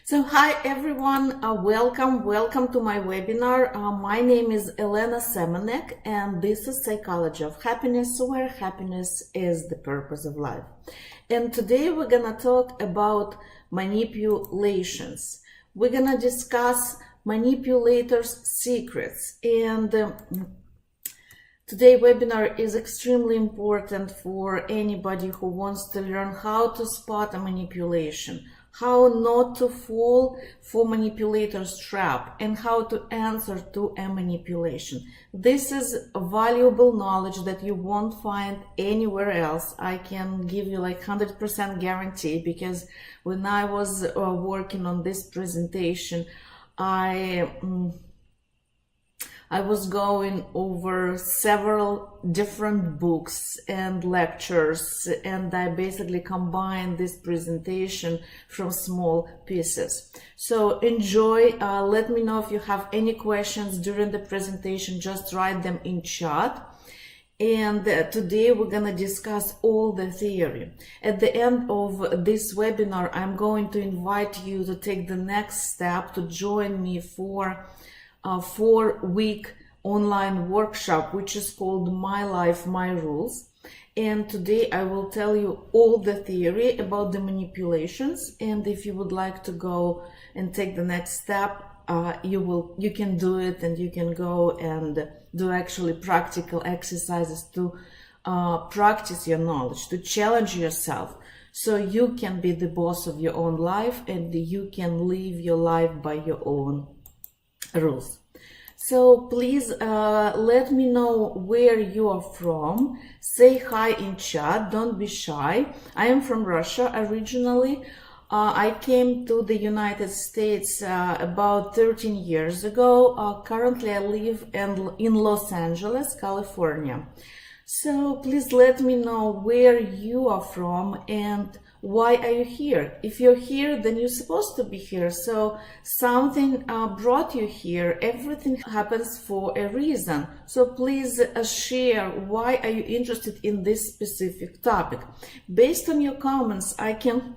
So hi everyone, welcome to my webinar. My name is Elena Semenek and this is Psychology of Happiness, where happiness is the purpose of life. And today we're gonna talk about manipulations. We're gonna discuss manipulators' secrets, and today's webinar is extremely important for anybody who wants to learn how to spot a manipulation, how not to fall for manipulator's trap, and how to answer to a manipulation. This is a valuable knowledge that you won't find anywhere else. I can give you like 100% guarantee, because when I was working on this presentation, I was going over several different books and lectures, and I basically combined this presentation from small pieces. So enjoy. Let me know if you have any questions during the presentation. Just write them in chat. And today we're going to discuss all the theory. At the end of this webinar, I'm going to invite you to take the next step, to join me for a 4-week online workshop, which is called My Life, My Rules. And today I will tell you all the theory about the manipulations. And if you would like to go and take the next step, you can do it, and you can go and do actually practical exercises to practice your knowledge, to challenge yourself, so you can be the boss of your own life and you can live your life by your own rules. So please let me know where you are from. Say hi in chat, don't be shy. I am from Russia originally. I came to the United States about 13 years ago. Currently I live in Los Angeles, California. So please let me know where you are from and why are you here. If you're here, then you're supposed to be here. So something brought you here. Everything happens for a reason. So please share why are you interested in this specific topic. Based on your comments, I can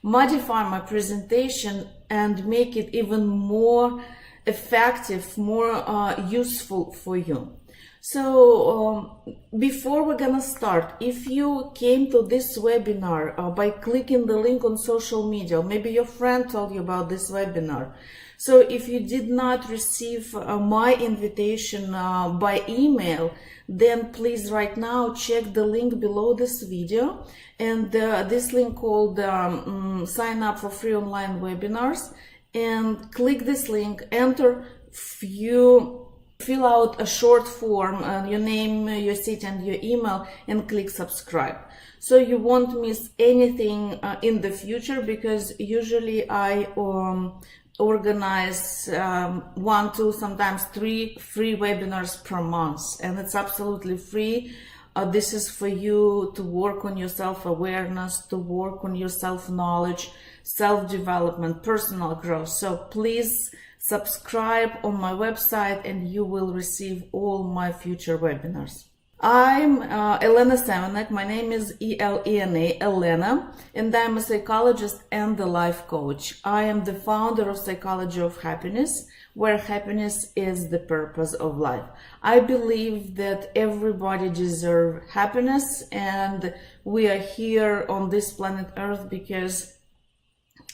modify my presentation and make it even more effective, more useful for you. So before we're gonna start, if you came to this webinar by clicking the link on social media, maybe your friend told you about this webinar. So if you did not receive my invitation by email, then please right now check the link below this video, and this link called sign up for free online webinars, and click this link, fill out a short form, your name, your city and your email, and click subscribe. So you won't miss anything in the future, because usually I organize 1, 2, sometimes 3 free webinars per month, and it's absolutely free. This is for you to work on your self-awareness, to work on your self-knowledge, self-development, personal growth. So please subscribe on my website and you will receive all my future webinars. I'm Elena Semenek. My name is E-L-E-N-A, Elena, and I'm a psychologist and a life coach. I am the founder of Psychology of Happiness, where happiness is the purpose of life. I believe that everybody deserves happiness, and we are here on this planet Earth because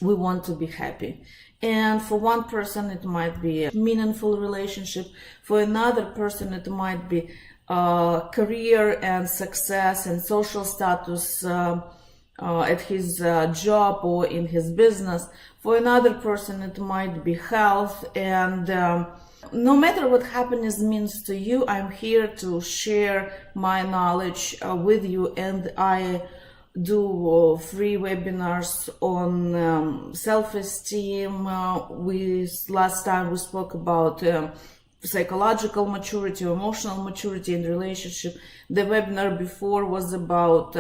we want to be happy. And for one person, it might be a meaningful relationship. For another person, it might be career and success and social status at his job or in his business. For another person, it might be health. And no matter what happiness means to you, I'm here to share my knowledge with you. And I do free webinars on self-esteem. Last time we spoke about psychological maturity, emotional maturity in relationship. The webinar before was about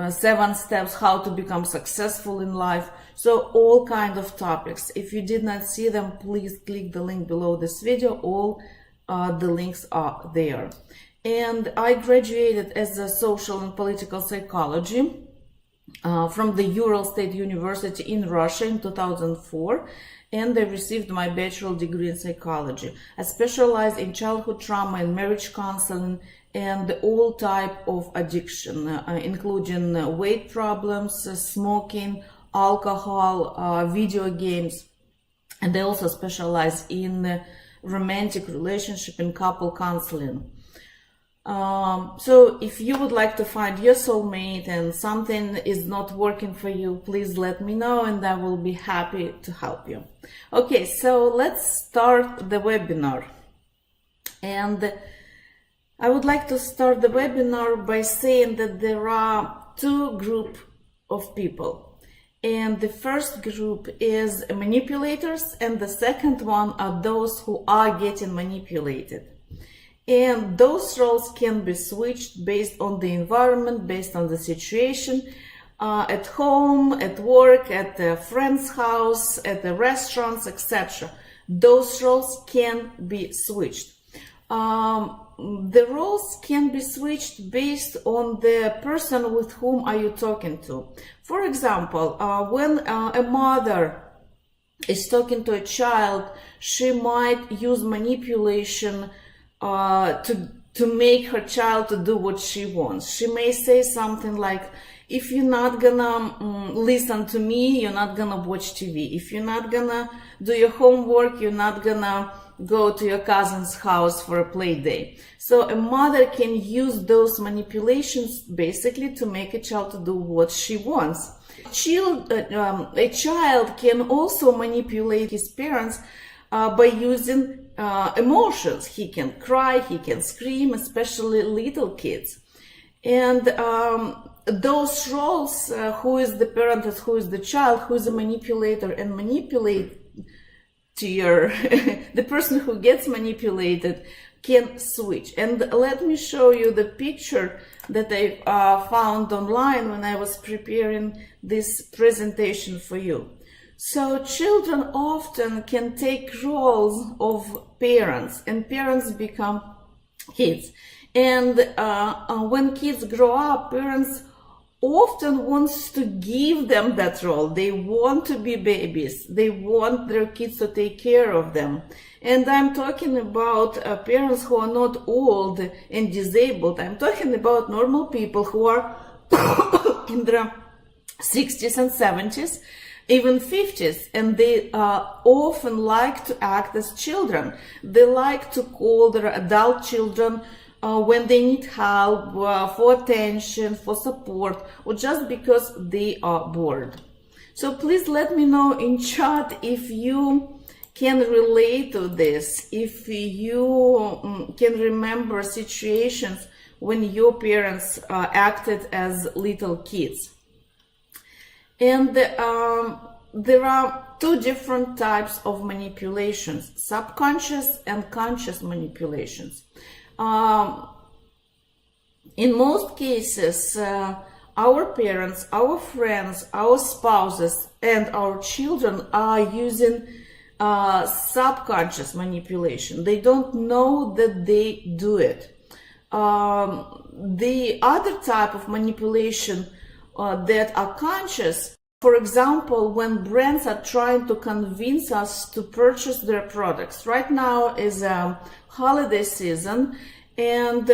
7 steps how to become successful in life. So all kind of topics. If you did not see them, please click the link below this video. All the links are there. And I graduated as a social and political psychology from the Ural State University in Russia in 2004, and I received my bachelor degree in psychology. I specialize in childhood trauma and marriage counseling and all type of addiction, including weight problems, smoking, alcohol, video games, and I also specialize in romantic relationship and couple counseling. So if you would like to find your soulmate and something is not working for you, please let me know and I will be happy to help you. Okay, so let's start the webinar. And I would like to start the webinar by saying that there are two groups of people. And the first group is manipulators, and the second one are those who are getting manipulated. And those roles can be switched based on the environment, based on the situation, at home, at work, at a friend's house, at the restaurants, etc. Those roles can be switched. The roles can be switched based on the person with whom are you talking to. For example, when a mother is talking to a child, she might use manipulation to make her child to do what she wants. She may say something like, if you're not gonna listen to me, you're not gonna watch TV. If you're not gonna do your homework, you're not gonna go to your cousin's house for a play day. So a mother can use those manipulations basically to make a child to do what she wants. A child can also manipulate his parents by using emotions. He can cry, he can scream, especially little kids. And those roles, who is the parent and who is the child, who is a manipulator and manipulator, the person who gets manipulated can switch. And let me show you the picture that I found online when I was preparing this presentation for you. So children often can take roles of parents, and parents become kids. And when kids grow up, parents often wants to give them that role. They want to be babies. They want their kids to take care of them. And I'm talking about parents who are not old and disabled. I'm talking about normal people who are in their 60s and 70s, even 50s, and they often like to act as children. They like to call their adult children when they need help, for attention, for support, or just because they are bored. So please let me know in chat if you can relate to this, if you can remember situations when your parents acted as little kids. And there are two different types of manipulations: subconscious and conscious manipulations. In most cases, our parents, our friends, our spouses, and our children are using subconscious manipulation. They don't know that they do it. The other type of manipulation that are conscious, for example, when brands are trying to convince us to purchase their products. Right now is a holiday season, and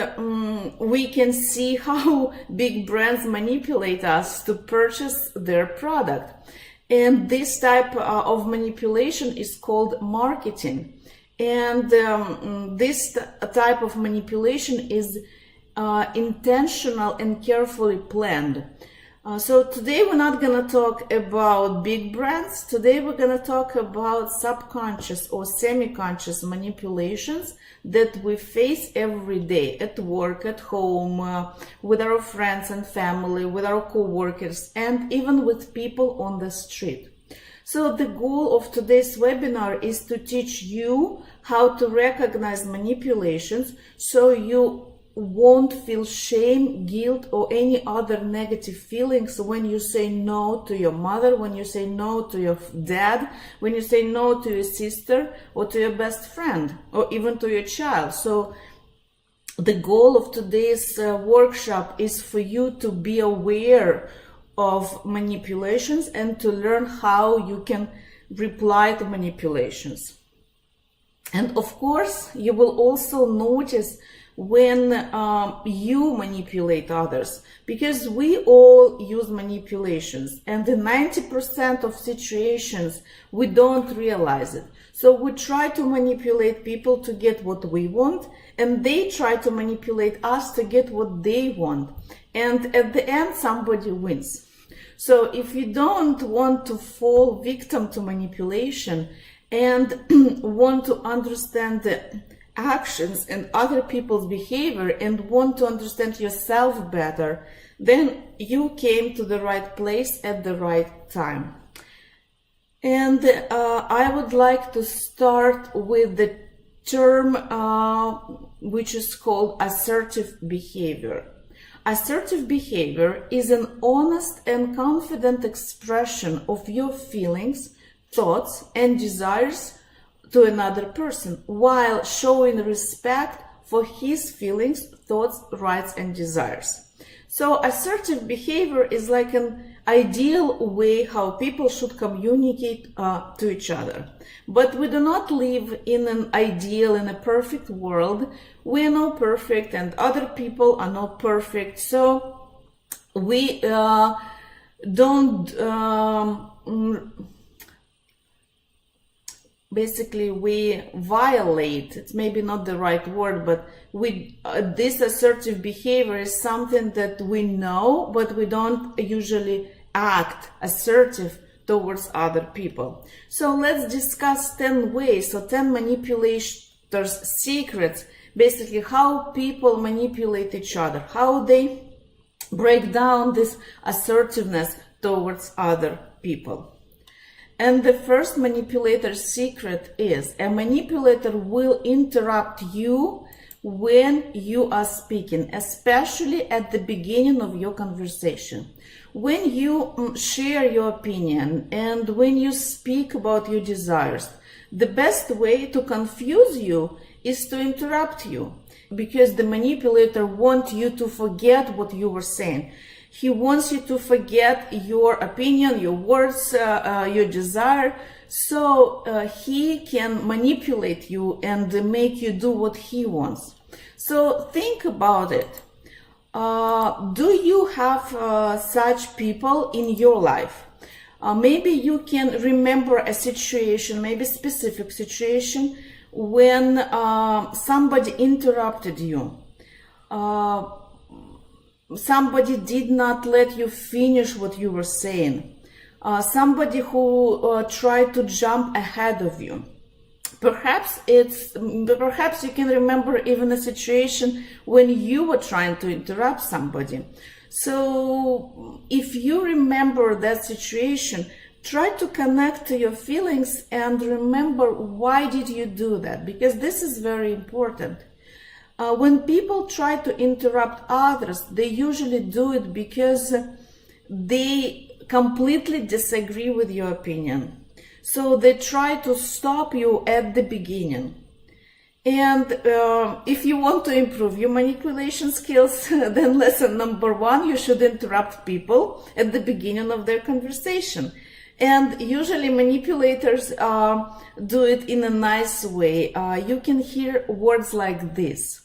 we can see how big brands manipulate us to purchase their product. And this type of manipulation is called marketing. And this type of manipulation is intentional and carefully planned. So today we're not going to talk about big brands. Today we're going to talk about subconscious or semi-conscious manipulations that we face every day at work, at home, with our friends and family, with our co-workers, and even with people on the street. So the goal of today's webinar is to teach you how to recognize manipulations so you won't feel shame, guilt, or any other negative feelings when you say no to your mother, when you say no to your dad, when you say no to your sister or to your best friend, or even to your child. So the goal of today's workshop is for you to be aware of manipulations and to learn how you can reply to manipulations. And of course, you will also notice when you manipulate others, because we all use manipulations, and in 90% of situations we don't realize it. So we try to manipulate people to get what we want, and they try to manipulate us to get what they want, and at the end somebody wins. So if you don't want to fall victim to manipulation and want to understand the actions and other people's behavior and want to understand yourself better, then you came to the right place at the right time. And I would like to start with the term which is called assertive behavior. Assertive behavior is an honest and confident expression of your feelings, thoughts, and desires to another person, while showing respect for his feelings, thoughts, rights, and desires. So assertive behavior is like an ideal way how people should communicate to each other. But we do not live in an ideal, in a perfect world. We are not perfect and other people are not perfect. So we basically we violate, it's maybe not the right word, but this assertive behavior is something that we know, but we don't usually act assertive towards other people. So let's discuss 10 ways, so 10 manipulators' secrets, basically how people manipulate each other, how they break down this assertiveness towards other people. And the first manipulator's secret is a manipulator will interrupt you when you are speaking, especially at the beginning of your conversation. When you share your opinion and when you speak about your desires, the best way to confuse you is to interrupt you, because the manipulator wants you to forget what you were saying. He wants you to forget your opinion, your words, your desire, so he can manipulate you and make you do what he wants. So think about it. Do you have such people in your life? Maybe you can remember a situation, maybe a specific situation, when somebody interrupted you. Somebody did not let you finish what you were saying. Somebody who tried to jump ahead of you. Perhaps you can remember even a situation when you were trying to interrupt somebody. So if you remember that situation, try to connect to your feelings and remember why did you do that, because this is very important. When people try to interrupt others, they usually do it because they completely disagree with your opinion. So they try to stop you at the beginning. And if you want to improve your manipulation skills, then lesson number 1, you should interrupt people at the beginning of their conversation. And usually manipulators do it in a nice way. You can hear words like this.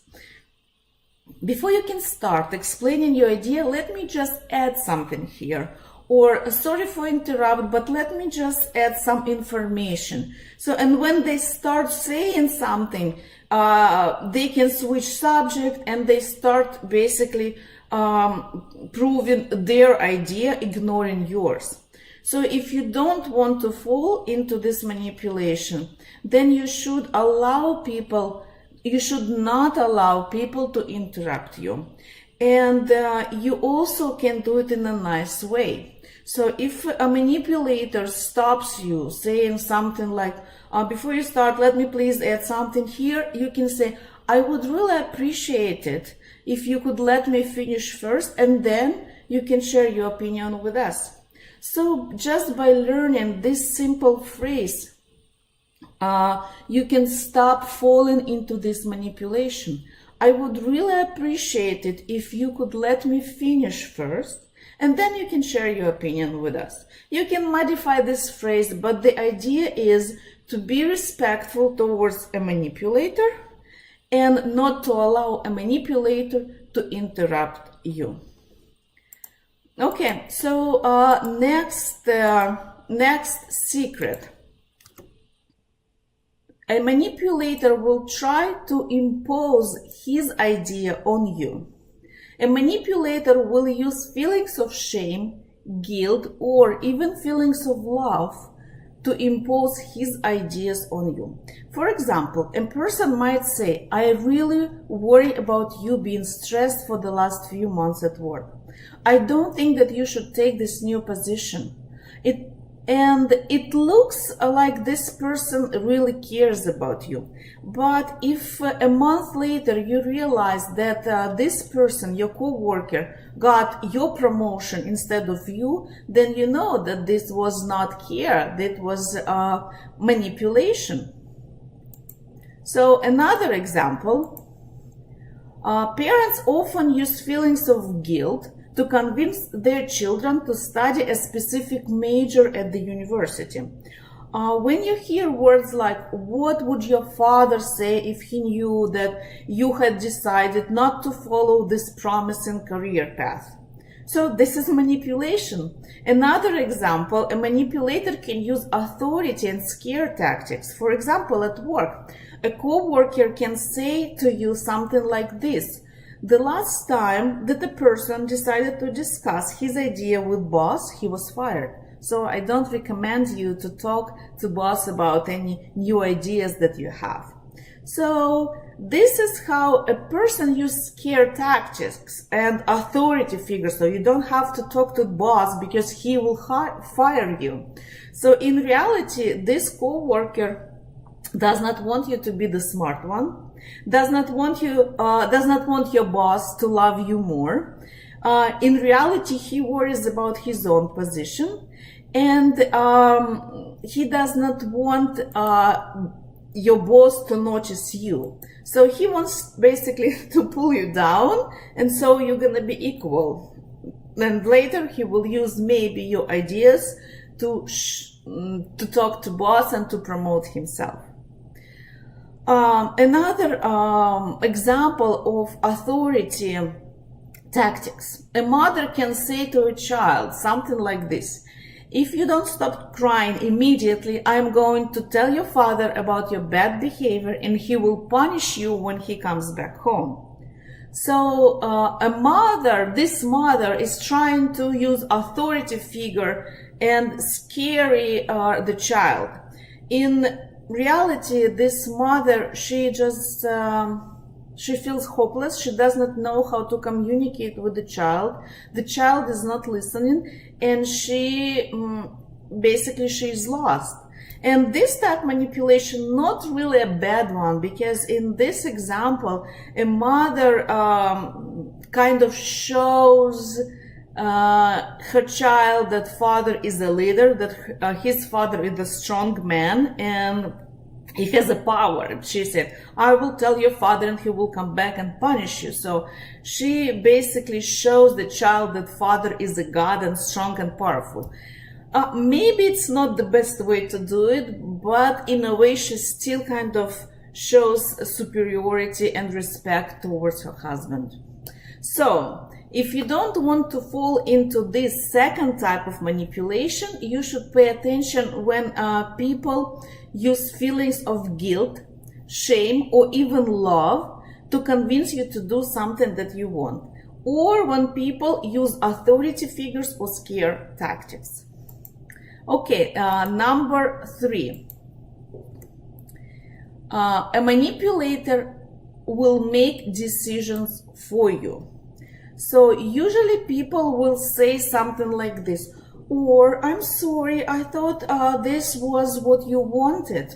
Before you can start explaining your idea, let me just add something here. Or, sorry for interrupt, but let me just add some information. So, and when they start saying something, they can switch subject and they start basically proving their idea, ignoring yours. So if you don't want to fall into this manipulation, then you should not allow people to interrupt you. And you also can do it in a nice way. So if a manipulator stops you saying something like, before you start, let me please add something here, you can say, I would really appreciate it if you could let me finish first, and then you can share your opinion with us. So just by learning this simple phrase, you can stop falling into this manipulation. I would really appreciate it if you could let me finish first, And then you can share your opinion with us. You can modify this phrase, but the idea is to be respectful towards a manipulator and not to allow a manipulator to interrupt you. Okay, so next secret. A manipulator will try to impose his idea on you. A manipulator will use feelings of shame, guilt, or even feelings of love to impose his ideas on you. For example, a person might say, I really worry about you being stressed for the last few months at work. I don't think that you should take this new position. It looks like this person really cares about you. But if a month later you realize that this person, your co-worker, got your promotion instead of you, then you know that this was not care, that was manipulation. So another example, parents often use feelings of guilt to convince their children to study a specific major at the university. When you hear words like, what would your father say if he knew that you had decided not to follow this promising career path? So this is manipulation. Another example, a manipulator can use authority and scare tactics. For example, at work, a co-worker can say to you something like this: the last time that a person decided to discuss his idea with boss, he was fired. So I don't recommend you to talk to boss about any new ideas that you have. So this is how a person uses scare tactics and authority figures. So you don't have to talk to boss because he will fire you. So in reality, this co-worker does not want you to be the smart one, does not want your boss to love you more. In reality, he worries about his own position, and he does not want your boss to notice you. So he wants basically to pull you down, and so you're gonna be equal. And later he will use maybe your ideas to talk to boss and to promote himself. Another example of authority tactics. A mother can say to a child something like this: if you don't stop crying immediately, I'm going to tell your father about your bad behavior and he will punish you when he comes back home. So this mother is trying to use authority figure and scare the child. In reality, this mother, she feels hopeless. She does not know how to communicate with the child. The child is not listening, and she is lost. And this type of manipulation, not really a bad one, because in this example, a mother kind of shows her child that father is a leader, that his father is a strong man and he has a power. She said, I will tell your father and he will come back and punish you. So she basically shows the child that father is a god and strong and powerful. Maybe it's not the best way to do it, but in a way she still kind of shows superiority and respect towards her husband. So if you don't want to fall into this second type of manipulation, you should pay attention when people use feelings of guilt, shame, or even love to convince you to do something that you want, or when people use authority figures or scare tactics. Okay, number 3. A manipulator will make decisions for you. So usually people will say something like this: or I'm sorry, I thought this was what you wanted.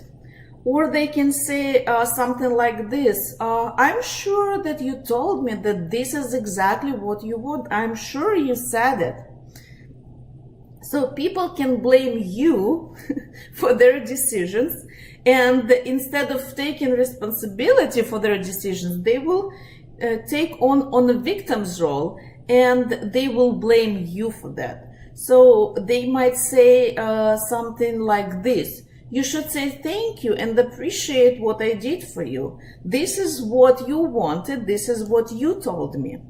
Or they can say something like this: I'm sure that you told me that this is exactly what you want. I'm sure you said it. So people can blame you for their decisions, and instead of taking responsibility for their decisions, they will take on a victim's role and they will blame you for that. So they might say something like this: you should say thank you and appreciate what I did for you. This is what you wanted. This is what you told me.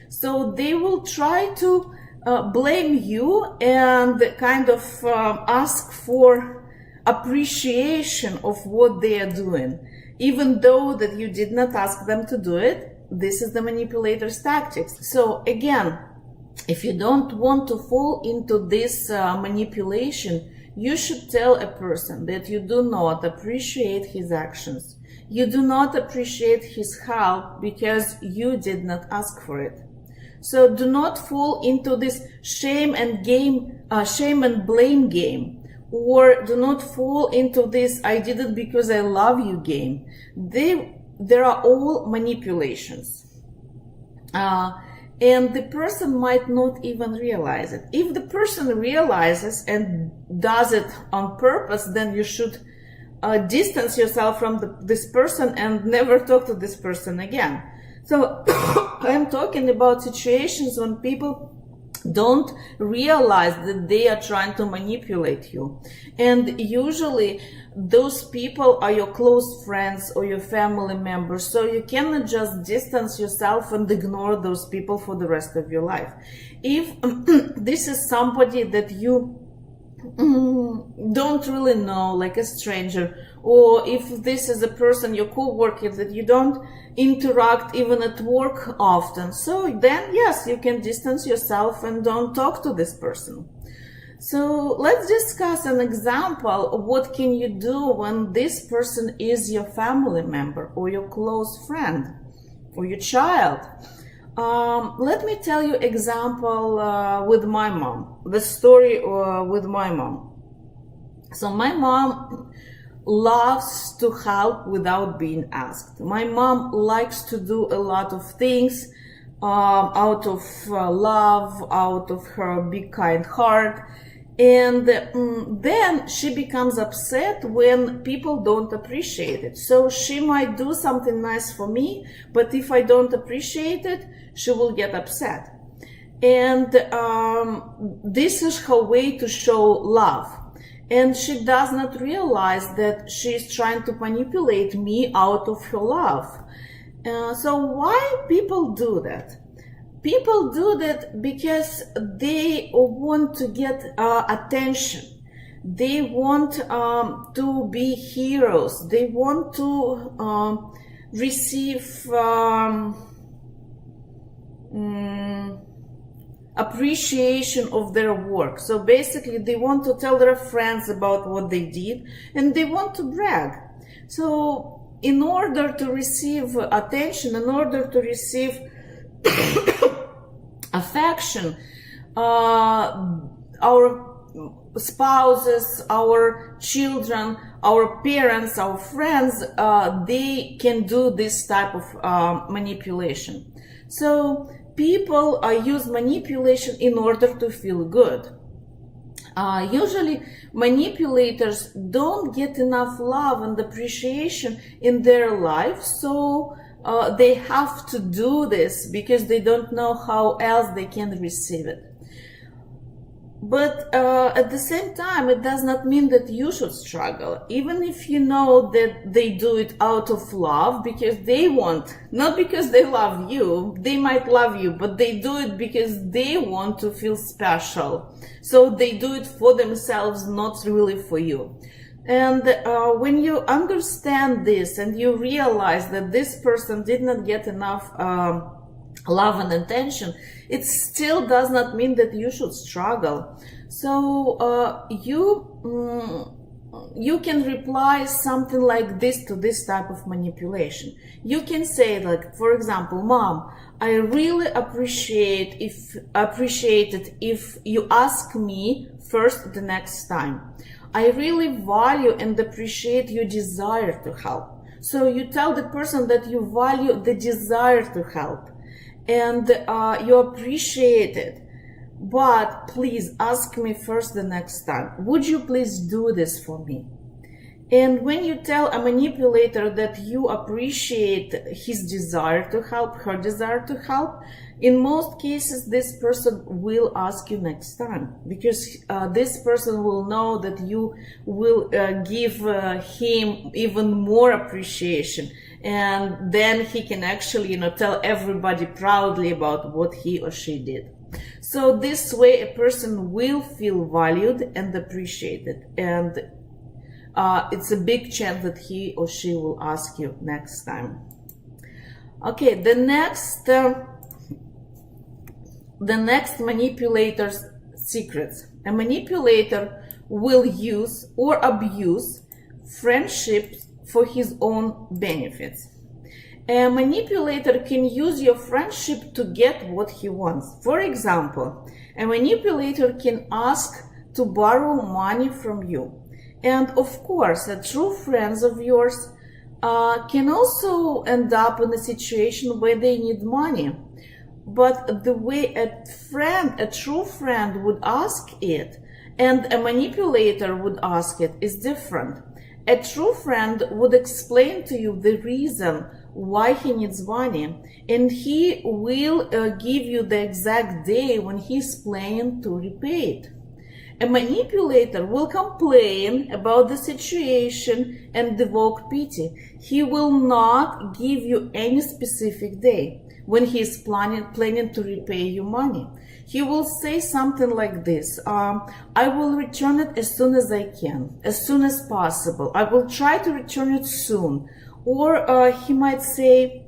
So they will try to blame you and kind of ask for appreciation of what they are doing, even though that you did not ask them to do it. This is the manipulator's tactics. So again, if you don't want to fall into this manipulation, you should tell a person that you do not appreciate his actions. You do not appreciate his help because you did not ask for it. So do not fall into this shame and blame game, or do not fall into this "I did it because I love you" game. There are all manipulations. And the person might not even realize it. If the person realizes and does it on purpose, then you should distance yourself from this person and never talk to this person again. So I'm talking about situations when people don't realize that they are trying to manipulate you. And usually those people are your close friends or your family members. So you cannot just distance yourself and ignore those people for the rest of your life. If this is somebody that you don't really know, like a stranger, or if this is a person, your co-worker, that you don't interact even at work often, so then yes, you can distance yourself and don't talk to this person. So let's discuss an example of what can you do when this person is your family member or your close friend or your child. Let me tell you example with my mom, the story with my mom. So my mom loves to help without being asked. My mom likes to do a lot of things out of love, out of her big kind heart. And then she becomes upset when people don't appreciate it. So she might do something nice for me, but if I don't appreciate it, she will get upset. And this is her way to show love. And she does not realize that she is trying to manipulate me out of her love. So why people do that? People do that because they want to get attention. They want to be heroes. They want to receive appreciation of their work. So basically they want to tell their friends about what they did, and they want to brag. So in order to receive attention, in order to receive affection, our spouses, our children, our parents, our friends, they can do this type of manipulation. So people use manipulation in order to feel good. Usually manipulators don't get enough love and appreciation in their life, so they have to do this because they don't know how else they can receive it. But at the same time, it does not mean that you should struggle. Even if you know that they do it out of love, because they want, not because they love you, they might love you, but they do it because they want to feel special. So they do it for themselves, not really for you. And when you understand this and you realize that this person did not get enough love and attention, it still does not mean that you should struggle. So you can reply something like this to this type of manipulation. You can say, like, for example, Mom, I really appreciate it if you ask me first the next time. I really value and appreciate your desire to help. So you tell the person that you value the desire to help and you appreciate it, but please ask me first the next time. Would you please do this for me? And when you tell a manipulator that you appreciate his desire to help, her desire to help, in most cases, this person will ask you next time, because this person will know that you will give him even more appreciation. And then he can actually, tell everybody proudly about what he or she did. So this way, a person will feel valued and appreciated. And it's a big chance that he or she will ask you next time. Okay, the next manipulator's secrets. A manipulator will use or abuse friendships for his own benefits. A manipulator can use your friendship to get what he wants. For example, a manipulator can ask to borrow money from you. And of course, true friends of yours can also end up in a situation where they need money. But the way a true friend would ask it and a manipulator would ask it is different. A true friend would explain to you the reason why he needs money, and he will give you the exact day when he's planning to repay it. A manipulator will complain about the situation and evoke pity. He will not give you any specific day when he is planning to repay you money. He will say something like this: I will return it as soon as I can, as soon as possible. I will try to return it soon. Or he might say,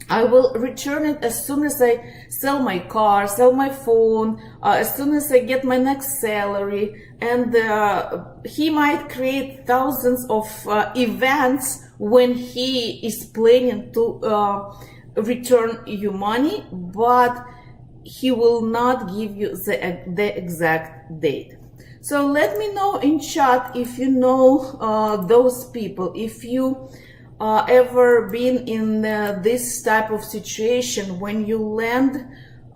I will return it as soon as I sell my car, sell my phone, as soon as I get my next salary. And he might create thousands of events when he is planning to return you money, but he will not give you the exact date. So let me know in chat if you know those people, if you ever been in this type of situation when you lend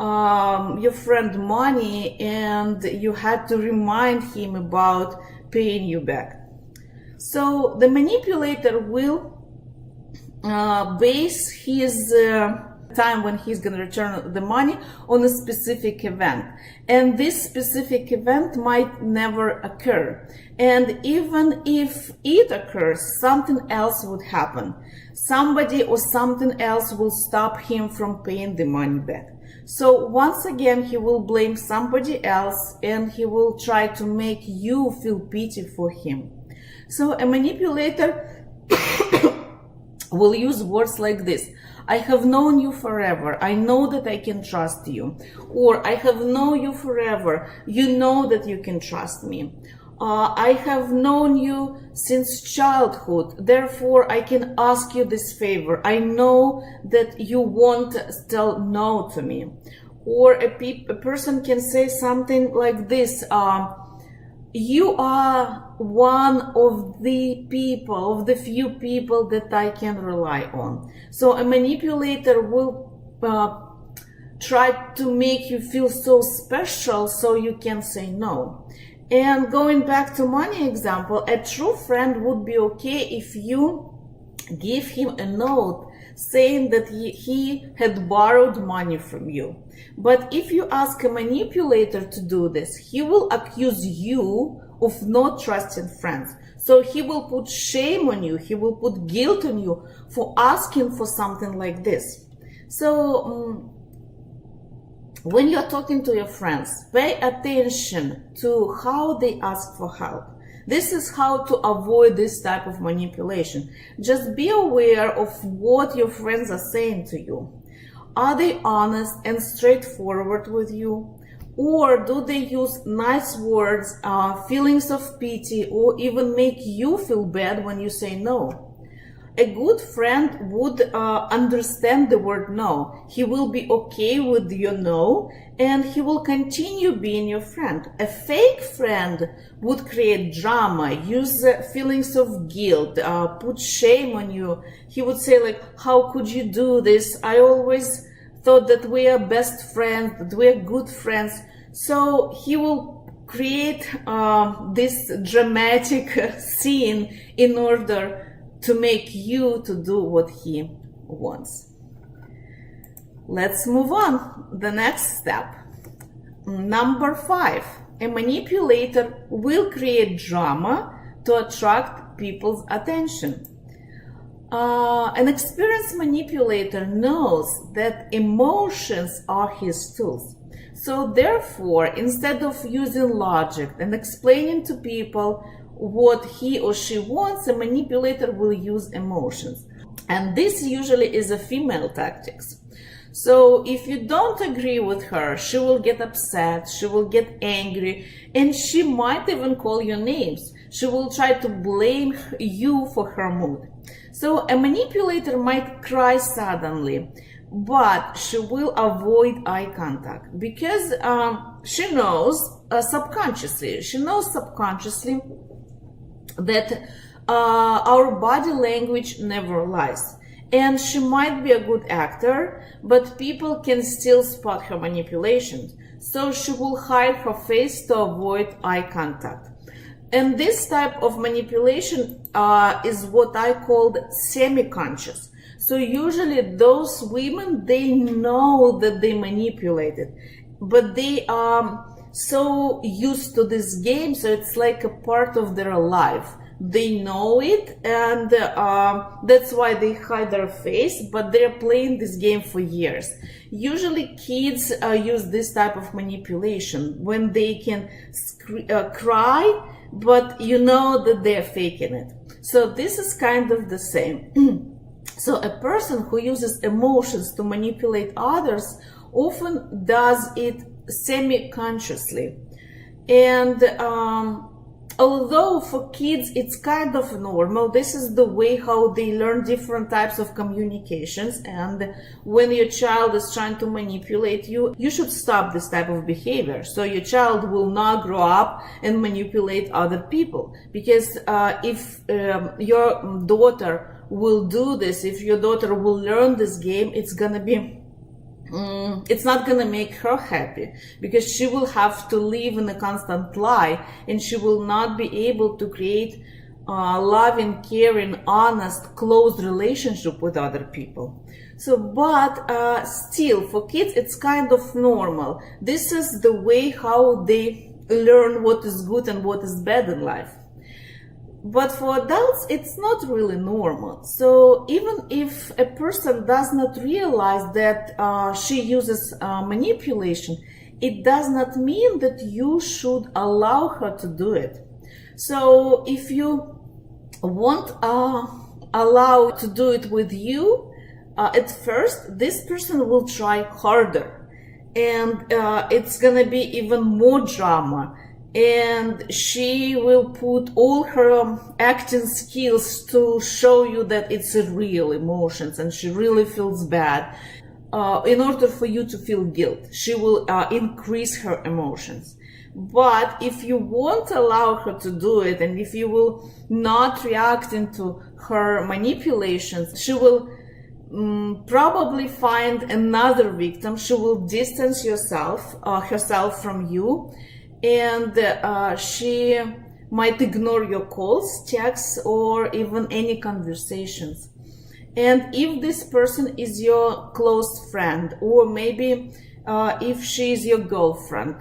your friend money and you had to remind him about paying you back. So the manipulator will base his time when he's going to return the money on a specific event, and this specific event might never occur. And even if it occurs, something else would happen. Somebody or something else will stop him from paying the money back. So once again, he will blame somebody else and he will try to make you feel pity for him. So a manipulator will use words like this: I have known you forever. I know that I can trust you. Or I have known you forever. You know that you can trust me. I have known you since childhood. Therefore, I can ask you this favor. I know that you won't tell no to me. Or a person can say something like this: you are one of the people, of the few people that I can rely on. So a manipulator will try to make you feel so special so you can say no. And going back to money example, a true friend would be okay if you give him a note saying that he had borrowed money from you. But if you ask a manipulator to do this, he will accuse you of not trusting friends. So he will put shame on you, he will put guilt on you for asking for something like this. So when you're talking to your friends, pay attention to how they ask for help. This is how to avoid this type of manipulation. Just be aware of what your friends are saying to you. Are they honest and straightforward with you? Or do they use nice words, feelings of pity, or even make you feel bad when you say no? A good friend would understand the word no. He will be okay with your no, and he will continue being your friend. A fake friend would create drama, use feelings of guilt, put shame on you. He would say like, how could you do this? I always thought that we are best friends, that we are good friends. So he will create this dramatic scene in order to make you to do what he wants. Let's move on. The next step. Number 5. A manipulator will create drama to attract people's attention. An experienced manipulator knows that emotions are his tools. So therefore, instead of using logic and explaining to people what he or she wants, a manipulator will use emotions. And this usually is a female tactics. So if you don't agree with her, she will get upset, she will get angry, and she might even call you names. She will try to blame you for her mood. So a manipulator might cry suddenly, but she will avoid eye contact because she knows subconsciously that our body language never lies. And she might be a good actor, but people can still spot her manipulations. So she will hide her face to avoid eye contact. And this type of manipulation is what I called semi-conscious. So usually those women, they know that they manipulated, but they are so used to this game, so it's like a part of their life. They know it, and that's why they hide their face, but they're playing this game for years. Usually kids use this type of manipulation when they can cry, but you know that they're faking it. So this is kind of the same. So a person who uses emotions to manipulate others often does it semi-consciously. And although for kids it's kind of normal, this is the way how they learn different types of communications, and when your child is trying to manipulate you, you should stop this type of behavior. So your child will not grow up and manipulate other people, because if your daughter will do this, if your daughter will learn this game, it's gonna be it's not gonna make her happy, because she will have to live in a constant lie, and she will not be able to create loving, caring, honest, close relationship with other people. So, but still, for kids, it's kind of normal. This is the way how they learn what is good and what is bad in life. But for adults, it's not really normal. So even if a person does not realize that she uses manipulation, it does not mean that you should allow her to do it. So if you won't allow to do it with you, at first, this person will try harder. And it's gonna be even more drama. And she will put all her acting skills to show you that it's a real emotions and she really feels bad. In order for you to feel guilt, she will increase her emotions. But if you won't allow her to do it, and if you will not react into her manipulations, she will probably find another victim. She will distance herself from you. And she might ignore your calls, texts, or even any conversations. And if this person is your close friend, or maybe if she is your girlfriend,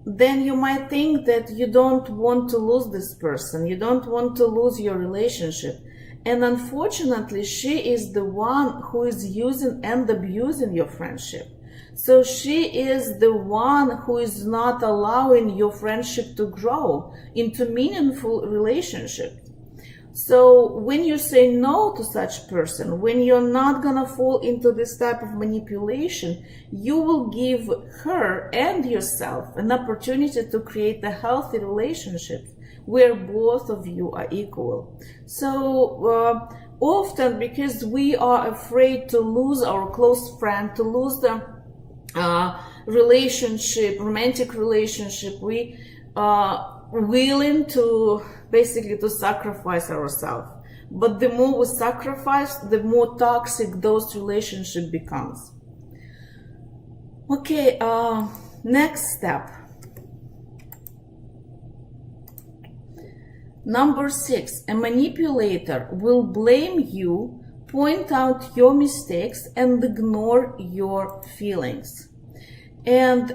then you might think that you don't want to lose this person, you don't want to lose your relationship. And unfortunately, she is the one who is using and abusing your friendship. So she is the one who is not allowing your friendship to grow into meaningful relationship. So when you say no to such person, when you're not gonna fall into this type of manipulation, you will give her and yourself an opportunity to create a healthy relationship where both of you are equal. So often, because we are afraid to lose our close friend, to lose the relationship, romantic relationship, we are willing to basically to sacrifice ourselves. But the more we sacrifice, the more toxic those relationship becomes. Okay, next step. Number 6, a manipulator will blame you, point out your mistakes, and ignore your feelings. And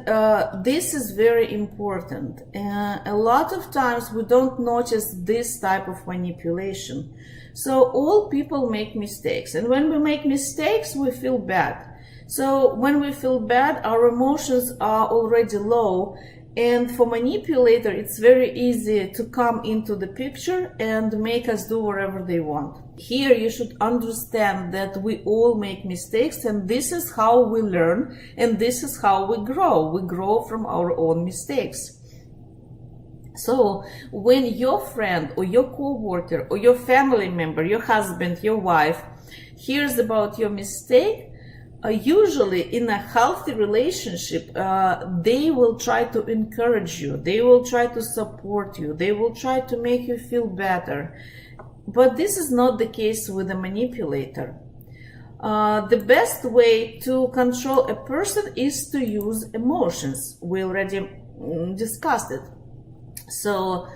this is very important. A lot of times we don't notice this type of manipulation. So all people make mistakes, and when we make mistakes, we feel bad. So when we feel bad, our emotions are already low, and for manipulator, it's very easy to come into the picture and make us do whatever they want. Here you should understand that we all make mistakes, and this is how we learn, and this is how we grow. We grow from our own mistakes. So when your friend or your co-worker or your family member, your husband, your wife, hears about your mistake, usually in a healthy relationship, they will try to encourage you, they will try to support you, they will try to make you feel better. But this is not the case with a manipulator. The best way to control a person is to use emotions. We already discussed it. So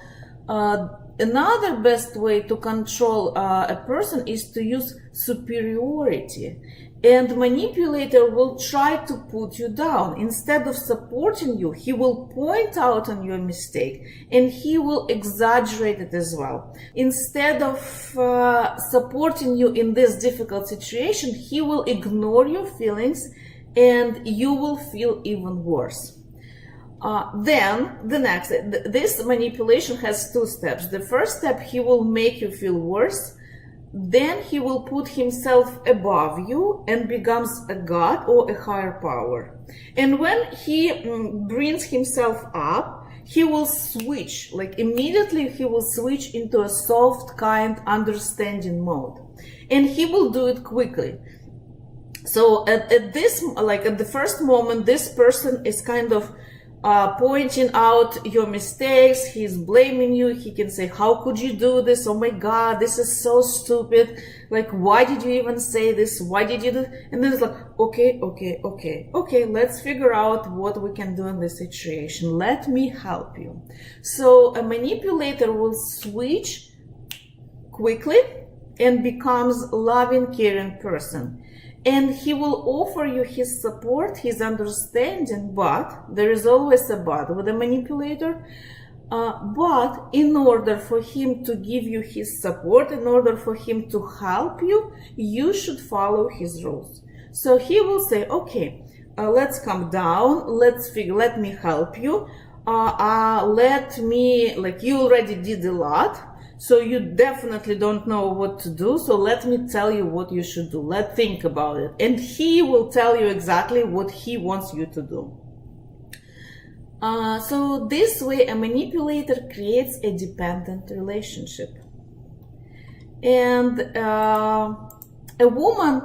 another best way to control a person is to use superiority. And manipulator will try to put you down. Instead of supporting you, he will point out on your mistake, and he will exaggerate it as well. Instead of supporting you in this difficult situation, he will ignore your feelings, and you will feel even worse. Then this manipulation has two steps. The first step, he will make you feel worse. Then he will put himself above you and becomes a god or a higher power. And when he brings himself up, he will switch, like immediately he will switch into a soft, kind, understanding mode. And he will do it quickly. So at the first moment, this person is kind of pointing out your mistakes, he's blaming you, he can say, how could you do this? Oh my God, this is so stupid. Like, why did you even say this? Why did you do? And then it's like, okay, let's figure out what we can do in this situation. Let me help you. So a manipulator will switch quickly and becomes a loving, caring person. And he will offer you his support, his understanding, but there is always a but with a manipulator. But in order for him to give you his support, in order for him to help you, you should follow his rules. So he will say, okay, let's come down, let me help you. You already did a lot. So you definitely don't know what to do. So let me tell you what you should do. Let's think about it. And he will tell you exactly what he wants you to do. So this way, a manipulator creates a dependent relationship. And a woman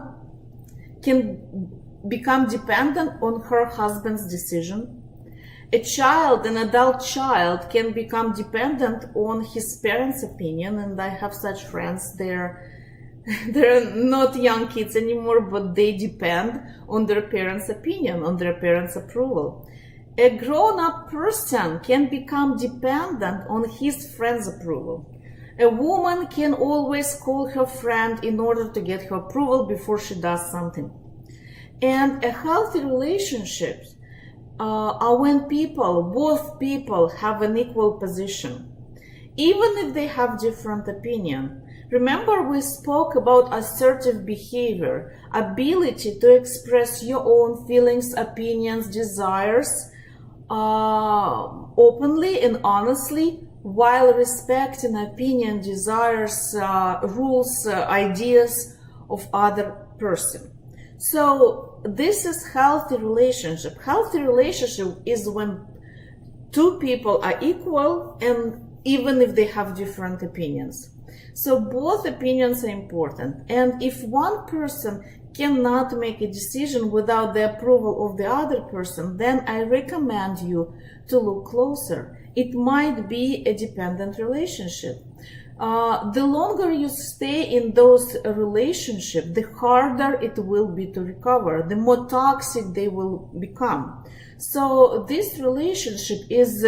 can become dependent on her husband's decision. An adult child can become dependent on his parents' opinion, and I have such friends. They're not young kids anymore, but they depend on their parents' opinion, on their parents' approval. A grown-up person can become dependent on his friend's approval. A woman can always call her friend in order to get her approval before she does something. And a healthy relationship are when both people have an equal position, even if they have different opinion. Remember, we spoke about assertive behavior, ability to express your own feelings, opinions, desires openly and honestly, while respecting opinion, desires, rules, ideas of other person. So this is healthy relationship. Healthy relationship is when two people are equal, and even if they have different opinions. So both opinions are important. And if one person cannot make a decision without the approval of the other person, then I recommend you to look closer. It might be a dependent relationship. The longer you stay in those relationships, the harder it will be to recover, the more toxic they will become. So this relationship is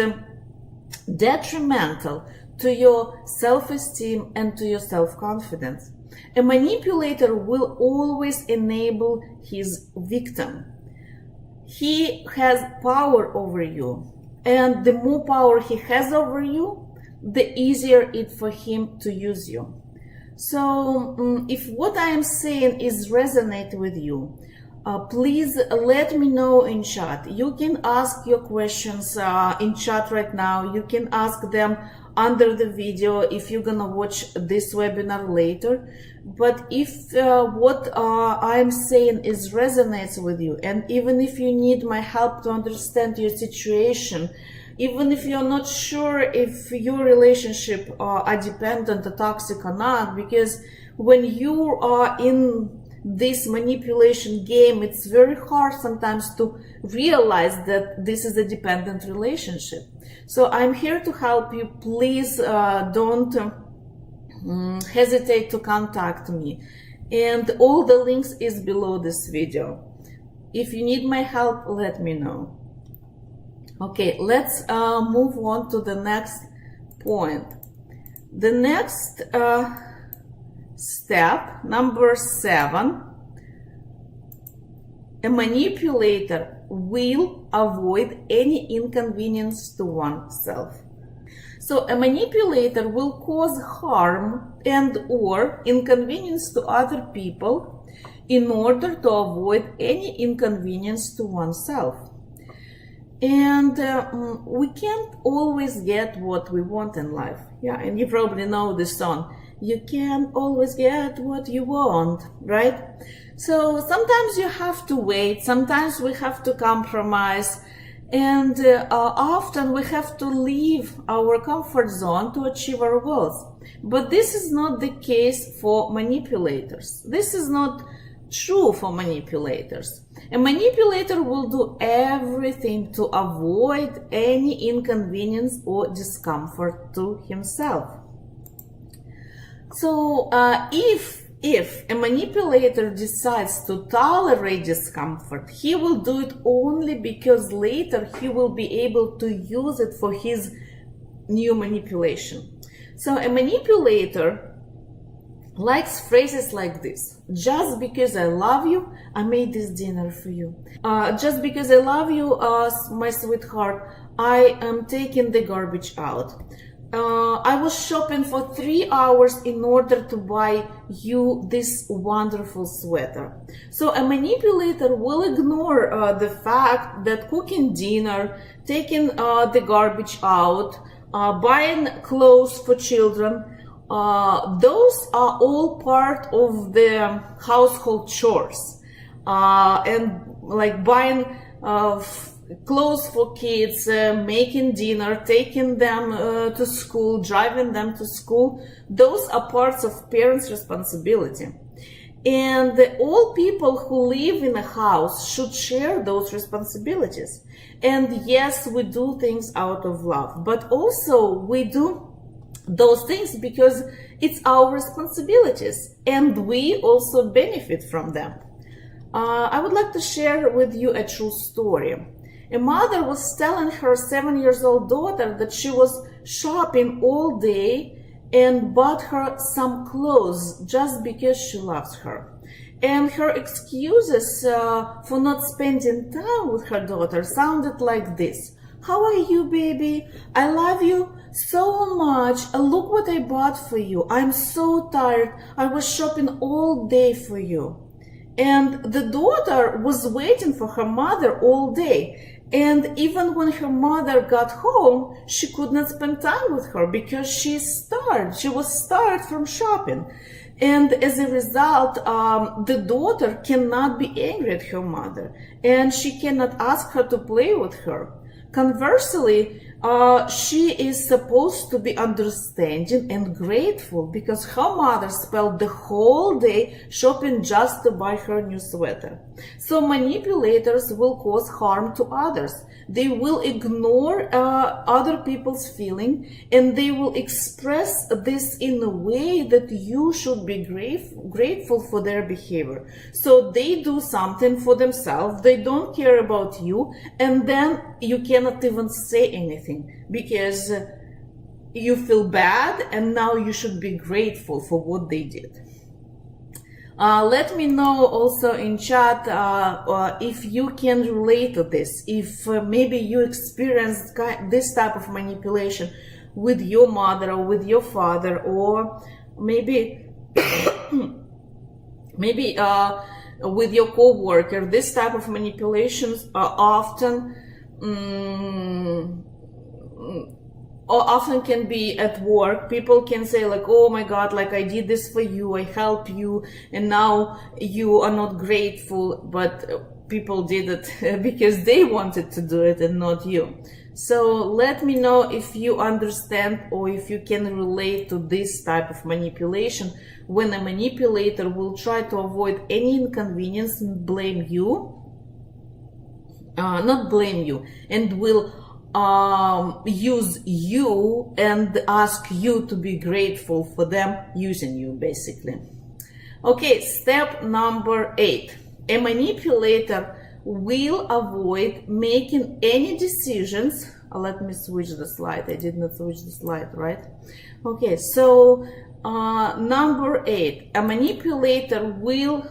detrimental to your self-esteem and to your self-confidence. A manipulator will always enable his victim. He has power over you, and the more power he has over you, the easier it for him to use you. So if what I am saying is resonate with you, please let me know in chat. You can ask your questions in chat right now. You can ask them under the video if you're gonna watch this webinar later. But if what I'm saying is resonates with you, and even if you need my help to understand your situation, even if you're not sure if your relationship are dependent or toxic or not, because when you are in this manipulation game, it's very hard sometimes to realize that this is a dependent relationship. So I'm here to help you. Please don't hesitate to contact me. And all the links is below this video. If you need my help, let me know. Okay, let's move on to the next point. The next step, number 7, a manipulator will avoid any inconvenience to oneself. So a manipulator will cause harm and or inconvenience to other people in order to avoid any inconvenience to oneself. And we can't always get what we want in life. Yeah, and you probably know this song. You can't always get what you want, right? So sometimes you have to wait. Sometimes we have to compromise. And often we have to leave our comfort zone to achieve our goals. But this is not the case for manipulators. This is not true for manipulators. A manipulator will do everything to avoid any inconvenience or discomfort to himself. So if a manipulator decides to tolerate discomfort, he will do it only because later he will be able to use it for his new manipulation. So a manipulator likes phrases like this: just because I love you, I made this dinner for you. Just because I love you, my sweetheart, I am taking the garbage out. I was shopping for 3 hours in order to buy you this wonderful sweater. So a manipulator will ignore the fact that cooking dinner, taking the garbage out, buying clothes for children, those are all part of the household chores, and like buying clothes for kids, making dinner, taking them to school, driving them to school. Those are parts of parents' responsibility. And all people who live in a house should share those responsibilities. And yes, we do things out of love, but also we do those things because it's our responsibilities and we also benefit from them. I would like to share with you a true story. A mother was telling her 7-year-old daughter that she was shopping all day and bought her some clothes just because she loves her. And her excuses for not spending time with her daughter sounded like this: "How are you, baby? I love you so much. Look what I bought for you. I'm so tired. I was shopping all day for you." And the daughter was waiting for her mother all day. And even when her mother got home, she could not spend time with her because she was starved from shopping. And as a result, the daughter cannot be angry at her mother, and she cannot ask her to play with her. Conversely, she is supposed to be understanding and grateful because her mother spent the whole day shopping just to buy her new sweater. So manipulators will cause harm to others. They will ignore other people's feeling, and they will express this in a way that you should be grateful for their behavior. So they do something for themselves, they don't care about you, and then you cannot even say anything because you feel bad, and now you should be grateful for what they did. Let me know also in chat if you can relate to this, if maybe you experienced this type of manipulation with your mother or with your father, or maybe maybe with your co-worker. This type of manipulations are often or often can be at work. People can say like, oh my God, like I did this for you, I helped you, and now you are not grateful. But people did it because they wanted to do it and not you. So let me know if you understand or if you can relate to this type of manipulation, when a manipulator will try to avoid any inconvenience and blame you, not blame you, and will use you and ask you to be grateful for them using you, basically. Okay, step number 8. A manipulator will avoid making any decisions. Let me switch the slide. I did not switch the slide, right? Okay, so number 8. A manipulator will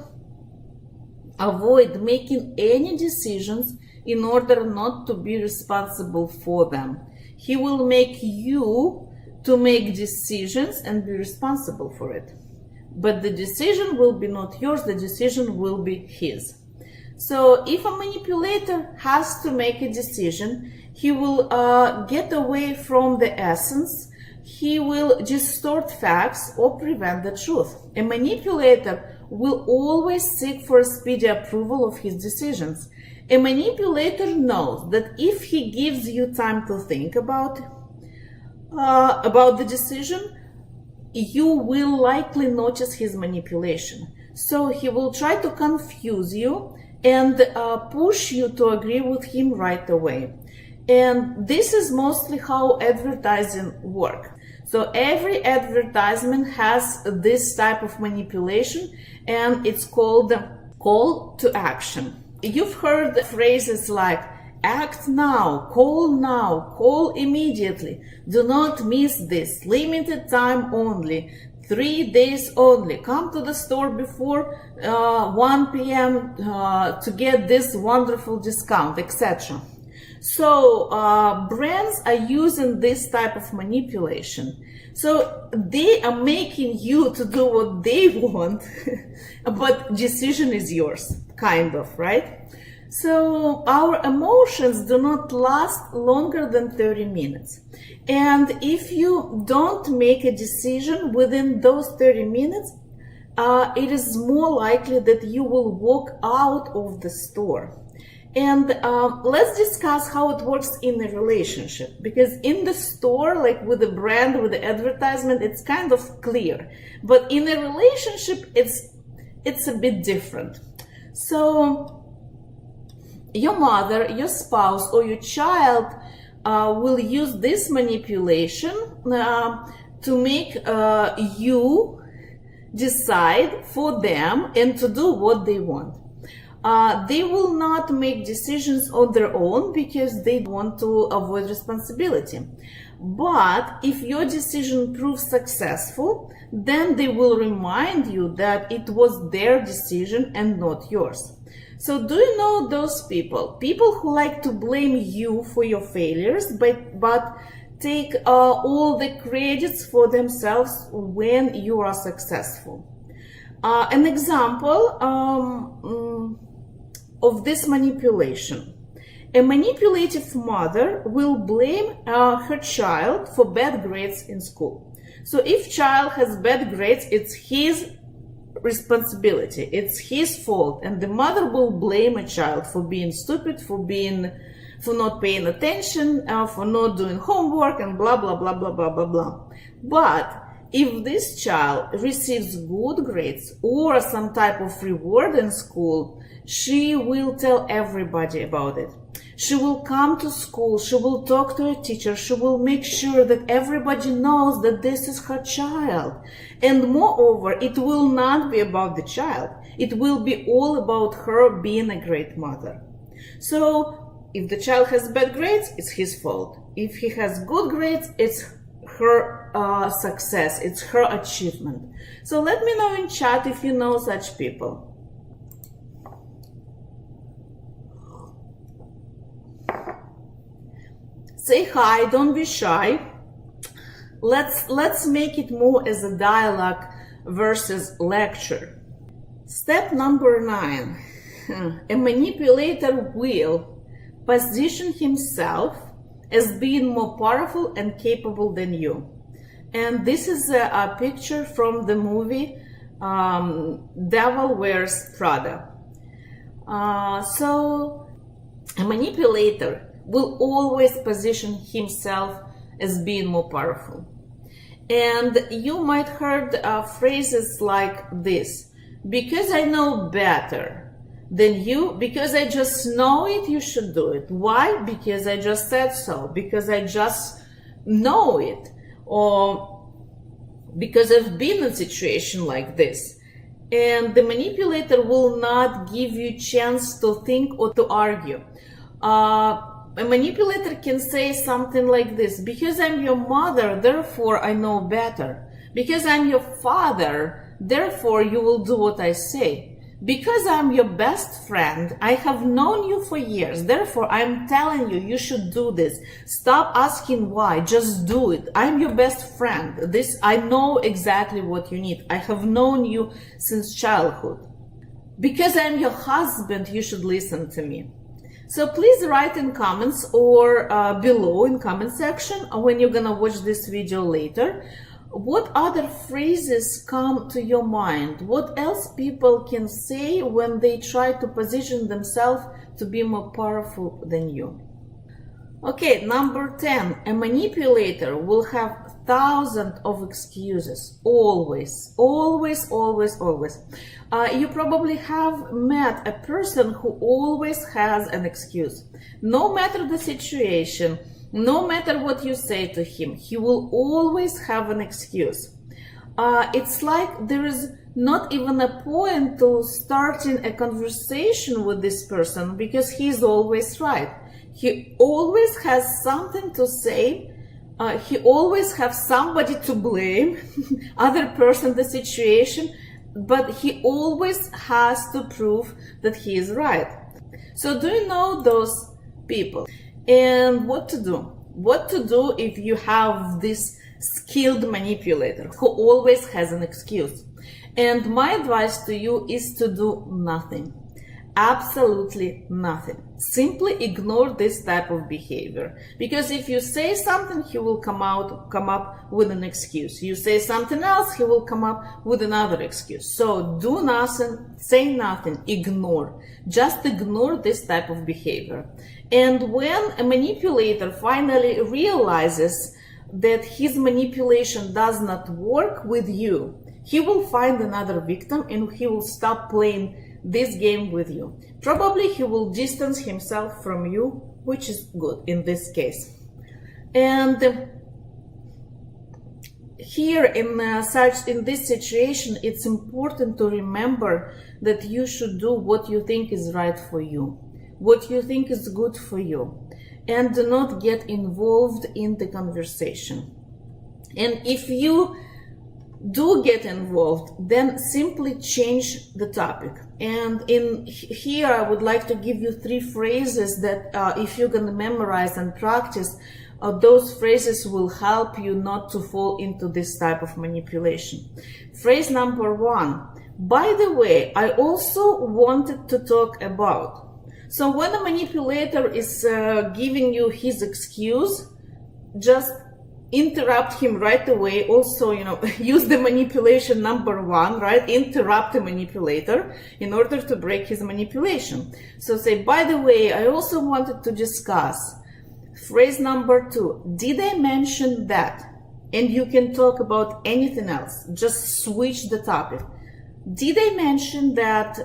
avoid making any decisions in order not to be responsible for them. He will make you to make decisions and be responsible for it. But the decision will be not yours, the decision will be his. So if a manipulator has to make a decision, he will get away from the essence. He will distort facts or prevent the truth. A manipulator will always seek for a speedy approval of his decisions. A manipulator knows that if he gives you time to think about the decision, you will likely notice his manipulation. So he will try to confuse you and push you to agree with him right away. And this is mostly how advertising works. So every advertisement has this type of manipulation, and it's called call to action. You've heard phrases like act now, call immediately, do not miss this, limited time only, 3 days only, come to the store before 1 p.m. To get this wonderful discount, etc. So brands are using this type of manipulation. So they are making you to do what they want, but decision is yours, kind of, right? So our emotions do not last longer than 30 minutes. And if you don't make a decision within those 30 minutes, it is more likely that you will walk out of the store. And let's discuss how it works in a relationship, because in the store, like with the brand, with the advertisement, it's kind of clear. But in a relationship, it's a bit different. So your mother, your spouse, or your child will use this manipulation to make you decide for them and to do what they want. They will not make decisions on their own because they want to avoid responsibility. But if your decision proves successful, then they will remind you that it was their decision and not yours. So do you know those people? People who like to blame you for your failures, but take all the credits for themselves when you are successful. An example of this manipulation. A manipulative mother will blame her child for bad grades in school. So if child has bad grades, it's his responsibility, it's his fault, and the mother will blame a child for being stupid, for not paying attention, for not doing homework, and blah blah blah blah blah blah blah. But if this child receives good grades or some type of reward in school, she will tell everybody about it. She will come to school, she will talk to a teacher, she will make sure that everybody knows that this is her child. And moreover, it will not be about the child. It will be all about her being a great mother. So if the child has bad grades, it's his fault. If he has good grades, it's her success, it's her achievement. So let me know in chat if you know such people. Say hi, don't be shy. Let's make it more as a dialogue versus lecture. Step number 9. A manipulator will position himself as being more powerful and capable than you. And this is a picture from the movie Devil Wears Prada. So a manipulator will always position himself as being more powerful. And you might heard phrases like this: because I know better than you, because I just know it, you should do it. Why? Because I just said so, because I just know it, or because I've been in a situation like this. And the manipulator will not give you chance to think or to argue. A manipulator can say something like this: because I'm your mother, therefore I know better. Because I'm your father, therefore you will do what I say. Because I'm your best friend, I have known you for years, therefore I'm telling you, you should do this. Stop asking why, just do it. I'm your best friend. I know exactly what you need. I have known you since childhood. Because I'm your husband, you should listen to me. So please write in comments or below in comment section when you're gonna watch this video later, what other phrases come to your mind? What else people can say when they try to position themselves to be more powerful than you? Okay, number 10, a manipulator will have thousands of excuses, always, always, always, always. You probably have met a person who always has an excuse. No matter the situation, no matter what you say to him, he will always have an excuse. It's like there is not even a point to starting a conversation with this person because he's always right. He always has something to say. He always has somebody to blame, other person, the situation, but he always has to prove that he is right. So do you know those people? And what to do? What to do if you have this skilled manipulator who always has an excuse? And my advice to you is to do nothing. Absolutely nothing. Simply ignore this type of behavior. Because if you say something, he will come up with an excuse. You say something else, he will come up with another excuse. So do nothing, say nothing, ignore. Just ignore this type of behavior. And when a manipulator finally realizes that his manipulation does not work with you, he will find another victim and he will stop playing this game with you. Probably he will distance himself from you, which is good in this case. And here in this situation, it's important to remember that you should do what you think is right for you, what you think is good for you, and do not get involved in the conversation. And if you do get involved, then simply change the topic. And in here I would like to give you 3 phrases that if you're going to memorize and practice, those phrases will help you not to fall into this type of manipulation. Phrase number 1: by the way, I also wanted to talk about. So when a manipulator is giving you his excuse, just interrupt him right away. Also, use the manipulation number 1, right? Interrupt the manipulator in order to break his manipulation. So say, by the way, I also wanted to discuss. Phrase number 2, did I mention that? And you can talk about anything else. Just switch the topic. Did I mention that?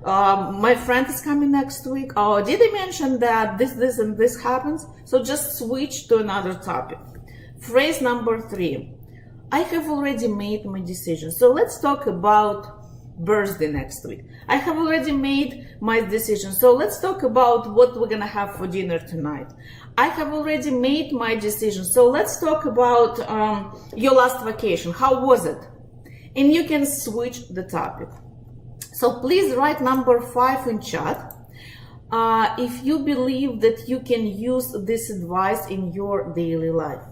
My friend is coming next week? Or did I mention that this, and this happens? So just switch to another topic. Phrase number 3. I have already made my decision. So let's talk about birthday next week. I have already made my decision. So let's talk about what we're gonna have for dinner tonight. I have already made my decision. So let's talk about your last vacation. How was it? And you can switch the topic. So please write number 5 in chat if you believe that you can use this advice in your daily life.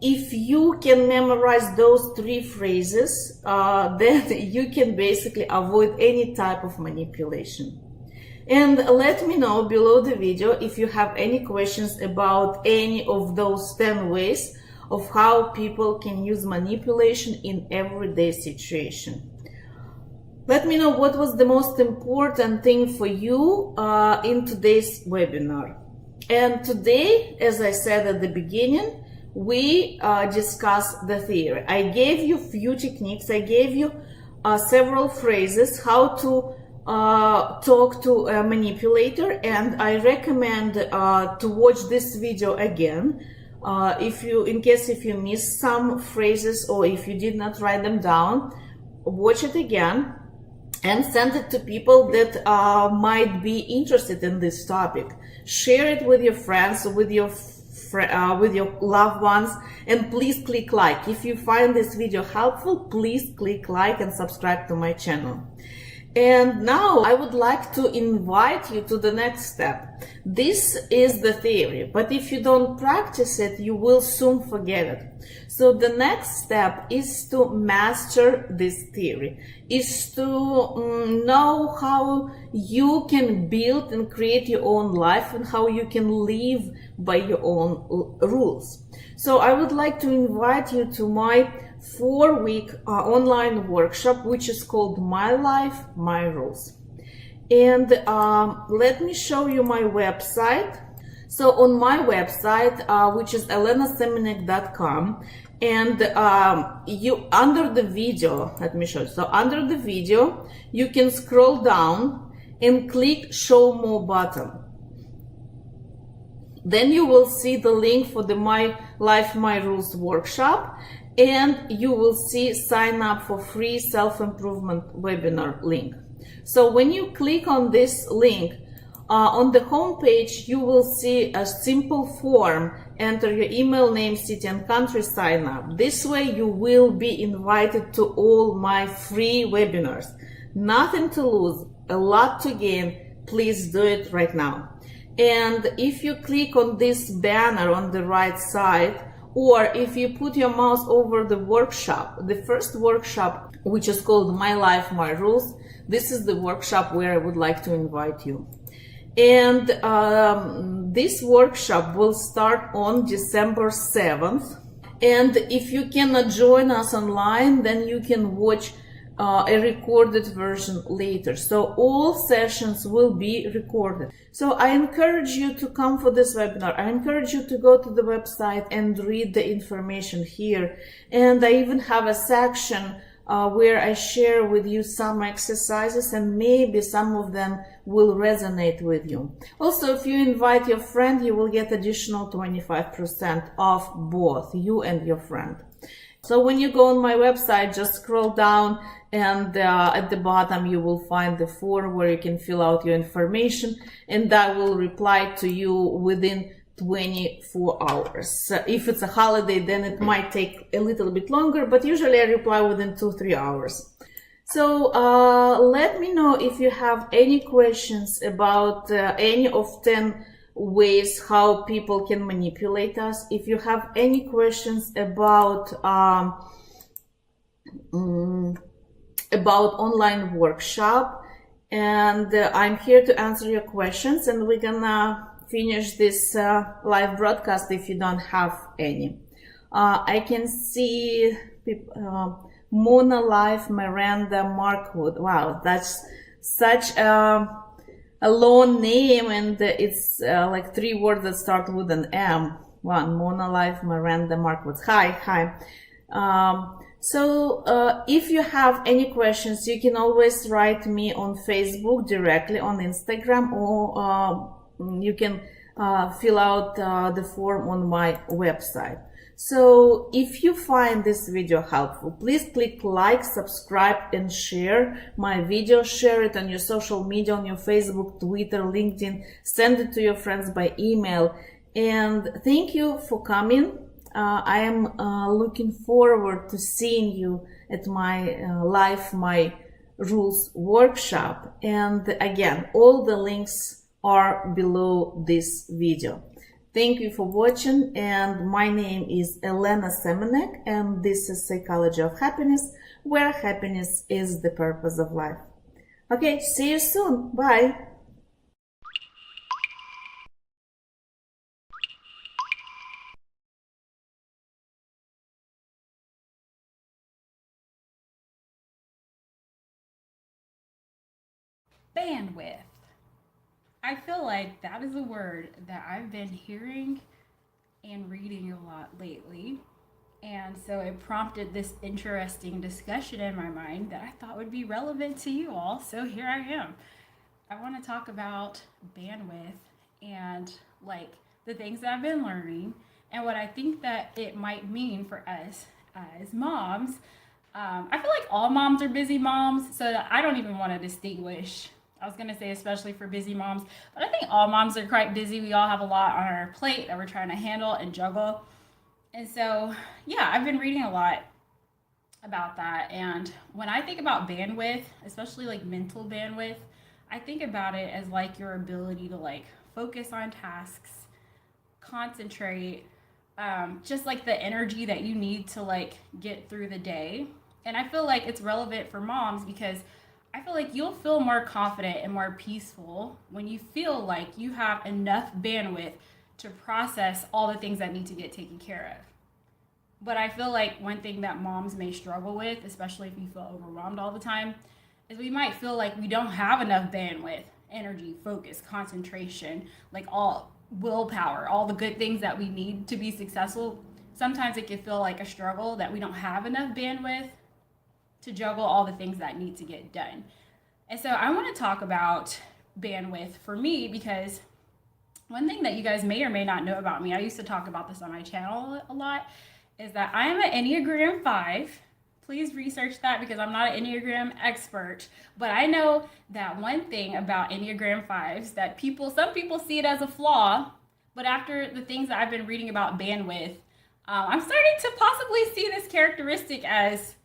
If you can memorize those 3 phrases, then you can basically avoid any type of manipulation. And let me know below the video if you have any questions about any of those 10 ways of how people can use manipulation in everyday situation. Let me know what was the most important thing for you in today's webinar. And today, as I said at the beginning, we discussed the theory. I gave you few techniques. I gave you several phrases how to talk to a manipulator, and I recommend to watch this video again in case you missed some phrases or if you did not write them down. Watch it again and send it to people that might be interested in this topic. Share it with your friends, with your loved ones, and please click like. If you find this video helpful, please click like and subscribe to my channel. And now I would like to invite you to the next step. This is the theory, but if you don't practice it, you will soon forget it. So the next step is to master this theory, is to know how you can build and create your own life and how you can live by your own rules. So I would like to invite you to my 4-week online workshop, which is called My Life, My Rules. And let me show you my website. So on my website, which is elenasemenek.com, and you under the video, let me show you. So under the video, you can scroll down and click Show More button. Then you will see the link for the My Life, My Rules workshop, and you will see sign up for free self-improvement webinar link. So when you click on this link, on the home page, you will see a simple form. Enter your email, name, city, and country, sign up. This way you will be invited to all my free webinars. Nothing to lose, a lot to gain. Please do it right now. And if you click on this banner on the right side, or if you put your mouse over the workshop, the first workshop, which is called My Life, My Rules, this is the workshop where I would like to invite you. And this workshop will start on December 7th. And if you cannot join us online, then you can watch a recorded version later. So all sessions will be recorded. So I encourage you to come for this webinar. I encourage you to go to the website and read the information here. And I even have a section where I share with you some exercises, and maybe some of them will resonate with you. Also, if you invite your friend, you will get additional 25% off both you and your friend. So when you go on my website, just scroll down, and at the bottom you will find the form where you can fill out your information, and I will reply to you within 24 hours. If it's a holiday, then it might take a little bit longer, but usually I reply within 2-3 hours. So let me know if you have any questions about any of 10 ways how people can manipulate us. If you have any questions about online workshop, and I'm here to answer your questions, and we're gonna finish this live broadcast if you don't have any. I can see people, Mona Life, Miranda, Markwood. Wow, that's such a long name, and it's like 3 words that start with an M. One, Mona Life, Miranda, Markwood. Hi. So if you have any questions, you can always write me on Facebook directly, on Instagram, or you can fill out the form on my website. So if you find this video helpful, please click like, subscribe, and share my video. Share it on your social media, on your Facebook, Twitter, LinkedIn. Send it to your friends by email. And thank you for coming. I am looking forward to seeing you at my live My Rules workshop. And again, all the links are below this video. Thank you for watching, and my name is Elena Semenek, and this is Psychology of Happiness, where happiness is the purpose of life. Okay, see you soon. Bye. Bandwidth. I feel like that is a word that I've been hearing and reading a lot lately. And so it prompted this interesting discussion in my mind that I thought would be relevant to you all. So here I am. I want to talk about bandwidth and like the things that I've been learning and what I think that it might mean for us as moms. I feel like all moms are busy moms, so I don't even want to distinguish. I was going to say especially for busy moms, but I think all moms are quite busy. We all have a lot on our plate that we're trying to handle and juggle. And so, yeah, I've been reading a lot about that. And when I think about bandwidth, especially like mental bandwidth, I think about it as like your ability to like focus on tasks, concentrate, just like the energy that you need to like get through the day. And I feel like it's relevant for moms because I feel like you'll feel more confident and more peaceful when you feel like you have enough bandwidth to process all the things that need to get taken care of. But I feel like one thing that moms may struggle with, especially if you feel overwhelmed all the time, is we might feel like we don't have enough bandwidth, energy, focus, concentration, like all willpower, all the good things that we need to be successful. Sometimes it can feel like a struggle that we don't have enough bandwidth to juggle all the things that need to get done. And so I want to talk about bandwidth for me because one thing that you guys may or may not know about me, I used to talk about this on my channel a lot, is that I am an Enneagram 5. Please research that because I'm not an Enneagram expert, but I know that one thing about Enneagram 5s that some people see it as a flaw, but after the things that I've been reading about bandwidth, I'm starting to possibly see this characteristic as,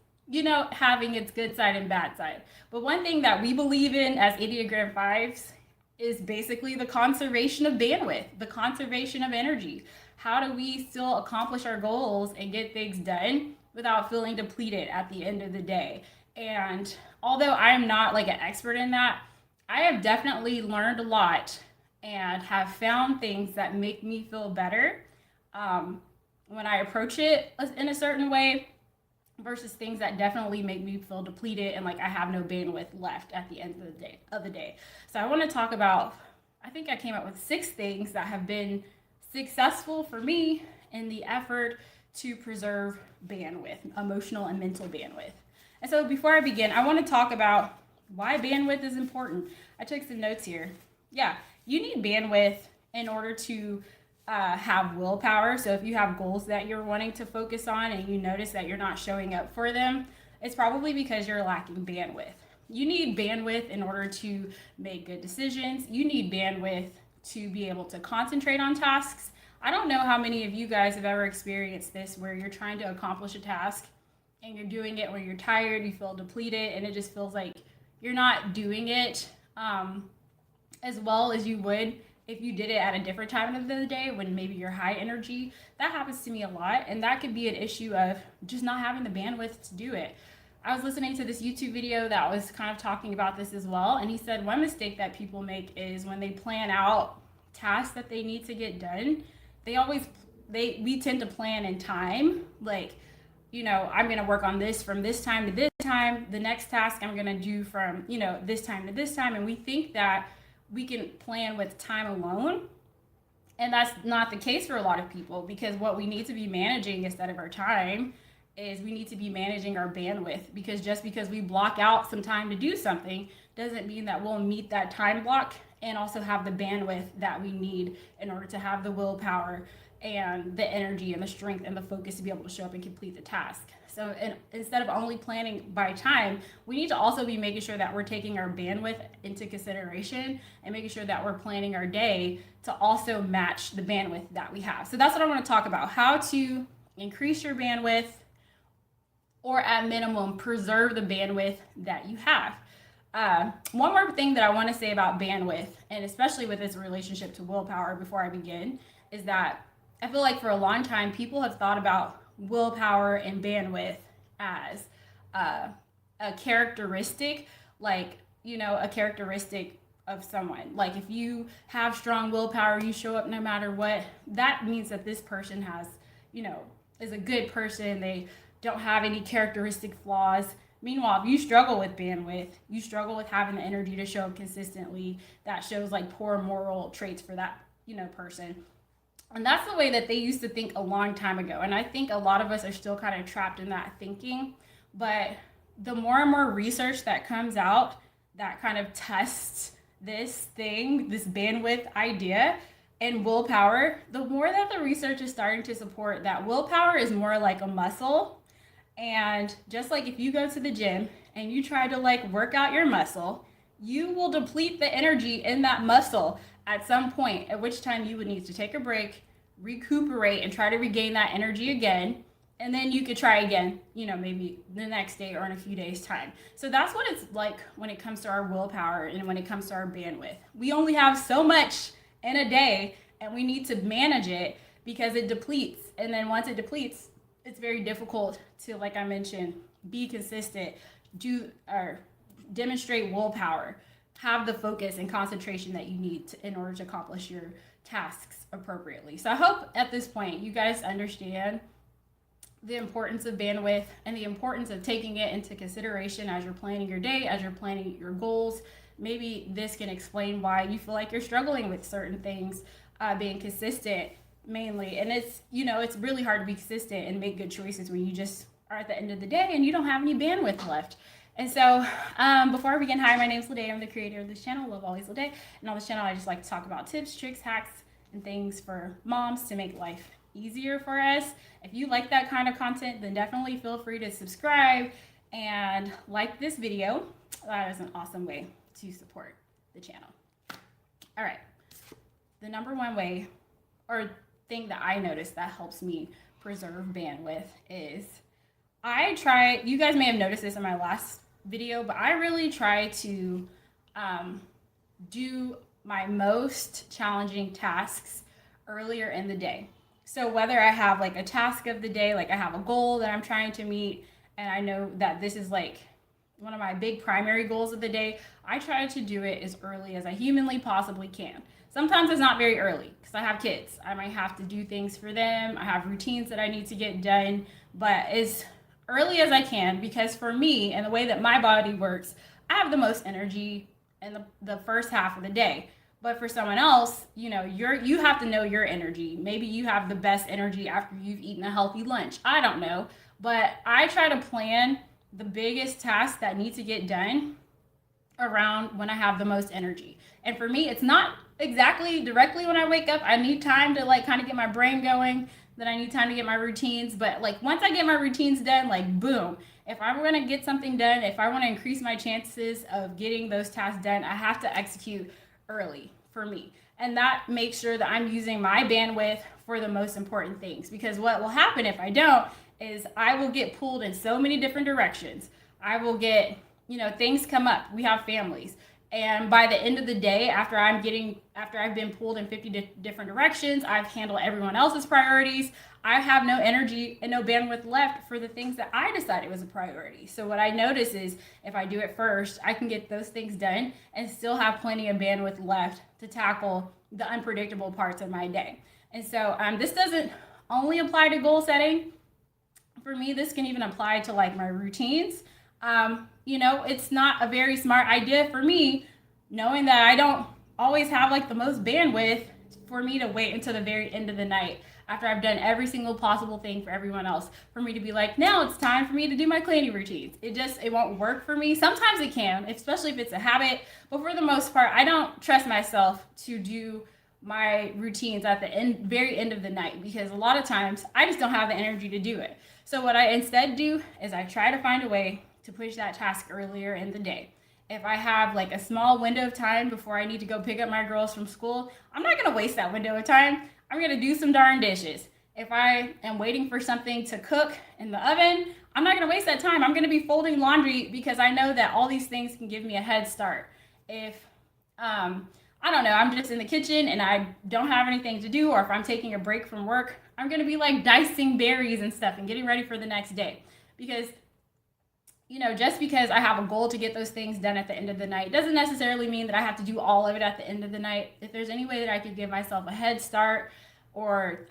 having its good side and bad side. But one thing that we believe in as Enneagram 5s is basically the conservation of bandwidth, the conservation of energy. How do we still accomplish our goals and get things done without feeling depleted at the end of the day? And although I am not like an expert in that, I have definitely learned a lot and have found things that make me feel better when I approach it in a certain way versus things that definitely make me feel depleted and like I have no bandwidth left at the end of the day. So I want to talk about, I think I came up with 6 things that have been successful for me in the effort to preserve bandwidth, emotional and mental bandwidth. And so before I begin, I want to talk about why bandwidth is important. I took some notes here. Yeah, you need bandwidth in order to have willpower. So if you have goals that you're wanting to focus on and you notice that you're not showing up for them, it's probably because you're lacking bandwidth. You need bandwidth in order to make good decisions. You need bandwidth to be able to concentrate on tasks. I don't know how many of you guys have ever experienced this where you're trying to accomplish a task and you're doing it when you're tired, you feel depleted, and it just feels like you're not doing it as well as you would if you did it at a different time of the day when maybe you're high energy. That happens to me a lot, and that could be an issue of just not having the bandwidth to do it. I was listening to this YouTube video that was kind of talking about this as well, and he said one mistake that people make is when they plan out tasks that they need to get done, we tend to plan in time, like, I'm going to work on this from this time to this time, the next task I'm going to do from, this time to this time, and we think that we can plan with time alone. And that's not the case for a lot of people, because what we need to be managing instead of our time is we need to be managing our bandwidth, because just because we block out some time to do something doesn't mean that we'll meet that time block and also have the bandwidth that we need in order to have the willpower and the energy and the strength and the focus to be able to show up and complete the task. So instead of only planning by time, we need to also be making sure that we're taking our bandwidth into consideration and making sure that we're planning our day to also match the bandwidth that we have. So that's what I want to talk about, how to increase your bandwidth or at minimum preserve the bandwidth that you have. One more thing that I want to say about bandwidth, and especially with its relationship to willpower before I begin, is that I feel like for a long time people have thought about willpower and bandwidth as a characteristic, like, a characteristic of someone. Like if you have strong willpower, you show up no matter what, that means that this person has, is a good person. They don't have any characteristic flaws. Meanwhile, if you struggle with bandwidth, you struggle with having the energy to show up consistently, that shows like poor moral traits for that, person. And that's the way that they used to think a long time ago. And I think a lot of us are still kind of trapped in that thinking. But the more and more research that comes out that kind of tests this bandwidth idea and willpower, the more that the research is starting to support that willpower is more like a muscle. And just like if you go to the gym and you try to like work out your muscle, you will deplete the energy in that muscle at some point, at which time you would need to take a break, recuperate, and try to regain that energy again. And then you could try again, maybe the next day or in a few days' time. So that's what it's like when it comes to our willpower and when it comes to our bandwidth. We only have so much in a day and we need to manage it because it depletes. And then once it depletes, it's very difficult to, like I mentioned, be consistent, demonstrate willpower, have the focus and concentration that you need in order to accomplish your tasks appropriately. So I hope at this point you guys understand the importance of bandwidth and the importance of taking it into consideration as you're planning your day, as you're planning your goals. Maybe this can explain why you feel like you're struggling with certain things, being consistent mainly. And it's, it's really hard to be consistent and make good choices when you just are at the end of the day and you don't have any bandwidth left. And so before I begin, hi, my name is Lede. I'm the creator of this channel, Love Always Lede. And on this channel, I just like to talk about tips, tricks, hacks, and things for moms to make life easier for us. If you like that kind of content, then definitely feel free to subscribe and like this video. That is an awesome way to support the channel. All right. The number one way or thing that I noticed that helps me preserve bandwidth is you guys may have noticed this in my last video, but I really try to do my most challenging tasks earlier in the day. So whether I have like a task of the day, like I have a goal that I'm trying to meet, and I know that this is like one of my big primary goals of the day, I try to do it as early as I humanly possibly can. Sometimes it's not very early because I have kids. I might have to do things for them. I have routines that I need to get done, but as early as I can, because for me and the way that my body works, I have the most energy in the first half of the day. But for someone else, you have to know your energy. Maybe you have the best energy after you've eaten a healthy lunch. I don't know. But I try to plan the biggest tasks that need to get done around when I have the most energy. And for me, it's not exactly directly when I wake up. I need time to like kind of get my brain going. Then I need time to get my routines. But like once I get my routines done, like boom. If I'm going to get something done, if I want to increase my chances of getting those tasks done, I have to execute early for me. And that makes sure that I'm using my bandwidth for the most important things. Because what will happen if I don't is I will get pulled in so many different directions. I will get, things come up. We have families. And by the end of the day, after I've been pulled in 50 different directions, I've handled everyone else's priorities, I have no energy and no bandwidth left for the things that I decided was a priority. So what I notice is if I do it first, I can get those things done and still have plenty of bandwidth left to tackle the unpredictable parts of my day. And so this doesn't only apply to goal setting. For me, this can even apply to like my routines. It's not a very smart idea for me, knowing that I don't always have like the most bandwidth, for me to wait until the very end of the night after I've done every single possible thing for everyone else, for me to be like, now it's time for me to do my cleaning routines. It won't work for me. Sometimes it can, especially if it's a habit, but for the most part, I don't trust myself to do my routines at the very end of the night, because a lot of times I just don't have the energy to do it. So what I instead do is I try to find a way to push that task earlier in the day. If I have like a small window of time before I need to go pick up my girls from school, I'm not going to waste that window of time. I'm going to do some darn dishes. If I am waiting for something to cook in the oven, I'm not going to waste that time. I'm going to be folding laundry because I know that all these things can give me a head start. If I don't know, I'm just in the kitchen and I don't have anything to do, or if I'm taking a break from work, I'm going to be like dicing berries and stuff and getting ready for the next day. Because just because I have a goal to get those things done at the end of the night doesn't necessarily mean that I have to do all of it at the end of the night. If there's any way that I could give myself a head start, or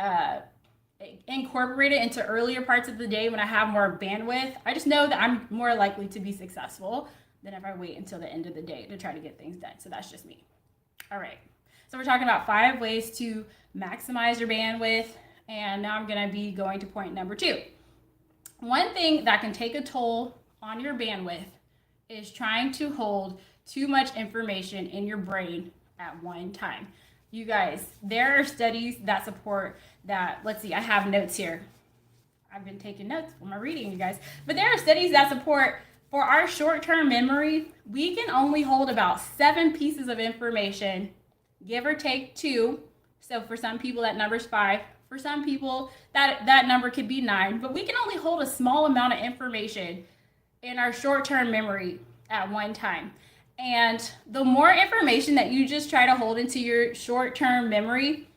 incorporate it into earlier parts of the day when I have more bandwidth, I just know that I'm more likely to be successful than if I wait until the end of the day to try to get things done. So that's just me. All right. So we're talking about 5 ways to maximize your bandwidth. And now I'm going to be going to point number 2. One thing that can take a toll on your bandwidth is trying to hold too much information in your brain at one time. You guys, there are studies that support that. Let's see, I have notes here. I've been taking notes for my reading, you guys. But there are studies that support for our short-term memory, we can only hold about 7 pieces of information, give or take 2. So for some people that number's 5. For some people that number could be 9. But we can only hold a small amount of information in our short-term memory at one time. And the more information that you just try to hold into your short-term memory,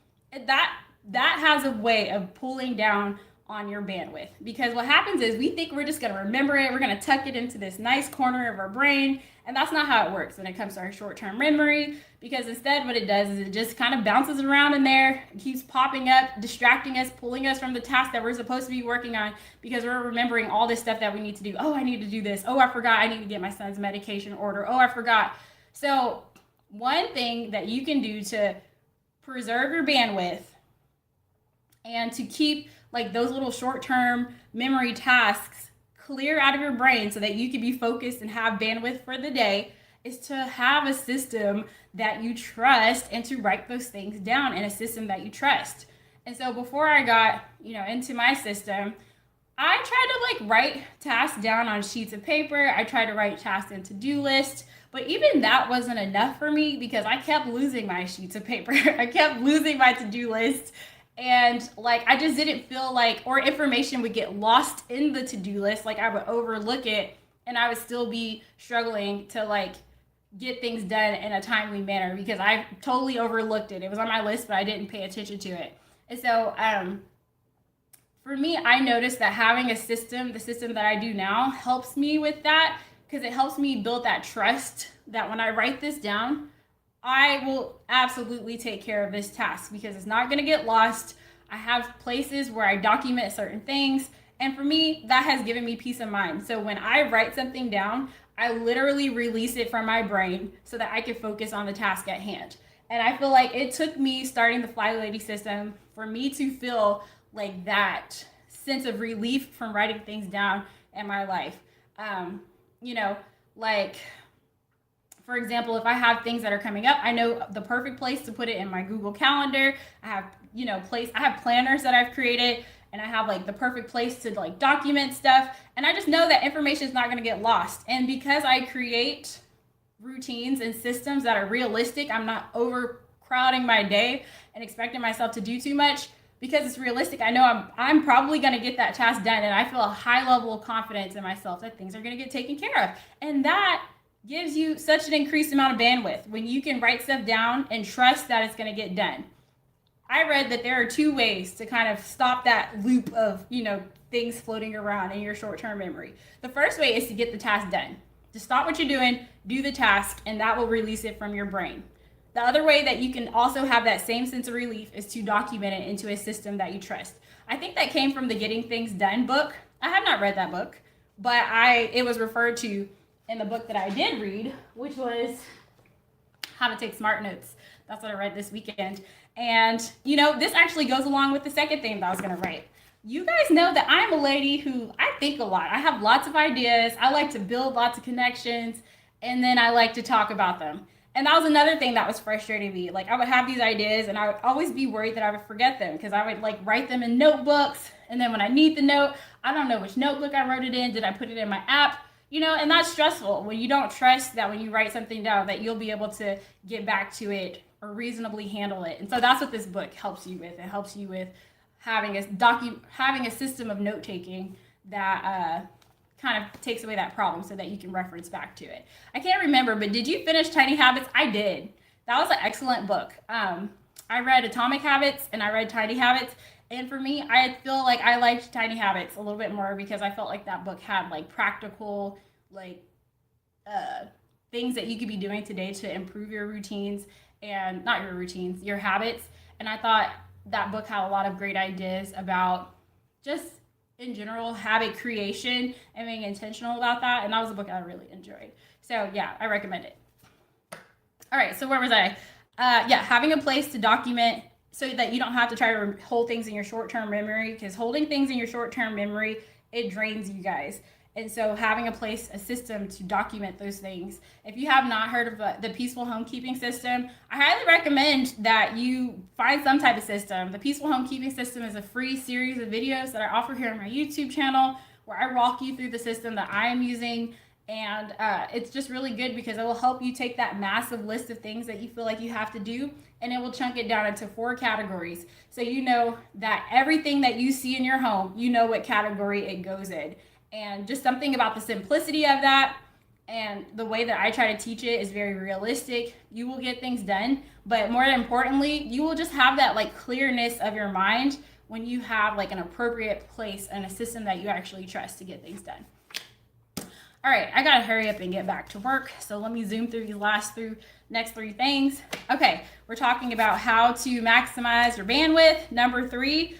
that has a way of pulling down on your bandwidth. Because what happens is we think we're just going to remember it, we're going to tuck it into this nice corner of our brain, and that's not how it works when it comes to our short-term memory. Because instead what it does is it just kind of bounces around in there, it keeps popping up, distracting us, pulling us from the task that we're supposed to be working on, because we're remembering all this stuff that we need to do. Oh, I need to do this. Oh, I forgot I need to get my son's medication order. Oh, I forgot. So one thing that you can do to preserve your bandwidth and to keep like those little short-term memory tasks clear out of your brain so that you can be focused and have bandwidth for the day is to have a system that you trust and to write those things down in a system that you trust. And so before I got, into my system, I tried to write tasks down on sheets of paper. I tried to write tasks in to-do lists, but even that wasn't enough for me because I kept losing my sheets of paper. I kept losing my to-do list. And I just didn't feel or information would get lost in the to-do list. I would overlook it and I would still be struggling to get things done in a timely manner because I totally overlooked it. It was on my list, but I didn't pay attention to it. And so, for me, I noticed that having a system, the system that I do now, helps me with that because it helps me build that trust that when I write this down, I will absolutely take care of this task because it's not going to get lost. I have places where I document certain things. And for me, that has given me peace of mind. So when I write something down, I literally release it from my brain so that I can focus on the task at hand. And I feel like it took me starting the Fly Lady system for me to feel that sense of relief from writing things down in my life. For example, if I have things that are coming up, I know the perfect place to put it in my Google Calendar. I have, I have planners that I've created and I have the perfect place to document stuff. And I just know that information is not going to get lost. And because I create routines and systems that are realistic, I'm not overcrowding my day and expecting myself to do too much. Because it's realistic, I know I'm probably going to get that task done. And I feel a high level of confidence in myself that things are going to get taken care of. And that gives you such an increased amount of bandwidth when you can write stuff down and trust that it's going to get done. I read that there are 2 ways to kind of stop that loop of, things floating around in your short-term memory. The first way is to get the task done. To stop what you're doing, do the task, and that will release it from your brain. The other way that you can also have that same sense of relief is to document it into a system that you trust. I think that came from the Getting Things Done book. I have not read that book, but it was referred to in the book that I did read, which was How to Take Smart Notes. That's what I read this weekend. And, this actually goes along with the second thing that I was going to write. You guys know that I'm a lady who I think a lot. I have lots of ideas. I like to build lots of connections, and then I like to talk about them. And that was another thing that was frustrating me. Like I would have these ideas and I would always be worried that I would forget them because I would like write them in notebooks. And then when I need the note, I don't know which notebook I wrote it in. Did I put it in my app? And that's stressful when you don't trust that when you write something down that you'll be able to get back to it or reasonably handle it. And so that's what this book helps you with. It helps you with having a system of note taking that kind of takes away that problem so that you can reference back to it. I can't remember, but did you finish Tiny Habits? I did. That was an excellent book. I read Atomic Habits and I read Tiny Habits. And for me, I feel like I liked Tiny Habits a little bit more because I felt like that book had like practical, like things that you could be doing today to improve your routines and not your routines, your habits. And I thought that book had a lot of great ideas about just in general habit creation and being intentional about that. And that was a book I really enjoyed. So yeah, I recommend it. All right, so where was I? Having a place to document so that you don't have to try to hold things in your short-term memory, because holding things in your short-term memory, it drains you guys. And so having a system to document those things. If you have not heard of the Peaceful Homekeeping System, I highly recommend that you find some type of system. The Peaceful Homekeeping System is a free series of videos that I offer here on my YouTube channel where I walk you through the system that I am using. And it's just really good because it will help you take that massive list of things that you feel like you have to do and it will chunk it down into 4 categories. So you know that everything that you see in your home, you know what category it goes in. And just something about the simplicity of that and the way that I try to teach it is very realistic. You will get things done, but more importantly, you will just have that like clearness of your mind when you have like an appropriate place and a system that you actually trust to get things done. All right, I gotta hurry up and get back to work. So let me zoom through these next 3 things. Okay, we're talking about how to maximize your bandwidth. Number 3,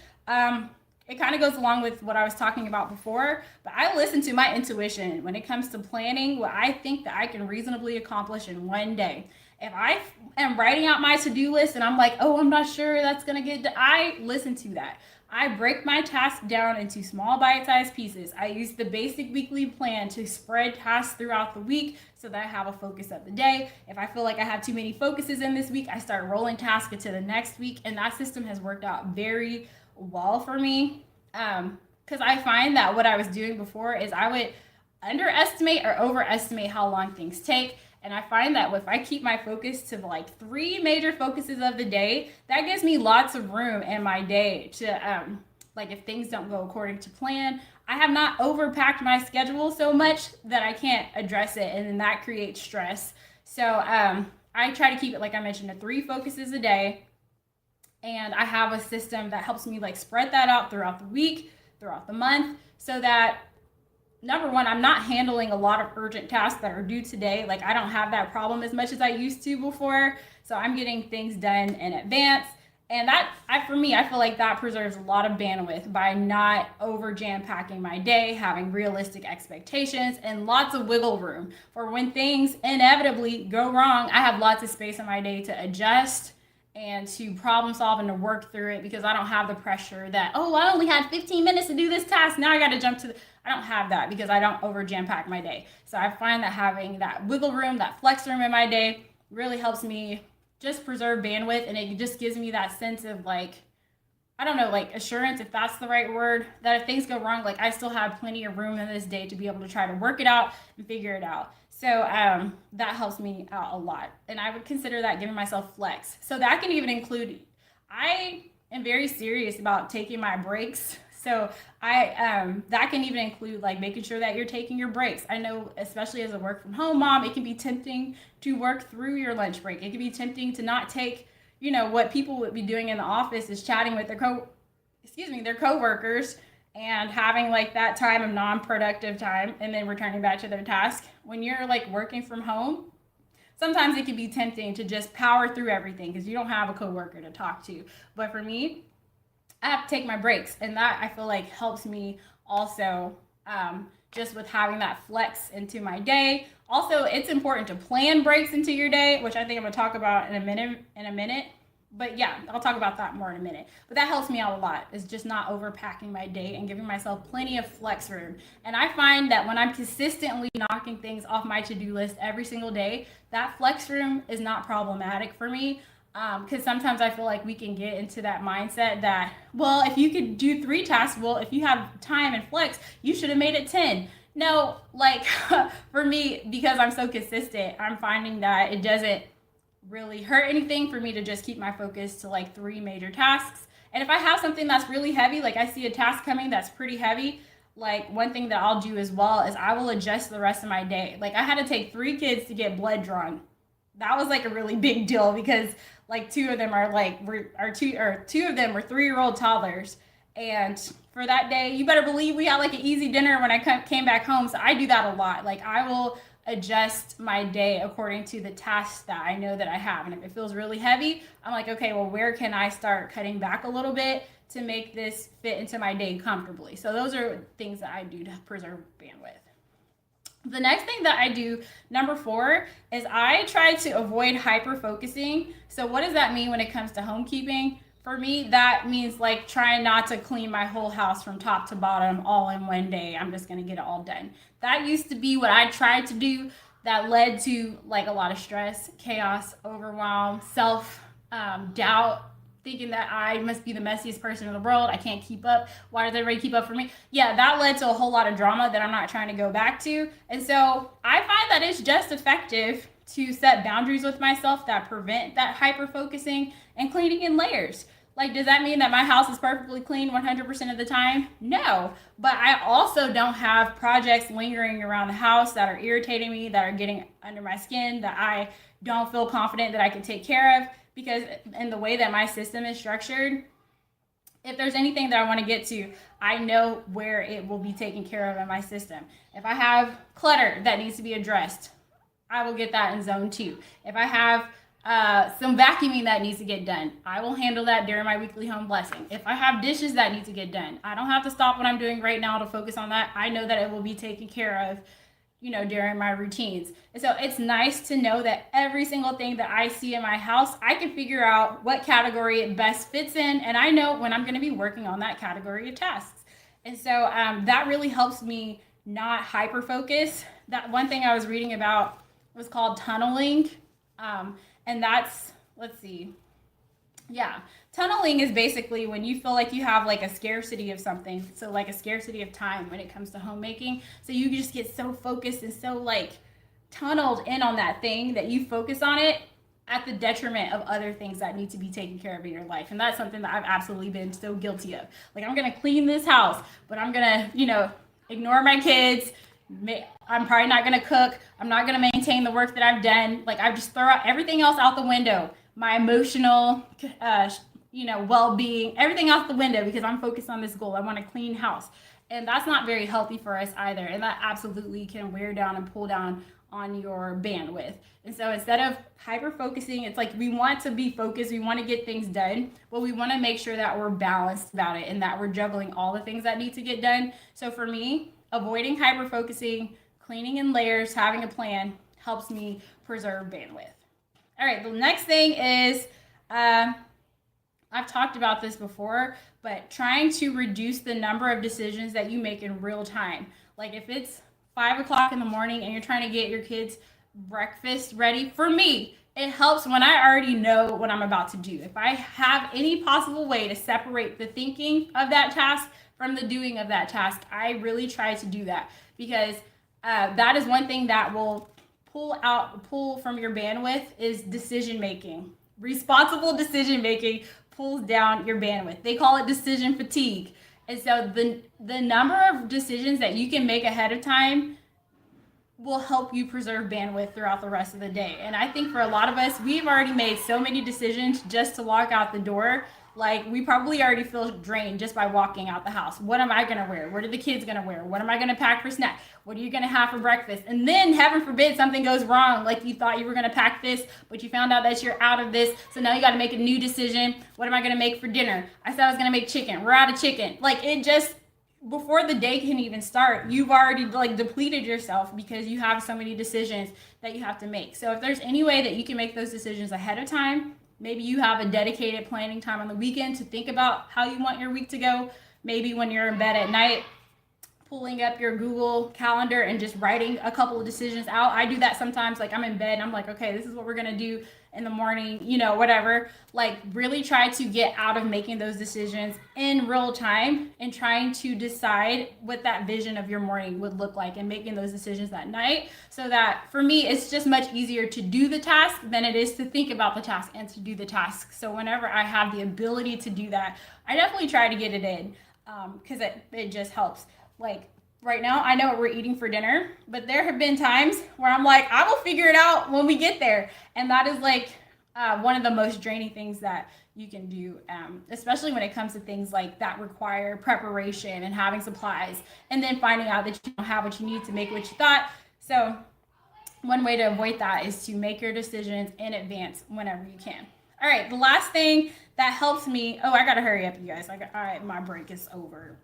it kind of goes along with what I was talking about before, but I listen to my intuition when it comes to planning what I think that I can reasonably accomplish in one day. If I am writing out my to-do list and I'm like, oh, I'm not sure that's gonna get done, I listen to that. I break my task down into small bite-sized pieces. I use the basic weekly plan to spread tasks throughout the week so that I have a focus of the day. If I feel like I have too many focuses in this week, I start rolling tasks into the next week, and that system has worked out very well for me. Because I find that what I was doing before is I would underestimate or overestimate how long things take. And I find that if I keep my focus to like 3 major focuses of the day, that gives me lots of room in my day to, like if things don't go according to plan, I have not overpacked my schedule so much that I can't address it. And then that creates stress. So I try to keep it, like I mentioned, to 3 focuses a day. And I have a system that helps me like spread that out throughout the week, throughout the month, so that number 1, I'm not handling a lot of urgent tasks that are due today. Like I don't have that problem as much as I used to before. So I'm getting things done in advance. And for me, I feel like that preserves a lot of bandwidth by not over jam packing my day, having realistic expectations and lots of wiggle room for when things inevitably go wrong. I have lots of space in my day to adjust and to problem solve and to work through it because I don't have the pressure that, oh, I only had 15 minutes to do this task. Now I got to jump to I don't have that because I don't over jam pack my day. So I find that having that wiggle room, that flex room in my day really helps me just preserve bandwidth. And it just gives me that sense of like, I don't know, like assurance, if that's the right word, that if things go wrong, like I still have plenty of room in this day to be able to try to work it out and figure it out. So that helps me out a lot. And I would consider that giving myself flex. So that can even include, I am very serious about taking my breaks. So that can even include like making sure that you're taking your breaks. I know, especially as a work from home mom, it can be tempting to work through your lunch break. It can be tempting to not take, what people would be doing in the office is chatting with their coworkers and having like that time of non-productive time and then returning back to their task. When you're like working from home, sometimes it can be tempting to just power through everything because you don't have a coworker to talk to. But for me, I have to take my breaks, and that I feel like helps me also just with having that flex into my day. Also, it's important to plan breaks into your day, which I think I'm gonna talk about in a minute. But yeah, I'll talk about that more in a minute. But that helps me out a lot, is just not overpacking my day and giving myself plenty of flex room. And I find that when I'm consistently knocking things off my to-do list every single day, that flex room is not problematic for me. Because sometimes I feel like we can get into that mindset that, well, if you could do 3 tasks, well, if you have time and flex, you should have made it 10. No, like for me, because I'm so consistent, I'm finding that it doesn't really hurt anything for me to just keep my focus to like 3 major tasks. And if I have something that's really heavy, like I see a task coming that's pretty heavy, like one thing that I'll do as well is I will adjust the rest of my day. Like I had to take 3 kids to get blood drawn. That was like a really big deal because like two of them of them were 3-year-old toddlers. And for that day, you better believe we had like an easy dinner when I came back home. So I do that a lot. Like I will adjust my day according to the tasks that I know that I have. And if it feels really heavy, I'm like, okay, well, where can I start cutting back a little bit to make this fit into my day comfortably? So those are things that I do to preserve bandwidth. The next thing that I do, number 4, is I try to avoid hyper focusing. So what does that mean when it comes to homekeeping? For me, that means like trying not to clean my whole house from top to bottom all in one day. I'm just gonna get it all done. That used to be what I tried to do. That led to like a lot of stress, chaos, overwhelm, self doubt, thinking that I must be the messiest person in the world. I can't keep up. Why does everybody keep up for me? Yeah, that led to a whole lot of drama that I'm not trying to go back to. And so I find that it's just effective to set boundaries with myself that prevent that hyper focusing and cleaning in layers. Like, does that mean that my house is perfectly clean 100% of the time? No. But I also don't have projects lingering around the house that are irritating me, that are getting under my skin, that I don't feel confident that I can take care of. Because in the way that my system is structured, if there's anything that I want to get to, I know where it will be taken care of in my system. If I have clutter that needs to be addressed, I will get that in zone 2. If I have some vacuuming that needs to get done, I will handle that during my weekly home blessing. If I have dishes that need to get done, I don't have to stop what I'm doing right now to focus on that. I know that it will be taken care of, during my routines. And so it's nice to know that every single thing that I see in my house, I can figure out what category it best fits in, and I know when I'm going to be working on that category of tasks. And so that really helps me not hyper focus. That one thing I was reading about was called tunneling, and that's, let's see, yeah, tunneling is basically when you feel like you have like a scarcity of something. So like a scarcity of time when it comes to homemaking. So you just get so focused and so like tunneled in on that thing that you focus on it at the detriment of other things that need to be taken care of in your life. And that's something that I've absolutely been so guilty of. Like, I'm going to clean this house, but I'm going to, ignore my kids. I'm probably not going to cook. I'm not going to maintain the work that I've done. Like, I just throw out everything else out the window. My emotional, well-being, everything out the window because I'm focused on this goal. I want a clean house. And that's not very healthy for us either. And that absolutely can wear down and pull down on your bandwidth. And so instead of hyper-focusing, it's like we want to be focused. We want to get things done, but we want to make sure that we're balanced about it and that we're juggling all the things that need to get done. So for me, avoiding hyper-focusing, cleaning in layers, having a plan helps me preserve bandwidth. All right, the next thing is, I've talked about this before, but trying to reduce the number of decisions that you make in real time. Like if it's 5 o'clock in the morning and you're trying to get your kids breakfast ready, for me, it helps when I already know what I'm about to do. If I have any possible way to separate the thinking of that task from the doing of that task, I really try to do that because that is one thing that will pull from your bandwidth is decision making. Responsible decision making pulls down your bandwidth. They call it decision fatigue. And so the number of decisions that you can make ahead of time will help you preserve bandwidth throughout the rest of the day. And I think for a lot of us, we've already made so many decisions just to walk out the door. Like we probably already feel drained just by walking out the house. What am I going to wear? What are the kids going to wear? What am I going to pack for snack? What are you going to have for breakfast? And then heaven forbid something goes wrong. Like you thought you were going to pack this, but you found out that you're out of this. So now you got to make a new decision. What am I going to make for dinner? I said I was going to make chicken. We're out of chicken. Like it just, before the day can even start, you've already like depleted yourself because you have so many decisions that you have to make. So if there's any way that you can make those decisions ahead of time, Maybe you have a dedicated planning time on the weekend to think about how you want your week to go. Maybe when you're in bed at night, pulling up your Google Calendar and just writing a couple of decisions out. I do that sometimes. Like I'm in bed and I'm like, okay, this is what we're gonna do in the morning, you know, whatever. Like really try to get out of making those decisions in real time and trying to decide what that vision of your morning would look like and making those decisions that night. So that for me, it's just much easier to do the task than it is to think about the task and to do the task. So whenever I have the ability to do that, I definitely try to get it in because it just helps. Like right now, I know what we're eating for dinner, but there have been times where I'm like, I will figure it out when we get there. And that is like one of the most draining things that you can do, especially when it comes to things like that require preparation and having supplies and then finding out that you don't have what you need to make what you thought. So one way to avoid that is to make your decisions in advance whenever you can. All right, the last thing that helps me, oh, I gotta hurry up, you guys. All right, my break is over.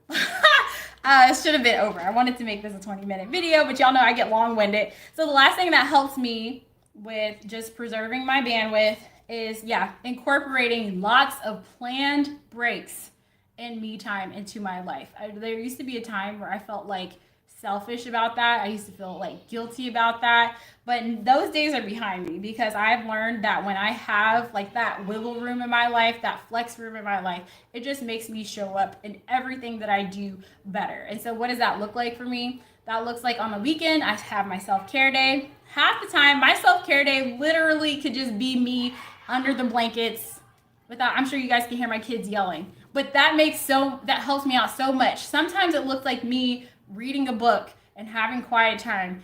It should have been over. I wanted to make this a 20-minute video, but y'all know I get long-winded. So the last thing that helps me with just preserving my bandwidth is, incorporating lots of planned breaks and me time into my life. There used to be a time where I felt like selfish about that. I used to feel like guilty about that, but those days are behind me because I've learned that when I have like that wiggle room in my life, that flex room in my life, it just makes me show up in everything that I do better. And so what does that look like for me? That looks like on the weekend, I have my self-care day. Half the time, my self-care day literally could just be me under the blankets without, I'm sure you guys can hear my kids yelling, but that helps me out so much. Sometimes it looks like me reading a book and having quiet time.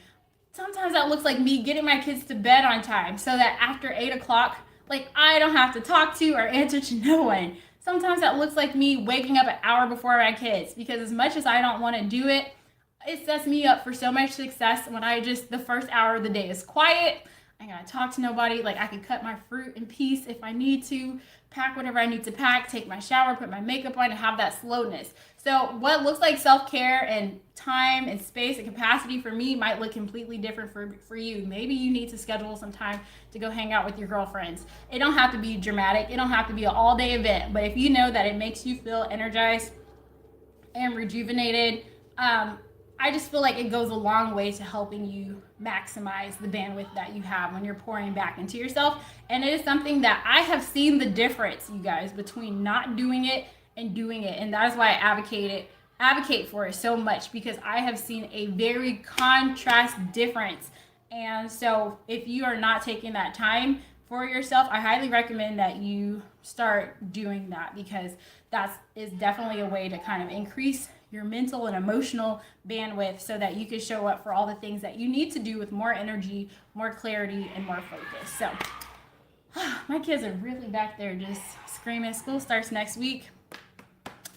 Sometimes that looks like me getting my kids to bed on time so that after 8 o'clock, like I don't have to talk to or answer to no one. Sometimes that looks like me waking up an hour before my kids because as much as I don't want to do it, it sets me up for so much success when the first hour of the day is quiet. I gotta talk to nobody. Like I can cut my fruit in peace if I need to, pack whatever I need to pack, take my shower, put my makeup on, and have that slowness. So what looks like self-care and time and space and capacity for me might look completely different for you. Maybe you need to schedule some time to go hang out with your girlfriends. It don't have to be dramatic. It don't have to be an all-day event. But if you know that it makes you feel energized and rejuvenated, I just feel like it goes a long way to helping you maximize the bandwidth that you have when you're pouring back into yourself. And it is something that I have seen the difference, you guys, between not doing it and doing it. And that is why I advocate for it so much because I have seen a very contrast difference. And so if you are not taking that time for yourself, I highly recommend that you start doing that because that is definitely a way to kind of increase your mental and emotional bandwidth so that you can show up for all the things that you need to do with more energy, more clarity, and more focus. So my kids are really back there just screaming. School starts next week.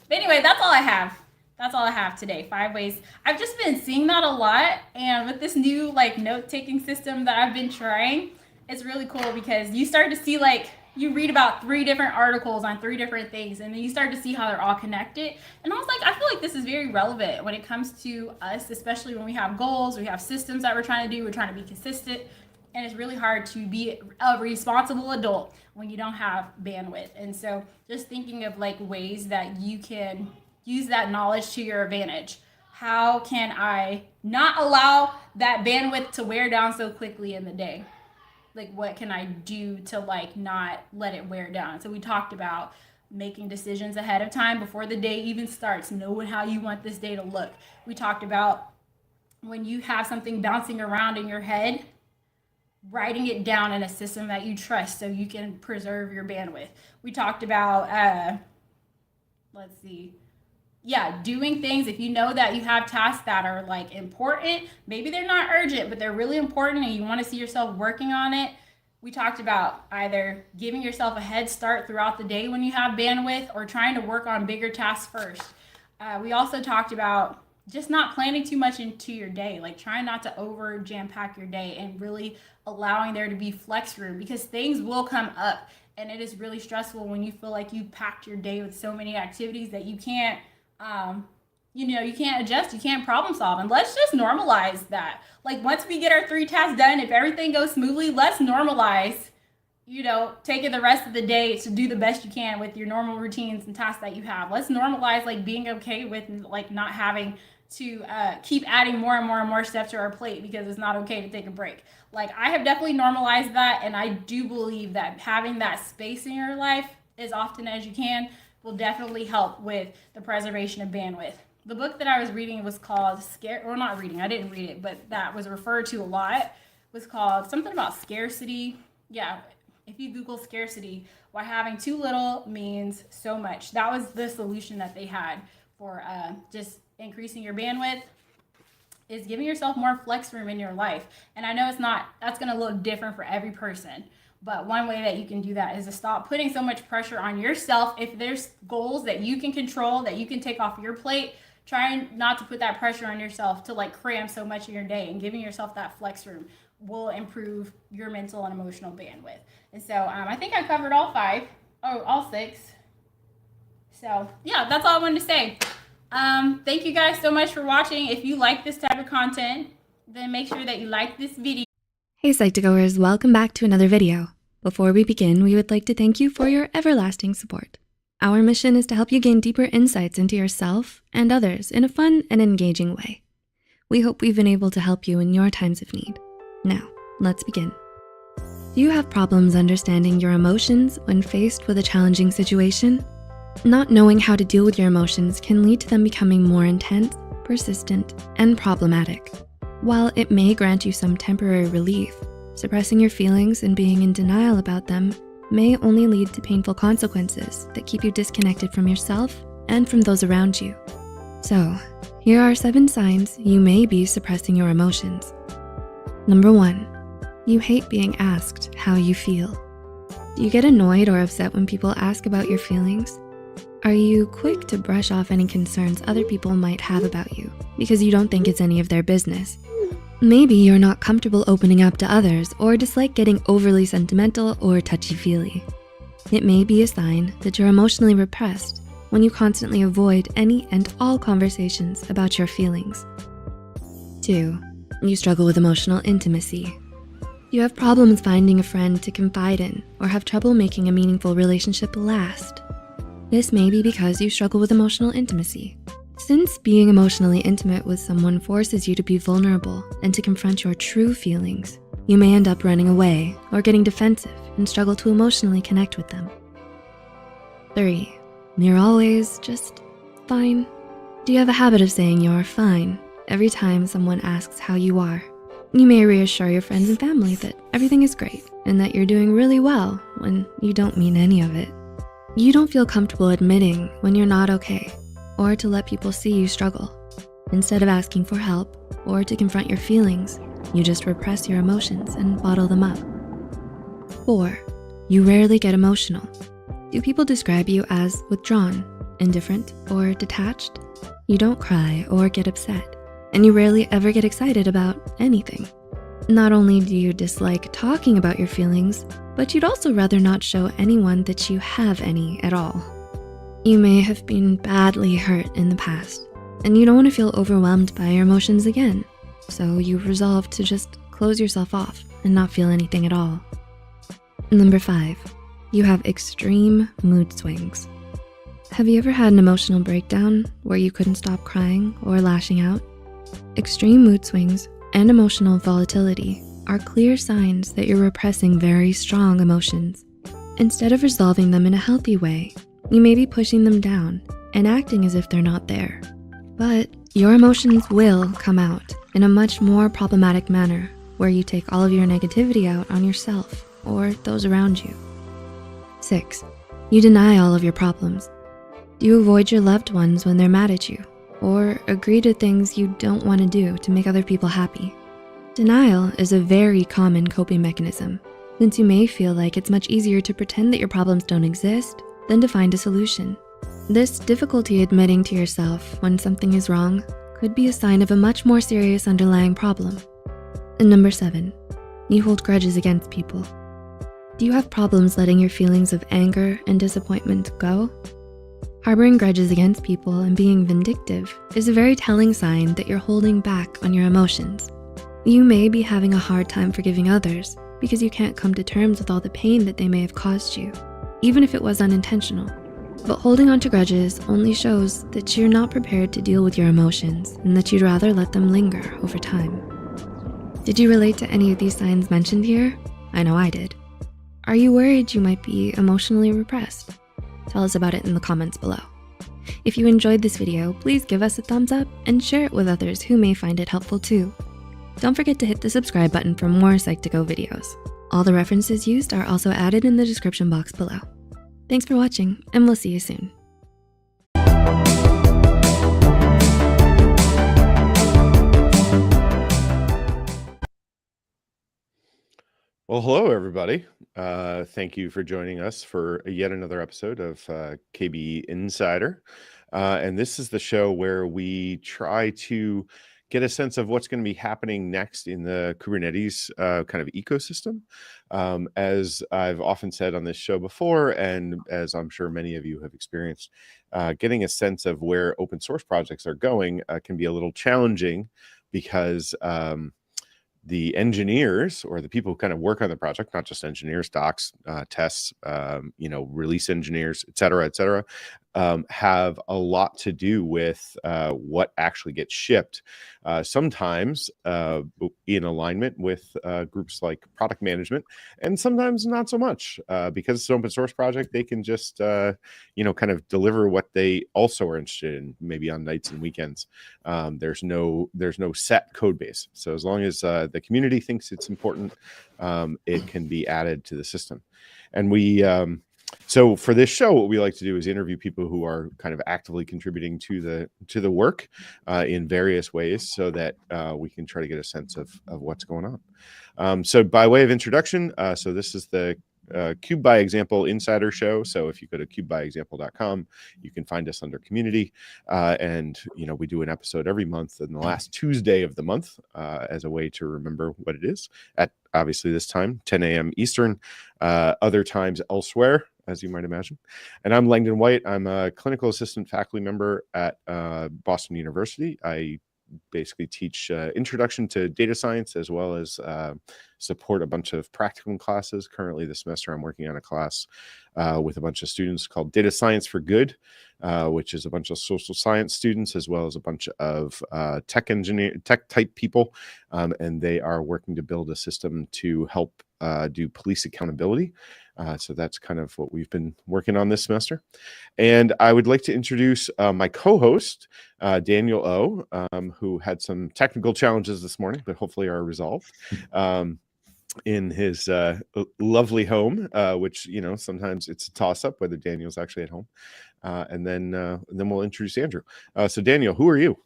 But anyway, that's all I have. That's all I have today. 5 ways. I've just been seeing that a lot. And with this new like note-taking system that I've been trying, it's really cool because you start to see like, you read about 3 different articles on 3 different things, and then you start to see how they're all connected. And I was like, I feel like this is very relevant when it comes to us, especially when we have goals, we have systems that we're trying to do, we're trying to be consistent. And it's really hard to be a responsible adult when you don't have bandwidth. And so just thinking of like ways that you can use that knowledge to your advantage. How can I not allow that bandwidth to wear down so quickly in the day? Like what can I do to like not let it wear down? So we talked about making decisions ahead of time before the day even starts, knowing how you want this day to look. We talked about when you have something bouncing around in your head, writing it down in a system that you trust so you can preserve your bandwidth. We talked about, doing things. If you know that you have tasks that are like important, maybe they're not urgent, but they're really important and you want to see yourself working on it. We talked about either giving yourself a head start throughout the day when you have bandwidth or trying to work on bigger tasks first. We also talked about just not planning too much into your day, like trying not to over jam pack your day and really allowing there to be flex room because things will come up and it is really stressful when you feel like you packed your day with so many activities that you can't you can't adjust, you can't problem solve. And let's just normalize that. Like once we get our 3 tasks done, if everything goes smoothly, let's normalize taking the rest of the day to do the best you can with your normal routines and tasks that you have. Let's normalize like being okay with like not having to keep adding more and more and more stuff to our plate because it's not okay to take a break. Like I have definitely normalized that, and I do believe that having that space in your life as often as you can will definitely help with the preservation of bandwidth. The book that I was reading was called or not reading, I didn't read it, but that was referred to a lot, was called something about scarcity. Yeah, if you Google scarcity, why having too little means so much. That was the solution that they had for just increasing your bandwidth, is giving yourself more flex room in your life. And I know that's going to look different for every person. But one way that you can do that is to stop putting so much pressure on yourself. If there's goals that you can control, that you can take off your plate, trying not to put that pressure on yourself to like cram so much in your day, and giving yourself that flex room will improve your mental and emotional bandwidth. And so I think I covered all 6. So yeah, that's all I wanted to say. Thank you guys so much for watching. If you like this type of content, then make sure that you like this video. Hey Psych2Goers, welcome back to another video. Before we begin, we would like to thank you for your everlasting support. Our mission is to help you gain deeper insights into yourself and others in a fun and engaging way. We hope we've been able to help you in your times of need. Now, let's begin. Do you have problems understanding your emotions when faced with a challenging situation? Not knowing how to deal with your emotions can lead to them becoming more intense, persistent, and problematic. While it may grant you some temporary relief, suppressing your feelings and being in denial about them may only lead to painful consequences that keep you disconnected from yourself and from those around you. So, here are 7 signs you may be suppressing your emotions. Number 1, you hate being asked how you feel. Do you get annoyed or upset when people ask about your feelings? Are you quick to brush off any concerns other people might have about you because you don't think it's any of their business? Maybe you're not comfortable opening up to others or dislike getting overly sentimental or touchy-feely. It may be a sign that you're emotionally repressed when you constantly avoid any and all conversations about your feelings. 2, you struggle with emotional intimacy. You have problems finding a friend to confide in or have trouble making a meaningful relationship last. This may be because you struggle with emotional intimacy. Since being emotionally intimate with someone forces you to be vulnerable and to confront your true feelings, you may end up running away or getting defensive and struggle to emotionally connect with them. 3, you're always just fine. Do you have a habit of saying you're fine every time someone asks how you are? You may reassure your friends and family that everything is great and that you're doing really well when you don't mean any of it. You don't feel comfortable admitting when you're not okay or to let people see you struggle. Instead of asking for help or to confront your feelings, you just repress your emotions and bottle them up. 4, you rarely get emotional. Do people describe you as withdrawn, indifferent, or detached? You don't cry or get upset, and you rarely ever get excited about anything. Not only do you dislike talking about your feelings, but you'd also rather not show anyone that you have any at all. You may have been badly hurt in the past, and you don't want to feel overwhelmed by your emotions again, so you've resolved to just close yourself off and not feel anything at all. Number 5, you have extreme mood swings. Have you ever had an emotional breakdown where you couldn't stop crying or lashing out? Extreme mood swings and emotional volatility are clear signs that you're repressing very strong emotions. Instead of resolving them in a healthy way, you may be pushing them down and acting as if they're not there. But your emotions will come out in a much more problematic manner where you take all of your negativity out on yourself or those around you. 6, you deny all of your problems. Do you avoid your loved ones when they're mad at you or agree to things you don't want to do to make other people happy? Denial is a very common coping mechanism, since you may feel like it's much easier to pretend that your problems don't exist than to find a solution. This difficulty admitting to yourself when something is wrong could be a sign of a much more serious underlying problem. And number 7, you hold grudges against people. Do you have problems letting your feelings of anger and disappointment go? Harboring grudges against people and being vindictive is a very telling sign that you're holding back on your emotions. You may be having a hard time forgiving others because you can't come to terms with all the pain that they may have caused you, even if it was unintentional. But holding on to grudges only shows that you're not prepared to deal with your emotions and that you'd rather let them linger over time. Did you relate to any of these signs mentioned here? I know I did. Are you worried you might be emotionally repressed? Tell us about it in the comments below. If you enjoyed this video, please give us a thumbs up and share it with others who may find it helpful too. Don't forget to hit the subscribe button for more Psych2Go videos. All the references used are also added in the description box below. Thanks for watching, and we'll see you soon. Well, hello, everybody. Thank you for joining us for yet another episode of KB Insider. And this is the show where we try to get a sense of what's going to be happening next in the Kubernetes kind of ecosystem. As I've often said on this show before, and as I'm sure many of you have experienced, getting a sense of where open source projects are going can be a little challenging because the engineers or the people who kind of work on the project, not just engineers, docs, tests, release engineers, et cetera, have a lot to do with what actually gets shipped. Sometimes in alignment with groups like product management, and sometimes not so much because it's an open source project. They can just kind of deliver what they also are interested in, maybe on nights and weekends. There's no set code base, so as long as the community thinks it's important, it can be added to the system. And so for this show, what we like to do is interview people who are kind of actively contributing to the work in various ways, so that we can try to get a sense of what's going on. So by way of introduction, so this is the Cube by Example Insider Show. So if you go to cubebyexample.com, you can find us under community. And we do an episode every month on the last Tuesday of the month as a way to remember what it is at, obviously this time, 10 a.m. Eastern, other times elsewhere, as you might imagine. And I'm Langdon White. I'm a clinical assistant faculty member at Boston University. I basically teach introduction to data science, as well as support a bunch of practicum classes. Currently this semester, I'm working on a class with a bunch of students called Data Science for Good, which is a bunch of social science students, as well as a bunch of tech type people. And they are working to build a system to help do police accountability. So that's kind of what we've been working on this semester. And I would like to introduce my co-host, Daniel O, who had some technical challenges this morning, but hopefully are resolved in his lovely home, which, sometimes it's a toss-up whether Daniel's actually at home. And then we'll introduce Andrew. So Daniel, who are you?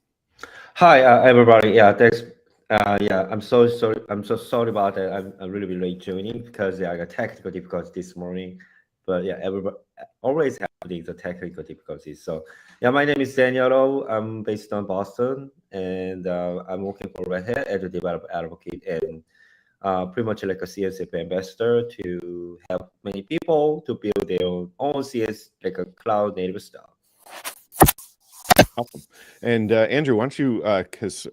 Hi, everybody. Yeah, thanks. I'm so sorry about that. I'm really late joining because I got technical difficulties this morning. But yeah, everybody always happening the technical difficulties. So yeah, my name is Daniel O. I'm based on Boston, and I'm working for Red Hat as a developer advocate and pretty much like a CSF ambassador to help many people to build their own CS, like a cloud native stuff. Awesome. And Andrew, why don't you, because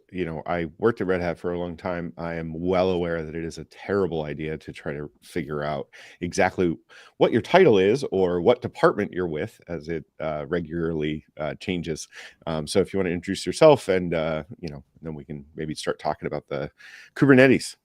I worked at Red Hat for a long time, I am well aware that it is a terrible idea to try to figure out exactly what your title is or what department you're with, as it regularly changes. So if you want to introduce yourself, and then we can maybe start talking about the Kubernetes.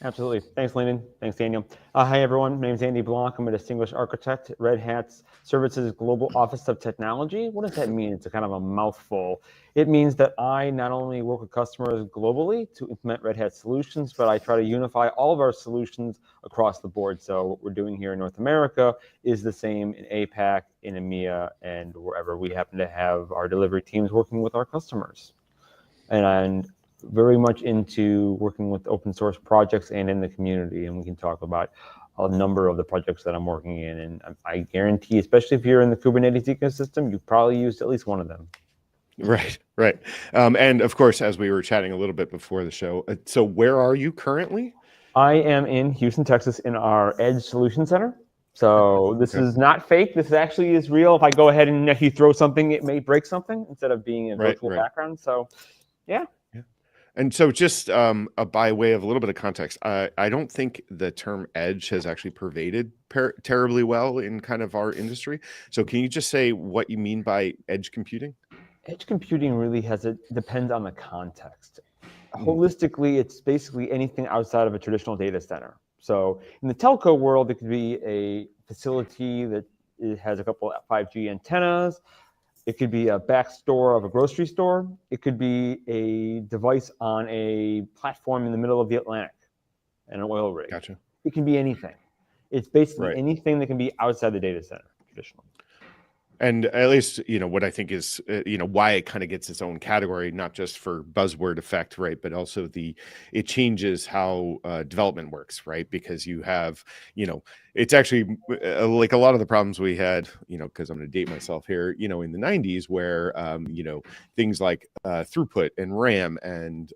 Absolutely. Thanks, Landon. Thanks, Daniel. Hi, everyone. My name is Andy Blanc. I'm a distinguished architect at Red Hat's Services Global Office of Technology. What does that mean? It's a kind of a mouthful. It means that I not only work with customers globally to implement Red Hat solutions, but I try to unify all of our solutions across the board. So what we're doing here in North America is the same in APAC, in EMEA, and wherever we happen to have our delivery teams working with our customers. And very much into working with open source projects and in the community, and we can talk about a number of the projects that I'm working in, and I guarantee, especially if you're in the Kubernetes ecosystem, you've probably used at least one of them. Right. And of course, as we were chatting a little bit before the show, so where are you currently? I am in Houston, Texas, in our Edge Solution Center. So this is not fake. This actually is real. If I go ahead and actually throw something, it may break something instead of being a virtual background. So yeah. And so just by way of a little bit of context, I don't think the term edge has actually pervaded terribly well in kind of our industry. So can you just say what you mean by edge computing? Edge computing really depends on the context. Holistically, it's basically anything outside of a traditional data center. So in the telco world, it could be a facility that it has a couple of 5G antennas. It could be a back store of a grocery store. It could be a device on a platform in the middle of the Atlantic, an oil rig. Gotcha. It can be anything. It's basically Right. anything that can be outside the data center traditionally. And at least, what I think is, why it kind of gets its own category, not just for buzzword effect, right? But also it changes how development works, right? Because you have, it's actually like a lot of the problems we had, because I'm going to date myself here, in the 90s where, things like throughput and RAM and,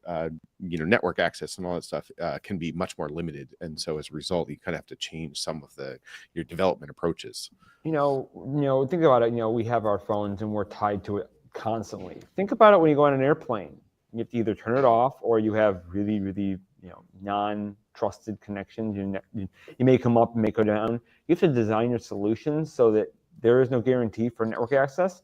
network access and all that stuff can be much more limited. And so as a result, you kind of have to change some of your development approaches. Think about it. We have our phones and we're tied to it constantly. Think about it when you go on an airplane. You have to either turn it off or you have really, really, non-trusted connections. You may come up and may go down. You have to design your solutions so that there is no guarantee for network access,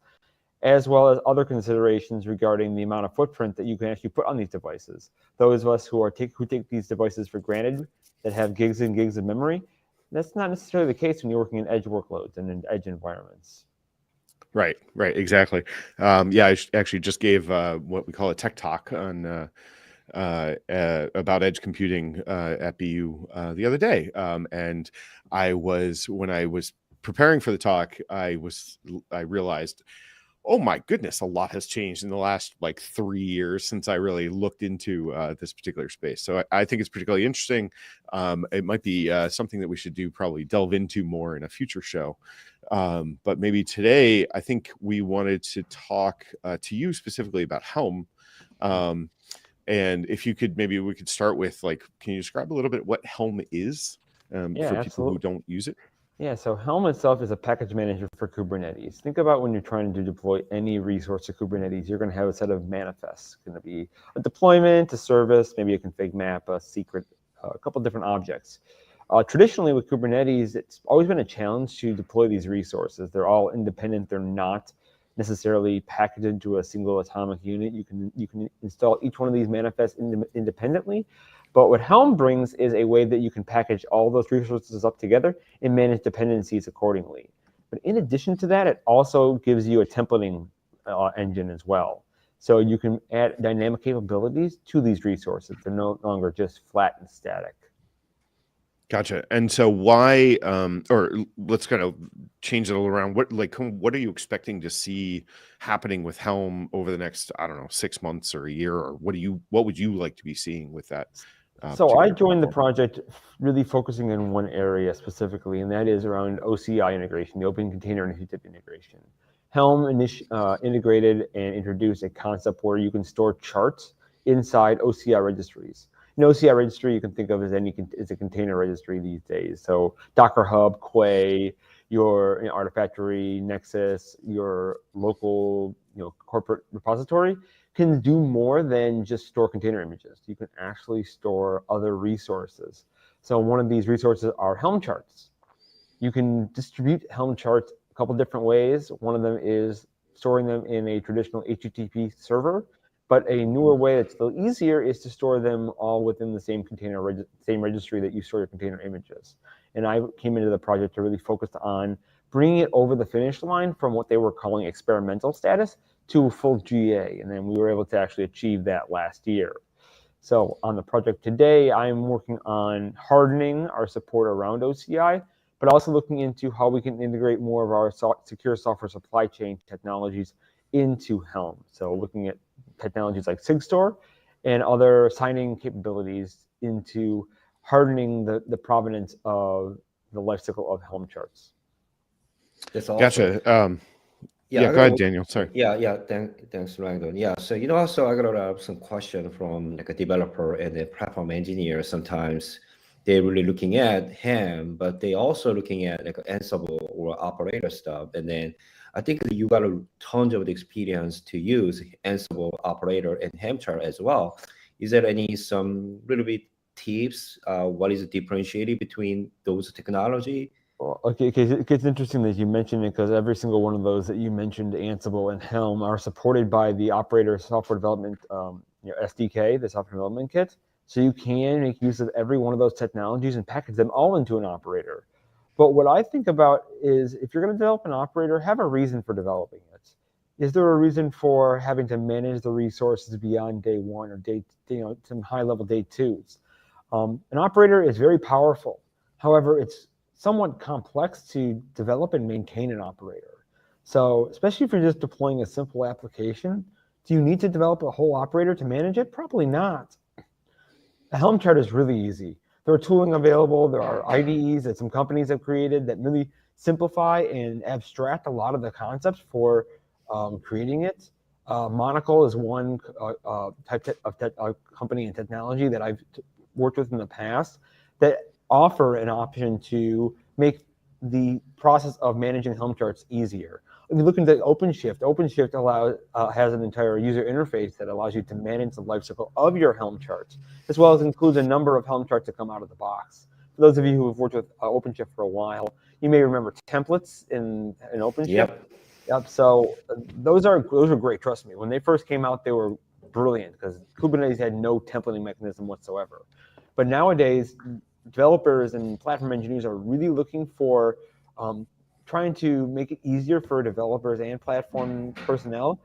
as well as other considerations regarding the amount of footprint that you can actually put on these devices. Those of us who take these devices for granted, that have gigs and gigs of memory, that's not necessarily the case when you're working in edge workloads and in edge environments. Right, exactly. I actually just gave what we call a tech talk on about edge computing at BU the other day, and when I was preparing for the talk, I realized, oh my goodness, a lot has changed in the last 3 years since I really looked into this particular space. So I think it's particularly interesting. It might be something that we should probably delve into more in a future show. But maybe today, I think we wanted to talk to you specifically about Helm. And if you could, maybe we could start with can you describe a little bit what Helm is for people who don't use it? Yeah, so Helm itself is a package manager for Kubernetes. Think about when you're trying to deploy any resource to Kubernetes, you're going to have a set of manifests. It's going to be a deployment, a service, maybe a config map, a secret, a couple different objects. Traditionally with Kubernetes, it's always been a challenge to deploy these resources. They're all independent. They're not necessarily packaged into a single atomic unit. You can install each one of these manifests independently. But what Helm brings is a way that you can package all those resources up together and manage dependencies accordingly. But in addition to that, it also gives you a templating engine as well. So you can add dynamic capabilities to these resources. They're no longer just flat and static. Gotcha. And so why, or let's kind of change it all around. What are you expecting to see happening with Helm over the next, 6 months or a year, or what would you like to be seeing with that? So I joined the project really focusing in one area specifically, and that is around OCI integration, the Open Container Initiative integration. Helm integrated and introduced a concept where you can store charts inside OCI registries. An OCI registry you can think of as a container registry these days. So Docker Hub, Quay, your Artifactory, Nexus, your local corporate repository can do more than just store container images. You can actually store other resources. So one of these resources are Helm charts. You can distribute Helm charts a couple different ways. One of them is storing them in a traditional HTTP server, but a newer way that's still easier is to store them all within the same same registry that you store your container images. And I came into the project to really focus on bringing it over the finish line from what they were calling experimental status to full GA. And then we were able to actually achieve that last year. So on the project today, I'm working on hardening our support around OCI, but also looking into how we can integrate more of our secure software supply chain technologies into Helm. So looking at technologies like SigStore and other signing capabilities into hardening the provenance of the lifecycle of Helm charts. That's awesome. Gotcha. Yeah, go ahead, Daniel. Sorry. Yeah. Thanks, Randall. Yeah. So also I got some question from a developer and a platform engineer. Sometimes they're really looking at Helm, but they also looking at Ansible or operator stuff. And then I think that you got a ton of experience to use Ansible operator and Helm chart as well. Is there some little bit tips? What is the differentiating between those technology? Well, okay, it's interesting that you mentioned it, because every single one of those that you mentioned, Ansible and Helm, are supported by the Operator software development SDK, the software development kit. So you can make use of every one of those technologies and package them all into an operator. But what I think about is, if you're going to develop an operator, have a reason for developing it. Is there a reason for having to manage the resources beyond day one or some high level day twos? An operator is very powerful. However, it's somewhat complex to develop and maintain an operator. So especially if you're just deploying a simple application, do you need to develop a whole operator to manage it? Probably not. A Helm chart is really easy. There are tooling available. There are IDEs that some companies have created that really simplify and abstract a lot of the concepts for creating it. Monocle is one type of company and technology that I've worked with in the past that offer an option to make the process of managing Helm charts easier. If you look into OpenShift has an entire user interface that allows you to manage the lifecycle of your Helm charts, as well as includes a number of Helm charts that come out of the box. For those of you who have worked with OpenShift for a while, you may remember templates in OpenShift. Yep. So those are great. Trust me. When they first came out, they were brilliant because Kubernetes had no templating mechanism whatsoever. But nowadays, developers and platform engineers are really looking for trying to make it easier for developers and platform personnel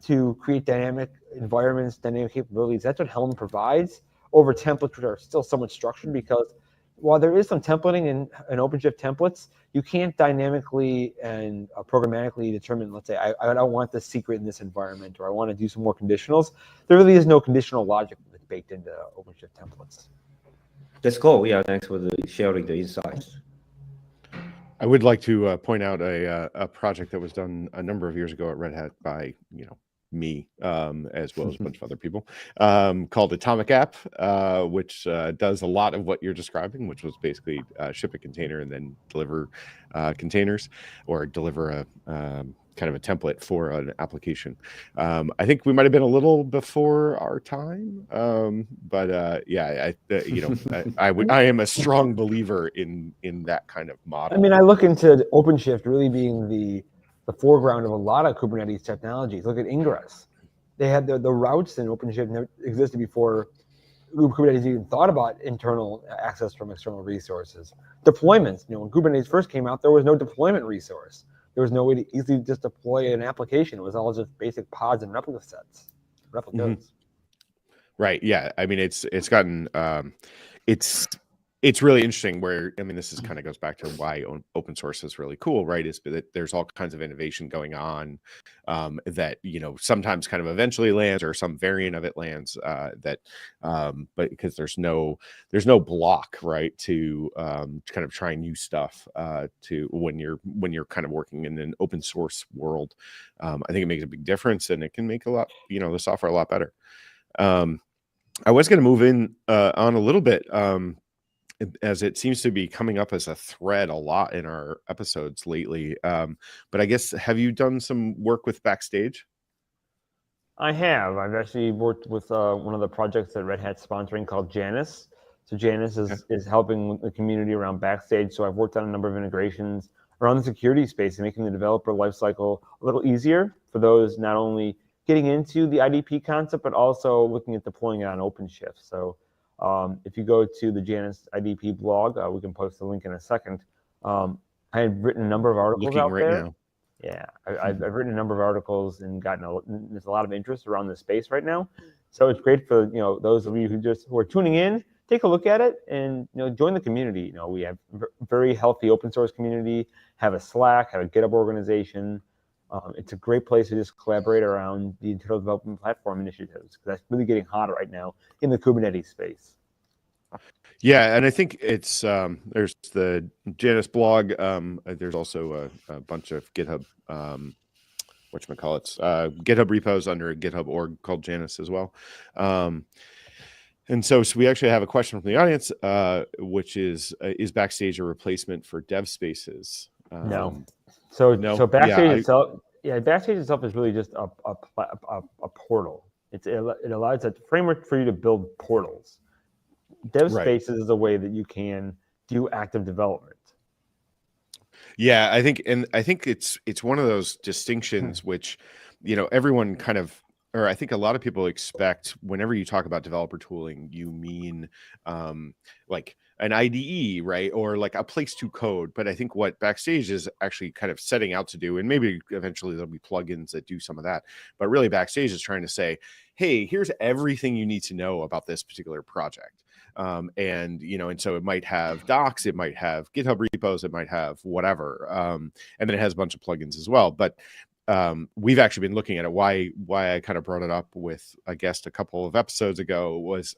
to create dynamic environments, dynamic capabilities. That's what Helm provides over templates, which are still somewhat structured, because while there is some templating in OpenShift templates, you can't dynamically and programmatically determine, let's say, I don't want this secret in this environment, or I want to do some more conditionals. There really is no conditional logic that's baked into OpenShift templates. That's cool. Yeah, thanks for sharing the insights. I would like to point out a project that was done a number of years ago at Red Hat by me, as well as a bunch of other people, called Atomic App, which does a lot of what you're describing, which was basically ship a container and then deliver containers, or deliver a kind of a template for an application. I think we might have been a little before our time, but yeah, I am a strong believer in that kind of model. I mean, I look into OpenShift really being the foreground of a lot of Kubernetes technologies. Look at Ingress. They had the routes in OpenShift never existed before Kubernetes even thought about internal access from external resources. Deployments, when Kubernetes first came out, there was no deployment resource. There was no way to easily just deploy an application. It was all just basic pods and replica sets, replicas. Mm-hmm. Right. Yeah. I mean, it's gotten it's really interesting where, I mean, this is kind of goes back to why open source is really cool, right? Is that there's all kinds of innovation going on that, sometimes kind of eventually lands, or some variant of it lands but because there's no block, right, to kind of try new stuff to when you're kind of working in an open source world. I think it makes a big difference, and it can make the software a lot better. I was going to move on a little bit, as it seems to be coming up as a thread a lot in our episodes lately. But I guess, have you done some work with Backstage? I have. I've actually worked with one of the projects that Red Hat's sponsoring called Janus. So Janus is helping the community around Backstage. So I've worked on a number of integrations around the security space and making the developer lifecycle a little easier for those not only getting into the IDP concept, but also looking at deploying it on OpenShift. So if you go to the Janus IDP blog, we can post the link in a second. I had written a number of articles out there. Now. Yeah, I've written a number of articles and there's a lot of interest around this space right now. So it's great for those of you who are tuning in. Take a look at it and join the community. We have a very healthy open source community. Have a Slack, have a GitHub organization. It's a great place to just collaborate around the internal development platform initiatives, because that's really getting hot right now in the Kubernetes space. Yeah, and I think it's there's the Janus blog. There's also a bunch of GitHub GitHub repos under a GitHub org called Janus as well. And so we actually have a question from the audience, which is Backstage a replacement for dev spaces? No. So Backstage itself, Backstage itself is really just a portal. It allows a framework for you to build portals. Dev Right. spaces is a way that you can do active development. Yeah, I think it's one of those distinctions which, everyone kind of, or I think a lot of people expect whenever you talk about developer tooling, you mean like an IDE, right? Or like a place to code. But I think what Backstage is actually kind of setting out to do, and maybe eventually there'll be plugins that do some of that, but really Backstage is trying to say, hey, here's everything you need to know about this particular project. And so it might have docs, it might have GitHub repos, it might have whatever. And then it has a bunch of plugins as well. But we've actually been looking at it. Why I kind of brought it up with a guest a couple of episodes ago was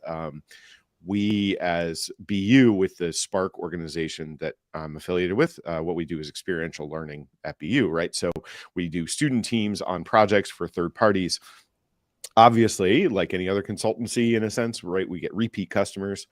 we as BU with the Spark organization that I'm affiliated with, what we do is experiential learning at BU, right? So we do student teams on projects for third parties. Obviously, like any other consultancy in a sense, right? We get repeat customers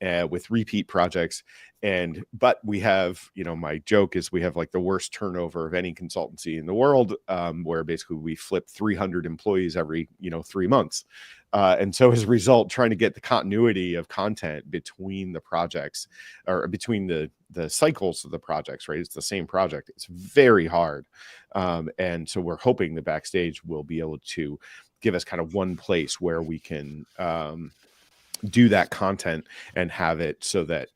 with repeat projects. But we have, my joke is we have like the worst turnover of any consultancy in the world, where basically we flip 300 employees every, 3 months. And so as a result, trying to get the continuity of content between the projects or between the cycles of the projects, right? It's the same project. It's very hard. And so we're hoping the Backstage will be able to give us kind of one place where we can do that content and have it so that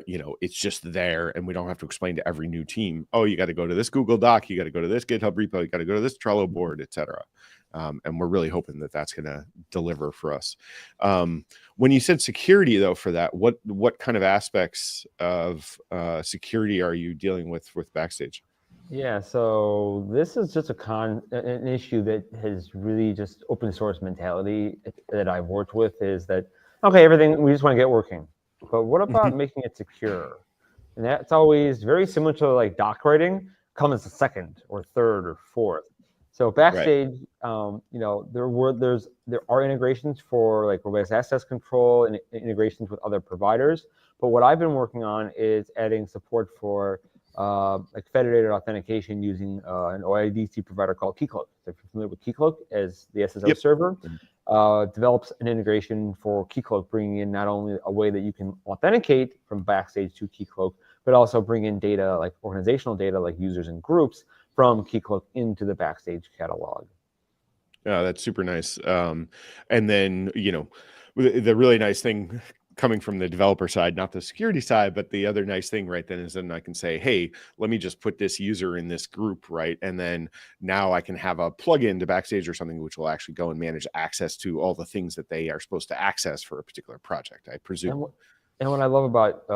it's just there and we don't have to explain to every new team, oh, you got to go to this Google Doc, you got to go to this GitHub repo, you got to go to this Trello board, etc. And we're really hoping that that's going to deliver for us. When you said security, though, for that, what kind of aspects of security are you dealing with Backstage? Yeah, so this is just an issue that has really just open source mentality that I've worked with is that, okay, everything, we just want to get working. But what about making it secure? And that's always very similar to like doc writing, comes second or third or fourth. So Backstage, right. There are integrations for like robust access control and integrations with other providers. But what I've been working on is adding support for like federated authentication using an OIDC provider called Keycloak. So if you're familiar with Keycloak as the SSO server, develops an integration for Keycloak, bringing in not only a way that you can authenticate from Backstage to Keycloak, but also bring in data like organizational data like users and groups from Keycloak into the Backstage catalog. Yeah, that's super nice. And then, the really nice thing coming from the developer side, not the security side, but the other nice thing right then is then I can say, hey, let me just put this user in this group, right? And then now I can have a plugin to Backstage or something which will actually go and manage access to all the things that they are supposed to access for a particular project, I presume. And what I love about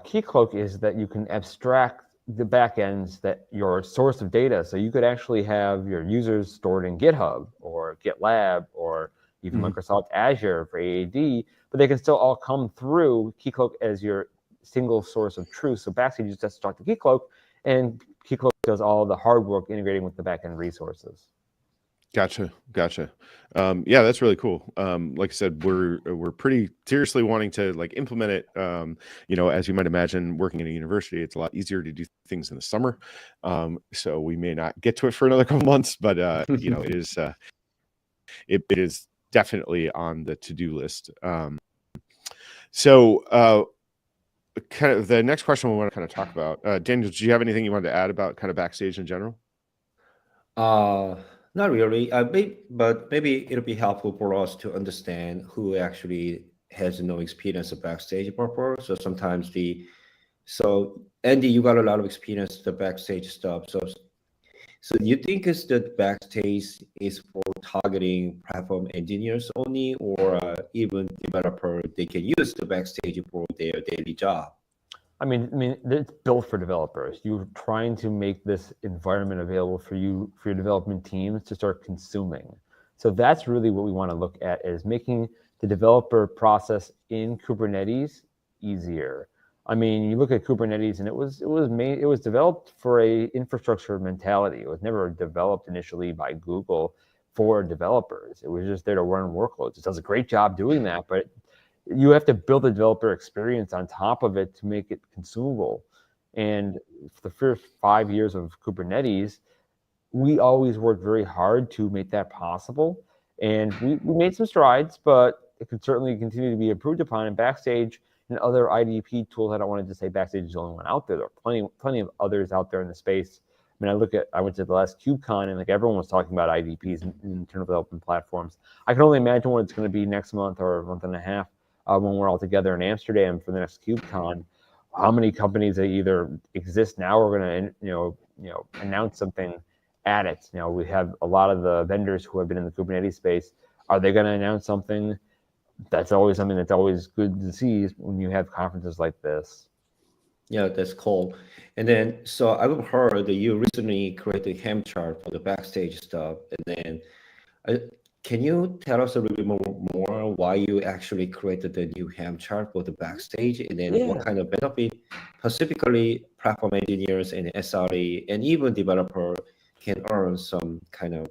Keycloak is that you can abstract the backends that your source of data. So you could actually have your users stored in GitHub or GitLab or even Microsoft Azure for AAD, but they can still all come through Keycloak as your single source of truth. So Backstage you just talk to Keycloak, and Keycloak does all the hard work integrating with the backend resources. Gotcha. Yeah, that's really cool. Like I said, we're pretty seriously wanting to like implement it. As you might imagine, working in a university, it's a lot easier to do things in the summer. So we may not get to it for another couple months, but it is definitely on the to-do list. So kind of the next question we want to kind of talk about, Daniel, do you have anything you wanted to add about kind of Backstage in general? Not really, but maybe it'll be helpful for us to understand who actually has no experience of Backstage before. So sometimes so Andy, you got a lot of experience with the Backstage stuff. So you think is that Backstage is for targeting platform engineers only, or even developer, they can use the Backstage for their daily job? I mean, it's built for developers. You're trying to make this environment available for your development teams to start consuming. So that's really what we want to look at, is making the developer process in Kubernetes easier. I mean, you look at Kubernetes, and it was developed for a infrastructure mentality. It was never developed initially by Google for developers. It was just there to run workloads. It does a great job doing that, but you have to build a developer experience on top of it to make it consumable. And for the first 5 years of Kubernetes, we always worked very hard to make that possible. And we made some strides, but it could certainly continue to be improved upon. And Backstage and other IDP tools, I don't want to just say Backstage is the only one out there. There are plenty of others out there in the space. I mean, I went to the last KubeCon, and like everyone was talking about IDPs and internal development platforms. I can only imagine what it's going to be next month or a month and a half when we're all together in Amsterdam for the next KubeCon. How many companies that either exist now or are going to announce something at it? We have a lot of the vendors who have been in the Kubernetes space. Are they going to announce something? That's always something that's always good to see when you have conferences like this. Yeah, that's cool. And then, so I've heard that you recently created a Helm chart for the Backstage stuff. And then, can you tell us a little bit more why you actually created the new Helm chart for the Backstage? And then what kind of benefit specifically platform engineers and SRE and even developer can earn some kind of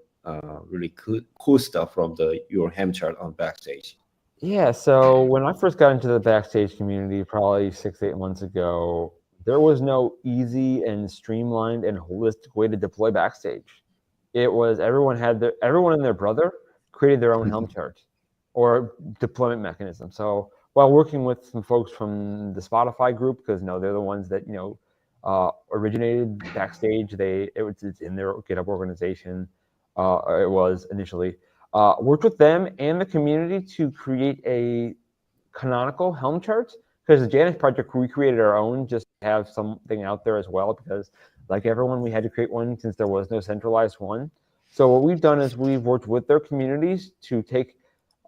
really cool stuff from your Helm chart on Backstage? Yeah, so when I first got into the Backstage community, probably 6-8 months ago, there was no easy and streamlined and holistic way to deploy Backstage. It was everyone and their brother created their own Helm chart or deployment mechanism. So while working with some folks from the Spotify group, because they're the ones that originated Backstage, it's in their GitHub organization. It was initially. Worked with them and the community to create a canonical Helm chart, because the Janus project, we created our own just to have something out there as well, because like everyone, we had to create one since there was no centralized one. So what we've done is we've worked with their communities to take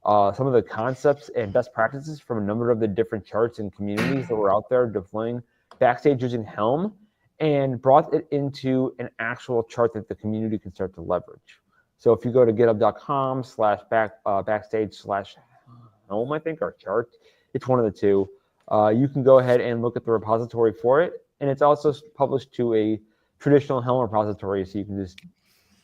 some of the concepts and best practices from a number of the different charts and communities that were out there deploying Backstage using Helm, and brought it into an actual chart that the community can start to leverage. So if you go to github.com/backstage/helm, I think, or chart, it's one of the two. You can go ahead and look at the repository for it. And it's also published to a traditional Helm repository, so you can just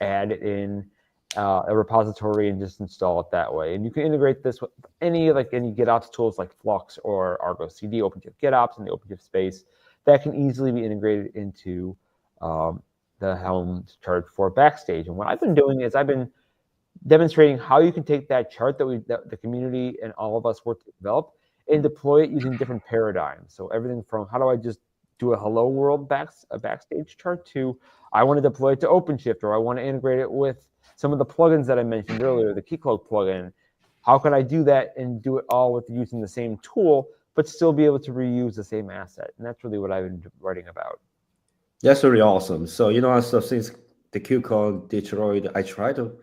add it in a repository and just install it that way. And you can integrate this with any GitOps tools like Flux or Argo CD, OpenShift GitOps, and the OpenShift space that can easily be integrated into the Helm chart for Backstage. And what I've been doing is I've been demonstrating how you can take that chart that the community and all of us work to develop and deploy it using different paradigms. So everything from how do I just do a hello world Backstage chart to I want to deploy it to OpenShift, or I want to integrate it with some of the plugins that I mentioned earlier, the Keycloak plugin. How can I do that and do it all with using the same tool, but still be able to reuse the same asset? And that's really what I've been writing about. That's really awesome. So, so since the KubeCon Detroit, I tried to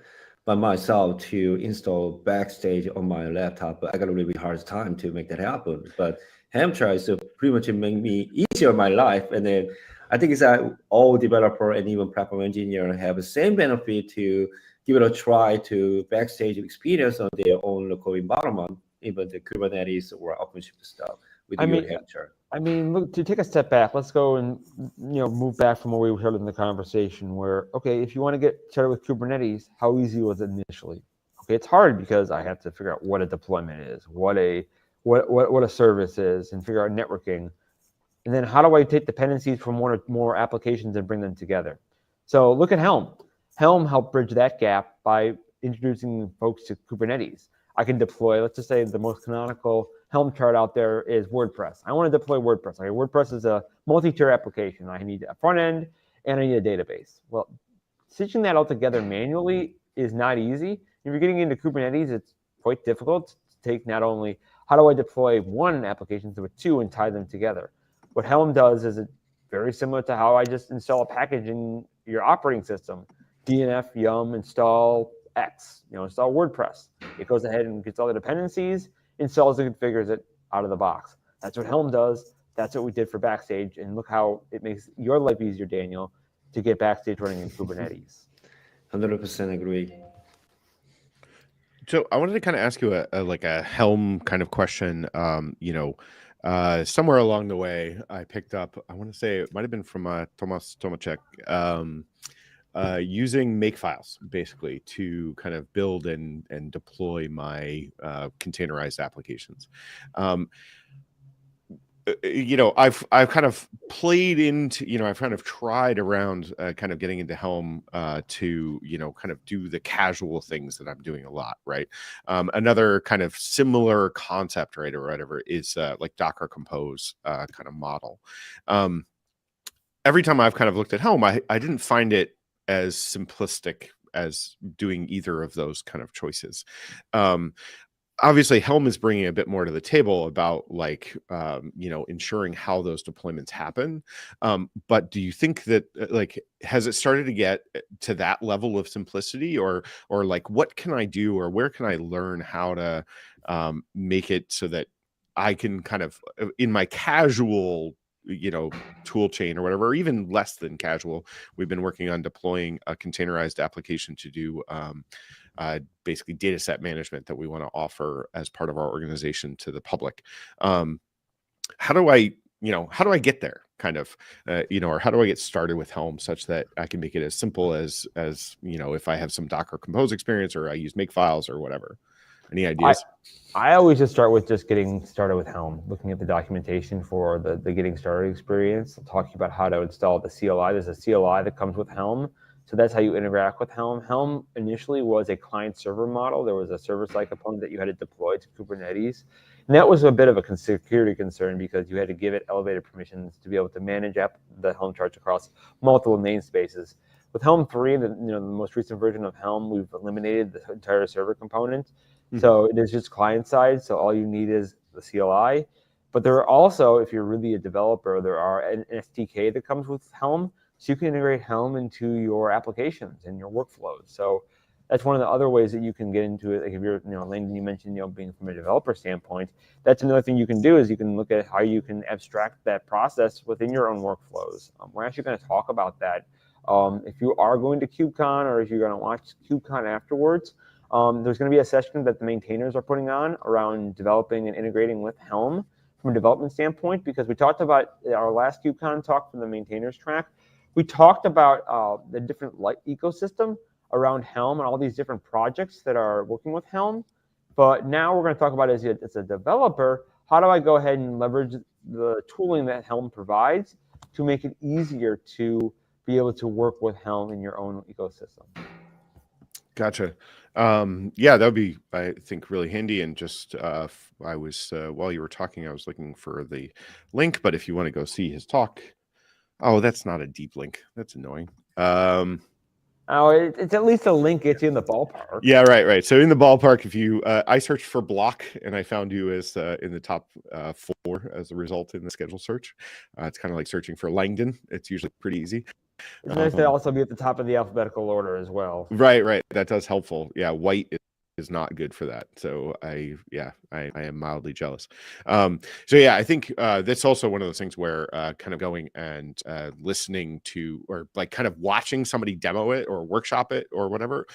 by myself to install Backstage on my laptop, but I got a really hard time to make that happen. But Helm tries to pretty much make me easier in my life. And then I think it's that all developer and even platform engineer have the same benefit to give it a try to Backstage experience on their own local environment, even the Kubernetes or OpenShift stuff with your Helm chart. I mean, look, to take a step back, let's go and move back from where we started in the conversation. Where, okay, if you want to get started with Kubernetes, how easy was it initially? Okay, it's hard because I have to figure out what a deployment is, what a service is, and figure out networking, and then how do I take dependencies from one or more applications and bring them together? So look at Helm. Helm helped bridge that gap by introducing folks to Kubernetes. I can deploy, let's just say the most canonical Helm chart out there is WordPress. I want to deploy WordPress. Okay, WordPress is a multi-tier application. I need a front end and I need a database. Well, stitching that all together manually is not easy. If you're getting into Kubernetes, it's quite difficult to take not only how do I deploy one application but two and tie them together. What Helm does is very similar to how I just install a package in your operating system. DNF yum install X, install WordPress. It goes ahead and gets all the dependencies, installs and configures it out of the box. That's what Helm does. That's what we did for Backstage. And look how it makes your life easier, Daniel, to get Backstage running in Kubernetes. 100% agree. So I wanted to kind of ask you a Helm kind of question. Somewhere along the way, I picked up, I want to say it might have been from Tomas Tomacek, using makefiles basically to kind of build and deploy my containerized applications. I've kind of played into, I've kind of tried around kind of getting into Helm to, kind of do the casual things that I'm doing a lot, right? Another kind of similar concept, right, or whatever, is like Docker Compose kind of model. Every time I've kind of looked at Helm, I didn't find it as simplistic as doing either of those kind of choices. Obviously Helm is bringing a bit more to the table about like ensuring how those deployments happen, but do you think that like has it started to get to that level of simplicity, or like what can I do, or where can I learn how to make it so that I can kind of in my casual tool chain or whatever, or even less than casual, we've been working on deploying a containerized application to do basically data set management that we want to offer as part of our organization to the public. How do I get there kind of, or how do I get started with Helm such that I can make it as simple as, if I have some Docker Compose experience or I use Makefiles or whatever? Any ideas? I always just start with just getting started with Helm, looking at the documentation for the getting started experience, talking about how to install the CLI. There's a CLI that comes with Helm. So that's how you interact with Helm. Helm initially was a client-server model. There was a server-side component that you had to deploy to Kubernetes. And that was a bit of a security concern because you had to give it elevated permissions to be able to manage the Helm charts across multiple namespaces. With Helm 3, the most recent version of Helm, we've eliminated the entire server component. So it is just client side. So all you need is the CLI. But there are also, if you're really a developer, there are an SDK that comes with Helm. So you can integrate Helm into your applications and your workflows. So that's one of the other ways that you can get into it. Like if you're, Landon, you mentioned, being from a developer standpoint, that's another thing you can do is you can look at how you can abstract that process within your own workflows. We're actually going to talk about that. If you are going to KubeCon or if you're going to watch KubeCon afterwards, there's going to be a session that the maintainers are putting on around developing and integrating with Helm from a development standpoint, because we talked about our last KubeCon talk from the maintainers track. We talked about the different ecosystem around Helm and all these different projects that are working with Helm. But now we're going to talk about as a developer, how do I go ahead and leverage the tooling that Helm provides to make it easier to be able to work with Helm in your own ecosystem. Gotcha. Yeah, that would be, I think, really handy. And just I was while you were talking, I was looking for the link, but if you want to go see his talk, oh, that's not a deep link. That's annoying. It's at least a link gets you in the ballpark. Yeah, right. So in the ballpark, if you, I searched for block and I found you as in the top 4 as a result in the schedule search. It's kind of like searching for Langdon. It's usually pretty easy. It's nice to also be at the top of the alphabetical order as well. Right. That does helpful. Yeah, white is not good for that. So I am mildly jealous. So yeah, I think that's also one of those things where kind of going and listening to, or like kind of watching somebody demo it or workshop it or whatever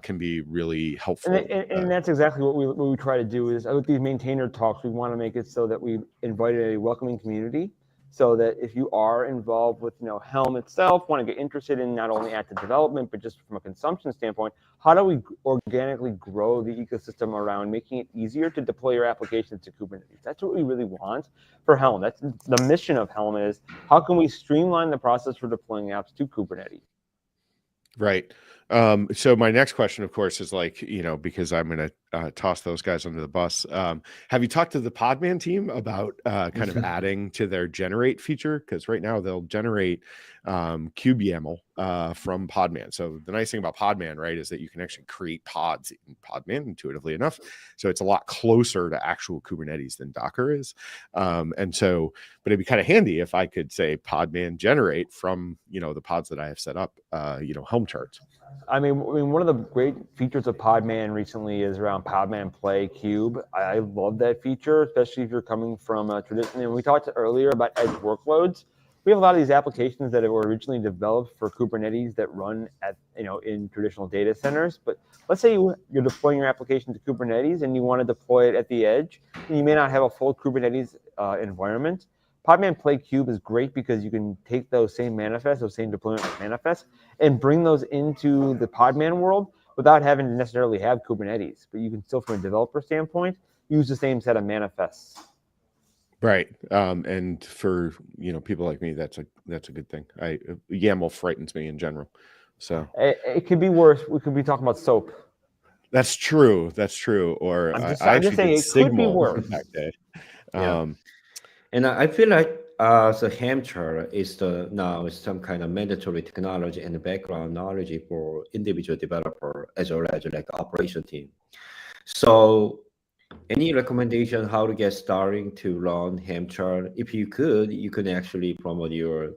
can be really helpful. And that's exactly what we try to do is with these maintainer talks, we want to make it so that we invite a welcoming community. So that if you are involved with Helm itself, want to get interested in not only active development, but just from a consumption standpoint, how do we organically grow the ecosystem around making it easier to deploy your applications to Kubernetes? That's what we really want for Helm. That's the mission of Helm is how can we streamline the process for deploying apps to Kubernetes? Right. So my next question, of course, is like, because I'm going to toss those guys under the bus. Have you talked to the Podman team about kind of adding to their generate feature? Because right now they'll generate kubeyaml from Podman. So the nice thing about Podman, right, is that you can actually create pods in Podman intuitively enough. So it's a lot closer to actual Kubernetes than Docker is. And so, but it'd be kind of handy if I could say Podman generate from, the pods that I have set up, Helm charts. I mean, one of the great features of Podman recently is around Podman Play Cube. I love that feature, especially if you're coming from a tradition. And we talked earlier about edge workloads. We have a lot of these applications that were originally developed for Kubernetes that run at in traditional data centers. But let's say you're deploying your application to Kubernetes and you want to deploy it at the edge, and you may not have a full Kubernetes environment. Podman Play Cube is great because you can take those same manifests, those same deployment manifests, and bring those into the Podman world without having to necessarily have Kubernetes. But you can still, from a developer standpoint, use the same set of manifests. Right. And for, people like me, that's a good thing. YAML frightens me in general. So It could be worse. We could be talking about soap. that's true. That's true. Or I'm I just actually saying did it could be Signal worse. back day. Yeah. And I feel like the Helm chart is now some kind of mandatory technology and background knowledge for individual developer as well as like operation team. So any recommendation how to get started to learn Helm chart? If you could actually promote your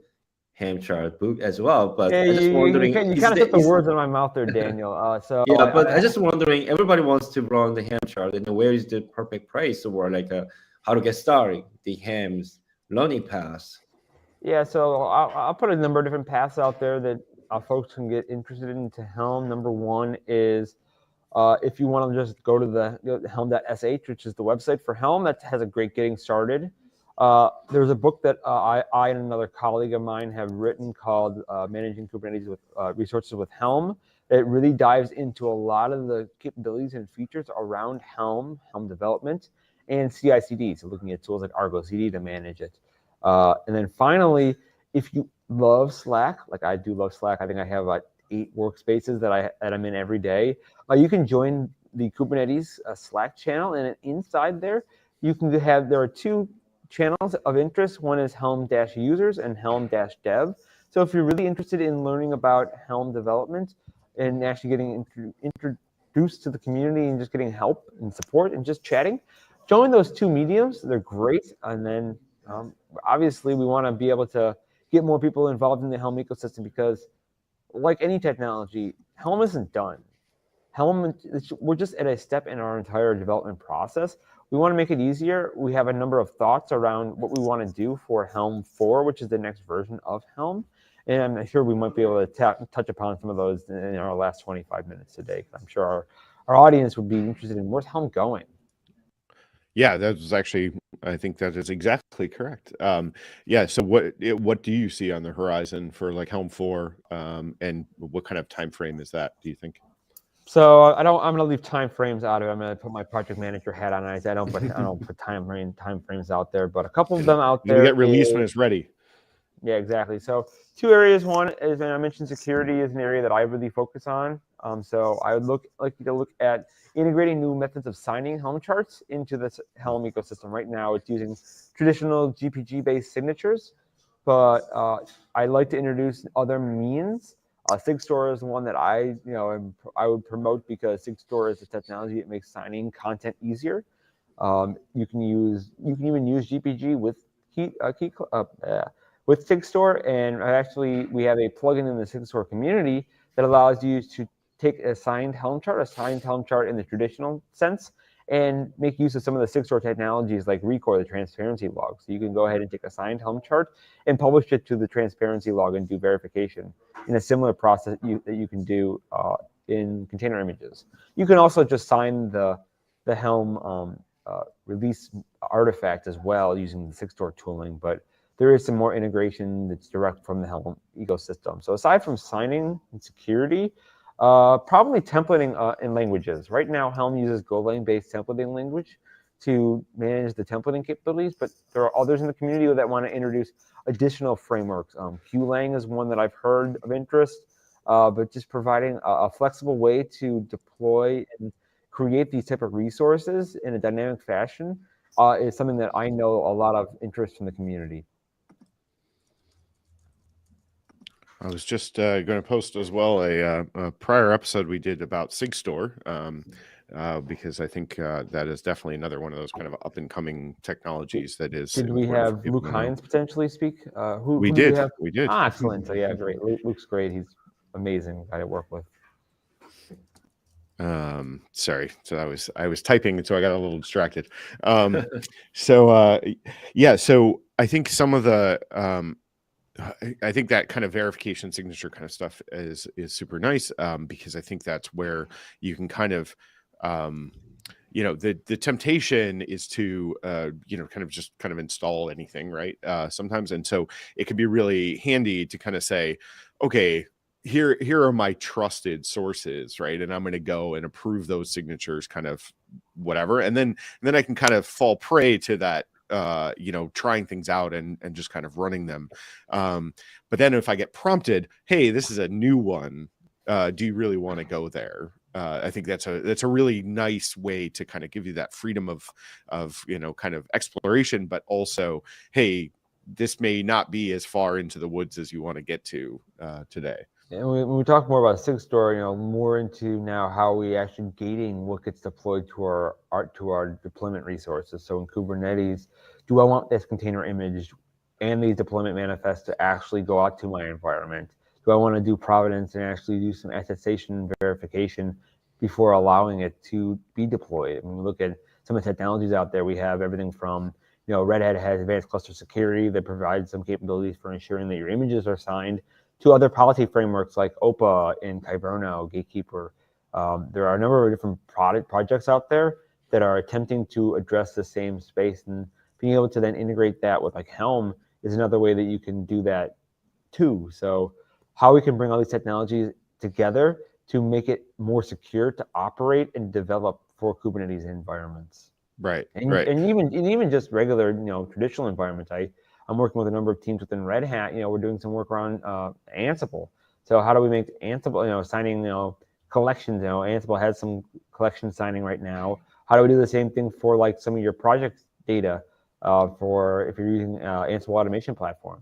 Helm chart book as well. But Yeah, I just you wondering, kind of took the words out of my mouth there, Daniel. yeah, but I just wondering, everybody wants to run the Helm chart, and where is the perfect place for like how to get started, the Helm's learning path? Yeah, so I'll put a number of different paths out there that folks can get interested into Helm. Number one is if you want to just go to the helm.sh, which is the website for Helm, that has a great getting started. There's a book that I and another colleague of mine have written called Managing Kubernetes with Resources with Helm. It really dives into a lot of the capabilities and features around Helm development, and CI/CD, so looking at tools like Argo CD to manage it. And then finally, if you love Slack, like I do love Slack, I think I have about 8 workspaces that I'm in every day. You can join the Kubernetes Slack channel, and inside there, there are 2 channels of interest. One is Helm-users and Helm-dev. So if you're really interested in learning about Helm development and actually getting introduced to the community and just getting help and support and just chatting, join those 2 mediums. They're great. And then obviously we want to be able to get more people involved in the Helm ecosystem, because like any technology, Helm isn't done. We're just at a step in our entire development process. We want to make it easier. We have a number of thoughts around what we want to do for Helm 4, which is the next version of Helm. And I'm sure we might be able to touch upon some of those in our last 25 minutes today. I'm sure our audience would be interested in where's Helm going. Yeah, that was actually, I think that is exactly correct. Yeah. So what do you see on the horizon for like Helm 4, and what kind of time frame is that, do you think? So I'm going to leave time frames out of it. I'm going to put my project manager hat on. I don't put time frames out there, but a couple of them out there. It'll get released when it's ready. Yeah, exactly. So 2 areas. One is, and I mentioned security is an area that I really focus on. So I would like you to look at integrating new methods of signing Helm charts into the Helm ecosystem. Right now, it's using traditional GPG-based signatures, but I like to introduce other means. SigStore is one that I would promote, because SigStore is a technology that makes signing content easier. You can even use GPG with with SigStore, and actually we have a plugin in the SigStore community that allows you to take a signed Helm chart in the traditional sense, and make use of some of the SigStore technologies like Recore, the transparency log. So you can go ahead and take a signed Helm chart and publish it to the transparency log and do verification in a similar process that you can do in container images. You can also just sign the Helm release artifact as well using the SigStore tooling, but there is some more integration that's direct from the Helm ecosystem. So aside from signing and security, probably templating in languages. Right now, Helm uses Golang-based templating language to manage the templating capabilities, but there are others in the community that want to introduce additional frameworks. Qlang is one that I've heard of interest, but just providing a flexible way to deploy and create these type of resources in a dynamic fashion is something that I know a lot of interest from the community. I was just going to post as well a prior episode we did about SigStore, because I think that is definitely another one of those kind of up and coming technologies that is. Did we have Luke Hines potentially speak? We did. We did. Ah, excellent. So yeah, great. Luke's great. He's amazing guy to work with. Sorry. So I was typing, so I got a little distracted. So yeah. So I think some of the I think that kind of verification signature kind of stuff is super nice, because I think that's where you can kind of the temptation is to kind of install anything, right, sometimes, and so it can be really handy to kind of say, okay, here are my trusted sources, right, and I'm going to go and approve those signatures, kind of whatever, and then I can kind of fall prey to that trying things out and just kind of running them. But then if I get prompted, hey, this is a new one, do you really want to go there? I think that's a really nice way to kind of give you that freedom of kind of exploration, but also, hey, this may not be as far into the woods as you want to get to today. And when we talk more about SigStore, more into now how we actually gating what gets deployed to our deployment resources. So in Kubernetes, do I want this container image and these deployment manifests to actually go out to my environment? Do I want to do provenance and actually do some attestation verification before allowing it to be deployed? When we look at some of the technologies out there, we have everything from, Red Hat has advanced cluster security that provides some capabilities for ensuring that your images are signed, to other policy frameworks like OPA and Kyverno, Gatekeeper. There are a number of different projects out there that are attempting to address the same space, and being able to then integrate that with like Helm is another way that you can do that too. So how we can bring all these technologies together to make it more secure to operate and develop for Kubernetes environments. Right. And right. and even just regular, traditional environments. I'm working with a number of teams within Red Hat. We're doing some work around Ansible. So how do we make Ansible, signing, collections? Ansible has some collection signing right now. How do we do the same thing for like some of your project data for if you're using Ansible automation platform?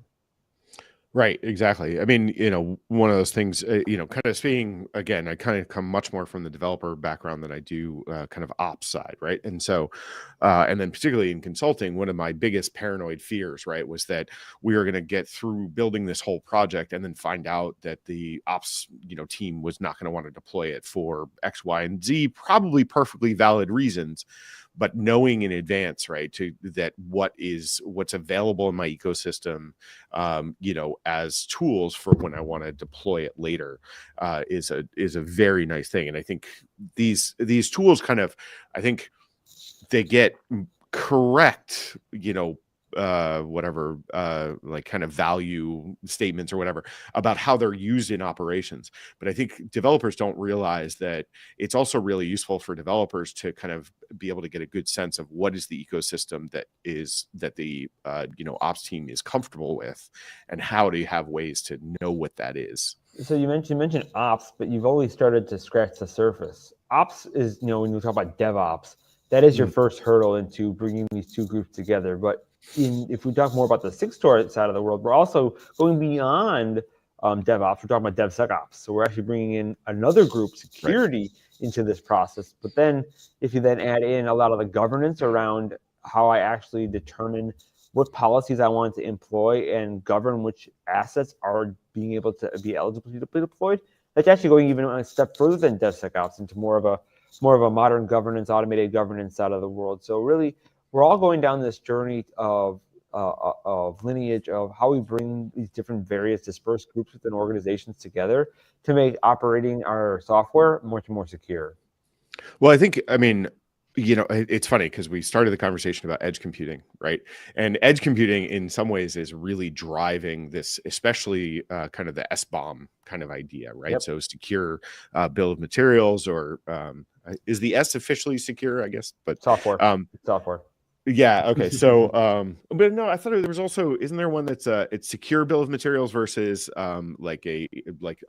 Right, exactly. I mean, one of those things, kind of speaking again, I kind of come much more from the developer background than I do kind of ops side, right? And so, and then particularly in consulting, one of my biggest paranoid fears, right, was that we were going to get through building this whole project and then find out that the ops, team was not going to want to deploy it for X, Y, and Z, probably perfectly valid reasons. But knowing in advance, right, that what's available in my ecosystem, as tools for when I want to deploy it later, is a very nice thing. And I think these tools I think they get correct, whatever, like kind of value statements or whatever about how they're used in operations. But I think developers don't realize that it's also really useful for developers to kind of be able to get a good sense of what is the ecosystem that the ops team is comfortable with, and how do you have ways to know what that is. So you mentioned ops, but you've always started to scratch the surface. Ops is, when you talk about DevOps, that is your first hurdle into bringing these two groups together. But if we talk more about the SigStore side of the world, we're also going beyond DevOps. We're talking about DevSecOps. So we're actually bringing in another group, security, into this process. But then if you then add in a lot of the governance around how I actually determine what policies I want to employ and govern which assets are being able to be eligible to be deployed, that's actually going even a step further than DevSecOps into more of a modern governance, automated governance side of the world. So really, we're all going down this journey of lineage of how we bring these different various dispersed groups within organizations together to make operating our software much more secure. Well, it's funny because we started the conversation about edge computing, right? And edge computing in some ways is really driving this, especially kind of the SBOM kind of idea, right? Yep. So secure bill of materials, or is the S officially secure, I guess? But software. Yeah. Okay. So, but no, I thought there was also, isn't there one that's it's secure bill of materials versus like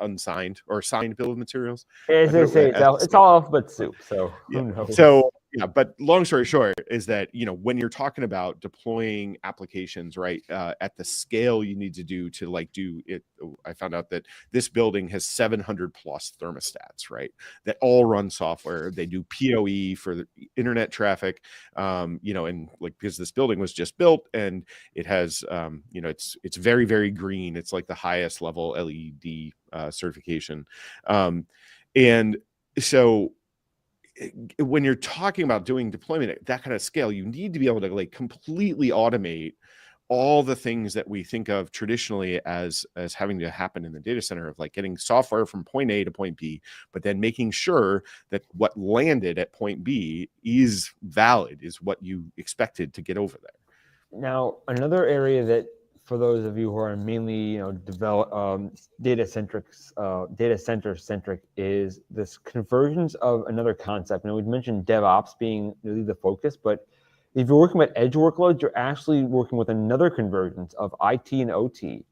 unsigned or signed bill of materials? As they say, it's all alphabet soup. So who knows? So yeah, but long story short is that, when you're talking about deploying applications, right, at the scale you need to do it, I found out that this building has 700 plus thermostats, right, that all run software. They do PoE for the internet traffic, and like, because this building was just built and it has, it's very, very green. It's like the highest level LED certification. And so when you're talking about doing deployment at that kind of scale, you need to be able to like completely automate all the things that we think of traditionally as having to happen in the data center, of like getting software from point A to point B, but then making sure that what landed at point B is valid, is what you expected to get over there. Now, another area that, for those of you who are mainly data center centric, is this convergence of another concept. Now, we've mentioned DevOps being really the focus, but If you're working with edge workloads, you're actually working with another convergence of IT and OT,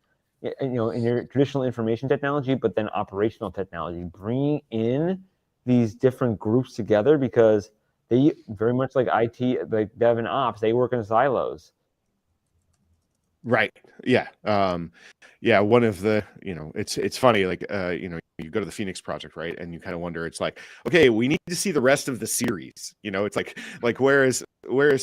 in your traditional information technology, but then operational technology, bringing in these different groups together, because they very much like IT, like dev and ops, they work in silos. Right. Yeah. Yeah. One of the, it's funny, like, you go to the Phoenix Project, right? And you kind of wonder, it's like, okay, we need to see the rest of the series. It's like where is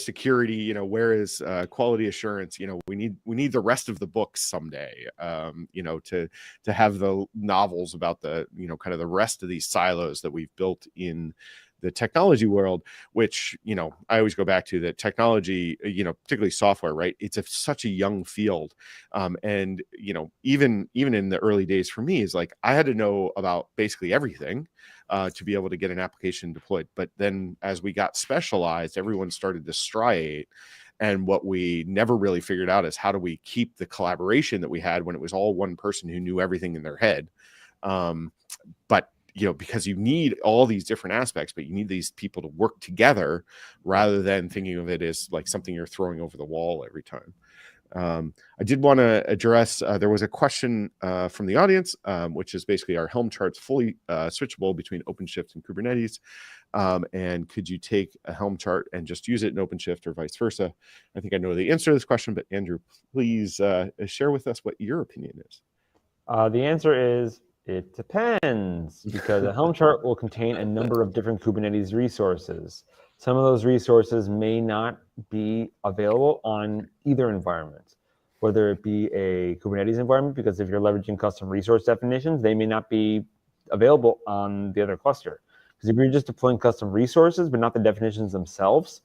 security? Where is quality assurance? We need the rest of the books someday. To have the novels about the, kind of the rest of these silos that we've built in the technology world, which, I always go back to that technology, particularly software, right? It's such a young field. And, even in the early days for me is like, I had to know about basically everything to be able to get an application deployed. But then as we got specialized, everyone started to striate. And what we never really figured out is how do we keep the collaboration that we had when it was all one person who knew everything in their head. But because you need all these different aspects, but you need these people to work together rather than thinking of it as like something you're throwing over the wall every time. I did want to address, there was a question from the audience, which is basically, are Helm charts fully switchable between OpenShift and Kubernetes? And could you take a Helm chart and just use it in OpenShift or vice versa? I think I know the answer to this question, but Andrew, please share with us what your opinion is. The answer is, it depends, because a Helm chart will contain a number of different Kubernetes resources. Some of those resources may not be available on either environment, whether it be a Kubernetes environment, because if you're leveraging custom resource definitions, they may not be available on the other cluster. Because if you're just deploying custom resources, but not the definitions themselves,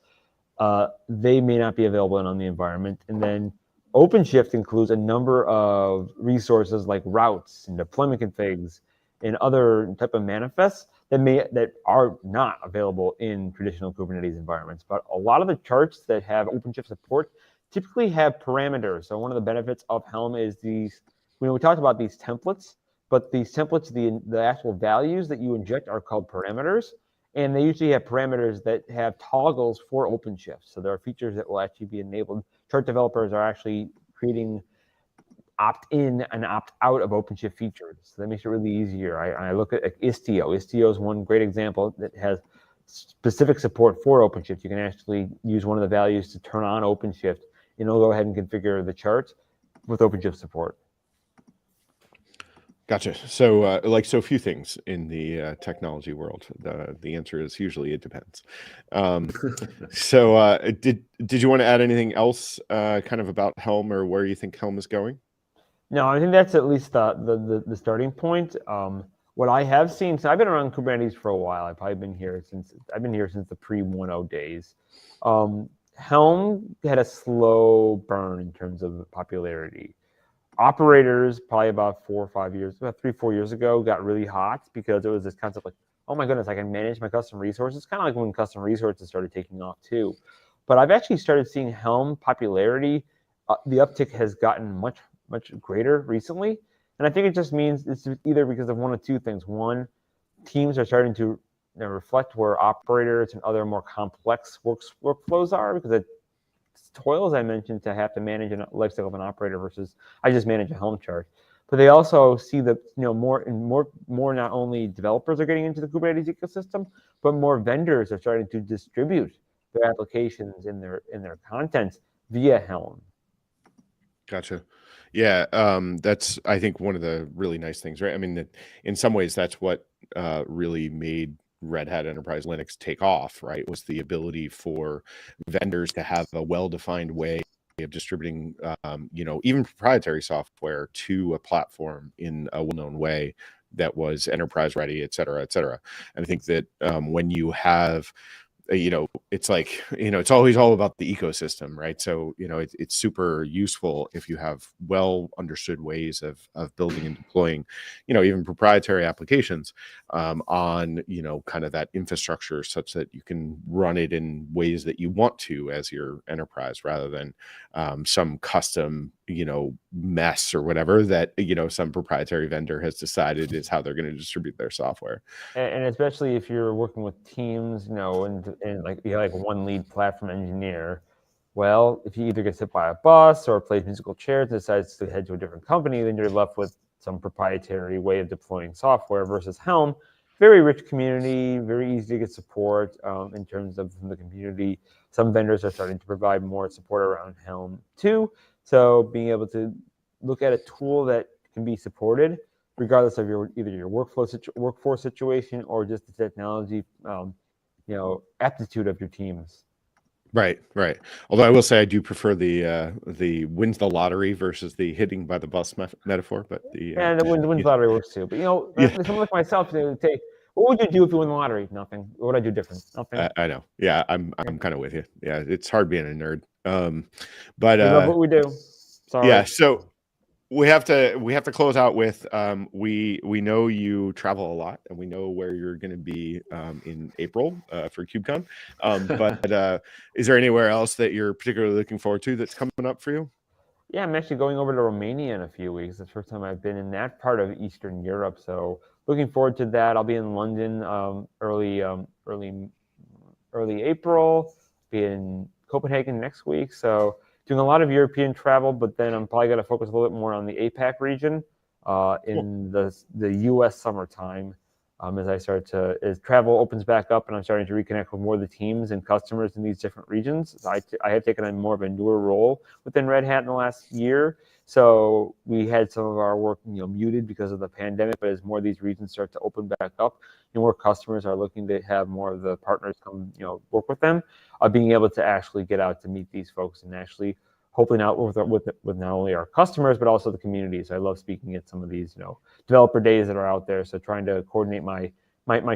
they may not be available on the environment. And then OpenShift includes a number of resources like routes and deployment configs and other type of manifests that are not available in traditional Kubernetes environments. But a lot of the charts that have OpenShift support typically have parameters. So one of the benefits of Helm is these, we talked about these templates, but these templates, the actual values that you inject are called parameters. And they usually have parameters that have toggles for OpenShift. So there are features that will actually be enabled. Chart developers are actually creating opt-in and opt-out of OpenShift features. So that makes it really easier. I look at Istio. Istio is one great example that has specific support for OpenShift. You can actually use one of the values to turn on OpenShift, and it'll go ahead and configure the charts with OpenShift support. Gotcha. So, so few things in the technology world. The answer is usually it depends. So, did you want to add anything else, kind of about Helm or where you think Helm is going? No, I think that's at least the starting point. What I have seen, so I've been around Kubernetes for a while. I've been here since the pre-1.0 days. Helm had a slow burn in terms of popularity. Operators, probably about 4 or 5 years, about 3-4 years ago, got really hot because it was this concept like, oh my goodness, I can manage my custom resources. Kind of like when custom resources started taking off too. But I've actually started seeing Helm popularity. The uptick has gotten much greater recently. And I think it just means it's either because of one of two things. One, teams are starting to reflect where operators and other more complex workflows are, because it toil, as I mentioned, to have to manage a lifecycle of an operator versus I just manage a Helm chart. But they also see that more and more not only developers are getting into the Kubernetes ecosystem, but more vendors are starting to distribute their applications in their content via Helm. Gotcha. Yeah, that's, I think, one of the really nice things, right? I mean, in some ways, that's what really made Red Hat Enterprise Linux take off, right? Was the ability for vendors to have a well-defined way of distributing, even proprietary software to a platform in a well-known way that was enterprise ready, et cetera, et cetera. And I think that when you have, it's like, it's always all about the ecosystem, right? So, it's super useful if you have well understood ways of building and deploying, even proprietary applications. on, kind of that infrastructure such that you can run it in ways that you want to as your enterprise, rather than some custom, mess or whatever that, some proprietary vendor has decided is how they're going to distribute their software. And especially if you're working with teams, and like you have like one lead platform engineer. Well, if he either gets hit by a bus or plays musical chairs and decides to head to a different company, then you're left with some proprietary way of deploying software versus Helm. Very rich community, very easy to get support in terms of the community. Some vendors are starting to provide more support around Helm too. So being able to look at a tool that can be supported regardless of either your workforce situation or just the technology, aptitude of your teams. Right. Although I will say I do prefer the wins the lottery versus the hitting by the bus metaphor. But the wins lottery works too. But someone like myself, they would say, "What would you do if you win the lottery?" Nothing. What would I do different? Nothing. I know. Yeah, I'm kind of with you. Yeah, it's hard being a nerd. We love what we do. Sorry. Yeah. So we have to close out with we know you travel a lot, and we know where you're going to be in April for KubeCon. But is there anywhere else that you're particularly looking forward to that's coming up for you? Yeah, I'm actually going over to Romania in a few weeks. It's the first time I've been in that part of Eastern Europe, so looking forward to that. I'll be in London early April. Be in Copenhagen next week, so doing a lot of European travel. But then I'm probably going to focus a little bit more on the APAC region in the U.S. summertime. As travel opens back up and I'm starting to reconnect with more of the teams and customers in these different regions. I have taken on more of a newer role within Red Hat in the last year. So we had some of our work, muted because of the pandemic, but as more of these regions start to open back up, more customers are looking to have more of the partners come, work with them, being able to actually get out to meet these folks and actually hopefully not with not only our customers, but also the communities. I love speaking at some of these, developer days that are out there. So trying to coordinate my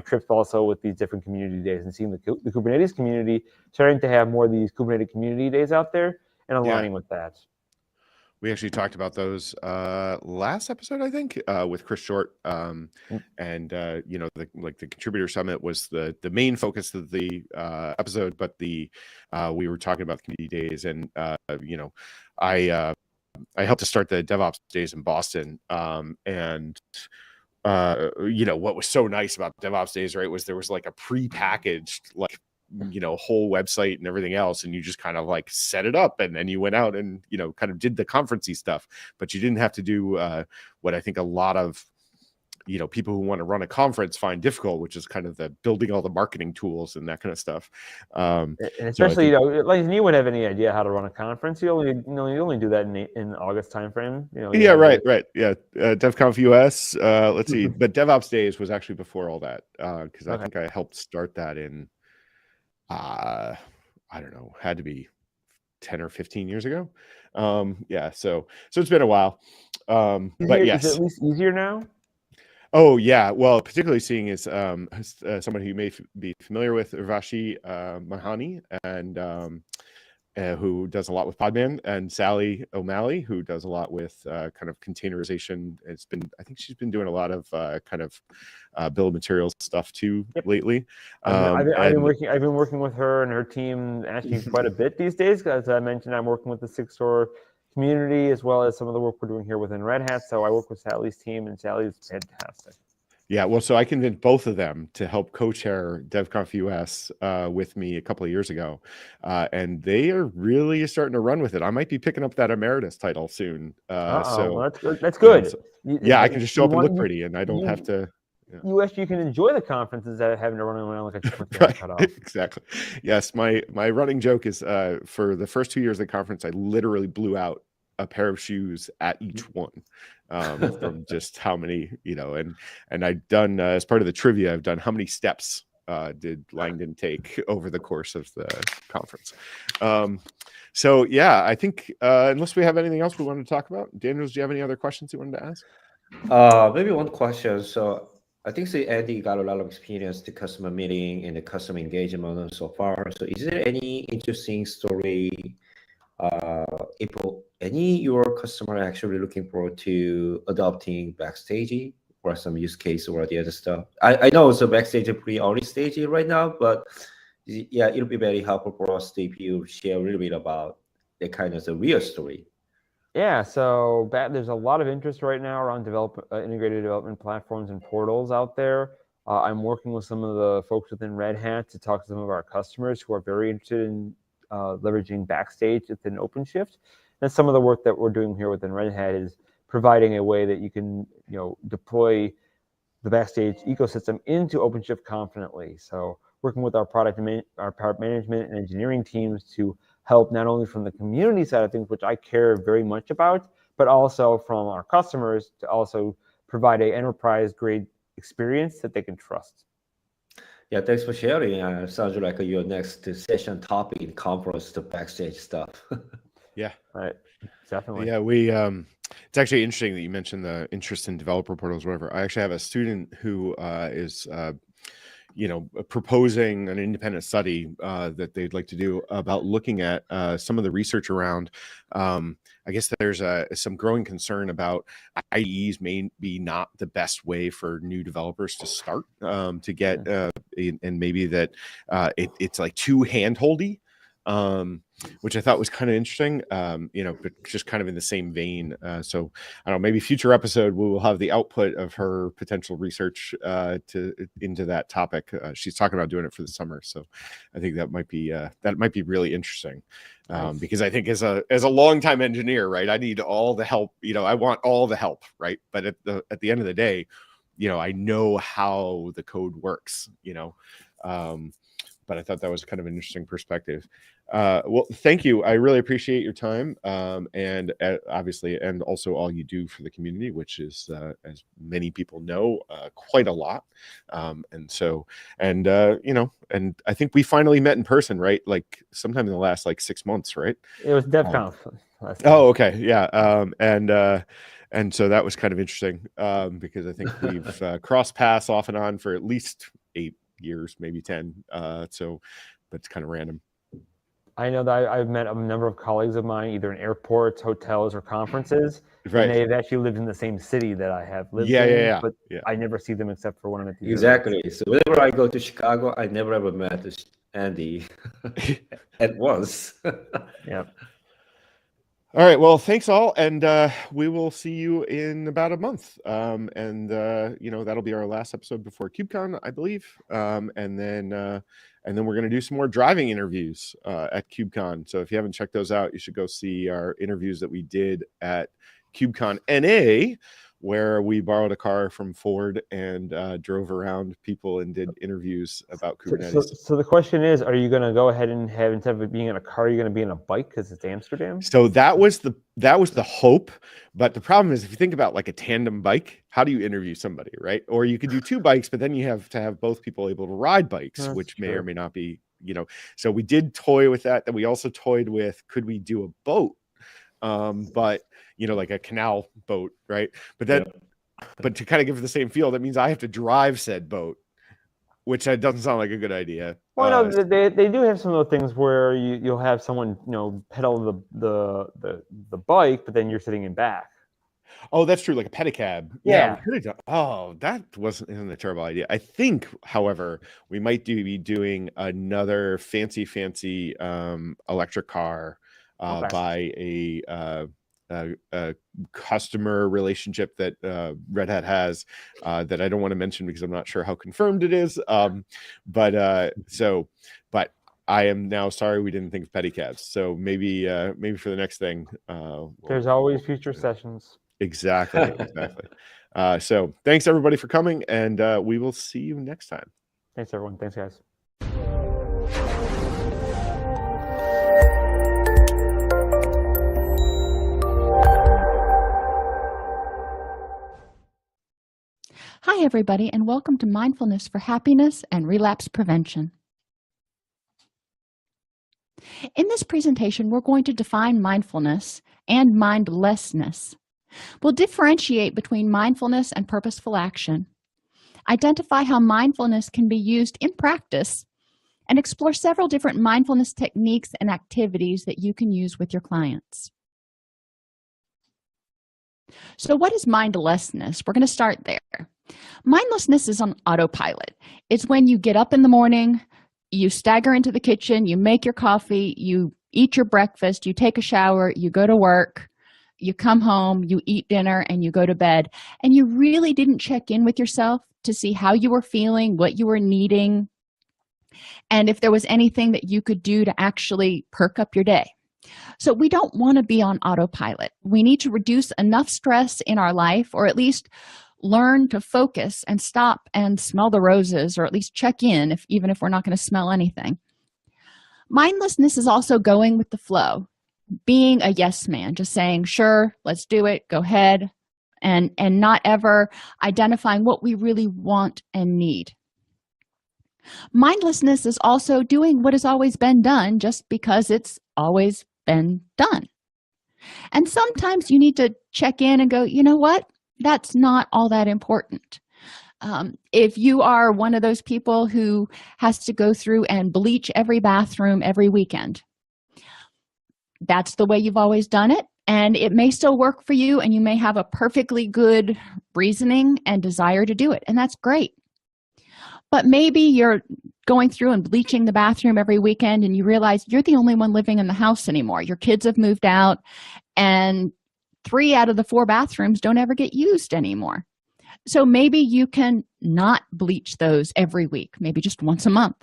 trips also with these different community days and seeing the Kubernetes community starting to have more of these Kubernetes community days out there and aligning with that. We actually talked about those last episode, I think, with Chris Short, and the contributor summit was the main focus of the episode, but we were talking about the community days, and I helped to start the DevOps days in Boston, and what was so nice about DevOps days, right, was there was like a pre-packaged whole website and everything else, and you just kind of like set it up, and then you went out and kind of did the conferencey stuff, but you didn't have to do what I think a lot of people who want to run a conference find difficult, which is kind of the building all the marketing tools and that kind of stuff. And especially, like you wouldn't have any idea how to run a conference. You only do that in August timeframe. Yeah, right. Yeah, DevConf US. Let's see, but DevOps Days was actually before all that because I think I helped start that in I don't know, had to be 10 or 15 years ago. Yeah, so it's been a while. But yes, is it at least easier now? Oh yeah, well, particularly seeing is someone who you may be familiar with, Urvashi Mahani, and who does a lot with Podman, and Sally O'Malley, who does a lot with kind of containerization. I think she's been doing a lot of kind of bill of materials stuff too lately. I've been working with her and her team actually quite a bit these days. As I mentioned, I'm working with the Sigstore community as well as some of the work we're doing here within Red Hat. So I work with Sally's team, and Sally's fantastic. Yeah, well, so I convinced both of them to help co-chair DevConf US with me a couple of years ago, and they are really starting to run with it. I might be picking up that emeritus title soon. So well, that's good. Yeah, I can just show up and look pretty, and I don't have to. You can enjoy the conferences instead of having to run around like a chicken with right, cut off. Exactly. Yes, my running joke is for the first 2 years of the conference, I literally blew out a pair of shoes at each one from just how many, and I've done as part of the trivia, I've done how many steps did Langdon take over the course of the conference. So yeah, I think unless we have anything else we wanted to talk about, Daniels, do you have any other questions you wanted to ask? Maybe one question. So I think Andy got a lot of experience to customer meeting and the customer engagement so far. So is there any interesting story if any your customer actually looking forward to adopting Backstage for some use case or the other stuff. I know it's a backstage pretty early stage right now, but yeah, it'll be very helpful for us if you share a little bit about the kind of the real story. Yeah, so there's a lot of interest right now around integrated development platforms and portals out there. I'm working with some of the folks within Red Hat to talk to some of our customers who are very interested in leveraging Backstage within OpenShift. And some of the work that we're doing here within Red Hat is providing a way that you can, deploy the Backstage ecosystem into OpenShift confidently. So working with our product management and engineering teams to help not only from the community side of things, which I care very much about, but also from our customers to also provide an enterprise-grade experience that they can trust. Yeah, thanks for sharing. Sounds like your next session topic in conference, the Backstage stuff. Yeah, right. Definitely. Yeah, we it's actually interesting that you mentioned the interest in developer portals, whatever. I actually have a student who is proposing an independent study that they'd like to do about looking at some of the research around. I guess there's some growing concern about IDEs may be not the best way for new developers to start to get, and maybe that it's like too handholdy. Which I thought was kind of interesting, but just kind of in the same vein. So I don't know, maybe future episode we will have the output of her potential research into that topic. She's talking about doing it for the summer, so I think that might be really interesting. Nice. Because I think as a longtime engineer, right, I need all the help. I want all the help, right? But at the end of the day, I know how the code works. But I thought that was kind of an interesting perspective. Well, thank you. I really appreciate your time, and obviously, and also all you do for the community, which is, as many people know, quite a lot. And I think we finally met in person, right? Like sometime in the last 6 months, right? It was DevConf. Oh, okay, yeah. And so that was kind of interesting because I think we've crossed paths off and on for at least 8 years, maybe 10. So that's kind of random. I know that I've met a number of colleagues of mine, either in airports, hotels, or conferences, right. And they've actually lived in the same city that I have lived in. But I never see them except for when I'm at the Exactly. So whenever I go to Chicago, I never ever met Andy at once. Yeah. All right. Well, thanks all, and we will see you in about a month. That'll be our last episode before KubeCon, I believe. And then we're going to do some more driving interviews at KubeCon. So if you haven't checked those out, you should go see our interviews that we did at KubeCon NA, where we borrowed a car from Ford and drove around people and did interviews about Kubernetes. So the question is, are you going to go ahead and have, instead of being in a car, you're going to be in a bike because it's Amsterdam? So that was the hope. But the problem is, if you think about like a tandem bike, how do you interview somebody, right? Or you could do 2 bikes, but then you have to have both people able to ride bikes, which may or may not be, So we did toy with that. Then we also toyed with, could we do a boat? But like a canal boat, right? But then, but to kind of give it the same feel, that means I have to drive said boat, which doesn't sound like a good idea. Well, no, they do have some of the things where you'll have someone pedal the bike, but then you're sitting in back. Oh, that's true, like a pedicab. Yeah. We could have done. Oh, that isn't a terrible idea. I think, however, we might be doing another fancy electric car by a customer relationship that Red Hat has that I don't want to mention because I'm not sure how confirmed it is. But I am now sorry we didn't think of pedicabs. So maybe for the next thing. There's always future sessions. Exactly. So thanks everybody for coming, and we will see you next time. Thanks everyone. Thanks guys. Hi, everybody, and welcome to Mindfulness for Happiness and Relapse Prevention. In this presentation, we're going to define mindfulness and mindlessness. We'll differentiate between mindfulness and purposeful action, identify how mindfulness can be used in practice, and explore several different mindfulness techniques and activities that you can use with your clients. So what is mindlessness? We're going to start there. Mindlessness is on autopilot. It's when you get up in the morning, you stagger into the kitchen, you make your coffee, you eat your breakfast, you take a shower, you go to work, you come home, you eat dinner, and you go to bed. And you really didn't check in with yourself to see how you were feeling, what you were needing, and if there was anything that you could do to actually perk up your day. So we don't want to be on autopilot. We need to reduce enough stress in our life, or at least learn to focus and stop and smell the roses, or at least check in, even if we're not going to smell anything. Mindlessness is also going with the flow, being a yes man, just saying, sure, let's do it, go ahead, and not ever identifying what we really want and need. Mindlessness is also doing what has always been done just because it's always been done. And sometimes you need to check in and go, you know what? That's not all that important. If you are one of those people who has to go through and bleach every bathroom every weekend, that's the way you've always done it, and it may still work for you, and you may have a perfectly good reasoning and desire to do it, and that's great. But maybe you're going through and bleaching the bathroom every weekend and you realize you're the only one living in the house anymore. Your kids have moved out, and 3 out of the 4 bathrooms don't ever get used anymore. So maybe you can not bleach those every week, maybe just once a month.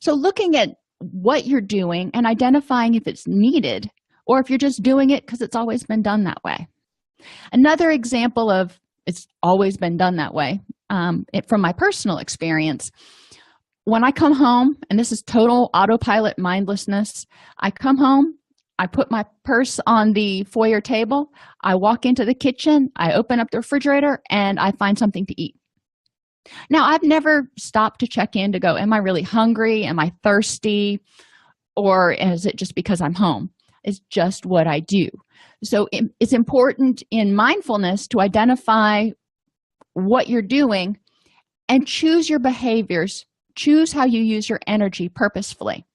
So looking at what you're doing and identifying if it's needed or if you're just doing it because it's always been done that way. Another example of it's always been done that way, from my personal experience, when I come home, and this is total autopilot mindlessness, I come home, I put my purse on the foyer table, I walk into the kitchen, I open up the refrigerator, and I find something to eat. Now, I've never stopped to check in to go, am I really hungry? Am I thirsty? Or is it just because I'm home? It's just what I do. So it's important in mindfulness to identify what you're doing and choose your behaviors. Choose how you use your energy purposefully.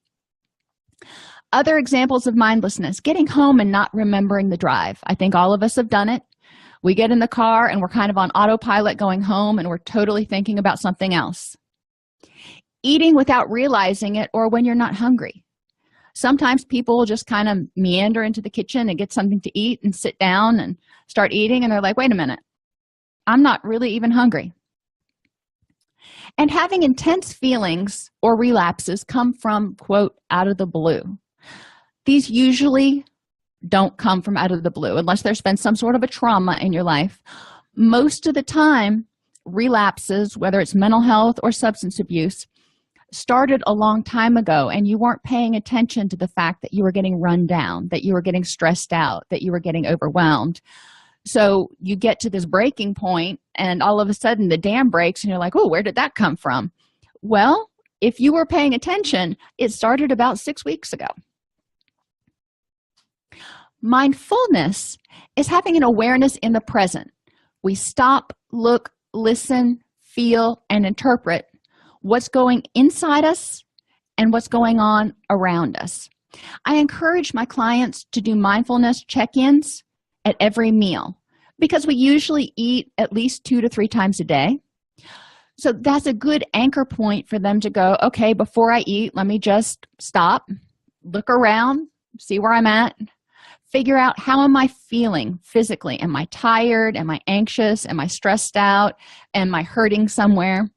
Other examples of mindlessness, getting home and not remembering the drive. I think all of us have done it. We get in the car and we're kind of on autopilot going home and we're totally thinking about something else. Eating without realizing it, or when you're not hungry. Sometimes people will just kind of meander into the kitchen and get something to eat and sit down and start eating, and they're like, wait a minute, I'm not really even hungry. And having intense feelings or relapses come from, quote, out of the blue. These usually don't come from out of the blue unless there's been some sort of a trauma in your life. Most of the time, relapses, whether it's mental health or substance abuse, started a long time ago, and you weren't paying attention to the fact that you were getting run down, that you were getting stressed out, that you were getting overwhelmed. So you get to this breaking point, and all of a sudden the dam breaks, and you're like, oh, where did that come from? Well, if you were paying attention, it started about 6 weeks ago. Mindfulness is having an awareness in the present. We stop, look, listen, feel, and interpret what's going inside us and what's going on around us. I encourage my clients to do mindfulness check-ins at every meal because we usually eat at least 2 to 3 times a day. So that's a good anchor point for them to go, okay, before I eat, let me just stop, look around, see where I'm at, figure out how am I feeling physically. Am I tired? Am I anxious? Am I stressed out? Am I hurting somewhere?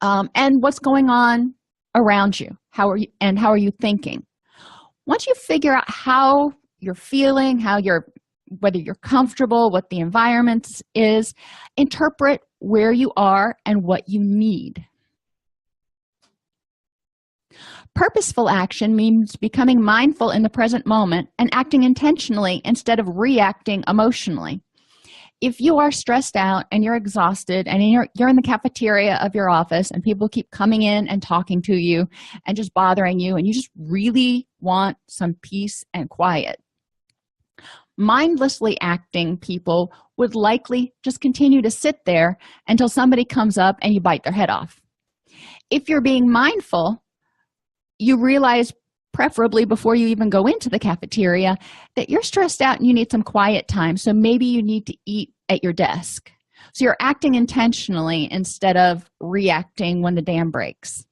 And what's going on around you? How are you thinking? Once you figure out how you're feeling, whether you're comfortable, what the environment is, interpret where you are and what you need. Purposeful action means becoming mindful in the present moment and acting intentionally instead of reacting emotionally. If you are stressed out and you're exhausted and you're in the cafeteria of your office and people keep coming in and talking to you and just bothering you, and you just really want some peace and quiet, mindlessly acting people would likely just continue to sit there until somebody comes up and you bite their head off. If you're being mindful, you realize, preferably before you even go into the cafeteria, that you're stressed out and you need some quiet time. So maybe you need to eat at your desk. So you're acting intentionally instead of reacting when the dam breaks.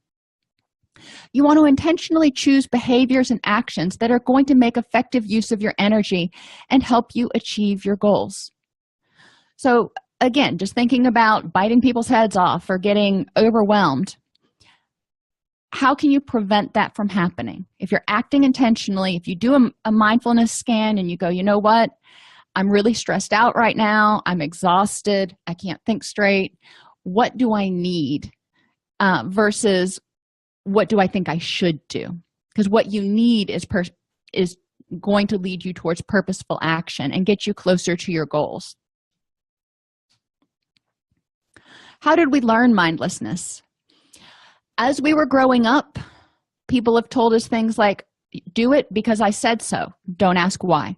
You want to intentionally choose behaviors and actions that are going to make effective use of your energy and help you achieve your goals. So again, just thinking about biting people's heads off or getting overwhelmed, how can you prevent that from happening? If you're acting intentionally, if you do a mindfulness scan and you go, you know what, I'm really stressed out right now, I'm exhausted, I can't think straight, what do I need versus what do I think I should do? Because what you need is going to lead you towards purposeful action and get you closer to your goals. How did we learn mindlessness? As we were growing up, people have told us things like, do it because I said so. Don't ask why.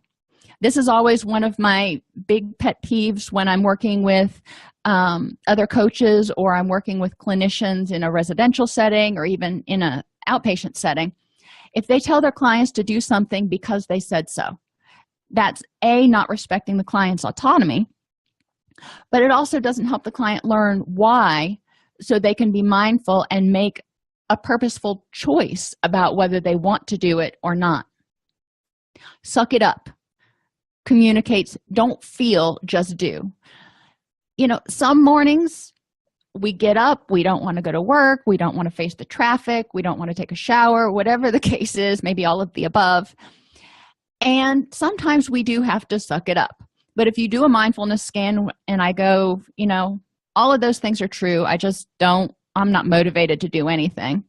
This is always one of my big pet peeves when I'm working with other coaches or I'm working with clinicians in a residential setting or even in an outpatient setting. If they tell their clients to do something because they said so, that's A, not respecting the client's autonomy, but it also doesn't help the client learn why, so they can be mindful and make a purposeful choice about whether they want to do it or not. Suck it up communicates don't feel, just do. You know, some mornings we get up, we don't want to go to work, we don't want to face the traffic, we don't want to take a shower, whatever the case is, maybe all of the above. And sometimes we do have to suck it up. But if you do a mindfulness scan and I go, you know, all of those things are true, I'm not motivated to do anything,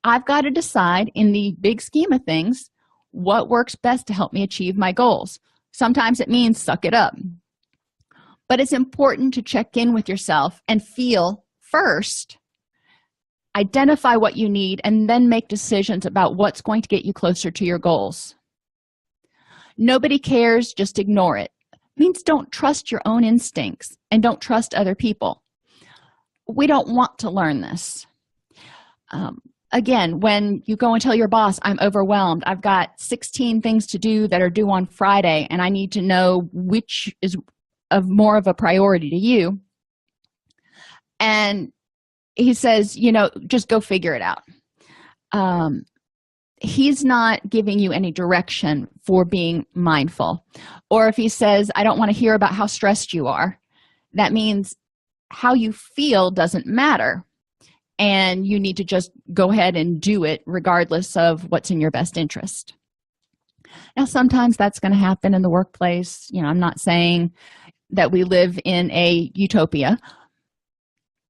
I've got to decide in the big scheme of things what works best to help me achieve my goals. Sometimes it means suck it up. But it's important to check in with yourself and feel first, identify what you need, and then make decisions about what's going to get you closer to your goals. Nobody cares, just ignore it. It means don't trust your own instincts and don't trust other people. We don't want to learn this. Again, when you go and tell your boss, I'm overwhelmed, I've got 16 things to do that are due on Friday, and I need to know which is of more of a priority to you. And he says, you know, just go figure it out. He's not giving you any direction for being mindful. Or if he says, I don't want to hear about how stressed you are, that means how you feel doesn't matter. And you need to just go ahead and do it regardless of what's in your best interest. Now, sometimes that's going to happen in the workplace. You know, I'm not saying that we live in a utopia.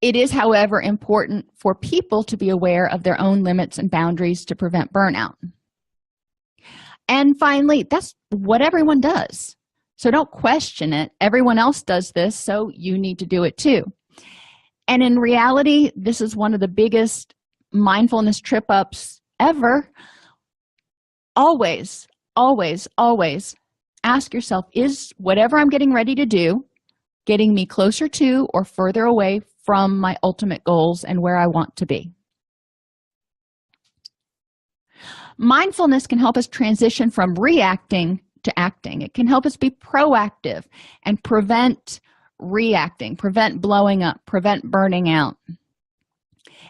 It is, however, important for people to be aware of their own limits and boundaries to prevent burnout. And finally, that's what everyone does. So don't question it. Everyone else does this, so you need to do it too. And in reality, this is one of the biggest mindfulness trip-ups ever. Always, always, always ask yourself, is whatever I'm getting ready to do getting me closer to or further away from my ultimate goals and where I want to be? Mindfulness can help us transition from reacting to acting. It can help us be proactive and prevent reacting, prevent blowing up, prevent burning out.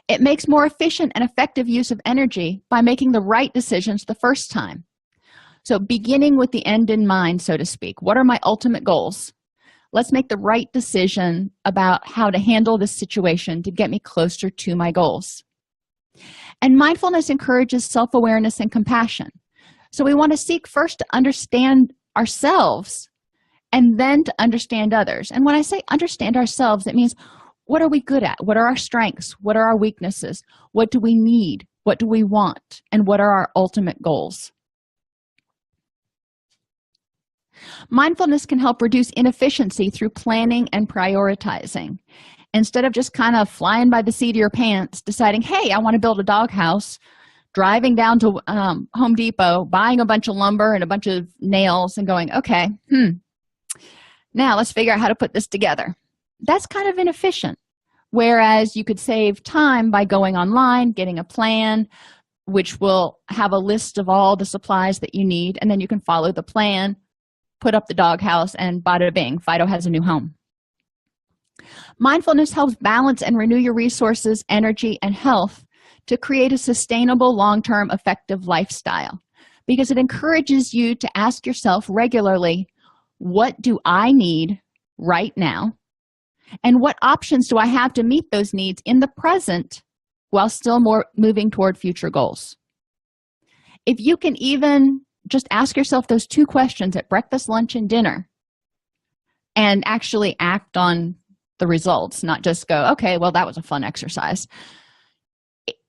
It makes more efficient and effective use of energy by making the right decisions the first time. So beginning with the end in mind, so to speak. What are my ultimate goals? Let's make the right decision about how to handle this situation to get me closer to my goals. And mindfulness encourages self-awareness and compassion. So we want to seek first to understand ourselves and then to understand others. And when I say understand ourselves, it means what are we good at? What are our strengths? What are our weaknesses? What do we need? What do we want? And what are our ultimate goals? Mindfulness can help reduce inefficiency through planning and prioritizing. Instead of just kind of flying by the seat of your pants, deciding, hey, I want to build a doghouse, driving down to Home Depot, buying a bunch of lumber and a bunch of nails and going, okay, now let's figure out how to put this together. That's kind of inefficient. Whereas you could save time by going online, getting a plan, which will have a list of all the supplies that you need, and then you can follow the plan, put up the doghouse, and bada bing, Fido has a new home. Mindfulness helps balance and renew your resources, energy, and health to create a sustainable, long-term, effective lifestyle, because it encourages you to ask yourself regularly, what do I need right now? And what options do I have to meet those needs in the present while still moving toward future goals? If you can even just ask yourself those two questions at breakfast, lunch, and dinner, and actually act on the results, not just go, okay, well, that was a fun exercise.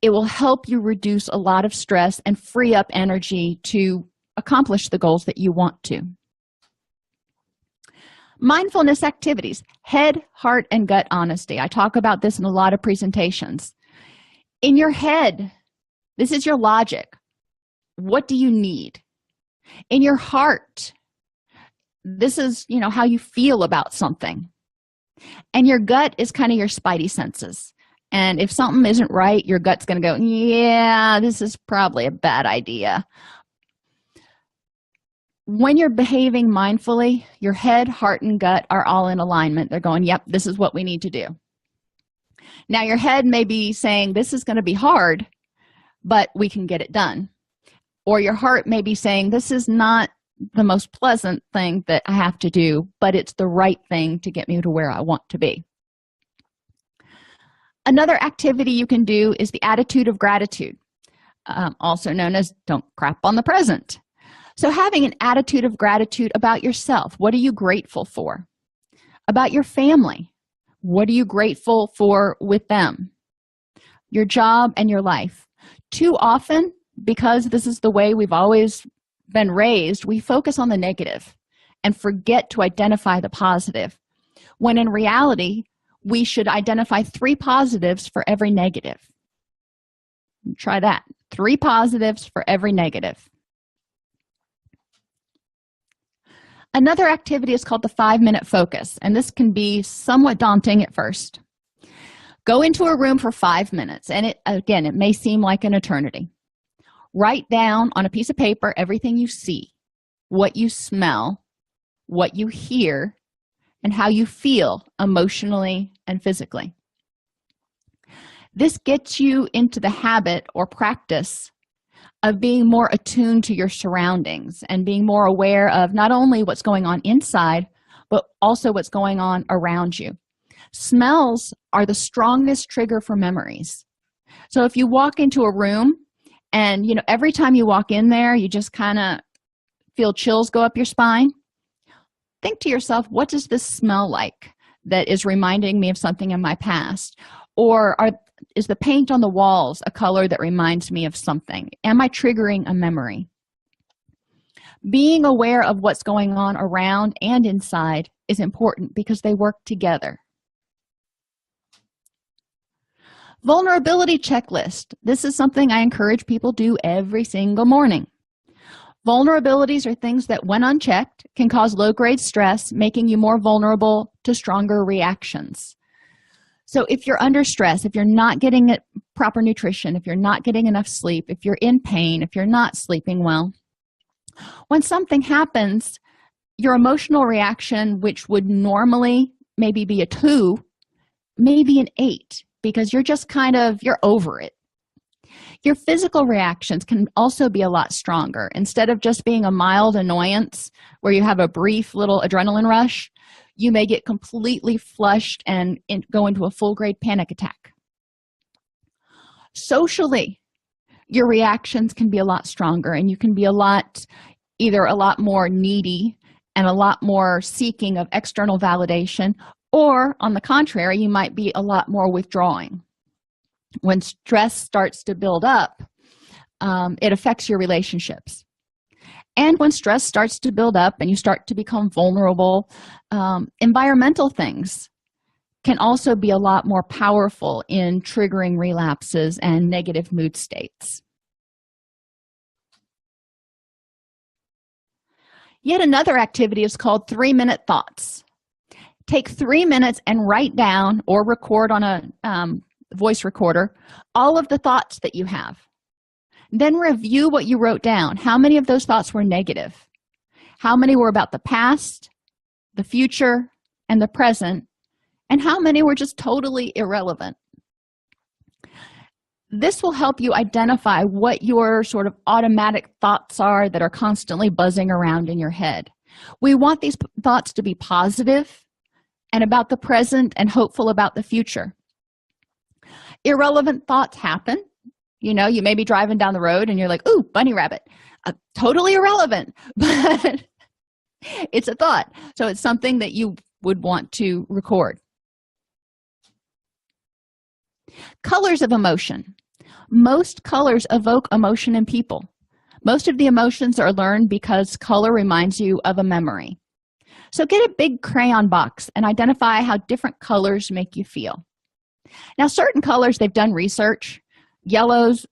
It will help you reduce a lot of stress and free up energy to accomplish the goals that you want to. Mindfulness activities, head, heart, and gut honesty. I talk about this in a lot of presentations. In your head, this is your logic. What do you need? In your heart, this is, how you feel about something. And your gut is kind of your spidey senses. And if something isn't right, your gut's going to go, yeah, this is probably a bad idea. When you're behaving mindfully, your head, heart, and gut are all in alignment. They're going, yep, this is what we need to do. Now, your head may be saying, this is going to be hard, but we can get it done. Or your heart may be saying, this is not the most pleasant thing that I have to do, but it's the right thing to get me to where I want to be. Another activity you can do is the attitude of gratitude, also known as don't crap on the present. So having an attitude of gratitude about yourself, what are you grateful for? About your family, what are you grateful for with them? Your job and your life. Too often, because this is the way we've always been raised, we focus on the negative and forget to identify the positive, when in reality, we should identify 3 positives for every negative. Try that. 3 positives for every negative. Another activity is called the 5-minute focus, and this can be somewhat daunting at first. Go into a room for 5 minutes, and it may seem like an eternity. Write down on a piece of paper everything you see, what you smell, what you hear, and how you feel emotionally and physically. This gets you into the habit or practice of being more attuned to your surroundings and being more aware of not only what's going on inside, but also what's going on around you. Smells are the strongest trigger for memories. So if you walk into a room and, every time you walk in there, you just kind of feel chills go up your spine, think to yourself, what does this smell like that is reminding me of something in my past? Or is the paint on the walls a color that reminds me of something? Am I triggering a memory? Being aware of what's going on around and inside is important because they work together. Vulnerability checklist. This is something I encourage people do every single morning. Vulnerabilities are things that, when unchecked, can cause low-grade stress, making you more vulnerable to stronger reactions. So if you're under stress, if you're not getting proper nutrition, if you're not getting enough sleep, if you're in pain, if you're not sleeping well, when something happens, your emotional reaction, which would normally maybe be a 2, may be an 8, because you're over it. Your physical reactions can also be a lot stronger. Instead of just being a mild annoyance where you have a brief little adrenaline rush, you may get completely flushed and go into a full-grade panic attack. Socially, your reactions can be a lot stronger, and you can be either a lot more needy and a lot more seeking of external validation, or on the contrary, you might be a lot more withdrawing. When stress starts to build up, it affects your relationships. And when stress starts to build up and you start to become vulnerable, environmental things can also be a lot more powerful in triggering relapses and negative mood states. Yet another activity is called 3-minute thoughts. Take 3 minutes and write down or record on a voice recorder all of the thoughts that you have. Then review what you wrote down. How many of those thoughts were negative? How many were about the past, the future, and the present? and how many were just totally irrelevant. This will help you identify what your sort of automatic thoughts are that are constantly buzzing around in your head. We want these thoughts to be positive and about the present and hopeful about the future. Irrelevant thoughts happen. You know, you may be driving down the road and you're like, ooh, bunny rabbit. Totally irrelevant, but it's a thought. So it's something that you would want to record. Colors of emotion. Most colors evoke emotion in people. Most of the emotions are learned because color reminds you of a memory. So get a big crayon box and identify how different colors make you feel. Now, certain colors, they've done research. Yellows,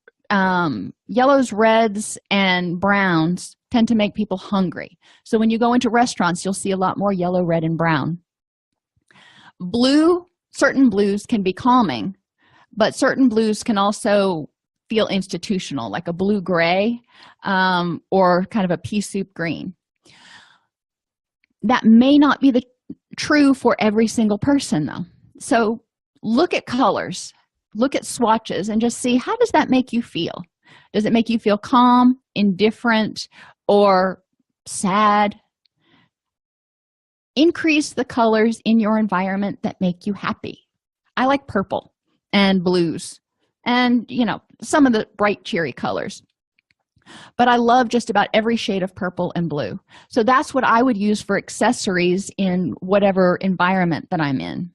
reds, and browns tend to make people hungry. So when you go into restaurants, you'll see a lot more yellow, red, and brown. Blue, certain blues can be calming, but certain blues can also feel institutional, like a blue-gray or kind of a pea soup green. That may not be true for every single person, though. So look at colors, look at swatches, and just see, how does that make you feel? Does it make you feel calm, indifferent, or sad? Increase the colors in your environment that make you happy. I like purple and blues and, you know, some of the bright, cheery colors. But I love just about every shade of purple and blue. So that's what I would use for accessories in whatever environment that I'm in.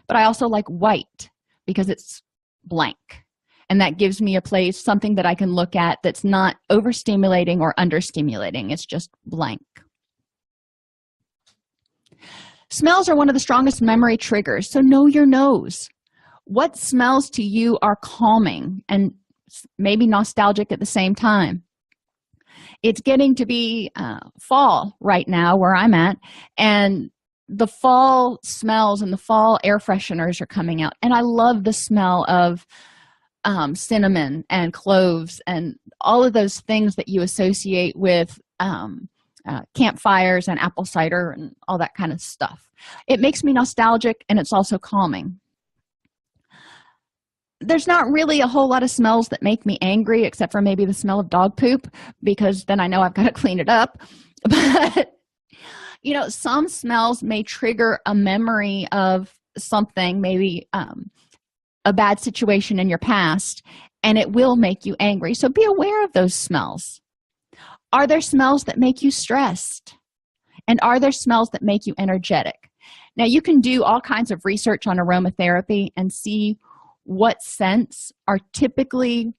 But I also like white because it's blank. And that gives me a place, something that I can look at that's not overstimulating or understimulating. It's just blank. Smells are one of the strongest memory triggers, so know your nose. What smells to you are calming and maybe nostalgic at the same time? It's getting to be fall right now where I'm at, and the fall smells and the fall air fresheners are coming out. And I love the smell of cinnamon and cloves and all of those things that you associate with campfires and apple cider and all that kind of stuff. It makes me nostalgic, and it's also calming. There's not really a whole lot of smells that make me angry, except for maybe the smell of dog poop, because then I know I've got to clean it up. But, you know, some smells may trigger a memory of something, maybe a bad situation in your past, and it will make you angry. So be aware of those smells. Are there smells that make you stressed? And are there smells that make you energetic? Now, you can do all kinds of research on aromatherapy and see what scents are typically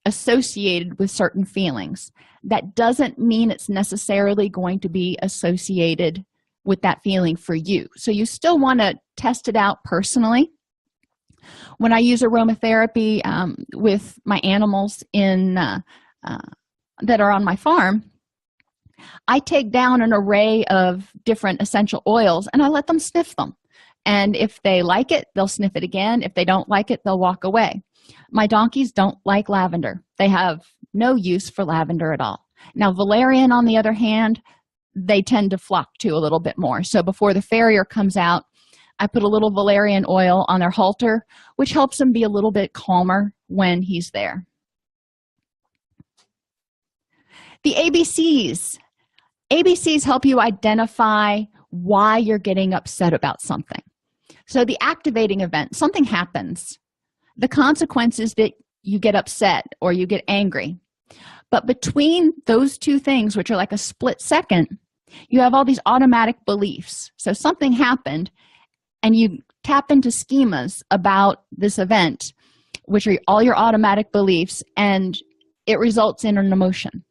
associated with certain feelings. That doesn't mean it's necessarily going to be associated with that feeling for you. So you still want to test it out personally. When I use aromatherapy with my animals that are on my farm, I take down an array of different essential oils and I let them sniff them. And if they like it, they'll sniff it again. If they don't like it, they'll walk away. My donkeys don't like lavender. They have no use for lavender at all. Now, valerian, on the other hand, they tend to flock to a little bit more. So before the farrier comes out, I put a little valerian oil on their halter, which helps them be a little bit calmer when he's there. The ABCs. ABCs help you identify why you're getting upset about something. So the activating event, something happens. The consequence is that you get upset or you get angry. But between those two things, which are like a split second, you have all these automatic beliefs. So something happened, and you tap into schemas about this event, which are all your automatic beliefs, and it results in an emotion.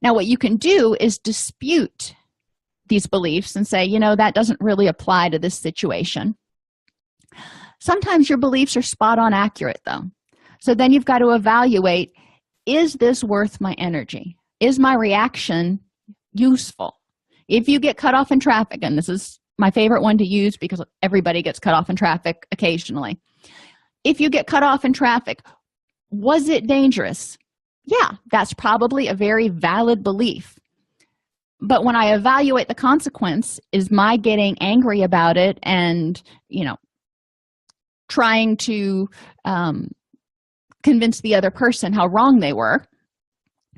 Now, what you can do is dispute these beliefs and say, you know, that doesn't really apply to this situation. Sometimes your beliefs are spot on accurate, though. So then you've got to evaluate, is this worth my energy? Is my reaction useful? If you get cut off in traffic, and this is my favorite one to use because everybody gets cut off in traffic occasionally. If you get cut off in traffic, was it dangerous? Yeah, that's probably a very valid belief. But when I evaluate the consequence, is my getting angry about it and, trying to convince the other person how wrong they were,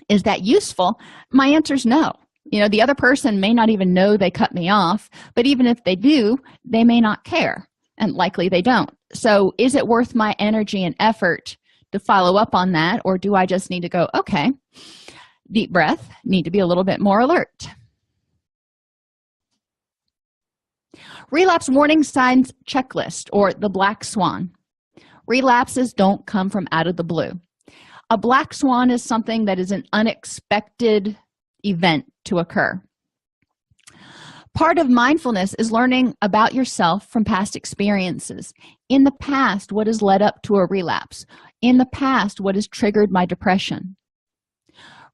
is that useful? My answer is no. The other person may not even know they cut me off, but even if they do, they may not care, and likely they don't. So is it worth my energy and effort to follow up on that, or do I just need to go, okay, deep breath, need to be a little bit more alert? Relapse warning signs checklist, or the black swan. Relapses don't come from out of the blue. A black swan is something that is an unexpected event to occur. Part of mindfulness is learning about yourself from past experiences. In the past, what has led up to a relapse? In the past, what has triggered my depression?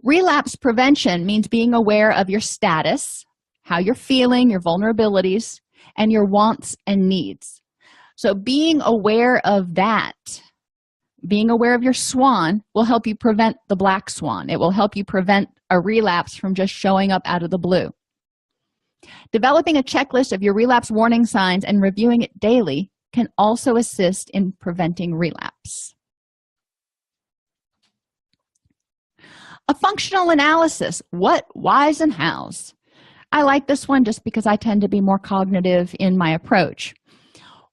Relapse prevention means being aware of your status, how you're feeling, your vulnerabilities, and your wants and needs. So being aware of that, being aware of your swan, will help you prevent the black swan. It will help you prevent a relapse from just showing up out of the blue. Developing a checklist of your relapse warning signs and reviewing it daily can also assist in preventing relapse. A functional analysis: what, whys, and hows. I like this one just because I tend to be more cognitive in my approach.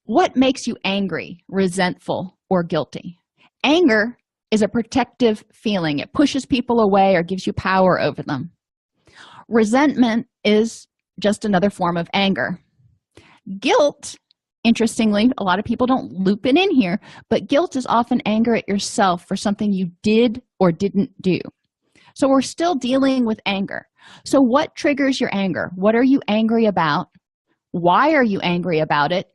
What makes you angry, resentful, or guilty? Anger is a protective feeling. It pushes people away or gives you power over them. Resentment is just another form of anger. Guilt, interestingly, a lot of people don't loop it in here, but guilt is often anger at yourself for something you did or didn't do. So we're still dealing with anger. So what triggers your anger? What are you angry about? Why are you angry about it?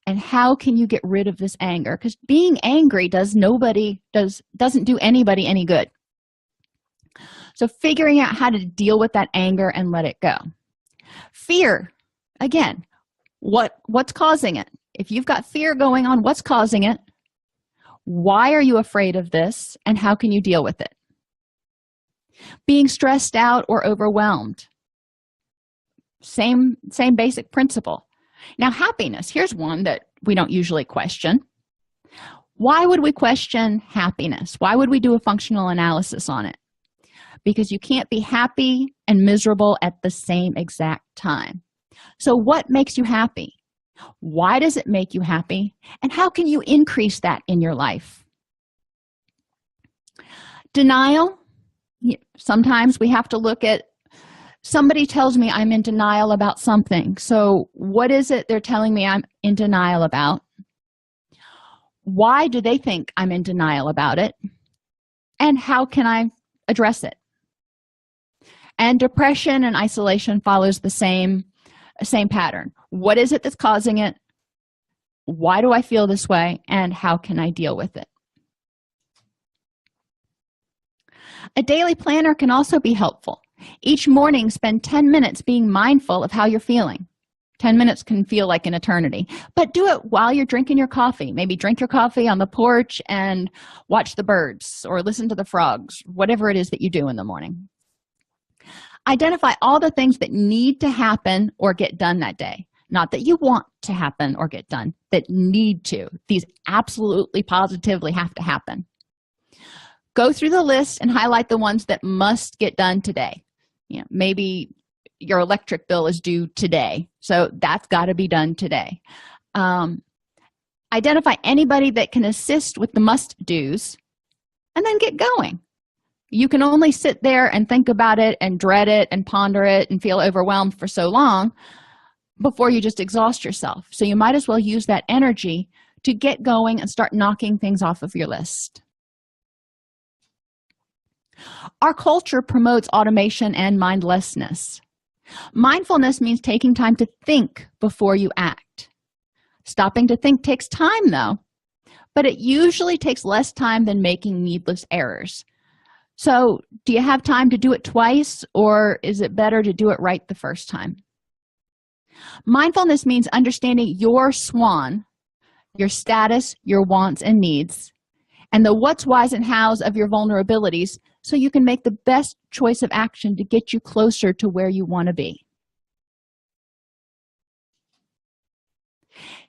And how can you get rid of this anger? Because being angry doesn't do anybody any good. So figuring out how to deal with that anger and let it go. Fear, again, what's causing it? If you've got fear going on, what's causing it? Why are you afraid of this? And how can you deal with it? Being stressed out or overwhelmed. Same basic principle. Now, happiness, here's one that we don't usually question. Why would we question happiness? Why would we do a functional analysis on it? Because you can't be happy and miserable at the same exact time. So what makes you happy? Why does it make you happy? And how can you increase that in your life? Denial. Sometimes we have to look at, somebody tells me I'm in denial about something. So what is it they're telling me I'm in denial about? Why do they think I'm in denial about it? And how can I address it? And depression and isolation follows the same pattern. What is it that's causing it? Why do I feel this way? And how can I deal with it? A daily planner can also be helpful. Each morning, spend 10 minutes being mindful of how you're feeling. 10 minutes can feel like an eternity, but do it while you're drinking your coffee. Maybe drink your coffee on the porch and watch the birds or listen to the frogs, whatever it is that you do in the morning. Identify all the things that need to happen or get done that day. Not that you want to happen or get done, that need to. These absolutely positively have to happen. Go through the list and highlight the ones that must get done today. Maybe your electric bill is due today, so that's got to be done today. Identify anybody that can assist with the must-dos, and then get going. You can only sit there and think about it and dread it and ponder it and feel overwhelmed for so long before you just exhaust yourself. So you might as well use that energy to get going and start knocking things off of your list. Our culture promotes automation and mindlessness. Mindfulness means taking time to think before you act. Stopping to think takes time, though, but it usually takes less time than making needless errors. So, do you have time to do it twice, or is it better to do it right the first time? Mindfulness means understanding your swan, your status, your wants and needs, and the what's, whys, and hows of your vulnerabilities so you can make the best choice of action to get you closer to where you want to be.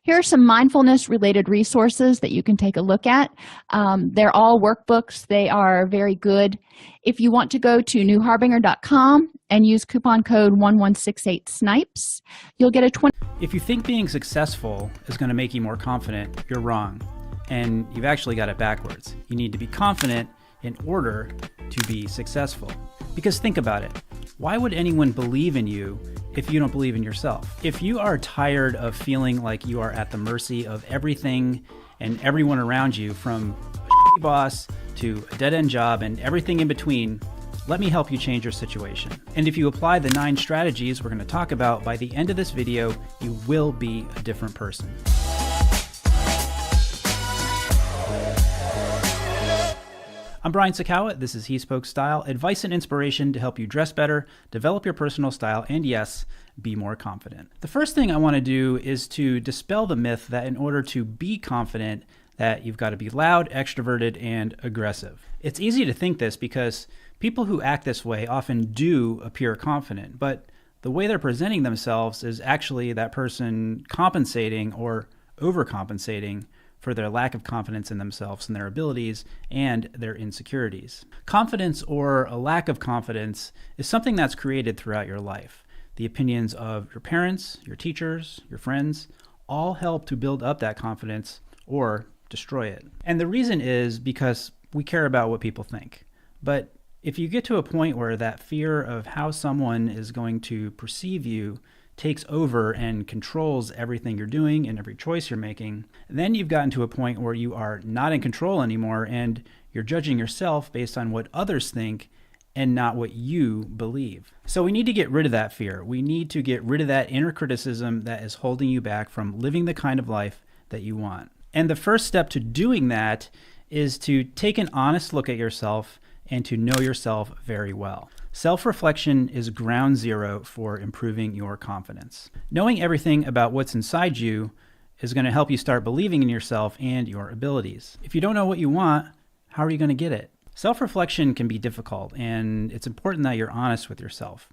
Here are some mindfulness-related resources that you can take a look at. They're all workbooks. They are very good. If you want to go to newharbinger.com and use coupon code 1168SNIPES, you'll get a 20. If you think being successful is going to make you more confident, you're wrong. And you've actually got it backwards. You need to be confident in order to be successful. Because think about it. Why would anyone believe in you if you don't believe in yourself? If you are tired of feeling like you are at the mercy of everything and everyone around you, from a shitty boss to a dead-end job and everything in between, let me help you change your situation. And if you apply the 9 strategies we're going to talk about, by the end of this video, you will be a different person. I'm Brian Sakawa. This is He Spoke Style, advice and inspiration to help you dress better, develop your personal style, and yes, be more confident. The first thing I want to do is to dispel the myth that in order to be confident, that you've got to be loud, extroverted, and aggressive. It's easy to think this because people who act this way often do appear confident, but the way they're presenting themselves is actually that person compensating or overcompensating for their lack of confidence in themselves and their abilities and their insecurities. Confidence or a lack of confidence is something that's created throughout your life. The opinions of your parents, your teachers, your friends, all help to build up that confidence or destroy it. And the reason is because we care about what people think. But if you get to a point where that fear of how someone is going to perceive you takes over and controls everything you're doing and every choice you're making, then you've gotten to a point where you are not in control anymore and you're judging yourself based on what others think and not what you believe. So we need to get rid of that fear. We need to get rid of that inner criticism that is holding you back from living the kind of life that you want. And the first step to doing that is to take an honest look at yourself and to know yourself very well. Self-reflection is ground zero for improving your confidence. Knowing everything about what's inside you is going to help you start believing in yourself and your abilities. If you don't know what you want, how are you going to get it? Self-reflection can be difficult, and it's important that you're honest with yourself.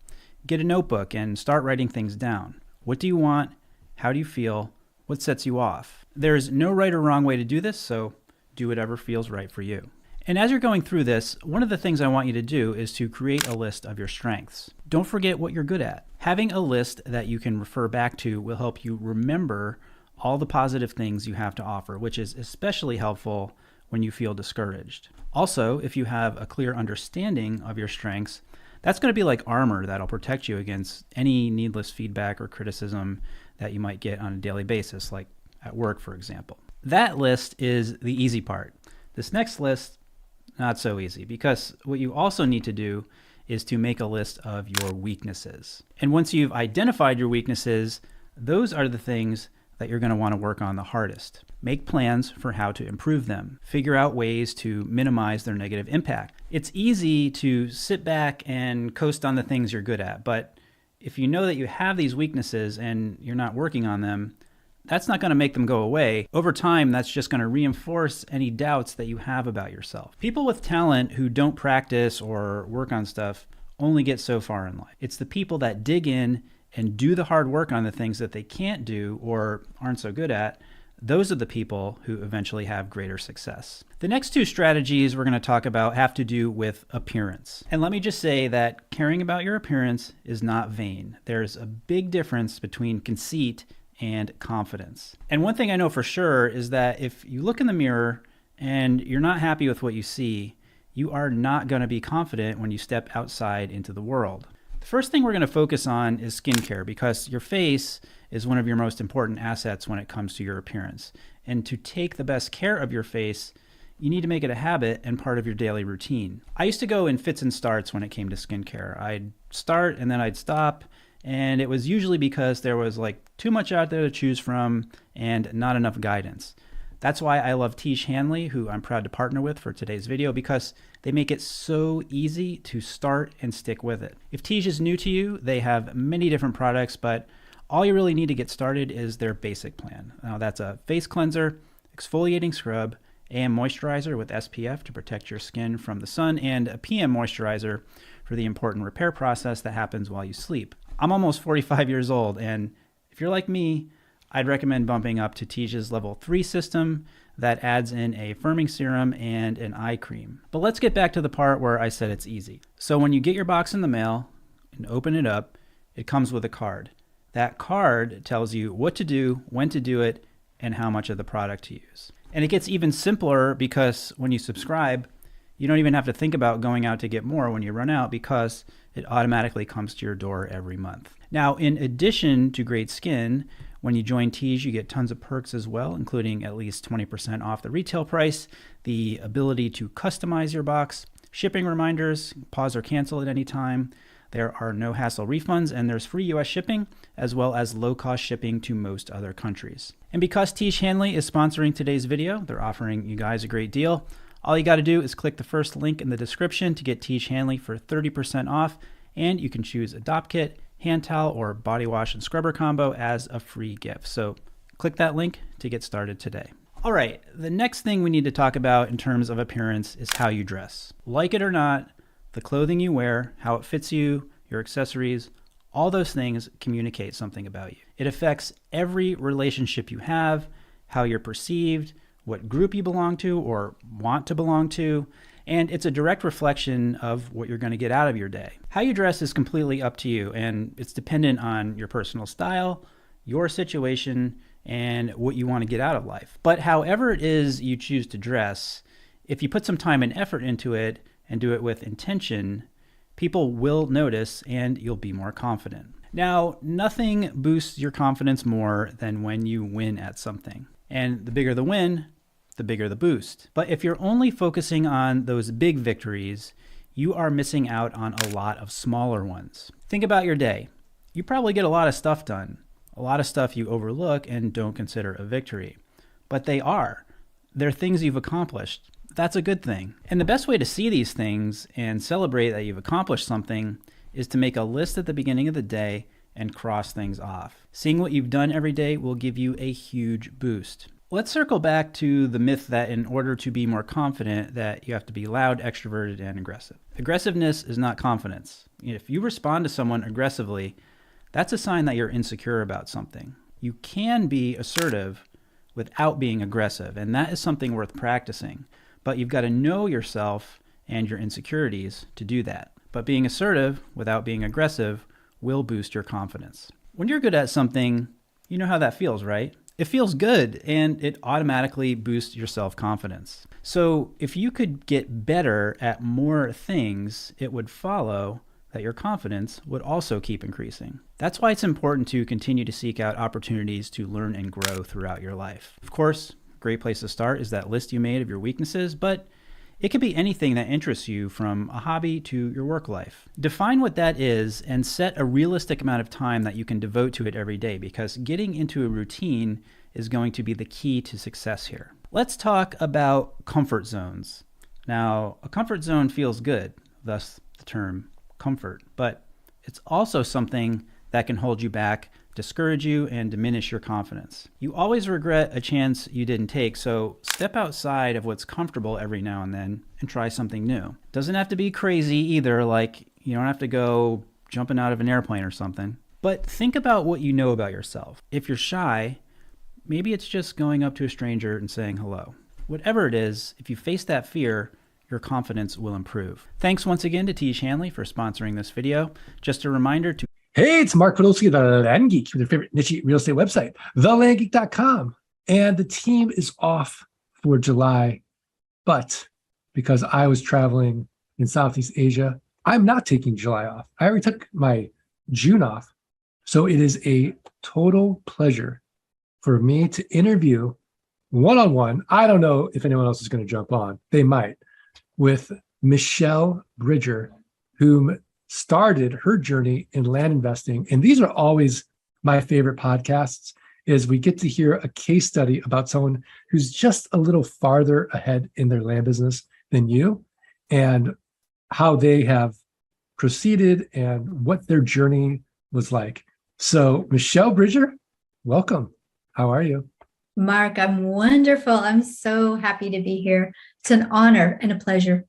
Get a notebook and start writing things down. What do you want? How do you feel? What sets you off? There's no right or wrong way to do this, so do whatever feels right for you. And as you're going through this, one of the things I want you to do is to create a list of your strengths. Don't forget what you're good at. Having a list that you can refer back to will help you remember all the positive things you have to offer, which is especially helpful when you feel discouraged. Also, if you have a clear understanding of your strengths, that's going to be like armor that'll protect you against any needless feedback or criticism that you might get on a daily basis, like at work, for example. That list is the easy part. This next list, not so easy, because what you also need to do is to make a list of your weaknesses. And once you've identified your weaknesses, those are the things that you're going to want to work on the hardest. Make plans for how to improve them. Figure out ways to minimize their negative impact. It's easy to sit back and coast on the things you're good at, but if you know that you have these weaknesses and you're not working on them, that's not going to make them go away. Over time, that's just going to reinforce any doubts that you have about yourself. People with talent who don't practice or work on stuff only get so far in life. It's the people that dig in and do the hard work on the things that they can't do or aren't so good at. Those are the people who eventually have greater success. The next 2 strategies we're going to talk about have to do with appearance. And let me just say that caring about your appearance is not vain. There's a big difference between conceit and confidence. And one thing I know for sure is that if you look in the mirror and you're not happy with what you see, you are not going to be confident when you step outside into the world. The first thing we're going to focus on is skincare, because your face is one of your most important assets when it comes to your appearance. And to take the best care of your face, you need to make it a habit and part of your daily routine. I used to go in fits and starts when it came to skincare. I'd start and then I'd stop. And it was usually because there was like too much out there to choose from and not enough guidance. That's why I love Tiege Hanley, who I'm proud to partner with for today's video, because they make it so easy to start and stick with it. If Tiege is new to you, they have many different products, but all you really need to get started is their basic plan. Now that's a face cleanser, exfoliating scrub, AM moisturizer with SPF to protect your skin from the sun, and a PM moisturizer for the important repair process that happens while you sleep. I'm almost 45 years old, and if you're like me, I'd recommend bumping up to Tige's level 3 system that adds in a firming serum and an eye cream. But let's get back to the part where I said it's easy. So when you get your box in the mail and open it up, it comes with a card. That card tells you what to do, when to do it, and how much of the product to use. And it gets even simpler because when you subscribe, you don't even have to think about going out to get more when you run out because it automatically comes to your door every month. Now, in addition to great skin, when you join Tige, you get tons of perks as well, including at least 20% off the retail price, the ability to customize your box, shipping reminders, pause or cancel at any time. There are no hassle refunds, and there's free US shipping, as well as low-cost shipping to most other countries. And because Tige Hanley is sponsoring today's video, they're offering you guys a great deal. All you got to do is click the first link in the description to get Tige Hanley for 30% off, and you can choose a Adopt Kit, hand towel, or body wash and scrubber combo as a free gift. So click that link to get started today. All right, the next thing we need to talk about in terms of appearance is how you dress. Like it or not, the clothing you wear, how it fits you, your accessories, all those things communicate something about you. It affects every relationship you have, how you're perceived, what group you belong to or want to belong to, and it's a direct reflection of what you're going to get out of your day. How you dress is completely up to you, and it's dependent on your personal style, your situation, and what you want to get out of life. But however it is you choose to dress, if you put some time and effort into it and do it with intention, people will notice and you'll be more confident. Now, nothing boosts your confidence more than when you win at something. And the bigger the win, the bigger the boost. But if you're only focusing on those big victories, you are missing out on a lot of smaller ones. Think about your day. You probably get a lot of stuff done, a lot of stuff you overlook and don't consider a victory. But they are. They're things you've accomplished. That's a good thing. And the best way to see these things and celebrate that you've accomplished something is to make a list at the beginning of the day and cross things off. Seeing what you've done every day will give you a huge boost. Let's circle back to the myth that in order to be more confident that you have to be loud, extroverted, and aggressive. Aggressiveness is not confidence. If you respond to someone aggressively, that's a sign that you're insecure about something. You can be assertive without being aggressive, and that is something worth practicing. But you've got to know yourself and your insecurities to do that. But being assertive without being aggressive will boost your confidence. When you're good at something, you know how that feels, right? It feels good, and it automatically boosts your self-confidence. So if you could get better at more things, it would follow that your confidence would also keep increasing. That's why it's important to continue to seek out opportunities to learn and grow throughout your life. Of course, a great place to start is that list you made of your weaknesses, but it could be anything that interests you, from a hobby to your work life. Define what that is and set a realistic amount of time that you can devote to it every day, because getting into a routine is going to be the key to success here. Let's talk about comfort zones. Now, a comfort zone feels good, thus the term comfort, but it's also something that can hold you back, discourage you, and diminish your confidence. You always regret a chance you didn't take, so step outside of what's comfortable every now and then and try something new. Doesn't have to be crazy either, like you don't have to go jumping out of an airplane or something. But think about what you know about yourself. If you're shy, maybe it's just going up to a stranger and saying hello. Whatever it is, if you face that fear, your confidence will improve. Thanks once again to Tige Hanley for sponsoring this video. Just a reminder to Hey, it's Mark Podolsky of The Land Geek with your favorite niche real estate website, thelandgeek.com. And the team is off for July, but because I was traveling in Southeast Asia, I'm not taking July off. I already took my June off. So it is a total pleasure for me to interview one-on-one. I don't know if anyone else is going to jump on. They might. With Michelle Bridger, whom started her journey in land investing. And these are always my favorite podcasts, is we get to hear a case study about someone who's just a little farther ahead in their land business than you, and how they have proceeded and what their journey was like. So Michelle Bridger, welcome. How are you? Mark, I'm wonderful. I'm so happy to be here. It's an honor and a pleasure.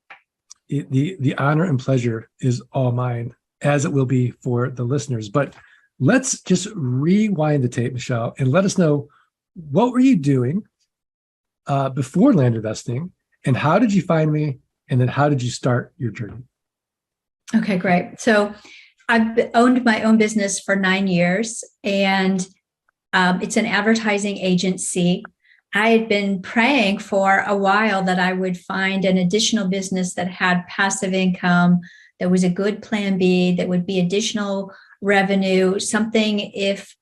The honor and pleasure is all mine, as it will be for the listeners. But let's just rewind the tape, Michelle, and let us know, what were you doing before land investing, and how did you find me, and then how did you start your journey? Okay, great. So I've owned my own business for 9 years, and it's an advertising agency. I had been praying for a while that I would find an additional business that had passive income, that was a good plan B, that would be additional revenue, something if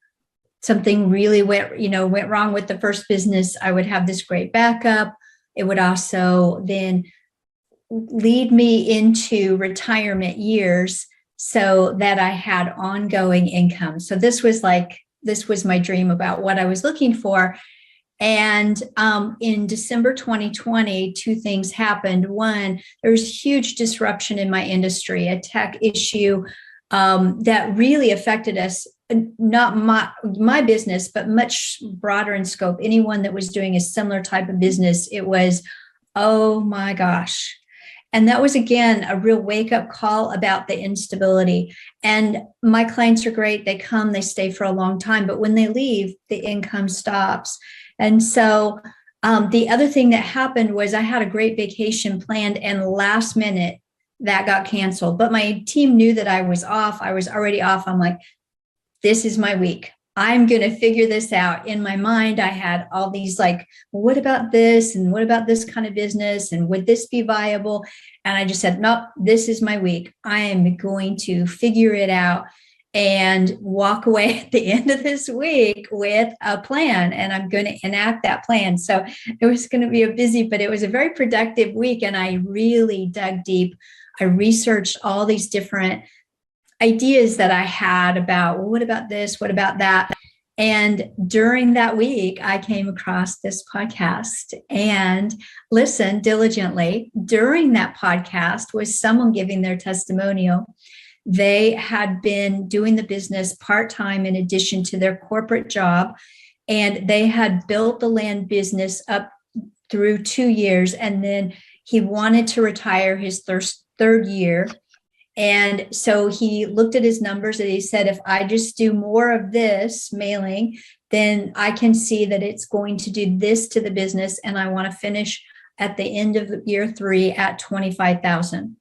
something really went wrong with the first business, I would have this great backup. It would also then lead me into retirement years so that I had ongoing income. So this was my dream about what I was looking for. And in December 2020, two things happened. One, there was huge disruption in my industry, a tech issue that really affected us, not my business, but much broader in scope. Anyone that was doing a similar type of business, it was, oh my gosh. And that was, again, a real wake-up call about the instability. And my clients are great. They come, they stay for a long time, but when they leave, the income stops. And so the other thing that happened was I had a great vacation planned, and last minute that got canceled. But my team knew that I was off. I was already off. I'm like, this is my week. I'm going to figure this out. In my mind, I had all these well, what about this? And what about this kind of business? And would this be viable? And I just said, nope, this is my week. I am going to figure it out and walk away at the end of this week with a plan, and I'm going to enact that plan. So it was going to be but it was a very productive week, and I really dug deep. I researched all these different ideas that I had about, well, what about this? What about that? And during that week, I came across this podcast and listened diligently. During that podcast was someone giving their testimonial. They had been doing the business part-time in addition to their corporate job, and they had built the land business up through 2 years, and then he wanted to retire his third year. And so he looked at his numbers and he said, if I just do more of this mailing, then I can see that it's going to do this to the business, and I want to finish at the end of year 3 at 25,000.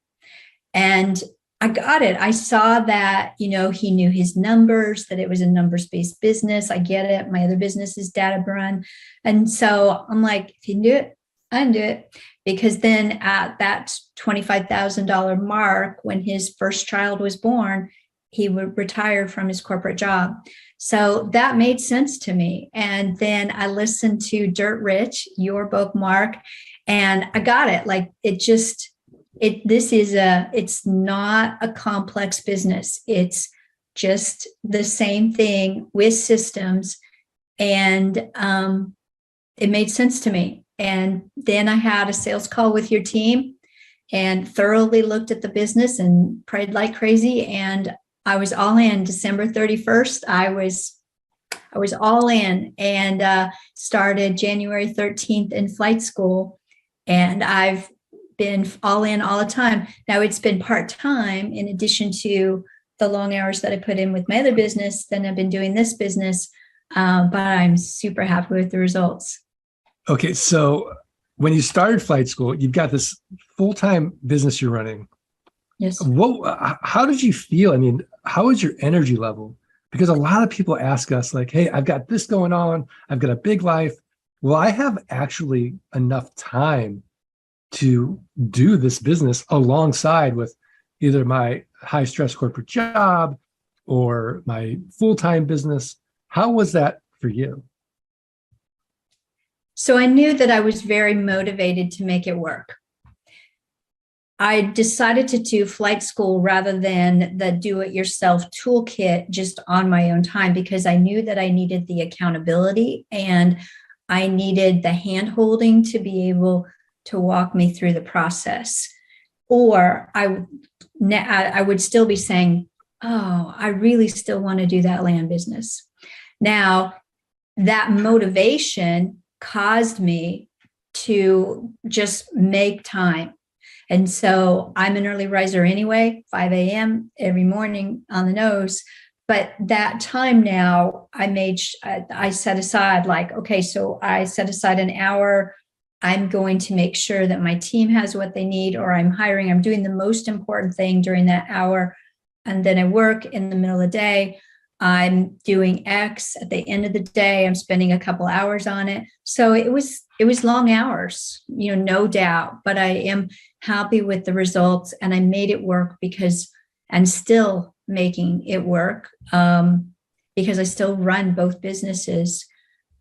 And I got it. I saw that, he knew his numbers, that it was a numbers-based business. I get it. My other business is data run. And so I'm like, if you can do it, I can do it. Because then at that $25,000 mark, when his first child was born, he would retire from his corporate job. So that made sense to me. And then I listened to Dirt Rich, your book, Mark, and I got it. It's not a complex business. It's just the same thing with systems. And it made sense to me. And then I had a sales call with your team and thoroughly looked at the business and prayed like crazy. And I was all in. December 31st, I was all in, and started January 13th in flight school. And I've been all in all the time. Now it's been part-time in addition to the long hours that I put in with my other business. Then I've been doing this business, but I'm super happy with the results. Okay, so when you started flight school, you've got this full-time business you're running. Yes. How did you feel? I mean, how was your energy level? Because a lot of people ask us hey, I've got this going on. I've got a big life. Well, I have actually enough time to do this business alongside with either my high stress corporate job or my full-time business. How was that for you? So I knew that I was very motivated to make it work. I decided to do flight school rather than the do-it-yourself toolkit just on my own time, because I knew that I needed the accountability and I needed the hand-holding to be able to walk me through the process. Or I would still be saying, oh, I really still want to do that land business. Now, that motivation caused me to just make time. And so I'm an early riser anyway, 5 a.m. every morning on the nose. But that time now, I set aside like, okay, so I set aside an hour. I'm going to make sure that my team has what they need, or I'm doing the most important thing during that hour. And then I work in the middle of the day. I'm doing X at the end of the day. I'm spending a couple hours on it. So it was long hours, no doubt, but I am happy with the results, and I made it work because I'm still making it work because I still run both businesses.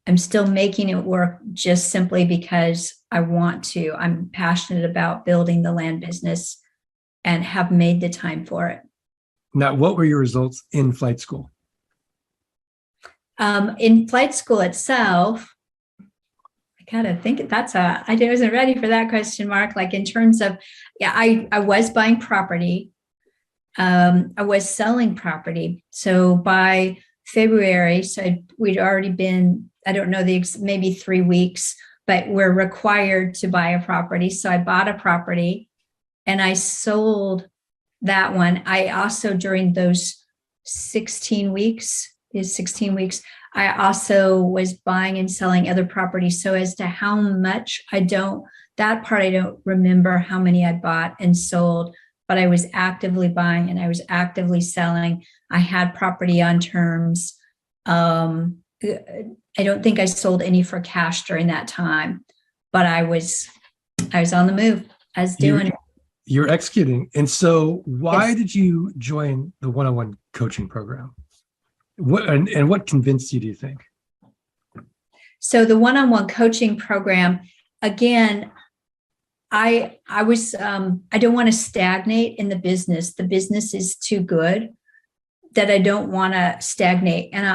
I'm still making it work just simply because I want to. I'm passionate about building the land business and have made the time for it. Now, what were your results in flight school? In flight school itself, I kind of think I wasn't ready for that question, Mark. Like in terms of, I was buying property. I was selling property. So by February, we'd already been, I don't know, maybe 3 weeks, but we're required to buy a property. So I bought a property and I sold that one. I also, during those 16 weeks, I also was buying and selling other properties. So as to how much, I don't remember how many I bought and sold, but I was actively buying and I was actively selling. I had property on terms. I don't think I sold any for cash during that time, but I was on the move. I was doing it. You're executing. And so why Yes. did you join the one-on-one coaching program? What convinced you, do you think? So the one-on-one coaching program, again, I don't want to stagnate in the business. The business is too good that I don't want to stagnate. And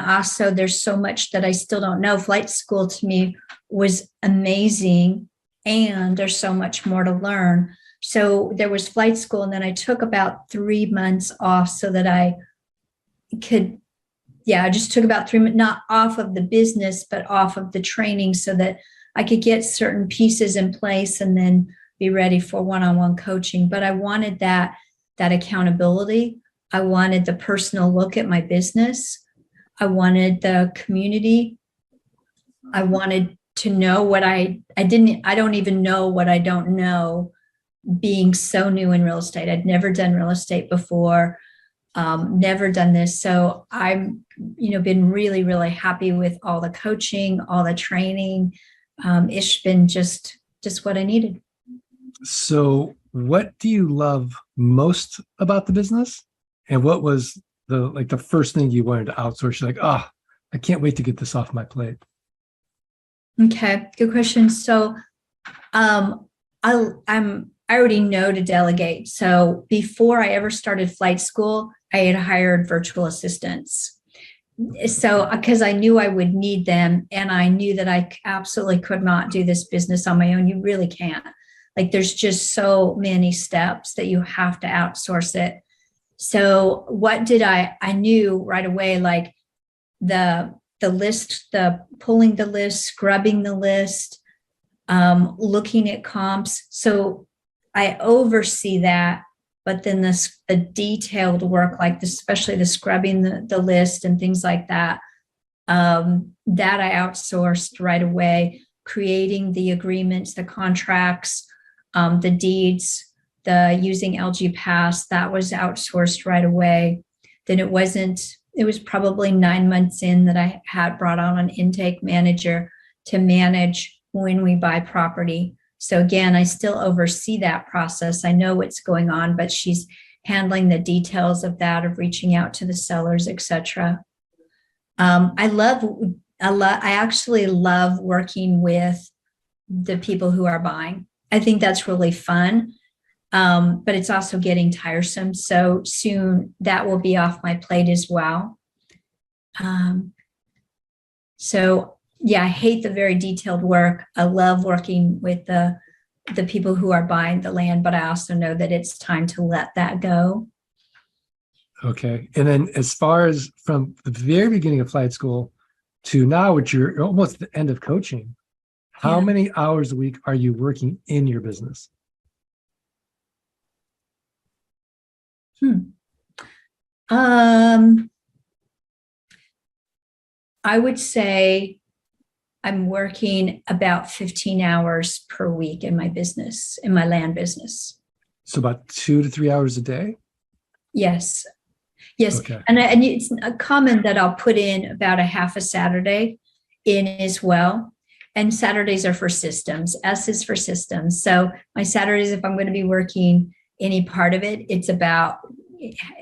there's so much that I still don't know. Flight school to me was amazing, and there's so much more to learn. So there was flight school, and then I took about 3 months off so that I could, I just took about 3 months, not off of the business, but off of the training so that I could get certain pieces in place and then be ready for one-on-one coaching. But I wanted that accountability. I wanted the personal look at my business. I wanted the community. I wanted to know what I don't even know what I don't know, being so new in real estate. I'd never done real estate before, never done this. So I'm, been really, really happy with all the coaching, all the training. It's been just what I needed. So what do you love most about the business? And what was the first thing you wanted to outsource? You're like, I can't wait to get this off my plate. Okay, good question. So I already know to delegate. So before I ever started flight school, I had hired virtual assistants. So because I knew I would need them, and I knew that I absolutely could not do this business on my own. You really can't. Like there's just so many steps that you have to outsource it. So what did I knew right away, like the list, the pulling the list, scrubbing the list, looking at comps. So I oversee that, but then the detailed work, like especially the scrubbing the list and things like that, that I outsourced right away. Creating the agreements, the contracts, the deeds, the using LG Pass, that was outsourced right away. Then it was probably 9 months in that I had brought on an intake manager to manage when we buy property. So again, I still oversee that process. I know what's going on, but she's handling the details of that, of reaching out to the sellers, etc. I actually love working with the people who are buying. I think that's really fun, but it's also getting tiresome. So soon that will be off my plate as well. So yeah, I hate the very detailed work. I love working with the people who are buying the land, but I also know that it's time to let that go. Okay. And then as far as from the very beginning of flight school to now, which you're almost at the end of coaching, how Yeah. many hours a week are you working in your business? I would say I'm working about 15 hours per week in my business, in my land business. So about 2 to 3 hours a day? Yes. Yes. Okay. And it's a common that I'll put in about a half a Saturday in as well. And Saturdays are for systems. S is for systems. So my Saturdays, if I'm going to be working any part of it, it's about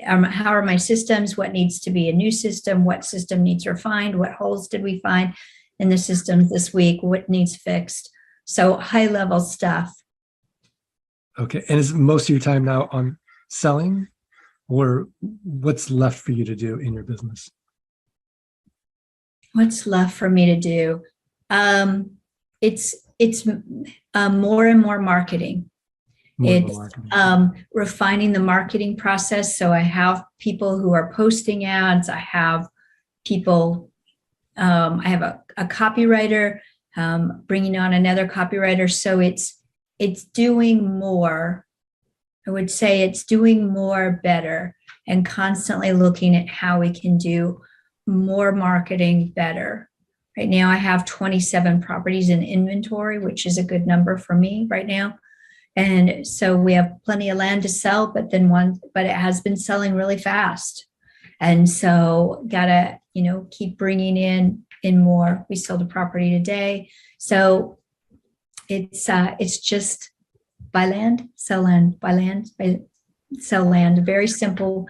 how are my systems, what needs to be a new system, what system needs refined, what holes did we find in the systems this week, what needs fixed. So high level stuff. Okay. And is most of your time now on selling, or what's left for you to do in your business? What's left for me to do? It's more and more marketing. More of a It's marketing. refining the marketing process. So I have people who are posting ads. I have people, I have a copywriter, bringing on another copywriter. So it's doing more. I would say it's doing more better and constantly looking at how we can do more marketing better. Right now I have 27 properties in inventory, which is a good number for me right now. And so we have plenty of land to sell, but it has been selling really fast. And so gotta, keep bringing in more. We sold a property today. So it's just buy land, sell land, buy land, sell land. Very simple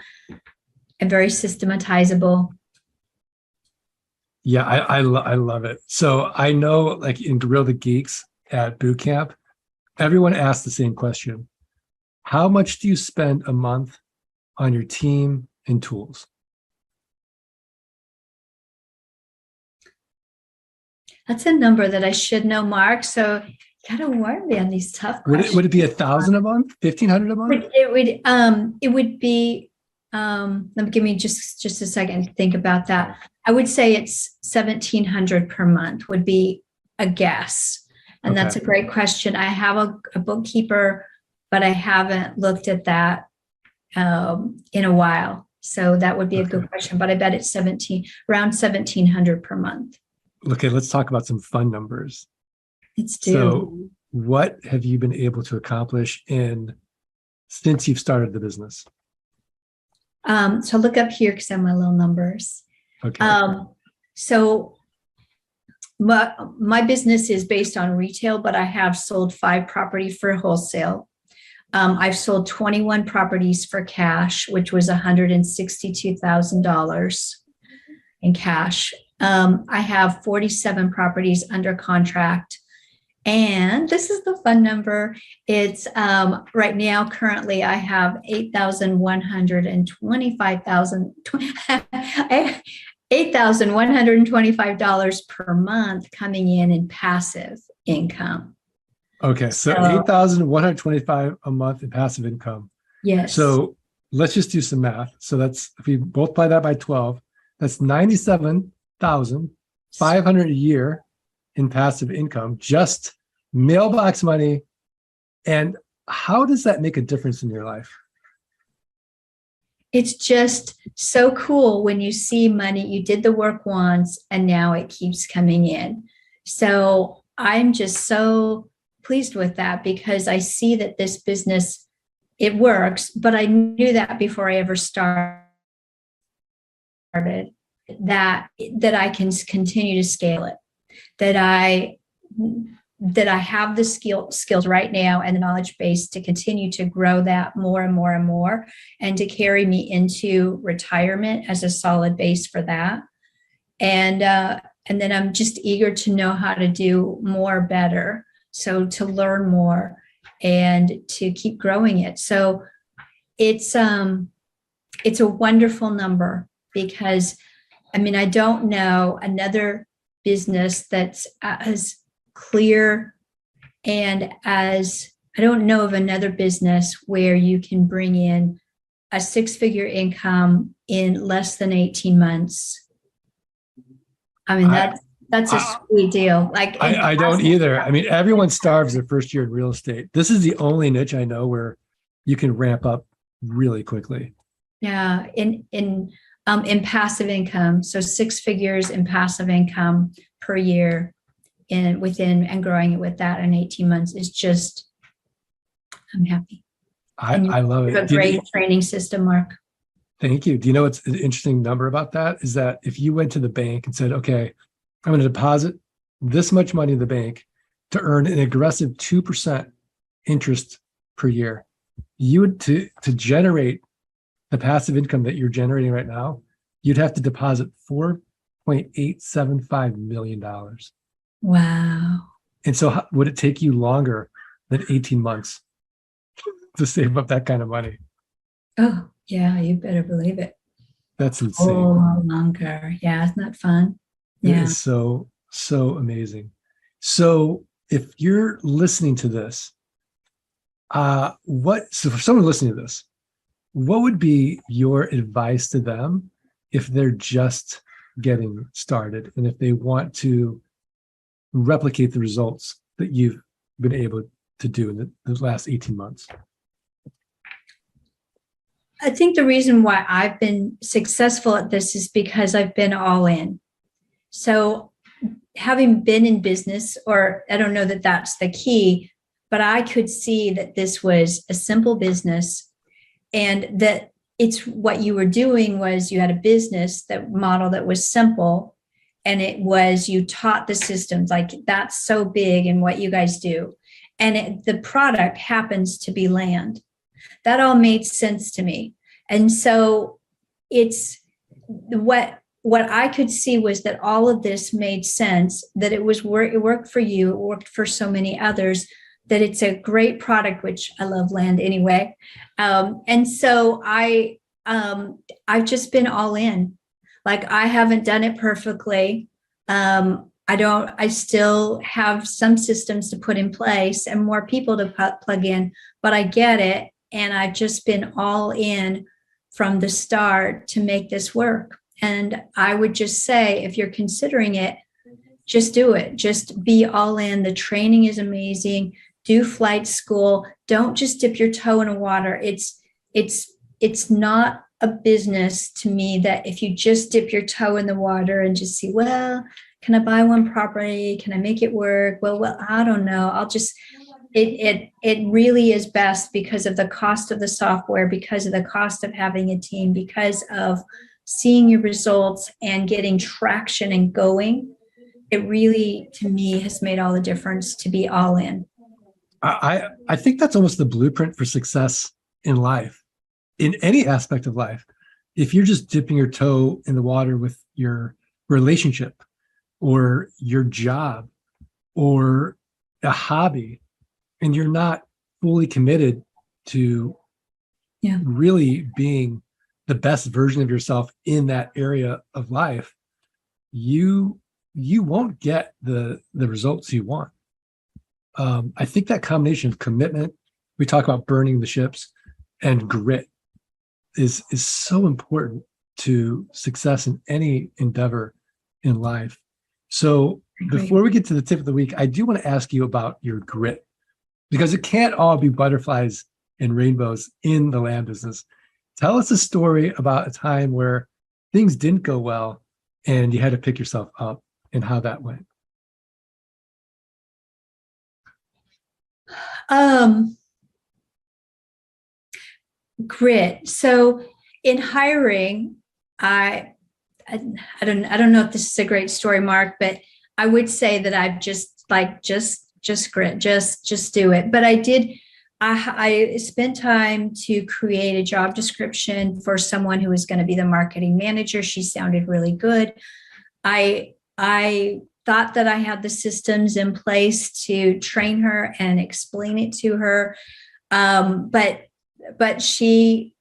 and very systematizable. Yeah, I love it. So I know, like in Grill the Geeks at boot camp, everyone asks the same question. How much do you spend a month on your team and tools? That's a number that I should know, Mark. So kind of warn me on these tough questions. Would it be 1,000 a month, 1,500 a month? It would be, let me give me just a second to think about that. I would say it's 1,700 per month would be a guess. And that's a great question. I have a bookkeeper, but I haven't looked at that in a while. So that would be a good question, but I bet it's around 1,700 per month. Okay, let's talk about some fun numbers. Let's do. So what have you been able to accomplish since you've started the business? So look up here because I have my little numbers. Okay. So my business is based on retail, but I have sold 5 properties for wholesale. I've sold 21 properties for cash, which was $162,000 in cash. I have 47 properties under contract. And this is the fun number. It's right now, currently, I have $8,125 per month coming in passive income. Okay, so 8,125 a month in passive income. Yes. So let's just do some math. So that's, if we multiply that by 12, that's 97,500 a year in passive income, just mailbox money. And how does that make a difference in your life? It's just so cool when you see money. You did the work once and now it keeps coming in. So I'm just so pleased with that because I see that this business, it works, but I knew that before I ever started, that I can continue to scale it, that I have the skills right now and the knowledge base to continue to grow that more and more and more, and to carry me into retirement as a solid base for that. And then I'm just eager to know how to do more better. So to learn more and to keep growing it. So it's a wonderful number because, I mean, I don't know another business that's as clear and as, I don't know of another business where you can bring in a 6-figure income in less than 18 months. I mean, that's a sweet deal. Like, I don't either. I mean, everyone starves their first year in real estate. This is the only niche I know where you can ramp up really quickly. yeah, in passive income, so 6 figures in passive income per year, and growing it with that in 18 months is just, I'm happy. I love You have it. a great training system, Mark. Thank you. Do you know what's an interesting number about that? Is that if you went to the bank and said, okay, I'm going to deposit this much money in the bank to earn an aggressive 2% interest per year, you would to generate the passive income that you're generating right now, you'd have to deposit $4.875 million. Wow. And so would it take you longer than 18 months to save up that kind of money? Oh, yeah, you better believe it. That's insane. Oh, longer. Yeah, isn't that fun? It Yeah. is so amazing. So if you're listening to this, so for someone listening to this, what would be your advice to them if they're just getting started and if they want to replicate the results that you've been able to do in the last 18 months? I think the reason why I've been successful at this is because I've been all in. So having been in business, or I don't know that that's the key, but I could see that this was a simple business, and that it's what you were doing was you had a business that model that was simple, and it was, you taught the systems, like that's so big in what you guys do. And the product happens to be land. That all made sense to me. And so it's what I could see was that all of this made sense, that it worked for you, it worked for so many others, that it's a great product, which I love land anyway. And so I've just been all in. Like, I haven't done it perfectly. I still have some systems to put in place and more people to plug in, but I get it. And I've just been all in from the start to make this work. And I would just say, if you're considering it, just do it. Just be all in. The training is amazing. Do flight school. Don't just dip your toe in the water. It's not a business to me that if you just dip your toe in the water and just see, well, can I buy one property? Can I make it work? Well, I don't know. It really is best because of the cost of the software, because of the cost of having a team, because of seeing your results and getting traction and going. It really, to me, has made all the difference to be all in. I think that's almost the blueprint for success in life, in any aspect of life. If you're just dipping your toe in the water with your relationship or your job or a hobby, and you're not fully committed to really being the best version of yourself in that area of life, you won't get the results you want. I think that combination of commitment, we talk about burning the ships, and grit is so important to success in any endeavor in life. So before we get to the tip of the week, I do want to ask you about your grit, because it can't all be butterflies and rainbows in the land business. Tell us a story about a time where things didn't go well and you had to pick yourself up, and how that went. Grit. So in hiring, I don't know if this is a great story, Mark, but I would say that I've just grit, just do it. But I spent time to create a job description for someone who was going to be the marketing manager. She sounded really good. I thought that I had the systems in place to train her and explain it to her. But she,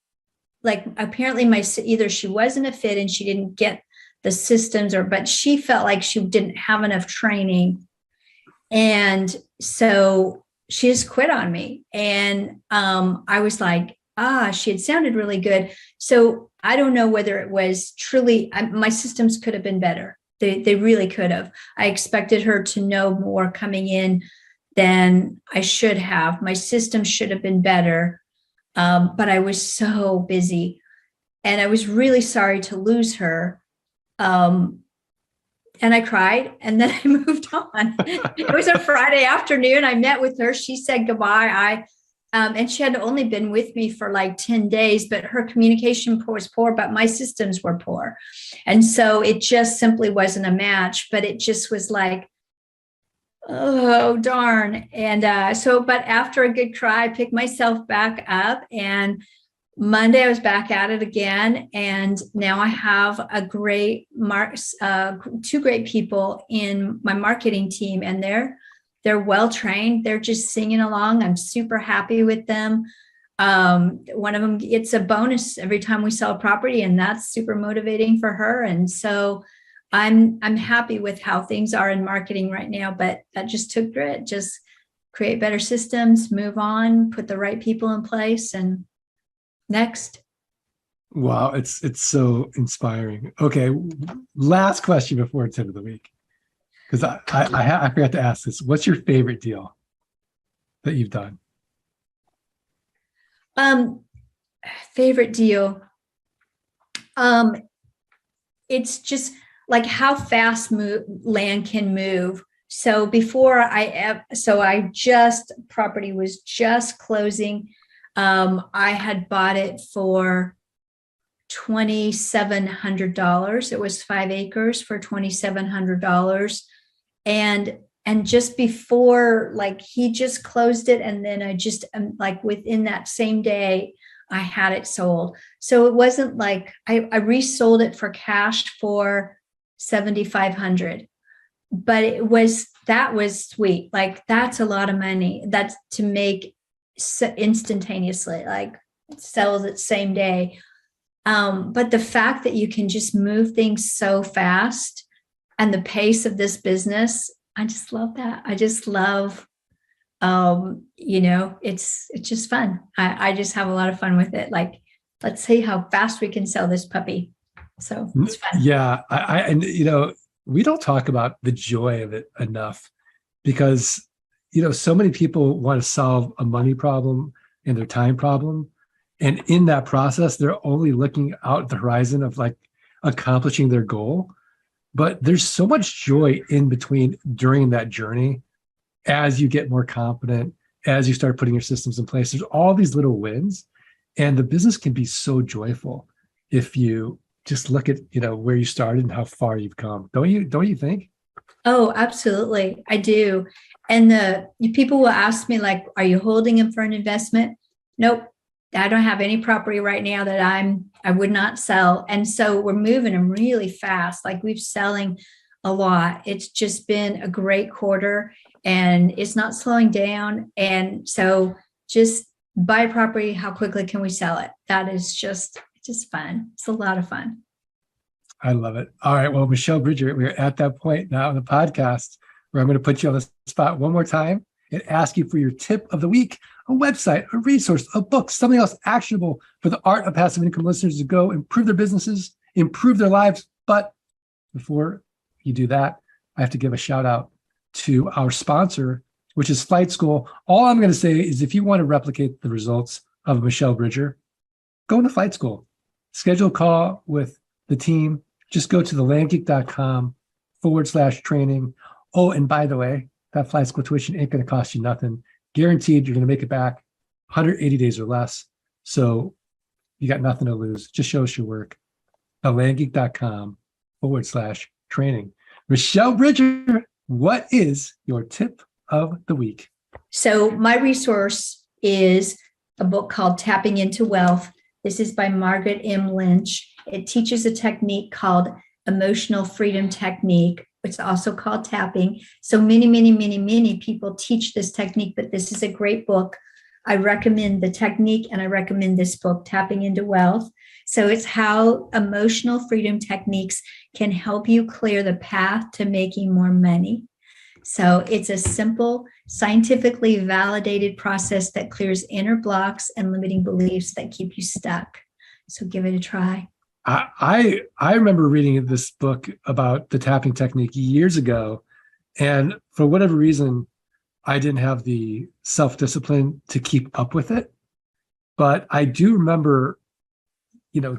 like, apparently either she wasn't a fit and she didn't get the systems, but she felt like she didn't have enough training. And so she just quit on me. And I was like, she had sounded really good. So I don't know whether it was truly, my systems could have been better. They really could have. I expected her to know more coming in than I should have. My system should have been better, but I was so busy, and I was really sorry to lose her. And I cried, and then I moved on. It was a Friday afternoon. I met with her. She said goodbye. And she had only been with me for like 10 days, but her communication was poor, but my systems were poor. And so it just simply wasn't a match, but it just was like, oh, darn. And but after a good cry, I picked myself back up, and Monday I was back at it again. And now I have a great two great people in my marketing team, and they're well trained. They're just singing along. I'm super happy with them. One of them gets a bonus every time we sell a property, and that's super motivating for her. And so I'm happy with how things are in marketing right now, but that just took grit. Just create better systems, move on, put the right people in place, and next. Wow, it's so inspiring. Okay, last question before it's end of the week, because I forgot to ask this. What's your favorite deal that you've done? Favorite deal. It's just like how fast land can move. So property was just closing. I had bought it for $2,700. It was 5 acres for $2,700. And just before, like, he just closed it. And then I just, like, within that same day, I had it sold. So it wasn't like I resold it for cash for $7,500, but that was sweet. Like, that's a lot of money. That's to make instantaneously, like, sells it same day. But the fact that you can just move things so fast, and the pace of this business, I just love that. I just love, it's just fun. I just have a lot of fun with it. Like, let's see how fast we can sell this puppy. So it's fun. Yeah, and we don't talk about the joy of it enough, because so many people want to solve a money problem and their time problem, and in that process they're only looking out at the horizon of, like, accomplishing their goal. But there's so much joy in between during that journey. As you get more confident, as you start putting your systems in place, there's all these little wins, and the business can be so joyful if you just look at where you started and how far you've come. Don't you think? Oh, absolutely. I do. And people will ask me, like, are you holding them for an investment? Nope. I don't have any property right now that I would not sell. And so we're moving them really fast. Like, we're selling a lot. It's just been a great quarter, and it's not slowing down. And so just buy a property. How quickly can we sell it? That is just fun. It's a lot of fun. I love it. All right. Well, Michelle Bridger, we're at that point now in the podcast where I'm going to put you on the spot one more time and ask you for your tip of the week, a website, a resource, a book, something else actionable for the Art of Passive Income listeners to go improve their businesses, improve their lives. But before you do that, I have to give a shout out to our sponsor, which is Flight School. All I'm going to say is, if you want to replicate the results of Michelle Bridger, go to Flight School. Schedule a call with the team. Just go to thelandgeek.com/training. Oh, and by the way, that Flight School tuition ain't going to cost you nothing. Guaranteed you're going to make it back 180 days or less. So you got nothing to lose. Just show us your work. thelandgeek.com/training. Michelle Bridger, what is your tip of the week? So my resource is a book called Tapping into Wealth. This is by Margaret M. Lynch. It teaches a technique called emotional freedom technique. It's also called tapping. So many people teach this technique, but this is a great book. I recommend the technique, and I recommend this book, Tapping into Wealth. So it's how emotional freedom techniques can help you clear the path to making more money. So it's a simple, scientifically validated process that clears inner blocks and limiting beliefs that keep you stuck. So give it a try. I remember reading this book about the tapping technique years ago, and for whatever reason, I didn't have the self-discipline to keep up with it. But I do remember,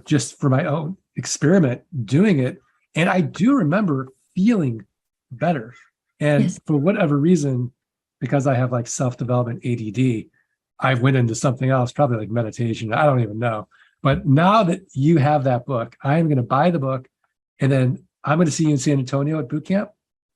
just for my own experiment, doing it, and I do remember feeling better. And Yes. for whatever reason, because I have like self-development ADD, I went into something else, probably like meditation. I don't even know. But now that you have that book, I'm going to buy the book, and then I'm going to see you in San Antonio at boot camp,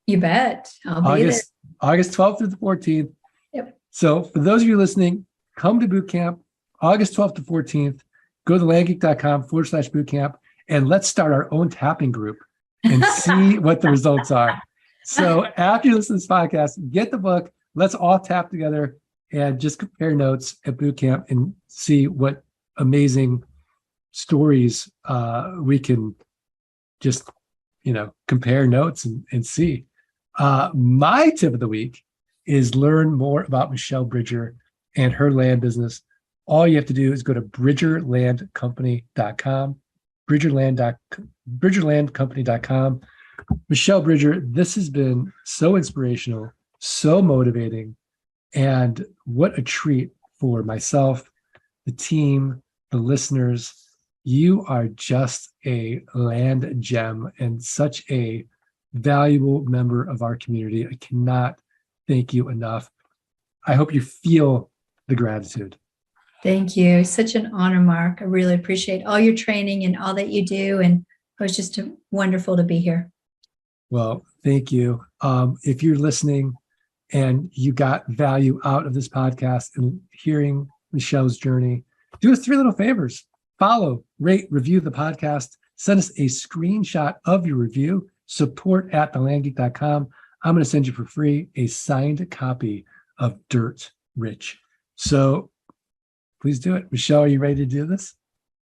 You bet. I'll be there. August 12th through the 14th. Yep. So for those of you listening, come to boot camp, August 12th to 14th. Go to landgeek.com/boot camp, and let's start our own tapping group and see what the results are. So after you listen to this podcast, get the book. Let's all tap together and just compare notes at boot camp and see what amazing stories we can just, compare notes and see. My tip of the week is learn more about Michelle Bridger and her land business. All you have to do is go to bridgerlandcompany.com, bridgerlandcompany.com. Michelle Bridger, this has been so inspirational, so motivating, and what a treat for myself, the team, the listeners. You are just a land gem and such a valuable member of our community. I cannot thank you enough. I hope you feel the gratitude. Thank you. Such an honor, Mark. I really appreciate all your training and all that you do. And it was just wonderful to be here. Well, thank you. If you're listening and you got value out of this podcast and hearing Michelle's journey, do us 3 little favors. Follow, rate, review the podcast. Send us a screenshot of your review. support@thelandgeek.com. I'm going to send you for free a signed copy of Dirt Rich. So please do it. Michelle, are you ready to do this?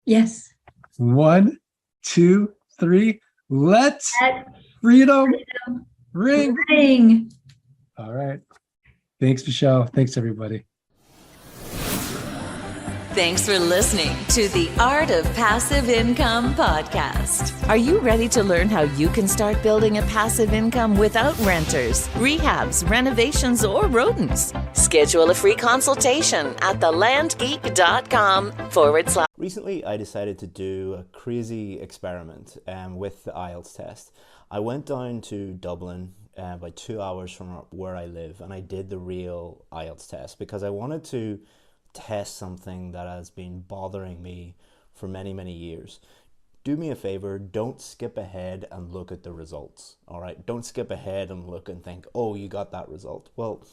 Yes. 1, 2, 3. Let's freedom ring. Ring. All right. Thanks, Michelle. Thanks, everybody. Thanks for listening to the Art of Passive Income podcast. Are you ready to learn how you can start building a passive income without renters, rehabs, renovations, or rodents? Schedule a free consultation at thelandgeek.com/. Recently, I decided to do a crazy experiment with the IELTS test. I went down to Dublin about 2 hours from where I live, and I did the real IELTS test because I wanted to test something that has been bothering me for many, many years. Do me a favor, don't skip ahead and look at the results, all right? Don't skip ahead and look and think, oh, you got that result. Well,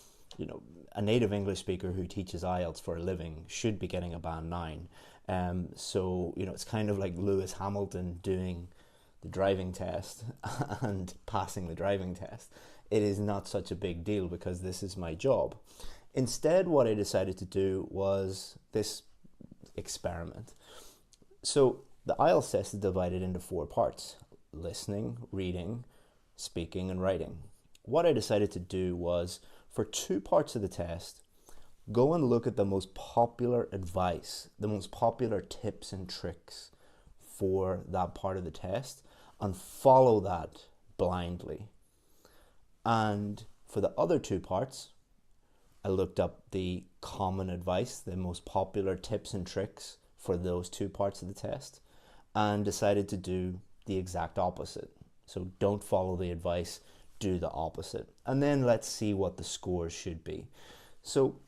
a native English speaker who teaches IELTS for a living should be getting a band 9. So, it's kind of like Lewis Hamilton doing the driving test and passing the driving test. It is not such a big deal because this is my job. Instead, what I decided to do was this experiment. So the IELTS test is divided into 4 parts: listening, reading, speaking, and writing. What I decided to do was, for 2 parts of the test, go and look at the most popular advice, the most popular tips and tricks for that part of the test, and follow that blindly. And for the other 2 parts, I looked up the common advice, the most popular tips and tricks for those 2 parts of the test, and decided to do the exact opposite. So don't follow the advice, do the opposite. And then let's see what the scores should be. So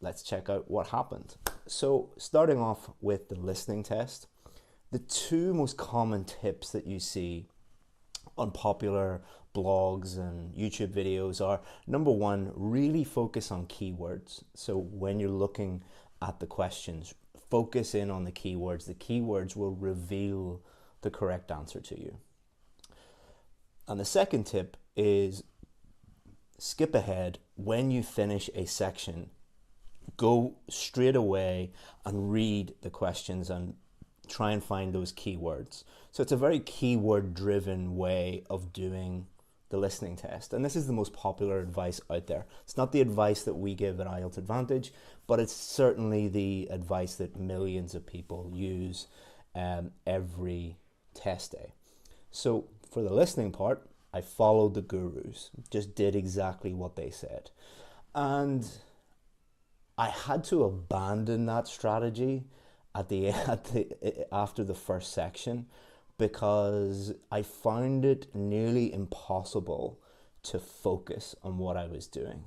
let's check out what happened. So starting off with the listening test, the 2 most common tips that you see on popular blogs and YouTube videos are, number 1, really focus on keywords. So when you're looking at the questions, focus in on the keywords. The keywords will reveal the correct answer to you. And the second tip is skip ahead. When you finish a section, go straight away and read the questions and try and find those keywords. So it's a very keyword driven way of doing the listening test. And this is the most popular advice out there. It's not the advice that we give at IELTS Advantage, but it's certainly the advice that millions of people use every test day. So for the listening part, I followed the gurus, just did exactly what they said. And I had to abandon that strategy after the first section, because I found it nearly impossible to focus on what I was doing.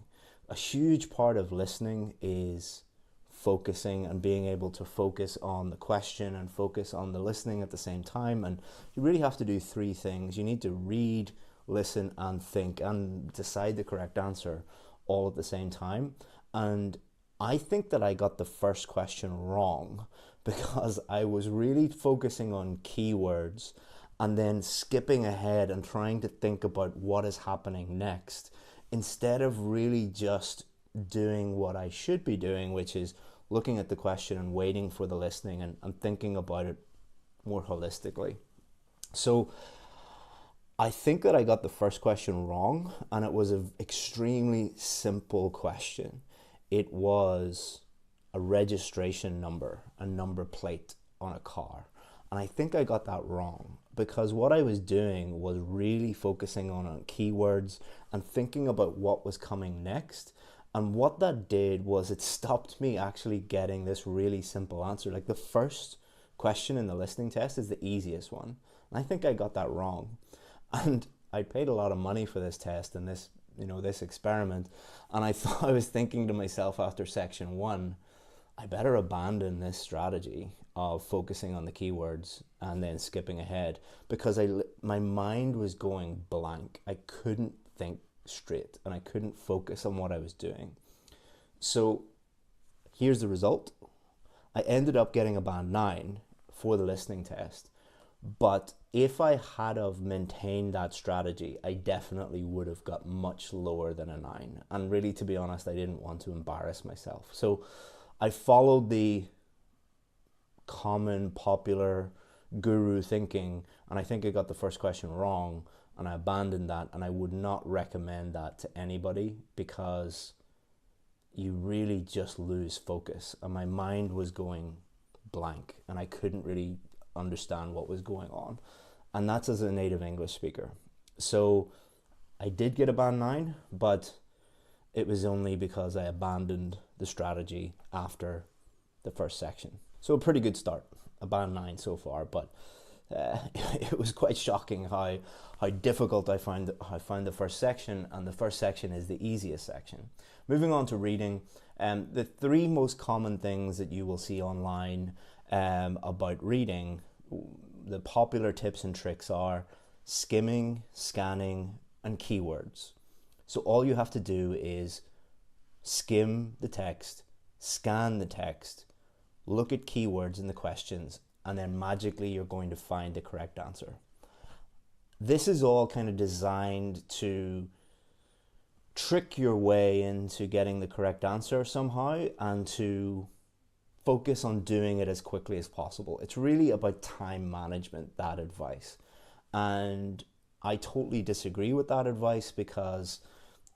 A huge part of listening is focusing and being able to focus on the question and focus on the listening at the same time. And you really have to do three things. You need to read, listen, and think, and decide the correct answer all at the same time. And I think that I got the first question wrong, because I was really focusing on keywords and then skipping ahead and trying to think about what is happening next, instead of really just doing what I should be doing, which is looking at the question and waiting for the listening and thinking about it more holistically. So I think that I got the first question wrong, and it was an extremely simple question. It was a registration number, a number plate on a car. And I think I got that wrong, because what I was doing was really focusing on keywords and thinking about what was coming next. And what that did was it stopped me actually getting this really simple answer. Like, the first question in the listening test is the easiest one. And I think I got that wrong. And I paid a lot of money for this test and this experiment. And I was thinking to myself after section 1, I better abandon this strategy of focusing on the keywords and then skipping ahead, because my mind was going blank. I couldn't think straight and I couldn't focus on what I was doing. So here's the result. I ended up getting a band 9 for the listening test, but if I had have maintained that strategy, I definitely would have got much lower than a 9. And really, to be honest, I didn't want to embarrass myself. So I followed the common popular guru thinking, and I think I got the first question wrong, and I abandoned that. And I would not recommend that to anybody, because you really just lose focus, and my mind was going blank and I couldn't really understand what was going on. And that's as a native English speaker. So I did get a band 9, but it was only because I abandoned the strategy after the first section. So a pretty good start, a band 9 so far, but it was quite shocking how difficult I found the first section, and the first section is the easiest section. Moving on to reading, the 3 most common things that you will see online about reading, the popular tips and tricks are skimming, scanning, and keywords. So all you have to do is skim the text, scan the text, look at keywords in the questions, and then magically you're going to find the correct answer. This is all kind of designed to trick your way into getting the correct answer somehow, and to focus on doing it as quickly as possible. It's really about time management, that advice. And I totally disagree with that advice, because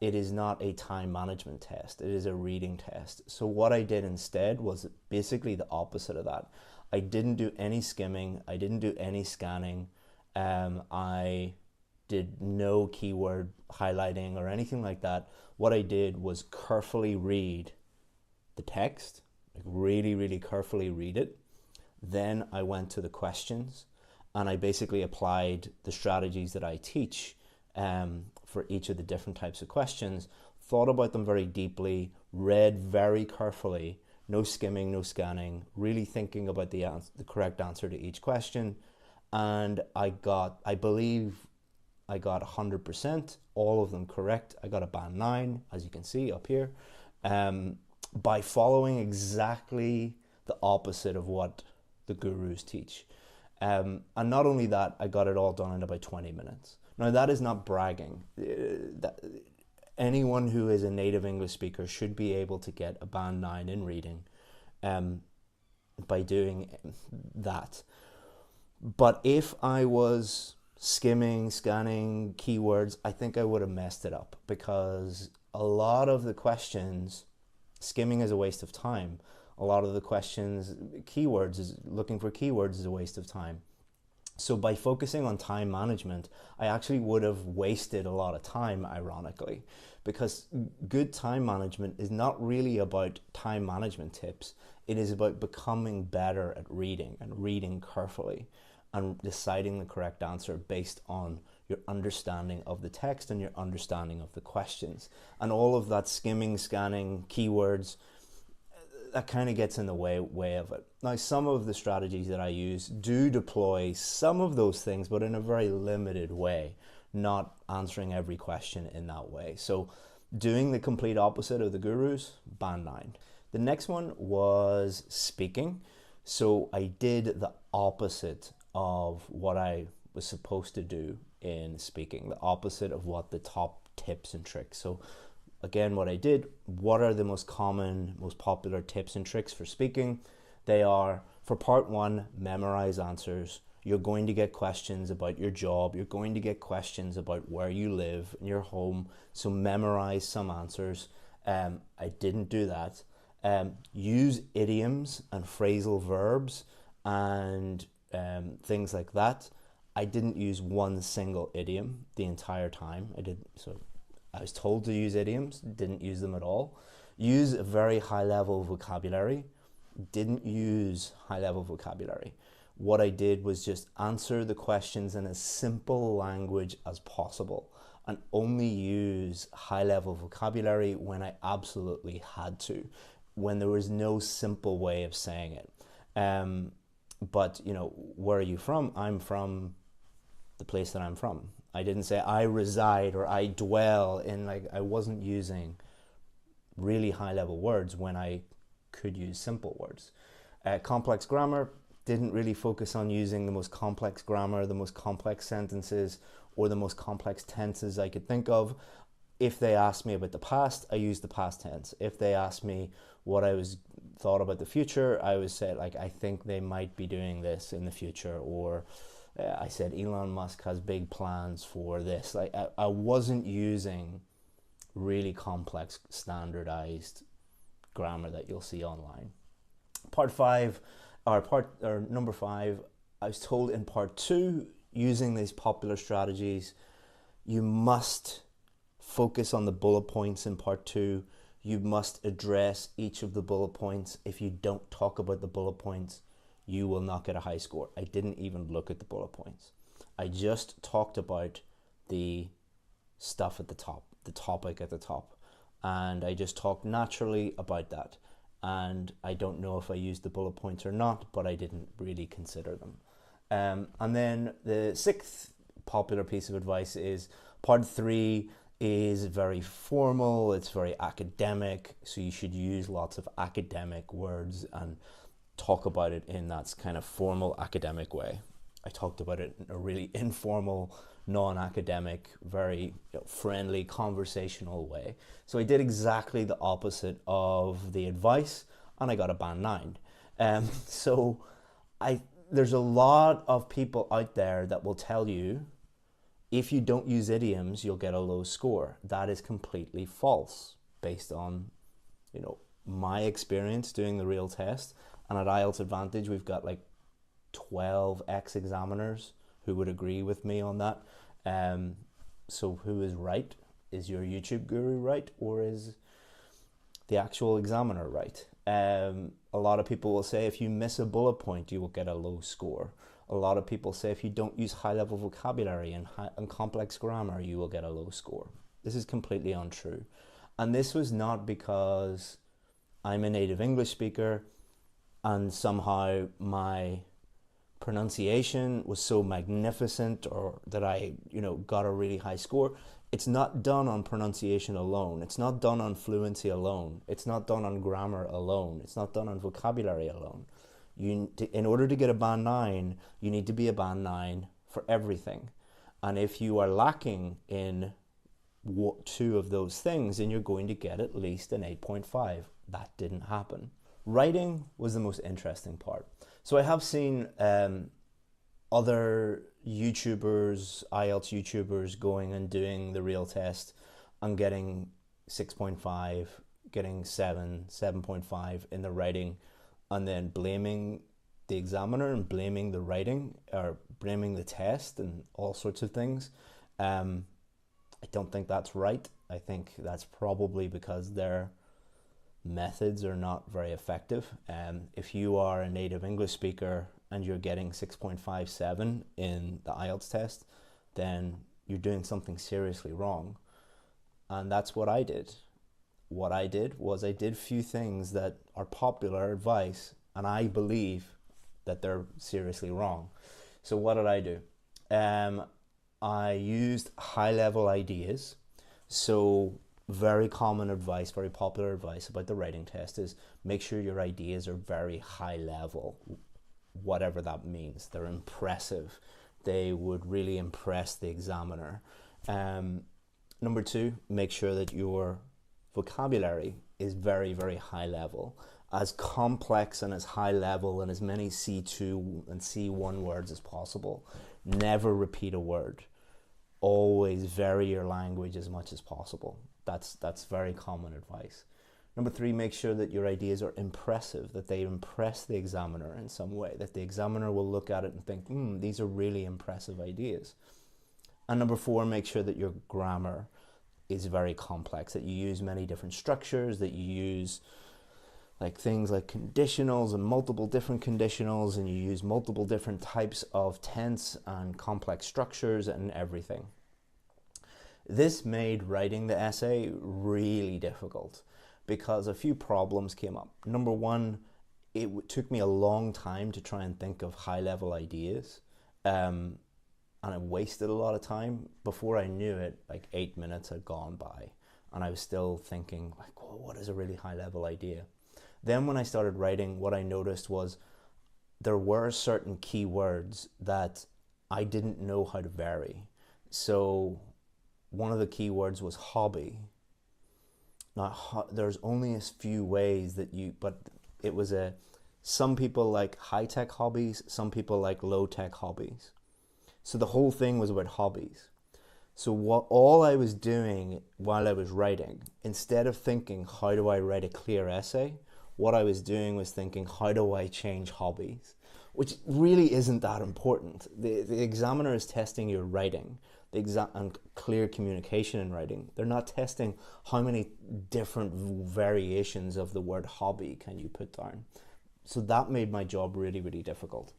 it is not a time management test. It is a reading test. So what I did instead was basically the opposite of that. I didn't do any skimming. I didn't do any scanning. I did no keyword highlighting or anything like that. What I did was carefully read the text, like really, really carefully read it. Then I went to the questions, and I basically applied the strategies that I teach for each of the different types of questions, thought about them very deeply, read very carefully, no skimming, no scanning, really thinking about the correct answer to each question. And I believe I got 100%, all of them correct. I got a band 9, as you can see up here, by following exactly the opposite of what the gurus teach. And not only that, I got it all done in about 20 minutes. Now, that is not bragging. Anyone who is a native English speaker should be able to get a band 9 in reading by doing that. But if I was skimming, scanning keywords, I think I would have messed it up, because a lot of the questions, skimming is a waste of time. A lot of the questions, looking for keywords is a waste of time. So by focusing on time management, I actually would have wasted a lot of time, ironically, because good time management is not really about time management tips. It is about becoming better at reading and reading carefully and deciding the correct answer based on your understanding of the text and your understanding of the questions. And all of that skimming, scanning, keywords, that kind of gets in the way of it. Now, some of the strategies that I use do deploy some of those things, but in a very limited way, not answering every question in that way. So doing the complete opposite of the gurus, band 9. The next one was speaking. So I did the opposite of what I was supposed to do in speaking, the opposite of what the top tips and tricks. So again, what I did, what are the most common, most popular tips and tricks for speaking? They are, for part 1, memorize answers. You're going to get questions about your job. You're going to get questions about where you live and your home. So memorize some answers. I didn't do that. Use idioms and phrasal verbs and things like that. I didn't use one single idiom the entire time. I was told to use idioms, didn't use them at all. Use a very high-level vocabulary, didn't use high-level vocabulary. What I did was just answer the questions in as simple language as possible and only use high-level vocabulary when I absolutely had to, when there was no simple way of saying it. But, you know, where are you from? I'm from the place that I'm from. I didn't say I reside or I dwell in, like, I wasn't using really high level words when I could use simple words. Complex grammar, didn't really focus on using the most complex grammar, the most complex sentences, or the most complex tenses I could think of. If they asked me about the past, I used the past tense. If they asked me what I thought about the future, I would say, like, I think they might be doing this in the future, or I said Elon Musk has big plans for this. Like, I wasn't using really complex standardized grammar that you'll see online. Number 5, I was told in part 2, using these popular strategies, you must focus on the bullet points in part 2. You must address each of the bullet points. If you don't talk about the bullet points, you will not get a high score. I didn't even look at the bullet points. I just talked about the stuff at the top, the topic at the top. And I just talked naturally about that. And I don't know if I used the bullet points or not, but I didn't really consider them. And then the 6th popular piece of advice is part 3 is very formal, it's very academic, so you should use lots of academic words and talk about it in that kind of formal academic way. I talked about it in a really informal, non-academic, very friendly, conversational way. So I did exactly the opposite of the advice, and I got a band 9. There's a lot of people out there that will tell you if you don't use idioms, you'll get a low score. That is completely false based on, my experience doing the real test. And at IELTS Advantage, we've got like 12 ex-examiners who would agree with me on that. So who is right? Is your YouTube guru right, or is the actual examiner right? A lot of people will say if you miss a bullet point, you will get a low score. A lot of people say if you don't use high-level vocabulary and complex grammar, you will get a low score. This is completely untrue. And this was not because I'm a native English speaker and somehow my pronunciation was so magnificent or that I, got a really high score. It's not done on pronunciation alone. It's not done on fluency alone. It's not done on grammar alone. It's not done on vocabulary alone. In order to get a band 9, you need to be a band 9 for everything. And if you are lacking in 2 of those things, then you're going to get at least an 8.5. That didn't happen. Writing was the most interesting part. So I have seen other YouTubers, IELTS YouTubers, going and doing the real test and getting 6.5, getting 7, 7.5 in the writing, and then blaming the examiner and blaming the writing or blaming the test and all sorts of things. I don't think that's right. I think that's probably because their methods are not very effective. If you are a native English speaker and you're getting 6.57 in the IELTS test, then you're doing something seriously wrong. And that's what I did. What I did was I did a few things that are popular advice, and I believe that they're seriously wrong. So what did I do? I used high-level ideas. So very common advice, very popular advice about the writing test is make sure your ideas are very high level, whatever that means. They're impressive. They would really impress the examiner. Number two, make sure that your vocabulary is very, very high level, as complex and as high level and as many C2 and C1 words as possible. Never repeat a word. Always vary your language as much as possible. That's very common advice. Number three, make sure that your ideas are impressive, that they impress the examiner in some way, that the examiner will look at it and think, these are really impressive ideas. And number four, make sure that your grammar is very complex, that you use many different structures, that you use like things like conditionals and multiple different conditionals, and you use multiple different types of tense and complex structures and everything. This made writing the essay really difficult because a few problems came up. Number one, it took me a long time to try and think of high-level ideas, and I wasted a lot of time. Before I knew it, like 8 minutes had gone by, and I was still thinking, like, well, what is a really high-level idea? Then when I started writing, what I noticed was there were certain keywords that I didn't know how to vary. So one of the keywords was hobby. Now, there's only a few ways that but it was some people like high-tech hobbies, some people like low-tech hobbies. So the whole thing was about hobbies. So all I was doing while I was writing, instead of thinking, how do I write a clear essay? What I was doing was thinking, how do I change hobbies? Which really isn't that important. The examiner is testing your writing and clear communication in writing. They're not testing how many different variations of the word hobby can you put down. So that made my job really, really difficult.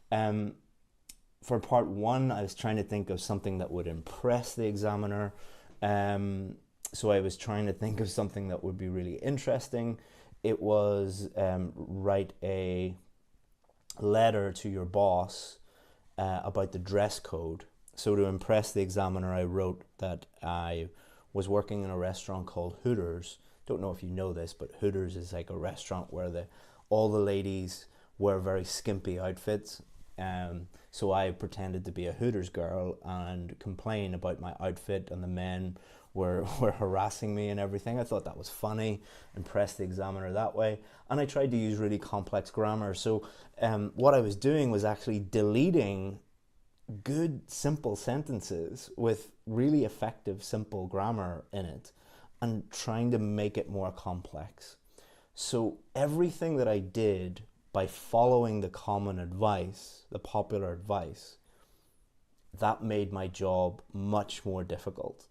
For part one, I was trying to think of something that would impress the examiner. So I was trying to think of something that would be really interesting. It was write a letter to your boss about the dress code. So to impress the examiner, I wrote that I was working in a restaurant called Hooters. Don't know if you know this, but Hooters is like a restaurant where all the ladies wear very skimpy outfits. So I pretended to be a Hooters girl and complain about my outfit, and the men were harassing me and everything. I thought that was funny, impressed the examiner that way, and I tried to use really complex grammar. So what I was doing was actually deleting good simple sentences with really effective simple grammar in it and trying to make it more complex. So everything that I did by following the common advice, the popular advice, that made my job much more difficult.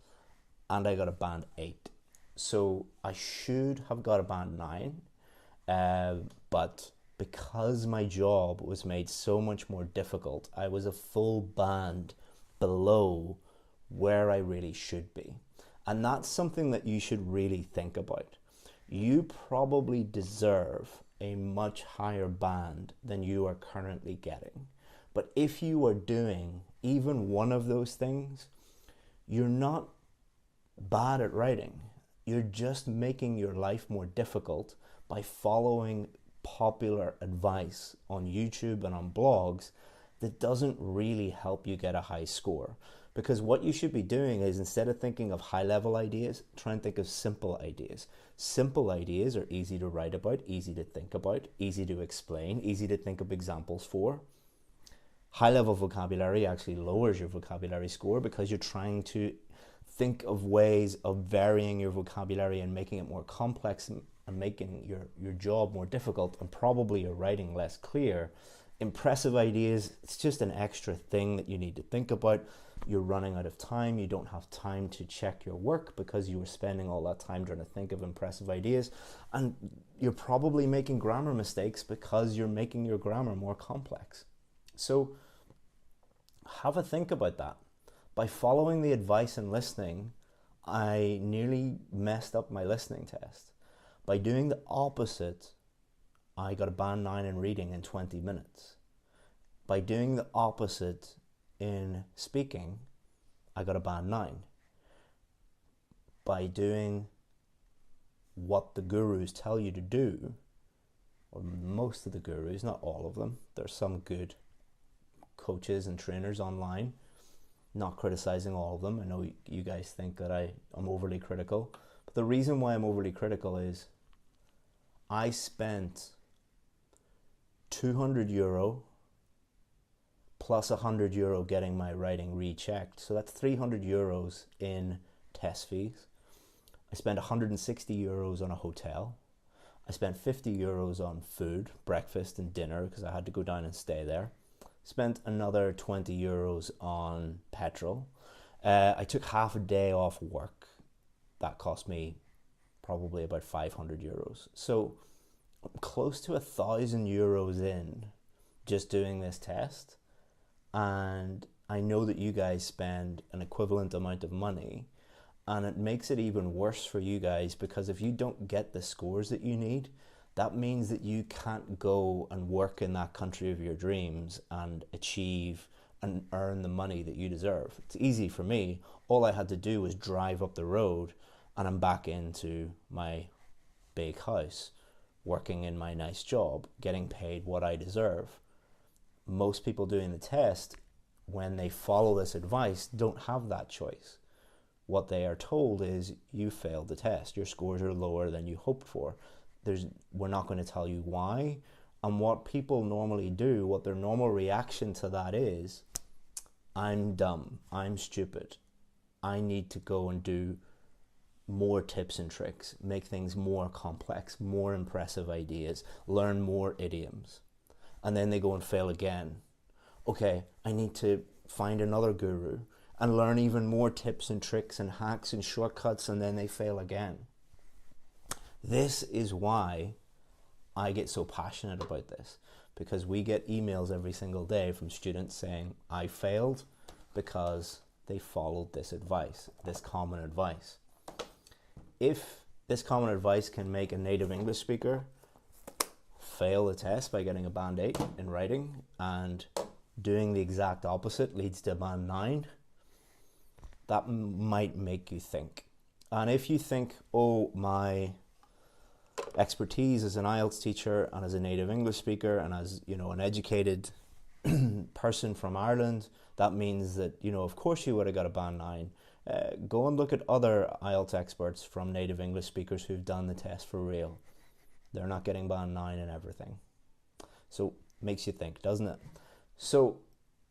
And I got a band 8. So I should have got a band 9, but because my job was made so much more difficult, I was a full band below where I really should be. And that's something that you should really think about. You probably deserve a much higher band than you are currently getting. But if you are doing even one of those things, you're not bad at writing. You're just making your life more difficult by following popular advice on YouTube and on blogs that doesn't really help you get a high score. Because what you should be doing is, instead of thinking of high-level ideas, try and think of simple ideas. Simple ideas are easy to write about, easy to think about, easy to explain, easy to think of examples for. High-level vocabulary actually lowers your vocabulary score because you're trying to think of ways of varying your vocabulary and making it more complex and making your job more difficult, and probably your writing less clear Impressive ideas, it's just an extra thing that you need to think about. You're running out of time. You don't have time to check your work because you were spending all that time trying to think of impressive ideas. And you're probably making grammar mistakes because you're making your grammar more complex. So have a think about that. By following the advice and listening, I nearly messed up my listening test. By doing the opposite, I got a band 9 in reading in 20 minutes. By doing the opposite in speaking, I got a band 9. By doing what the gurus tell you to do, or most of the gurus, not all of them, there's some good coaches and trainers online, not criticizing all of them. I know you guys think that I'm overly critical, but the reason why I'm overly critical is I spent €200 plus €100 getting my writing rechecked. So that's €300 in test fees. I spent €160 on a hotel. I spent €50 on food, breakfast and dinner, because I had to go down and stay there. Spent another €20 on petrol. I took half a day off work. That cost me probably about €500. So I'm close to €1,000 in just doing this test. And I know that you guys spend an equivalent amount of money, and it makes it even worse for you guys, because if you don't get the scores that you need, that means that you can't go and work in that country of your dreams and achieve and earn the money that you deserve. It's easy for me. All I had to do was drive up the road and I'm back into my big house, working in my nice job, getting paid what I deserve. Most people doing the test, when they follow this advice, don't have that choice. What they are told is, you failed the test. Your scores are lower than you hoped for. We're not going to tell you why. And what people normally do, what their normal reaction to that is, I'm dumb, I'm stupid. I need to go and do more tips and tricks, make things more complex, more impressive ideas, learn more idioms. And then they go and fail again. Okay, I need to find another guru and learn even more tips and tricks and hacks and shortcuts, and then they fail again. This is why I get so passionate about this, because we get emails every single day from students saying, I failed because they followed this advice, this common advice. If this common advice can make a native English speaker fail the test by getting a band 8 in writing, and doing the exact opposite leads to a band 9, that might make you think. And if you think, oh, my expertise as an IELTS teacher and as a native English speaker and as, an educated person from Ireland, that means that, of course you would have got a band 9. Go and look at other IELTS experts from native English speakers who've done the test for real. They're not getting band 9 and everything. So makes you think, doesn't it? So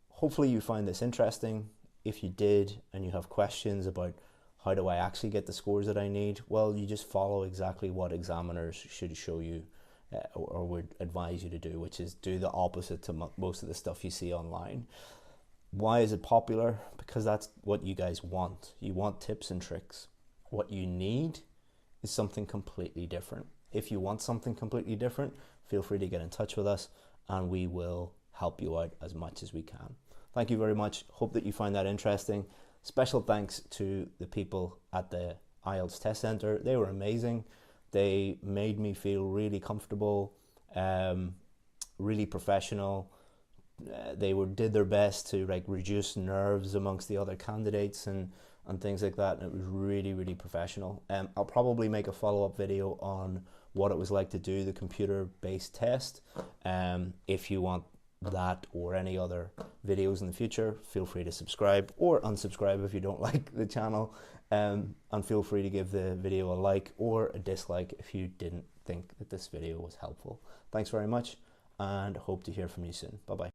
hopefully you find this interesting. If you did and you have questions about how do I actually get the scores that I need, well, you just follow exactly what examiners should show you or would advise you to do, which is do the opposite to most of the stuff you see online. Why is it popular? Because that's what you guys want. You want tips and tricks. What you need is something completely different. If you want something completely different, feel free to get in touch with us and we will help you out as much as we can. Thank you very much. Hope that you find that interesting. Special thanks to the people at the IELTS Test Centre. They were amazing. They made me feel really comfortable, really professional. They did their best to reduce nerves amongst the other candidates and things like that. And it was really, really professional. I'll probably make a follow-up video on what it was like to do the computer-based test. If you want that or any other videos in the future, feel free to subscribe or unsubscribe if you don't like the channel, and feel free to give the video a like or a dislike if you didn't think that this video was helpful. Thanks very much and hope to hear from you soon. Bye bye.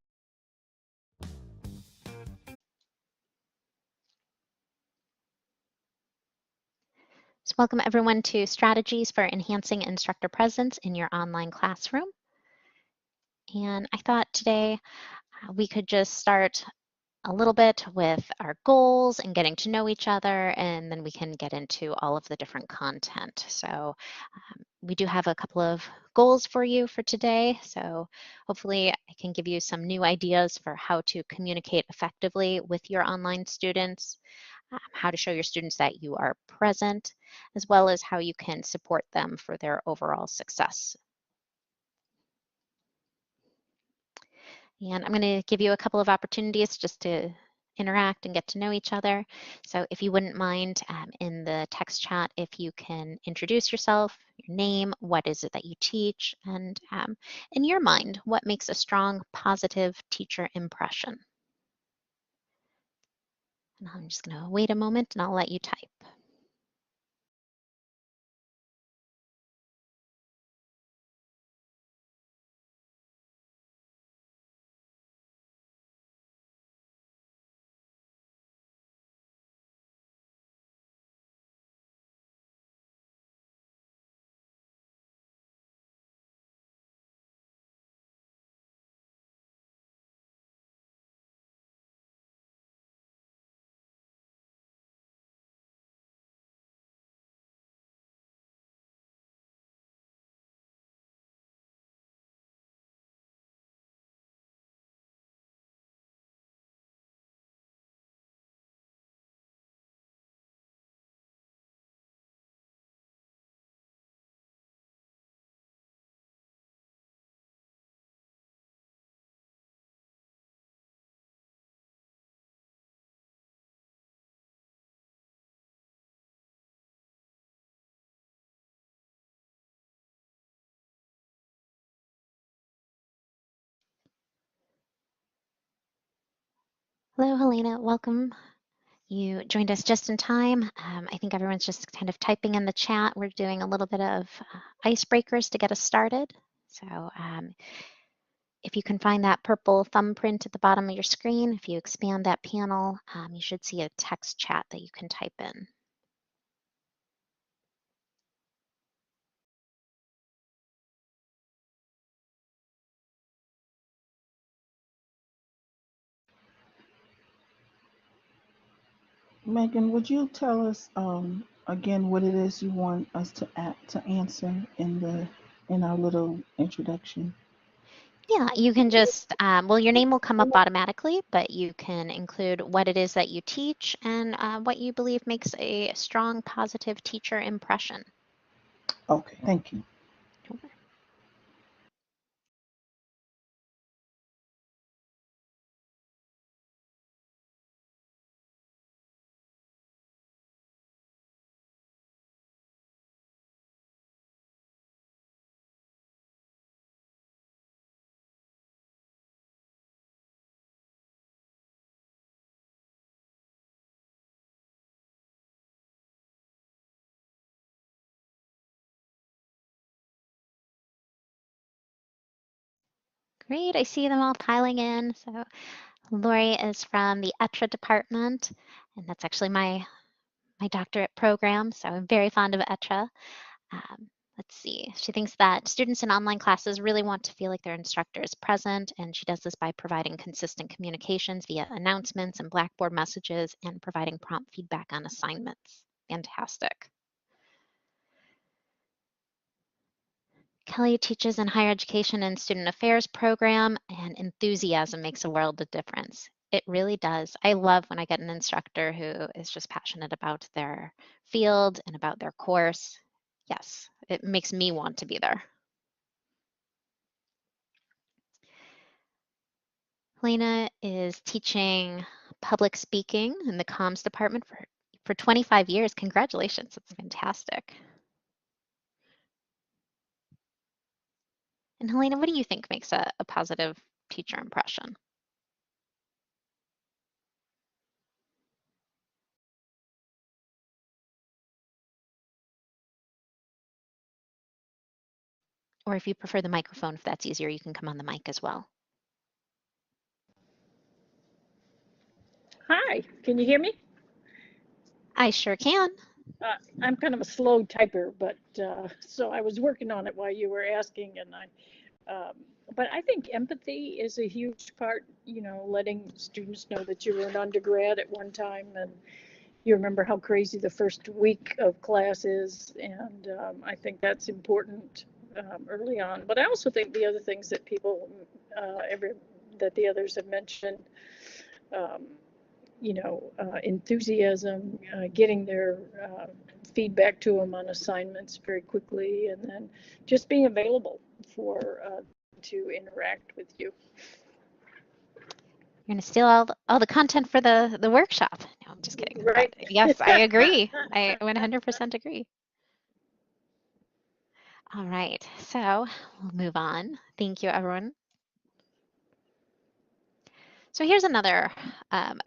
So welcome everyone to Strategies for Enhancing Instructor Presence in Your Online Classroom. And I thought today we could just start a little bit with our goals and getting to know each other, and then we can get into all of the different content. So we do have a couple of goals for you for today. So hopefully I can give you some new ideas for how to communicate effectively with your online students, how to show your students that you are present, as well as how you can support them for their overall success. And I'm going to give you a couple of opportunities just to interact and get to know each other. So if you wouldn't mind, in the text chat, if you can introduce yourself, your name, what is it that you teach, and in your mind, what makes a strong, positive teacher impression? And I'm just going to wait a moment and I'll let you type. Hello, Helena, welcome. You joined us just in time. I think everyone's just kind of typing in the chat. We're doing a little bit of icebreakers to get us started. So if you can find that purple thumbprint at the bottom of your screen, if you expand that panel, you should see a text chat that you can type in. Megan, would you tell us again what it is you want us to answer in our little introduction? Yeah, you can just, well, your name will come up automatically, but you can include what it is that you teach and what you believe makes a strong, positive teacher impression. Okay, thank you. Sure. Great, I see them all piling in. So Lori is from the ETRA department, and that's actually my doctorate program, so I'm very fond of ETRA. Let's see, she thinks that students in online classes really want to feel like their instructor is present, and she does this by providing consistent communications via announcements and Blackboard messages and providing prompt feedback on assignments. Fantastic. Kelly teaches in higher education and student affairs program, and enthusiasm makes a world of difference. It really does. I love when I get an instructor who is just passionate about their field and about their course. Yes, it makes me want to be there. Helena is teaching public speaking in the comms department for 25 years. Congratulations, that's fantastic. And Helena, what do you think makes a positive teacher impression? Or if you prefer the microphone, if that's easier, you can come on the mic as well. Hi, can you hear me? I sure can. I'm kind of a slow typer, but so I was working on it while you were asking, and but I think empathy is a huge part, letting students know that you were an undergrad at one time and you remember how crazy the first week of class is. And I think that's important early on. But I also think the other things that people, that the others have mentioned, um, enthusiasm, getting their feedback to them on assignments very quickly, and then just being available for to interact with you. You're going to steal all the content for the workshop. No, I'm just kidding. Right. But yes, I agree. I 100% agree. All right, so we'll move on. Thank you, everyone. So here's another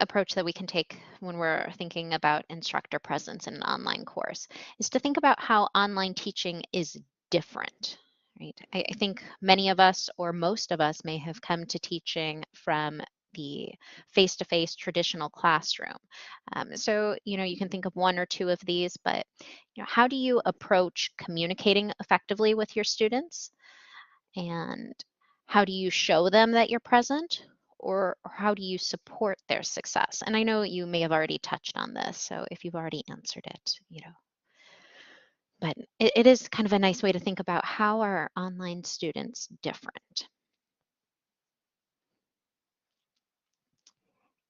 approach that we can take when we're thinking about instructor presence in an online course, is to think about how online teaching is different. Right? I think many of us, or most of us, may have come to teaching from the face-to-face traditional classroom. So, you can think of one or two of these, but how do you approach communicating effectively with your students? And how do you show them that you're present? Or how do you support their success? And I know you may have already touched on this, so if you've already answered it, but it is kind of a nice way to think about how are online students different.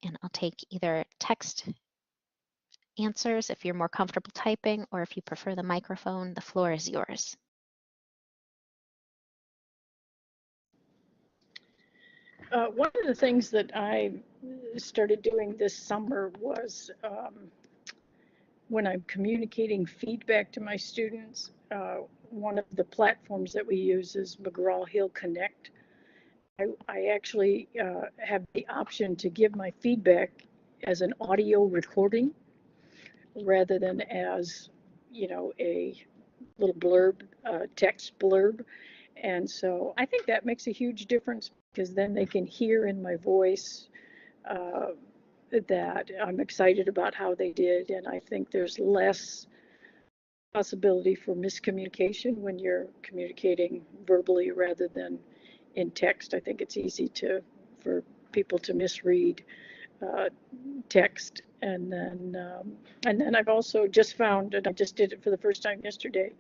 And I'll take either text answers if you're more comfortable typing, or if you prefer the microphone, the floor is yours. One of the things that I started doing this summer was when I'm communicating feedback to my students, one of the platforms that we use is McGraw-Hill Connect. I actually have the option to give my feedback as an audio recording rather than as, a little blurb, text blurb. And so I think that makes a huge difference, because then they can hear in my voice that I'm excited about how they did. And I think there's less possibility for miscommunication when you're communicating verbally rather than in text. I think it's easy for people to misread text. And then I've also just found, and I just did it for the first time yesterday,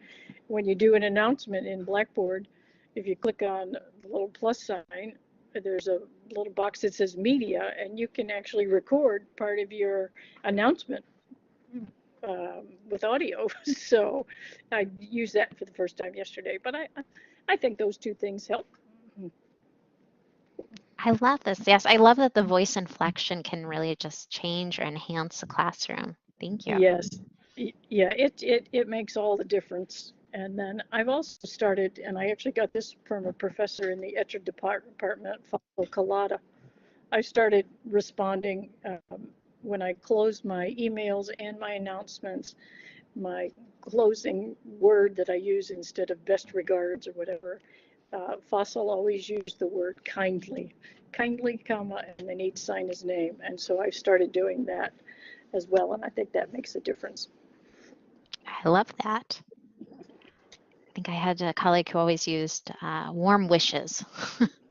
when you do an announcement in Blackboard, if you click on the little plus sign, there's a little box that says media, and you can actually record part of your announcement with audio. So I used that for the first time yesterday, but I think those two things help. I love this. Yes, I love that the voice inflection can really just change or enhance the classroom. Thank you. Yes, yeah, it makes all the difference. And then I've also started, and I actually got this from a professor in the Etcher department, Falo Collada. I started responding when I close my emails and my announcements. My closing word that I use instead of best regards or whatever, Fossil always used the word kindly, comma, and then he'd sign his name. And so I've started doing that as well, and I think that makes a difference. I love that. I think I had a colleague who always used warm wishes.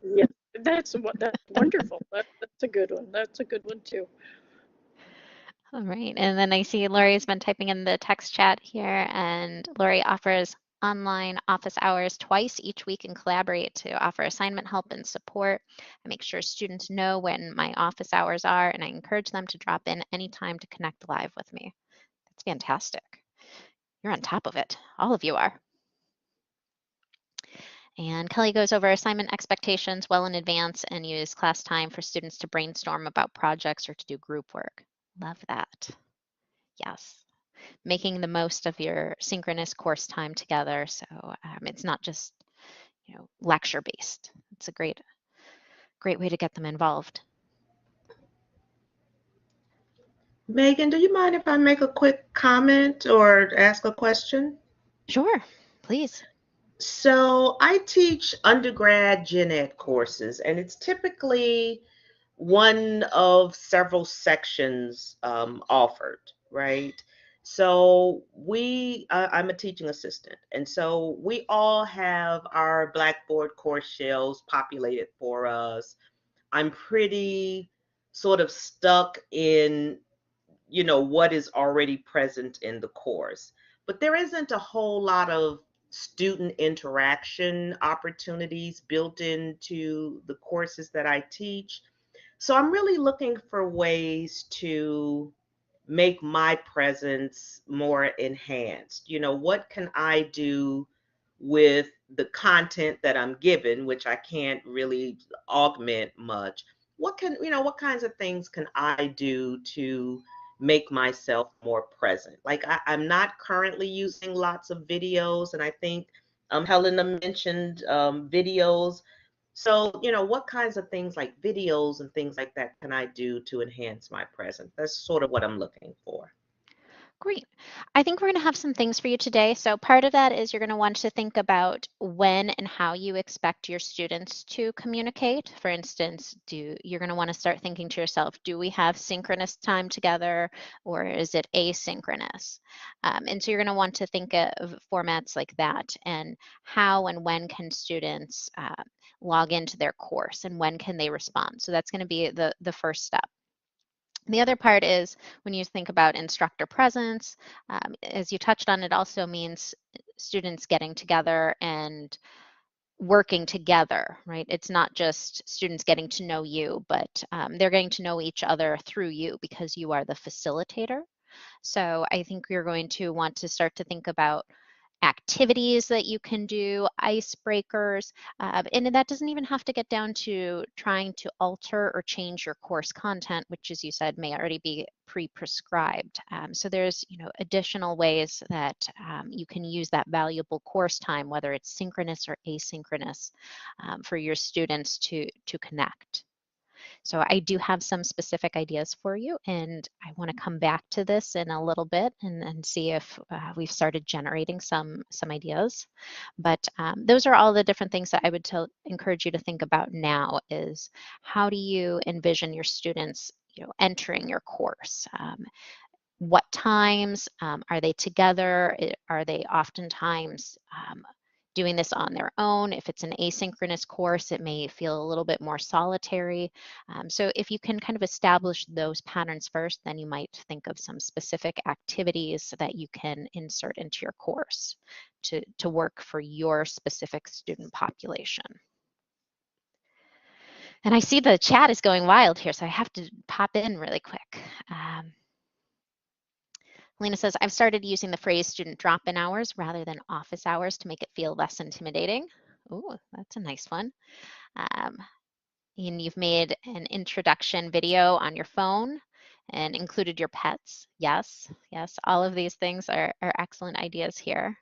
Yeah, that's wonderful. That's a good one. That's a good one too. All right, and then I see Lori's been typing in the text chat here, and Lori offers online office hours twice each week and collaborate to offer assignment help and support. I make sure students know when my office hours are, and I encourage them to drop in anytime to connect live with me. That's fantastic. You're on top of it. All of you are. And Kelly goes over assignment expectations well in advance and use class time for students to brainstorm about projects or to do group work. Love that. Yes. Making the most of your synchronous course time together. So it's not just, lecture based. It's a great way to get them involved. Megan, do you mind if I make a quick comment or ask a question? Sure, please. So I teach undergrad gen ed courses, and it's typically one of several sections offered, right? So I'm a teaching assistant, and so we all have our Blackboard course shells populated for us. I'm pretty sort of stuck in, what is already present in the course. But there isn't a whole lot of student interaction opportunities built into the courses that I teach. So I'm really looking for ways to make my presence more enhanced. What can I do with the content that I'm given, which I can't really augment much? What kinds of things can I do to make myself more present? Like I'm not currently using lots of videos, and I think Helena mentioned videos. So, what kinds of things like videos and things like that can I do to enhance my presence? That's sort of what I'm looking for. Great. I think we're going to have some things for you today. So part of that is you're going to want to think about when and how you expect your students to communicate. For instance, you're going to want to start thinking to yourself, do we have synchronous time together, or is it asynchronous? And so you're going to want to think of formats like that, and how and when can students log into their course, and when can they respond. So that's going to be the first step. The other part is when you think about instructor presence, as you touched on, it also means students getting together and working together, right? It's not just students getting to know you, but they're getting to know each other through you because you are the facilitator. So I think you're going to want to start to think about activities that you can do, icebreakers, and that doesn't even have to get down to trying to alter or change your course content, which, as you said, may already be pre-prescribed. So there's, additional ways that you can use that valuable course time, whether it's synchronous or asynchronous, for your students to connect. So I do have some specific ideas for you, and I want to come back to this in a little bit and see if we've started generating some ideas. But those are all the different things that I would encourage you to think about now is how do you envision your students entering your course? What times are they together? Are they oftentimes doing this on their own? If it's an asynchronous course, it may feel a little bit more solitary. So if you can kind of establish those patterns first, then you might think of some specific activities that you can insert into your course to work for your specific student population. And I see the chat is going wild here, so I have to pop in really quick. Lena says, I've started using the phrase student drop-in hours rather than office hours to make it feel less intimidating. Ooh, that's a nice one. And you've made an introduction video on your phone and included your pets. Yes, yes, all of these things are excellent ideas here.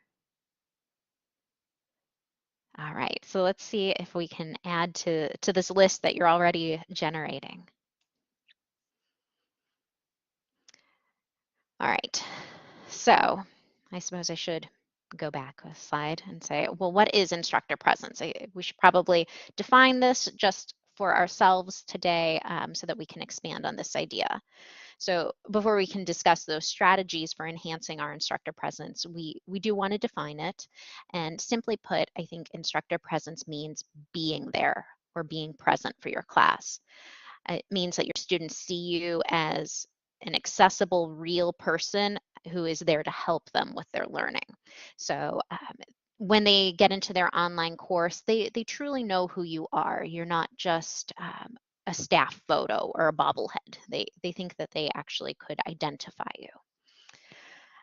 All right, so let's see if we can add to this list that you're already generating. All right, so I suppose I should go back a slide and say, well, what is instructor presence? We should probably define this just for ourselves today so that we can expand on this idea. So before we can discuss those strategies for enhancing our instructor presence, we do want to define it. And simply put, I think instructor presence means being there or being present for your class. It means that your students see you as an accessible, real person who is there to help them with their learning. So when they get into their online course, they truly know who you are. You're not just a staff photo or a bobblehead. They think that they actually could identify you.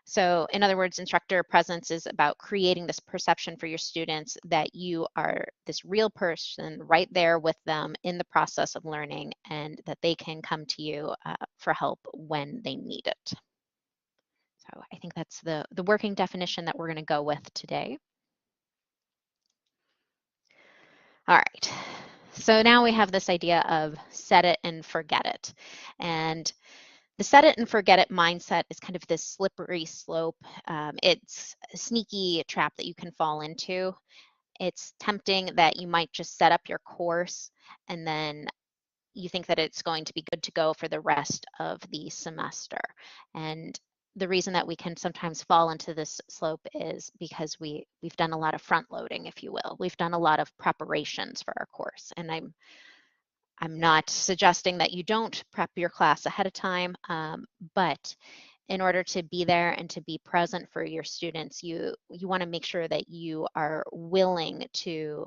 So in other words, instructor presence is about creating this perception for your students that you are this real person right there with them in the process of learning, and that they can come to you for help when they need it. So I think that's the working definition that we're going to go with today. All right, so now we have this idea of set it and forget it. And the set it and forget it mindset is kind of this slippery slope. It's a sneaky trap that you can fall into. It's tempting that you might just set up your course and then you think that it's going to be good to go for the rest of the semester. And the reason that we can sometimes fall into this slope is because we've done a lot of front loading, if you will. We've done a lot of preparations for our course. And I'm not suggesting that you don't prep your class ahead of time, but in order to be there and to be present for your students, you want to make sure that you are willing to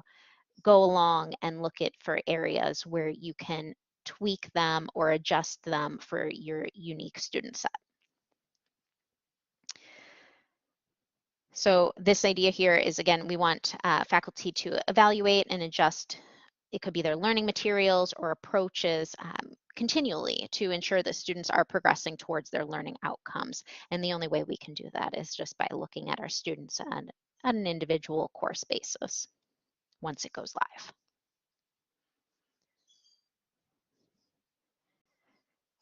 go along and look at for areas where you can tweak them or adjust them for your unique student set. So this idea here is, again, we want faculty to evaluate and adjust. It could be their learning materials or approaches continually to ensure that students are progressing towards their learning outcomes. And the only way we can do that is just by looking at our students on an individual course basis once it goes live.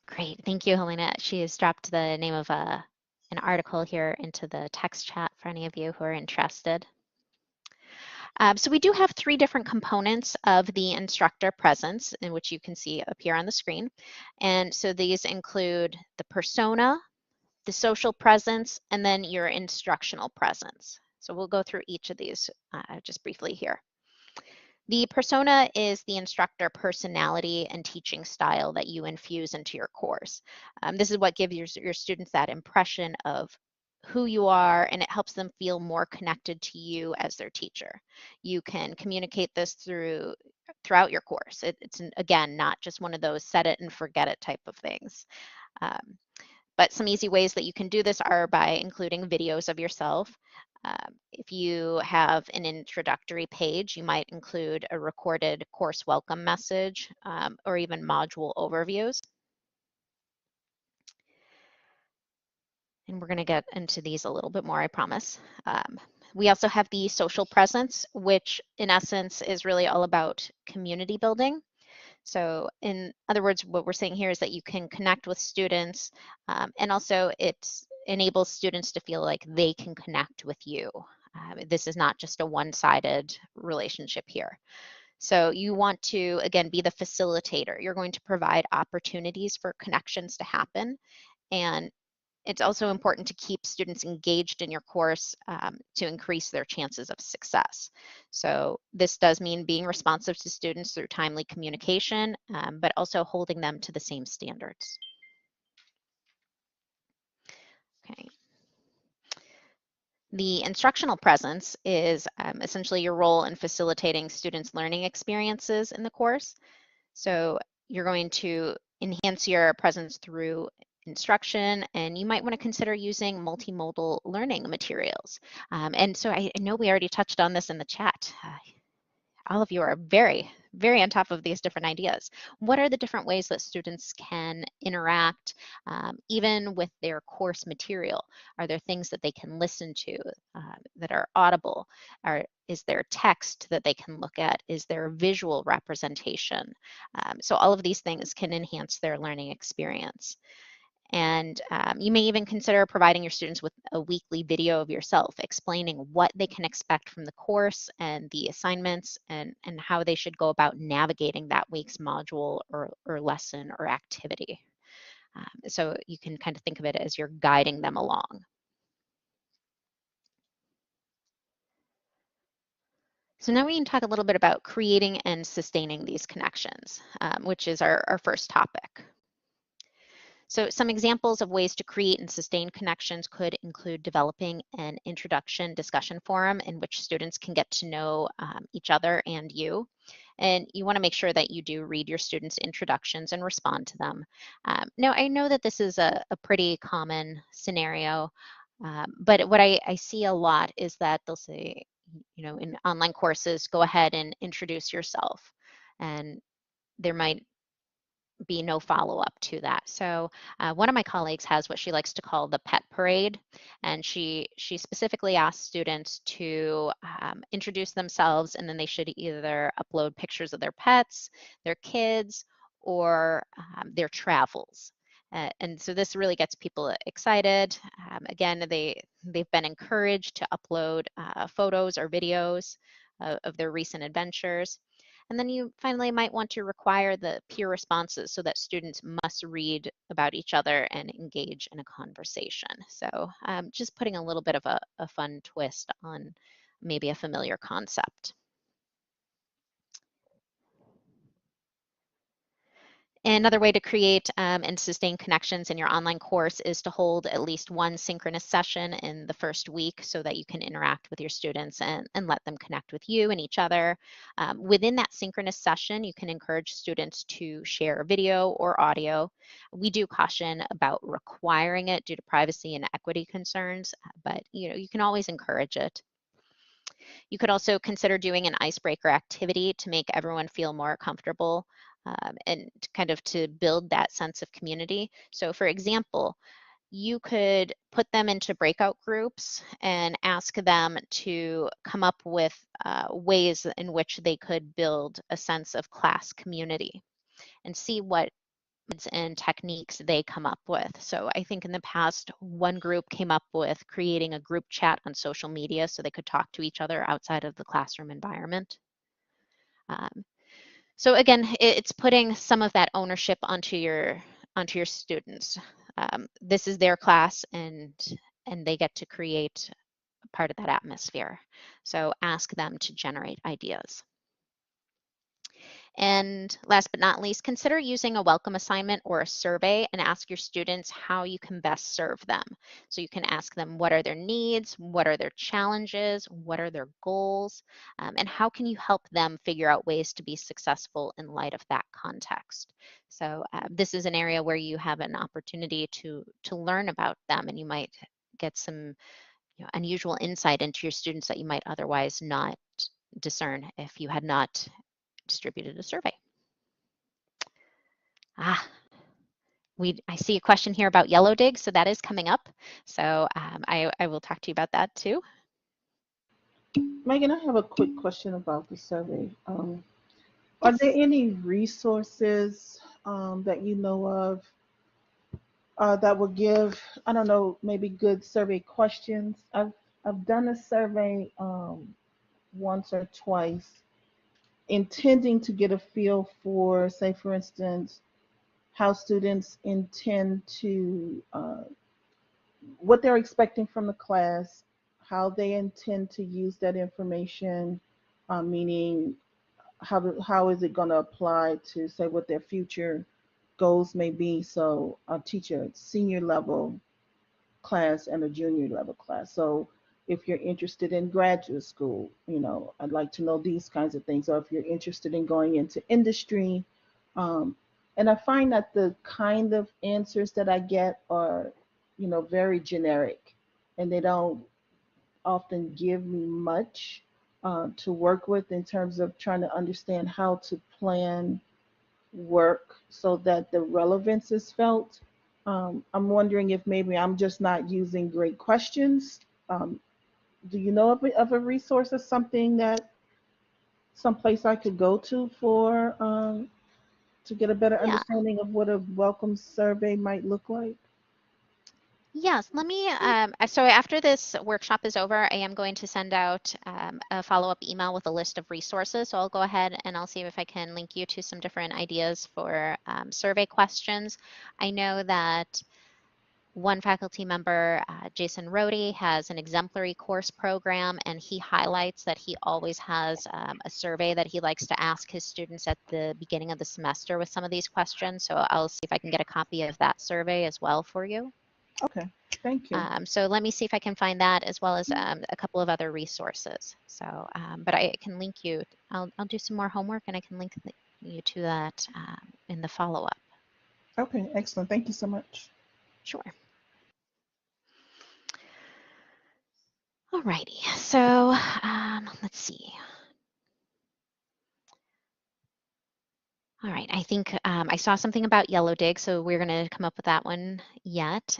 Great, thank you, Helena. She has dropped the name of an article here into the text chat for any of you who are interested. So we do have 3 different components of the instructor presence, in which you can see up here on the screen. And so these include the persona, the social presence, and then your instructional presence. So we'll go through each of these just briefly here. The persona is the instructor personality and teaching style that you infuse into your course. This is what gives your students that impression of who you are, and it helps them feel more connected to you as their teacher. You can communicate this throughout your course. It's, again, not just one of those set it and forget it type of things. But some easy ways that you can do this are by including videos of yourself. If you have an introductory page, you might include a recorded course welcome message or even module overviews. And we're going to get into these a little bit more, I promise. We also have the social presence, which in essence is really all about community building. So in other words, what we're saying here is that you can connect with students, and also it enables students to feel like they can connect with you. This is not just a one-sided relationship here. So you want to, again, be the facilitator. You're going to provide opportunities for connections to happen. And it's also important to keep students engaged in your course to increase their chances of success. So this does mean being responsive to students through timely communication, but also holding them to the same standards. Okay. The instructional presence is essentially your role in facilitating students' learning experiences in the course. So you're going to enhance your presence through instruction, and you might want to consider using multimodal learning materials. And so I know we already touched on this in the chat. All of you are very, very on top of these different ideas. What are the different ways that students can interact even with their course material? Are there things that they can listen to that are audible? Is there text that they can look at? Is there visual representation? So all of these things can enhance their learning experience. And you may even consider providing your students with a weekly video of yourself explaining what they can expect from the course and the assignments, and how they should go about navigating that week's module or lesson or activity. So you can kind of think of it as you're guiding them along. So now we can talk a little bit about creating and sustaining these connections, which is our first topic. So some examples of ways to create and sustain connections could include developing an introduction discussion forum in which students can get to know each other and you. And you want to make sure that you do read your students' introductions and respond to them. Now, I know that this is a pretty common scenario, but what I see a lot is that they'll say, in online courses, go ahead and introduce yourself. And there might be no follow-up to that. So one of my colleagues has what she likes to call the pet parade, and she specifically asks students to introduce themselves, and then they should either upload pictures of their pets, their kids, or their travels. And so this really gets people excited. Again, they've been encouraged to upload photos or videos of their recent adventures. And then you finally might want to require the peer responses so that students must read about each other and engage in a conversation. So just putting a little bit of a fun twist on maybe a familiar concept. Another way to create and sustain connections in your online course is to hold at least one synchronous session in the first week so that you can interact with your students and let them connect with you and each other. Within that synchronous session, you can encourage students to share video or audio. We do caution about requiring it due to privacy and equity concerns, but you can always encourage it. You could also consider doing an icebreaker activity to make everyone feel more comfortable and kind of to build that sense of community. So for example, you could put them into breakout groups and ask them to come up with ways in which they could build a sense of class community and see what and techniques they come up with. So I think in the past, one group came up with creating a group chat on social media so they could talk to each other outside of the classroom environment. So again, it's putting some of that ownership onto your students. This is their class, and they get to create part of that atmosphere. So ask them to generate ideas. And last but not least, consider using a welcome assignment or a survey and ask your students how you can best serve them. So you can ask them what are their needs, what are their challenges, what are their goals, and how can you help them figure out ways to be successful in light of that context. So this is an area where you have an opportunity to learn about them, and you might get some unusual insight into your students that you might otherwise not discern if you had not distributed a survey. I see a question here about yellow dig, so that is coming up. So I will talk to you about that too. Megan, I have a quick question about the survey. Are there any resources that you know of that will give, I don't know, maybe good survey questions? I've done a survey once or twice, intending to get a feel for, say, for instance, how students intend to, what they're expecting from the class, how they intend to use that information, meaning how is it going to apply to, say, what their future goals may be. So I teach a senior level class and a junior level class. So if you're interested in graduate school, I'd like to know these kinds of things. Or if you're interested in going into industry, and I find that the kind of answers that I get are, very generic, and they don't often give me much to work with in terms of trying to understand how to plan work so that the relevance is felt. I'm wondering if maybe I'm just not using great questions. Um, do you know of a resource or something that someplace I could go to for to get a better Yeah. understanding of what a welcome survey might look like? Yes, let me, so after this workshop is over, I am going to send out a follow-up email with a list of resources. So I'll go ahead and I'll see if I can link you to some different ideas for survey questions. I know that one faculty member, Jason Rohde, has an exemplary course program, and he highlights that he always has a survey that he likes to ask his students at the beginning of the semester with some of these questions. So I'll see if I can get a copy of that survey as well for you. Okay, thank you. So let me see if I can find that as well as a couple of other resources. So, but I can link you. I'll do some more homework and I can link you to that in the follow-up. Okay, excellent. Thank you so much. Sure. Alrighty, so let's see. All right, I think I saw something about yellow dig, so we're going to come up with that one yet,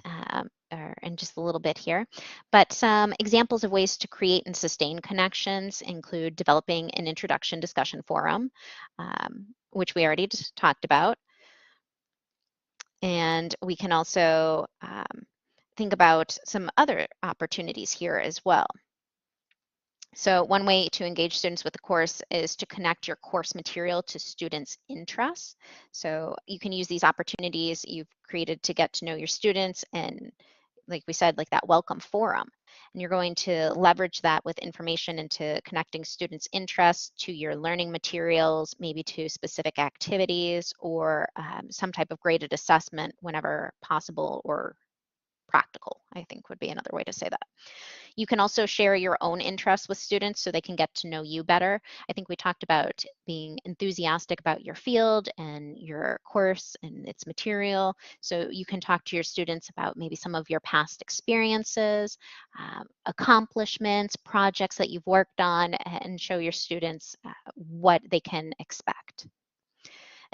or in just a little bit here. But some examples of ways to create and sustain connections include developing an introduction discussion forum, which we already just talked about. And we can also think about some other opportunities here as well. So one way to engage students with the course is to connect your course material to students' interests. So you can use these opportunities you've created to get to know your students and, like we said, like that welcome forum. And you're going to leverage that with information into connecting students' interests to your learning materials, maybe to specific activities or some type of graded assessment whenever possible or practical, I think would be another way to say that. You can also share your own interests with students so they can get to know you better. I think we talked about being enthusiastic about your field and your course and its material. So you can talk to your students about maybe some of your past experiences, accomplishments, projects that you've worked on, and show your students what they can expect.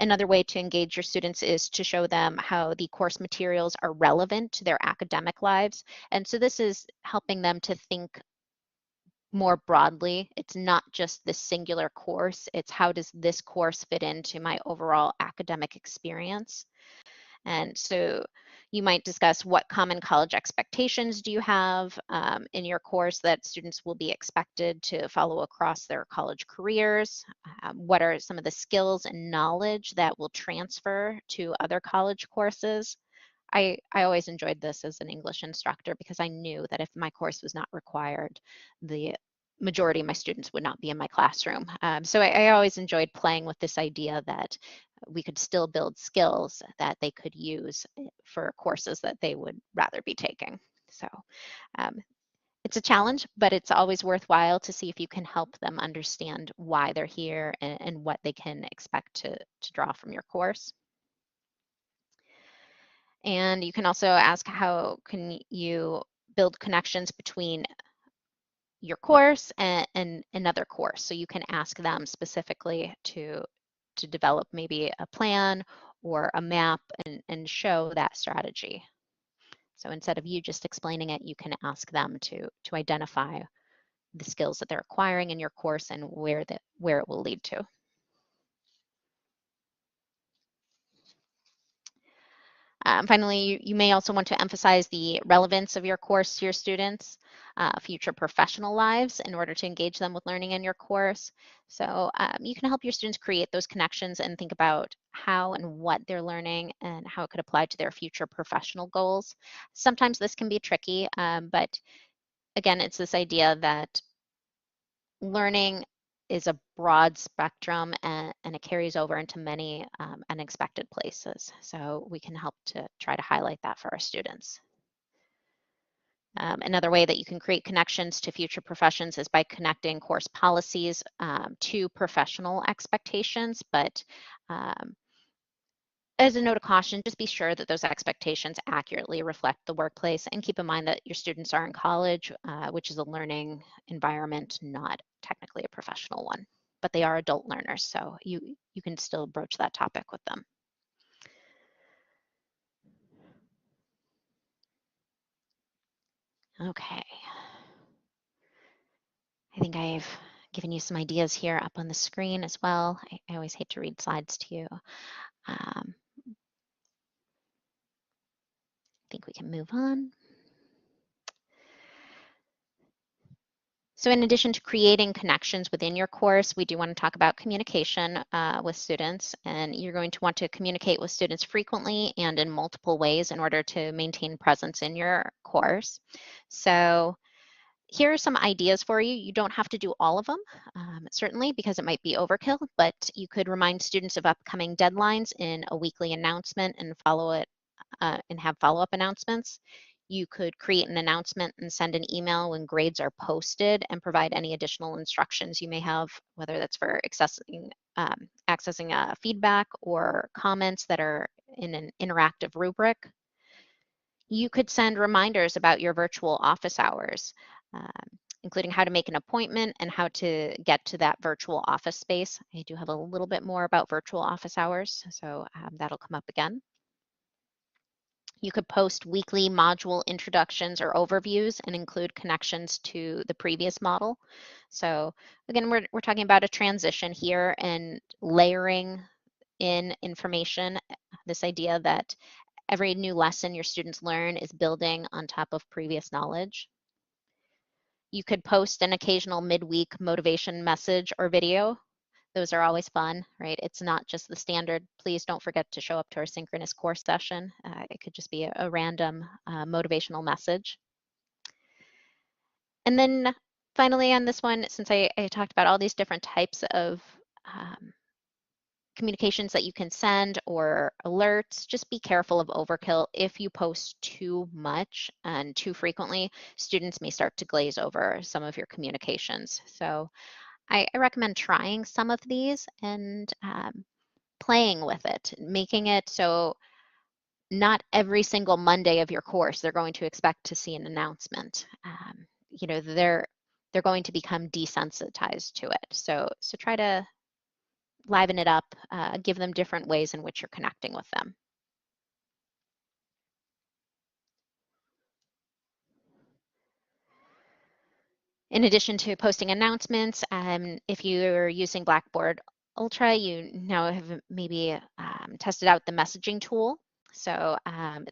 Another way to engage your students is to show them how the course materials are relevant to their academic lives. And so this is helping them to think more broadly. It's not just this singular course, it's how does this course fit into my overall academic experience. And so you might discuss what common college expectations do you have in your course that students will be expected to follow across their college careers? What are some of the skills and knowledge that will transfer to other college courses? I always enjoyed this as an English instructor because I knew that if my course was not required, the majority of my students would not be in my classroom. So I always enjoyed playing with this idea that we could still build skills that they could use for courses that they would rather be taking. So it's a challenge, but it's always worthwhile to see if you can help them understand why they're here and what they can expect to draw from your course. And you can also ask how can you build connections between your course and another course. So you can ask them specifically to develop maybe a plan or a map and show that strategy. So instead of you just explaining it, you can ask them to identify the skills that they're acquiring in your course and where it will lead to. Finally, you may also want to emphasize the relevance of your course to your students' future professional lives in order to engage them with learning in your course. So you can help your students create those connections and think about how and what they're learning and how it could apply to their future professional goals. Sometimes this can be tricky, but again, it's this idea that learning is a broad spectrum and it carries over into many unexpected places. So we can help to try to highlight that for our students. Another way that you can create connections to future professions is by connecting course policies to professional expectations, but as a note of caution, just be sure that those expectations accurately reflect the workplace and keep in mind that your students are in college, which is a learning environment, not technically a professional one, but they are adult learners, so you can still broach that topic with them. Okay. I think I've given you some ideas here up on the screen as well. I always hate to read slides to you. I think we can move on. So in addition to creating connections within your course, we do want to talk about communication with students, and you're going to want to communicate with students frequently and in multiple ways in order to maintain presence in your course. So here are some ideas for you. You don't have to do all of them, certainly, because it might be overkill, but you could remind students of upcoming deadlines in a weekly announcement and have follow-up announcements. You could create an announcement and send an email when grades are posted and provide any additional instructions you may have, whether that's for accessing feedback or comments that are in an interactive rubric. You could send reminders about your virtual office hours, including how to make an appointment and how to get to that virtual office space. I do have a little bit more about virtual office hours, so that'll come up again. You could post weekly module introductions or overviews and include connections to the previous model. So again, we're talking about a transition here and layering in information, this idea that every new lesson your students learn is building on top of previous knowledge. You could post an occasional midweek motivation message or video. Those are always fun, right? It's not just the standard, please don't forget to show up to our synchronous course session. It could just be a random motivational message. And then finally on this one, since I talked about all these different types of communications that you can send or alerts, just be careful of overkill. If you post too much and too frequently, students may start to glaze over some of your communications. So I recommend trying some of these and playing with it, making it so not every single Monday of your course they're going to expect to see an announcement. You know, they're going to become desensitized to it. So try to liven it up, give them different ways in which you're connecting with them. In addition to posting announcements, if you're using Blackboard Ultra, you now have maybe tested out the messaging tool. So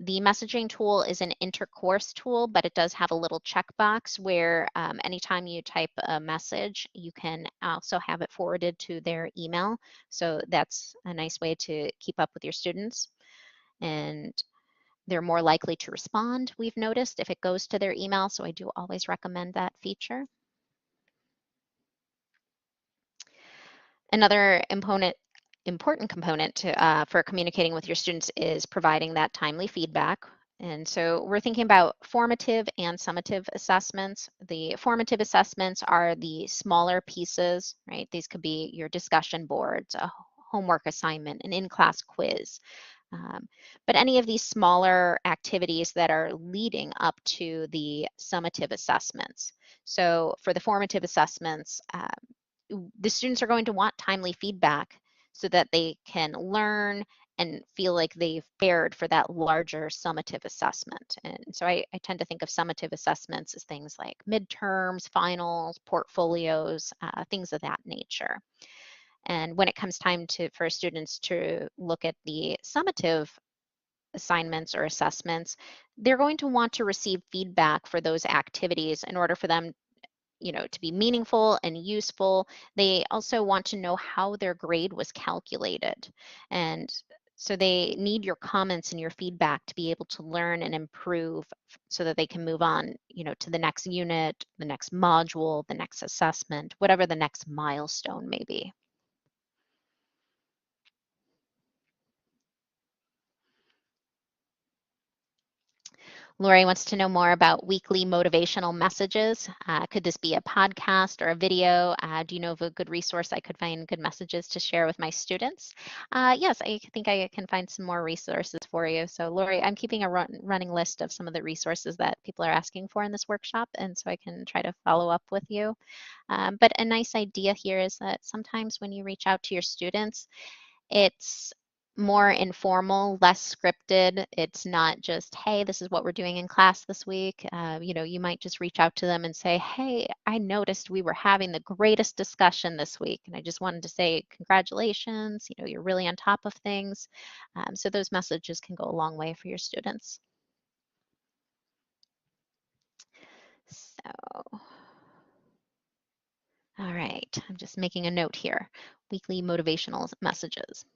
the messaging tool is an intercourse tool, but it does have a little checkbox where anytime you type a message, you can also have it forwarded to their email. So that's a nice way to keep up with your students. And they're more likely to respond, we've noticed, if it goes to their email. So I do always recommend that feature. Another important component to, for communicating with your students is providing that timely feedback. And so we're thinking about formative and summative assessments. The formative assessments are the smaller pieces, right? These could be your discussion boards, a homework assignment, an in-class quiz. But any of these smaller activities that are leading up to the summative assessments. So for the formative assessments, the students are going to want timely feedback so that they can learn and feel like they've prepared for that larger summative assessment. And so I tend to think of summative assessments as things like midterms, finals, portfolios, things of that nature. And when it comes time for students to look at the summative assignments or assessments, they're going to want to receive feedback for those activities in order for them, you know, to be meaningful and useful. They also want to know how their grade was calculated. And so they need your comments and your feedback to be able to learn and improve so that they can move on, you know, to the next unit, the next module, the next assessment, whatever the next milestone may be. Lori wants to know more about weekly motivational messages. Could this be a podcast or a video? Do you know of a good resource I could find good messages to share with my students? Yes, I think I can find some more resources for you. So Lori, I'm keeping a running list of some of the resources that people are asking for in this workshop, and so I can try to follow up with you. But a nice idea here is that sometimes when you reach out to your students, it's more informal, less scripted. It's not just, hey, this is what we're doing in class this week. You know, you might just reach out to them and say, hey, I noticed we were having the greatest discussion this week, and I just wanted to say congratulations. You know, you're really on top of things. So those messages can go a long way for your students. So, all right, I'm just making a note here. Weekly motivational messages.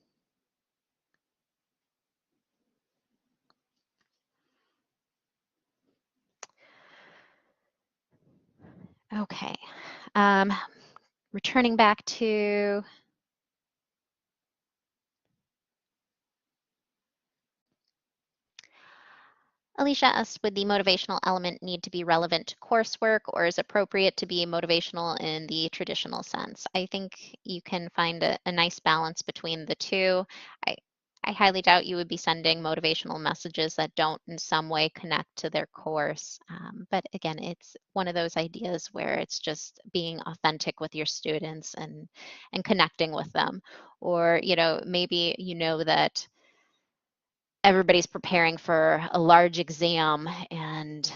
Okay, returning back to Alicia asked, would the motivational element need to be relevant to coursework or is appropriate to be motivational in the traditional sense? I think you can find a nice balance between the two. I highly doubt you would be sending motivational messages that don't in some way connect to their course. But again, it's one of those ideas where it's just being authentic with your students and connecting with them. Or, you know, maybe you know that everybody's preparing for a large exam and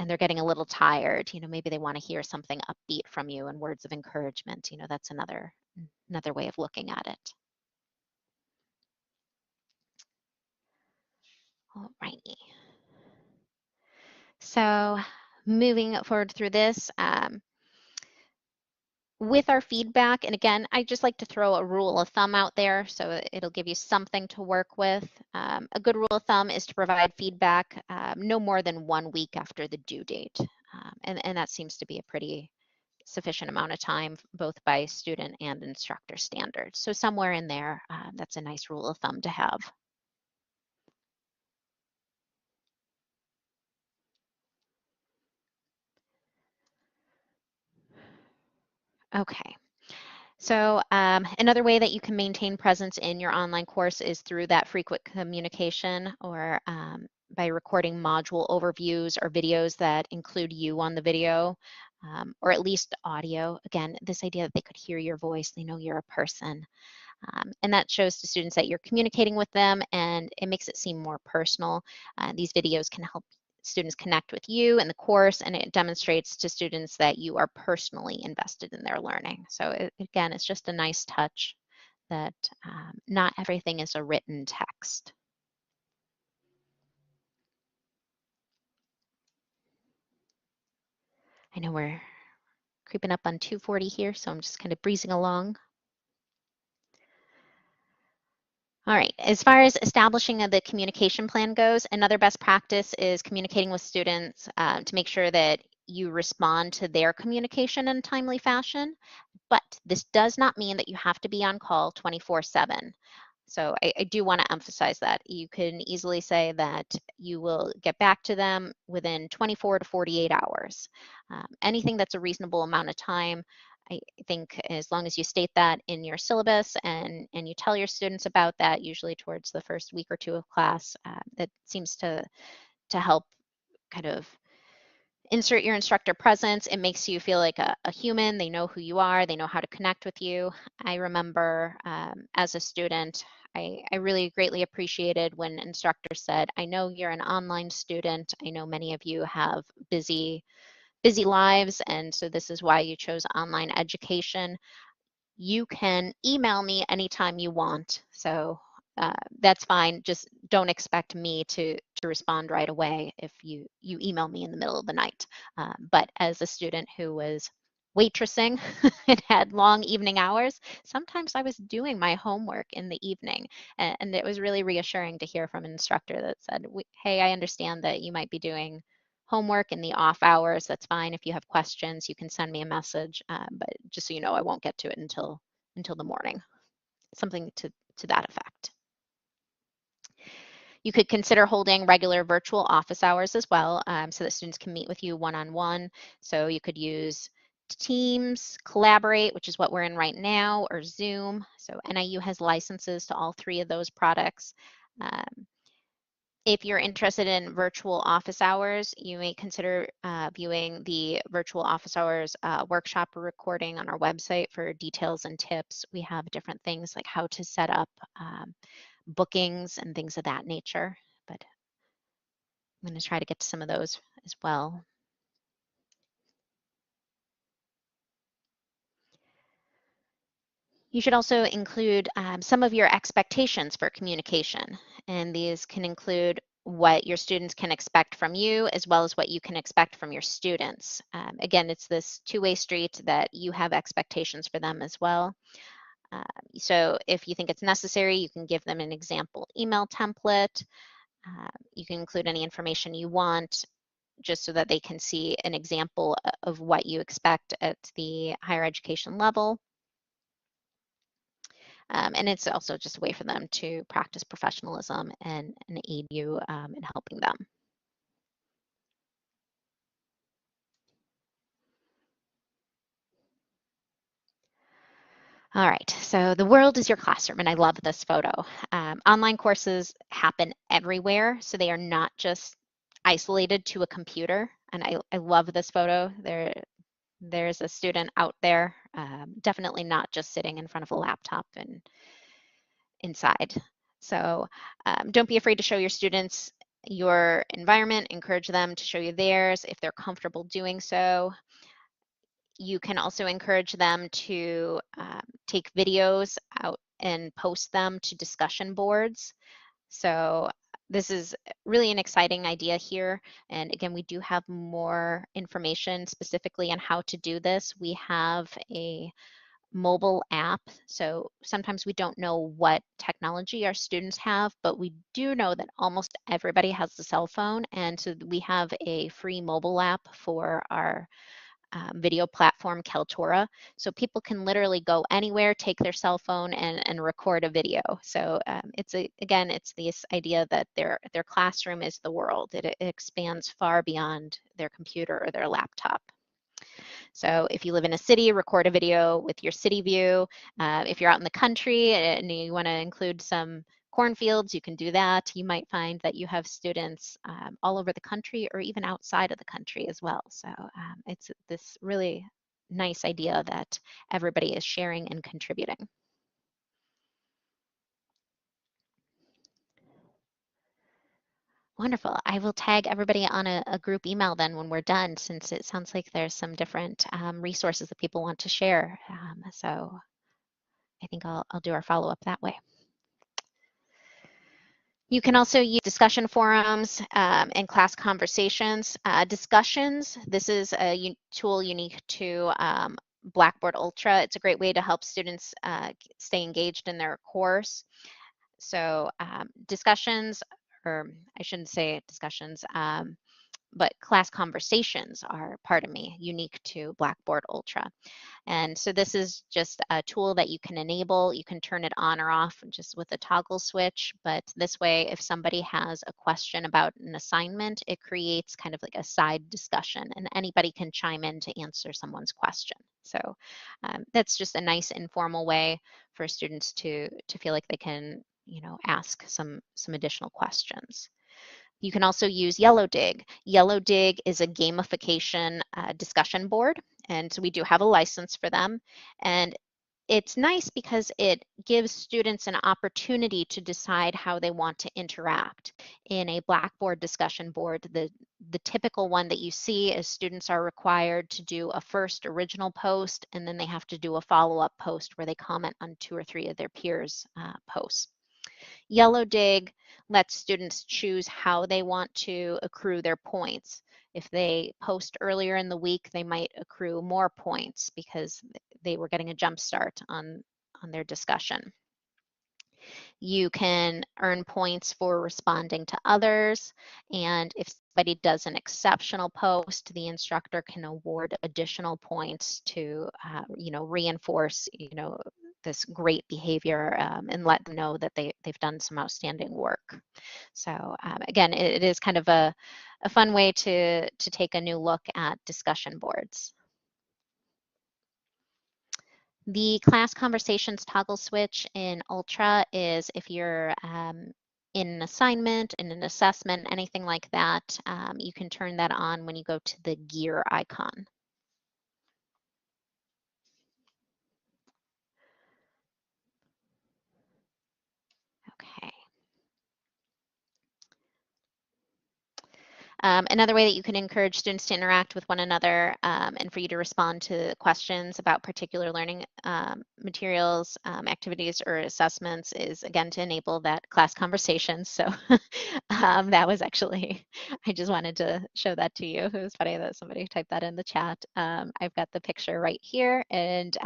they're getting a little tired. You know, maybe they want to hear something upbeat from you and words of encouragement. You know, that's another way of looking at it. All righty. So moving forward through this, with our feedback, and again, I just like to throw a rule of thumb out there so it'll give you something to work with. A good rule of thumb is to provide feedback no more than 1 week after the due date. And that seems to be a pretty sufficient amount of time, both by student and instructor standards. So somewhere in there, that's a nice rule of thumb to have. Okay. So another way that you can maintain presence in your online course is through that frequent communication, or by recording module overviews or videos that include you on the video, or at least audio. Again, this idea that they could hear your voice, they know you're a person. And that shows to students that you're communicating with them, and it makes it seem more personal. These videos can help students connect with you and the course, and it demonstrates to students that you are personally invested in their learning. So again, it's just a nice touch that not everything is a written text. I know we're creeping up on 2:40 here, so I'm just kind of breezing along. All right, as far as establishing the communication plan goes, another best practice is communicating with students to make sure that you respond to their communication in a timely fashion. But this does not mean that you have to be on call 24/7. So I do want to emphasize that. You can easily say that you will get back to them within 24 to 48 hours. Anything that's a reasonable amount of time, I think as long as you state that in your syllabus and you tell your students about that, usually towards the first week or two of class, that seems to help kind of insert your instructor presence. It makes you feel like a human. They know who you are. They know how to connect with you. I remember as a student, I really greatly appreciated when instructors said, I know you're an online student. I know many of you have busy lives, and so this is why you chose online education. You can email me anytime you want. So that's fine. Just don't expect me to respond right away if you email me in the middle of the night. But as a student who was waitressing and had long evening hours, sometimes I was doing my homework in the evening. And it was really reassuring to hear from an instructor that said, hey, I understand that you might be doing homework in the off hours. That's fine. If you have questions, you can send me a message. But just so you know, I won't get to it until the morning. Something to that effect. You could consider holding regular virtual office hours as well, so that students can meet with you one-on-one. So you could use Teams, Collaborate, which is what we're in right now, or Zoom. So NIU has licenses to all three of those products. If you're interested in virtual office hours, you may consider viewing the virtual office hours workshop recording on our website for details and tips. We have different things like how to set up bookings and things of that nature, but I'm going to try to get to some of those as well. You should also include some of your expectations for communication, and these can include what your students can expect from you as well as what you can expect from your students. Again, it's this two-way street that you have expectations for them as well. So if you think it's necessary, you can give them an example email template. You can include any information you want just so that they can see an example of what you expect at the higher education level. And it's also just a way for them to practice professionalism and aid you in helping them. All right, so the world is your classroom, and I love this photo. Online courses happen everywhere, so they are not just isolated to a computer. And I love this photo. There's a student out there, definitely not just sitting in front of a laptop and inside. So don't be afraid to show your students your environment, encourage them to show you theirs if they're comfortable doing so. You can also encourage them to take videos out and post them to discussion boards. So this is really an exciting idea here. And again, we do have more information specifically on how to do this. We have a mobile app. So sometimes we don't know what technology our students have, but we do know that almost everybody has a cell phone. And so we have a free mobile app for our video platform, Kaltura. So people can literally go anywhere, take their cell phone and record a video. So again, it's this idea that their classroom is the world. It expands far beyond their computer or their laptop. So if you live in a city, record a video with your city view. If you're out in the country and you want to include some cornfields, you can do that. You might find that you have students all over the country or even outside of the country as well. So it's this really nice idea that everybody is sharing and contributing. Wonderful. I will tag everybody on a group email then when we're done, since it sounds like there's some different resources that people want to share. So I think I'll do our follow-up that way. You can also use discussion forums and class conversations. Discussions, this is a tool unique to Blackboard Ultra. It's a great way to help students stay engaged in their course. So discussions, or I shouldn't say discussions, but class conversations are, pardon me, unique to Blackboard Ultra. And so this is just a tool that you can enable. You can turn it on or off just with a toggle switch. But this way, if somebody has a question about an assignment, it creates kind of like a side discussion and anybody can chime in to answer someone's question. So that's just a nice informal way for students to feel like they can, ask some additional questions. You can also use Yellow Dig. Yellow Dig is a gamification discussion board, and so we do have a license for them. And it's nice because it gives students an opportunity to decide how they want to interact. In a Blackboard discussion board, the typical one that you see is students are required to do a first original post, and then they have to do a follow-up post where they comment on 2 or 3 of their peers' posts. Yellow Dig lets students choose how they want to accrue their points. If they post earlier in the week, they might accrue more points because they were getting a jump start on their discussion. You can earn points for responding to others, and if somebody does an exceptional post, the instructor can award additional points to, reinforce, this great behavior and let them know that they've done some outstanding work. So again, it is kind of a fun way to take a new look at discussion boards. The class conversations toggle switch in Ultra is if you're in an assignment, in an assessment, anything like that, you can turn that on when you go to the gear icon. Okay. Another way that you can encourage students to interact with one another and for you to respond to questions about particular learning materials, activities, or assessments is, again, to enable that class conversation. So that was actually, I just wanted to show that to you. It was funny that somebody typed that in the chat. I've got the picture right here, and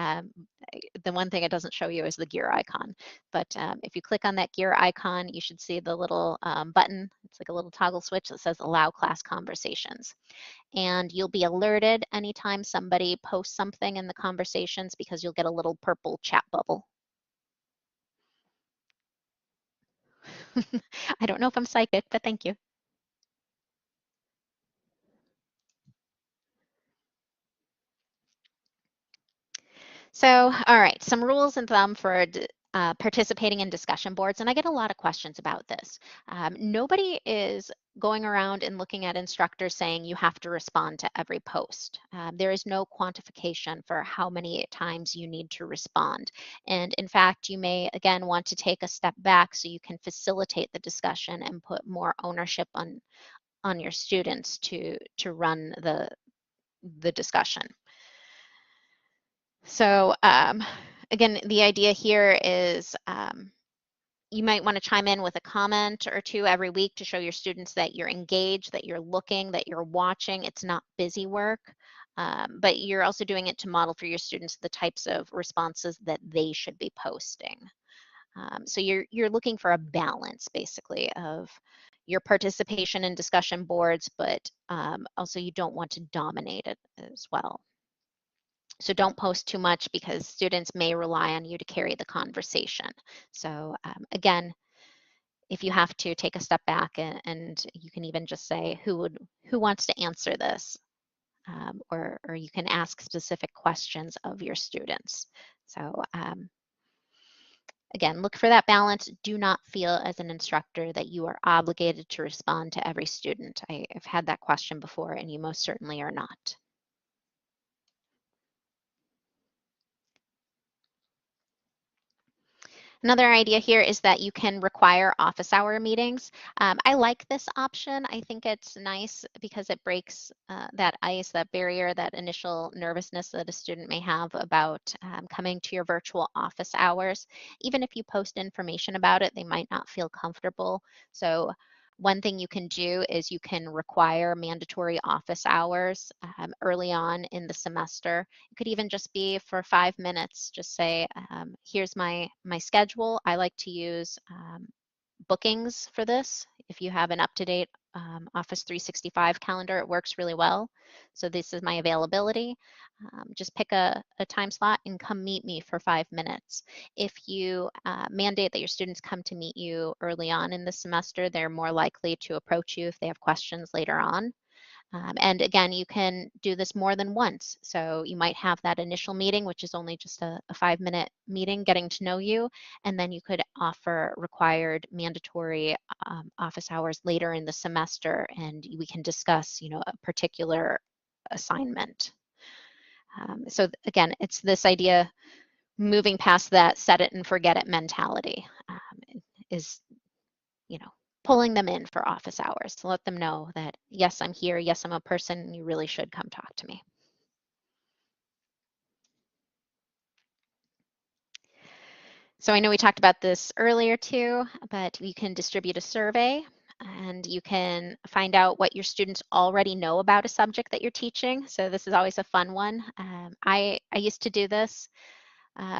the one thing it doesn't show you is the gear icon. But if you click on that gear icon, you should see the little button. It's like a little toggle switch that says Allow Class Conversations. And you'll be alerted anytime somebody posts something in the conversations because you'll get a little purple chat bubble. I don't know if I'm psychic, but thank you. So, all right, some rules and thumb for participating in discussion boards, and I get a lot of questions about this. Nobody is going around and looking at instructors saying you have to respond to every post. There is no quantification for how many times you need to respond. And in fact, you may, again, want to take a step back so you can facilitate the discussion and put more ownership on your students to run the discussion. So again, the idea here is You might want to chime in with a comment or two every week to show your students that you're engaged, that you're looking, that you're watching. It's not busy work, but you're also doing it to model for your students the types of responses that they should be posting. So you're looking for a balance, basically, of your participation in discussion boards, but also you don't want to dominate it as well. So don't post too much because students may rely on you to carry the conversation. So again, if you have to take a step back and you can even just say who wants to answer this, or you can ask specific questions of your students. So again, look for that balance. Do not feel as an instructor that you are obligated to respond to every student. I've had that question before, and you most certainly are not. Another idea here is that you can require office hour meetings. I like this option. I think it's nice because it breaks that ice, that barrier, that initial nervousness that a student may have about coming to your virtual office hours. Even if you post information about it, they might not feel comfortable. So one thing you can do is you can require mandatory office hours early on in the semester. It could even just be for 5 minutes. Just say, here's my schedule. I like to use bookings for this. If you have an up-to-date Office 365 calendar, it works really well. So this is my availability. Just pick a time slot and come meet me for 5 minutes. If you mandate that your students come to meet you early on in the semester, they're more likely to approach you if they have questions later on. And again, you can do this more than once. So you might have that initial meeting, which is only just a 5-minute meeting, getting to know you, and then you could offer required mandatory office hours later in the semester, and we can discuss, a particular assignment. So again, it's this idea, moving past that set it and forget it mentality, is, pulling them in for office hours to let them know that, yes, I'm here. Yes, I'm a person. And you really should come talk to me. So I know we talked about this earlier too, but you can distribute a survey and you can find out what your students already know about a subject that you're teaching. So this is always a fun one. I used to do this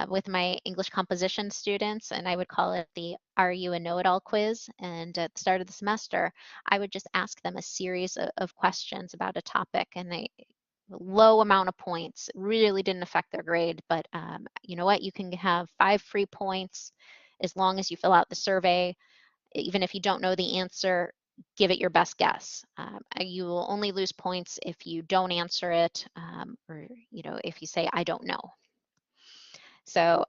with my English composition students, and I would call it the Are You a Know-It-All quiz. And at the start of the semester, I would just ask them a series of questions about a topic, and they low amount of points really didn't affect their grade. But you know what? You can have 5 free points as long as you fill out the survey. Even if you don't know the answer, give it your best guess. You will only lose points if you don't answer it, or if you say, I don't know. So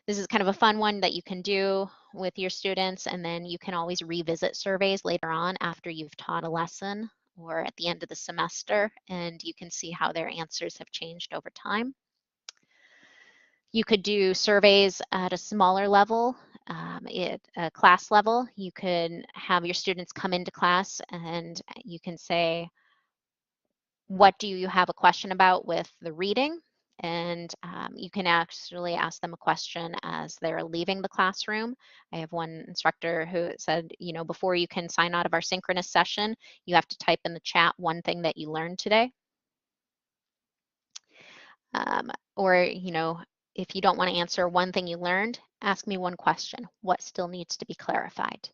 this is kind of a fun one that you can do with your students, and then you can always revisit surveys later on after you've taught a lesson or at the end of the semester, and you can see how their answers have changed over time. You could do surveys at a smaller level, at a class level. You could have your students come into class and you can say, what do you have a question about with the reading? And you can actually ask them a question as they're leaving the classroom. I have one instructor who said, before you can sign out of our synchronous session, you have to type in the chat one thing that you learned today. Or, if you don't want to answer one thing you learned, ask me one question. What still needs to be clarified?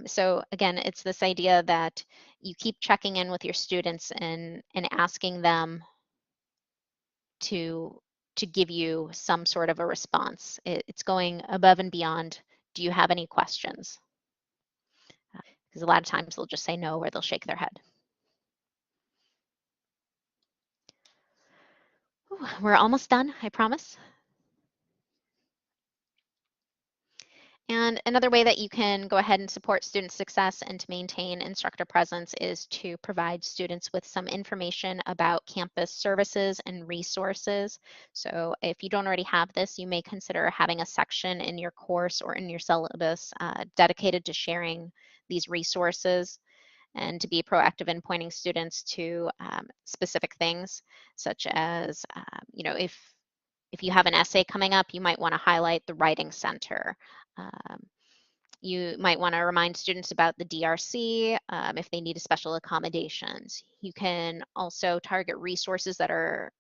So again, it's this idea that you keep checking in with your students and asking them to give you some sort of a response. It's going above and beyond. Do you have any questions? Because a lot of times they'll just say no, or they'll shake their head. Ooh, we're almost done, I promise. And another way that you can go ahead and support student success and to maintain instructor presence is to provide students with some information about campus services and resources. So if you don't already have this, you may consider having a section in your course or in your syllabus dedicated to sharing these resources, and to be proactive in pointing students to specific things, such as, if you have an essay coming up, you might want to highlight the Writing Center. You might want to remind students about the DRC if they need special accommodations. You can also target resources that are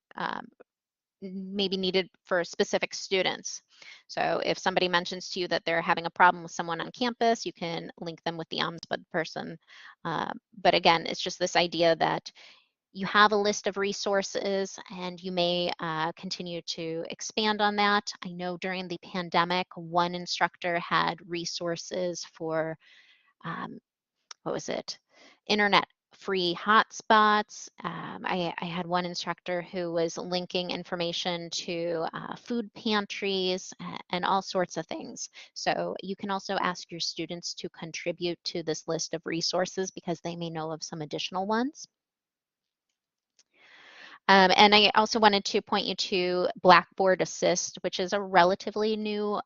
maybe needed for specific students. So if somebody mentions to you that they're having a problem with someone on campus, you can link them with the ombudsman person. But again, it's just this idea that you have a list of resources and you may continue to expand on that. I know during the pandemic, one instructor had resources for, what was it? Internet free hotspots. I had one instructor who was linking information to food pantries and all sorts of things. So you can also ask your students to contribute to this list of resources because they may know of some additional ones. And I also wanted to point you to Blackboard Assist, which is a relatively new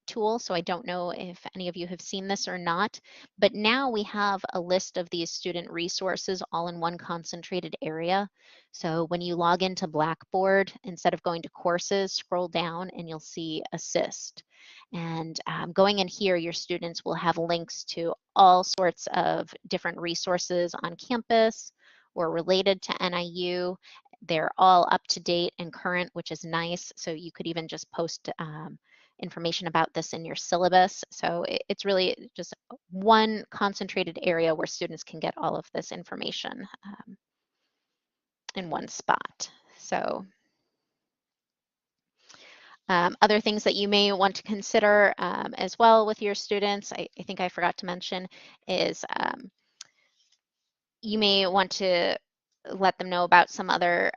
tool. So I don't know if any of you have seen this or not, but now we have a list of these student resources all in one concentrated area. So when you log into Blackboard, instead of going to courses, scroll down and you'll see Assist. And going in here, your students will have links to all sorts of different resources on campus or related to NIU. They're all up to date and current, which is nice. So you could even just post information about this in your syllabus. So it's really just one concentrated area where students can get all of this information in one spot. So other things that you may want to consider as well with your students, I think I forgot to mention, is you may want to let them know about some other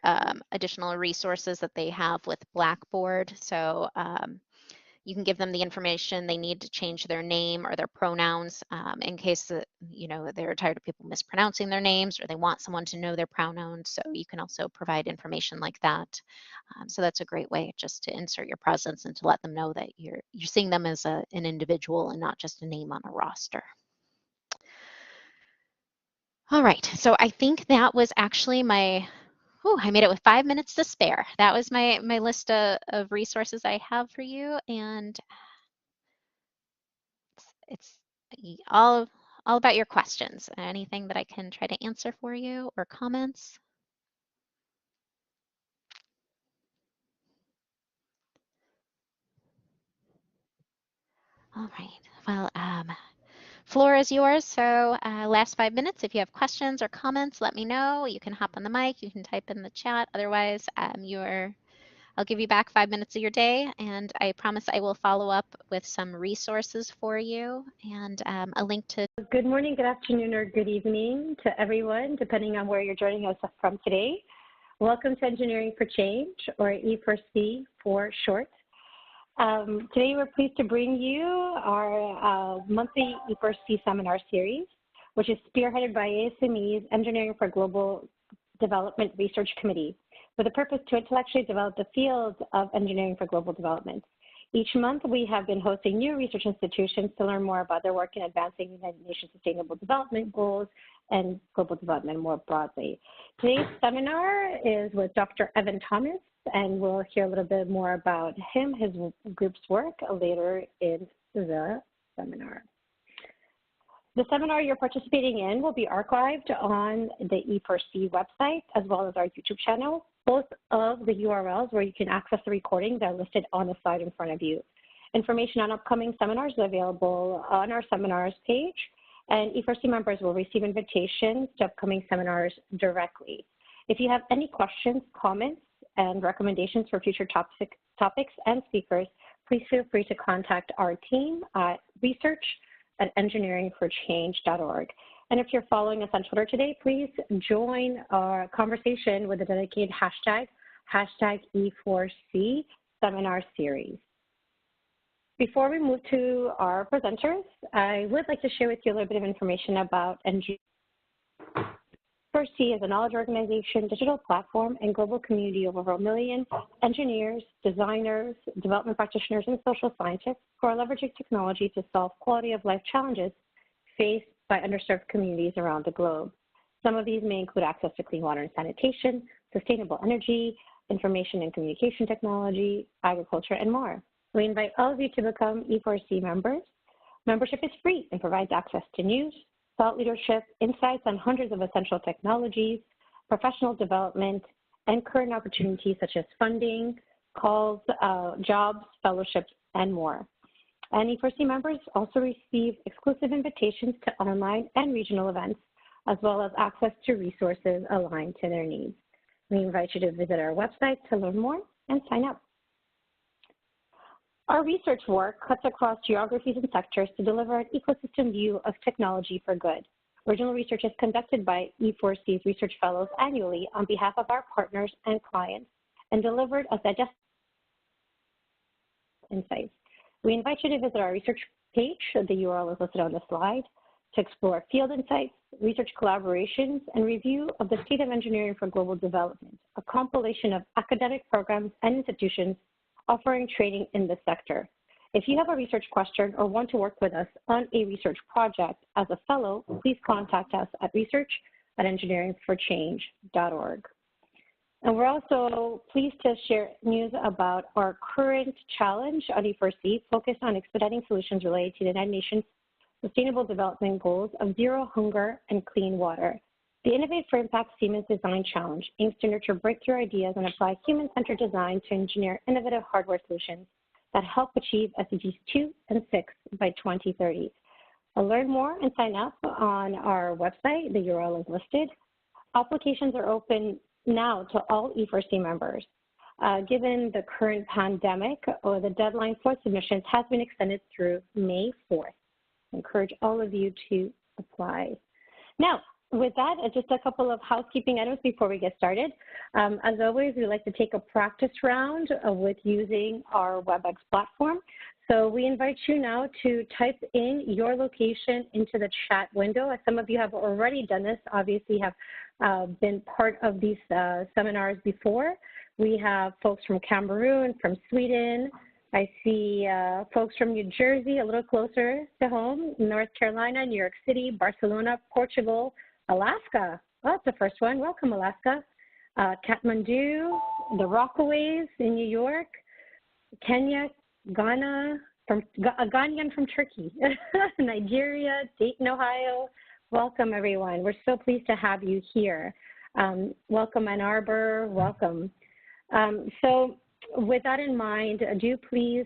additional resources that they have with Blackboard. So you can give them the information they need to change their name or their pronouns in case that, you know, they're tired of people mispronouncing their names or they want someone to know their pronouns. So you can also provide information like that. So that's a great way just to insert your presence and to let them know that you're seeing them as an individual and not just a name on a roster. All right, so I think that was actually my, I made it with 5 minutes to spare. That was my list of resources I have for you, and it's all about your questions. Anything that I can try to answer for you or comments? All right, well, floor is yours. So last 5 minutes, if you have questions or comments, let me know. You can hop on the mic, you can type in the chat. Otherwise, I'll give you back 5 minutes of your day, and I promise I will follow up with some resources for you and a link to. Good morning, good afternoon, or good evening to everyone, depending on where you're joining us from today. Welcome to Engineering for Change, or E4C for short. Today we're pleased to bring you our monthly E4C seminar series, which is spearheaded by ASME's Engineering for Global Development Research Committee, with a purpose to intellectually develop the field of engineering for global development. Each month, we have been hosting new research institutions to learn more about their work in advancing the United Nations Sustainable Development Goals and global development more broadly. Today's seminar is with Dr. Evan Thomas, and we'll hear a little bit more about him, his group's work later in the seminar. The seminar you're participating in will be archived on the E4C website as well as our YouTube channel. Both of the URLs where you can access the recordings are listed on the slide in front of you. Information on upcoming seminars is available on our seminars page, and E4C members will receive invitations to upcoming seminars directly. If you have any questions, comments, and recommendations for future topics and speakers, please feel free to contact our team at research@engineeringforchange.org. And if you're following us on Twitter today, please join our conversation with the dedicated hashtag E4C seminar series. Before we move to our presenters, I would like to share with you a little bit of information about E4C is a knowledge organization, digital platform, and global community of over 1 million engineers, designers, development practitioners, and social scientists who are leveraging technology to solve quality of life challenges faced by underserved communities around the globe. Some of these may include access to clean water and sanitation, sustainable energy, information and communication technology, agriculture, and more. We invite all of you to become E4C members. Membership is free and provides access to news, thought leadership, insights on hundreds of essential technologies, professional development, and current opportunities such as funding, calls, jobs, fellowships, and more. And E4C members also receive exclusive invitations to online and regional events, as well as access to resources aligned to their needs. We invite you to visit our website to learn more and sign up. Our research work cuts across geographies and sectors to deliver an ecosystem view of technology for good. Original research is conducted by E4C's research fellows annually on behalf of our partners and clients and delivered as digestible insights. We invite you to visit our research page, the URL is listed on the slide, to explore field insights, research collaborations, and review of the State of Engineering for Global Development, a compilation of academic programs and institutions offering training in this sector. If you have a research question or want to work with us on a research project as a fellow, please contact us at research@engineeringforchange.org. And we're also pleased to share news about our current challenge on E4C, focused on expediting solutions related to the United Nations Sustainable Development Goals of zero hunger and clean water. The Innovate for Impact Siemens Design Challenge aims to nurture breakthrough ideas and apply human-centered design to engineer innovative hardware solutions that help achieve SDGs 2 and 6 by 2030. Learn more and sign up on our website. The URL is listed. Applications are open now to all E4C members. Given the current pandemic, the deadline for submissions has been extended through May 4th. I encourage all of you to apply. Now, with that, just a couple of housekeeping items before we get started. As always, we like to take a practice round with using our WebEx platform. So we invite you now to type in your location into the chat window. As some of you have already done this, obviously have been part of these seminars before. We have folks from Cameroon, from Sweden. I see folks from New Jersey, a little closer to home, North Carolina, New York City, Barcelona, Portugal, Alaska. Oh, that's the first one. Welcome, Alaska. Kathmandu, the Rockaways in New York, Kenya, Ghana, a Ghanaian from Turkey, Nigeria, Dayton, Ohio. Welcome, everyone. We're so pleased to have you here. Welcome, Ann Arbor. Welcome. So with that in mind, do please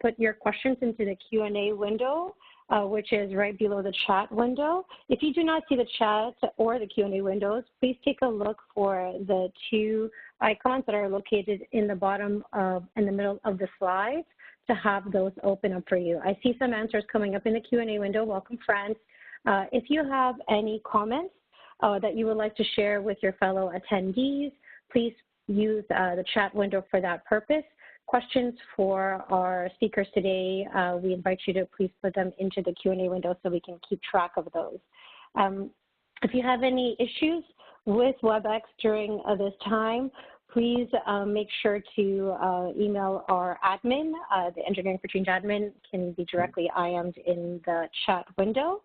put your questions into the Q&A window, which is right below the chat window. If you do not see the chat or the Q&A windows, please take a look for the two icons that are located in the bottom in the middle of the slides to have those open up for you. I see some answers coming up in the Q&A window. Welcome, friends. If you have any comments that you would like to share with your fellow attendees, please use the chat window for that purpose. Questions for our speakers today, we invite you to please put them into the Q&A window so we can keep track of those. If you have any issues with WebEx during this time, please make sure to email our admin. The Engineering for Change admin can be directly IM'd in the chat window.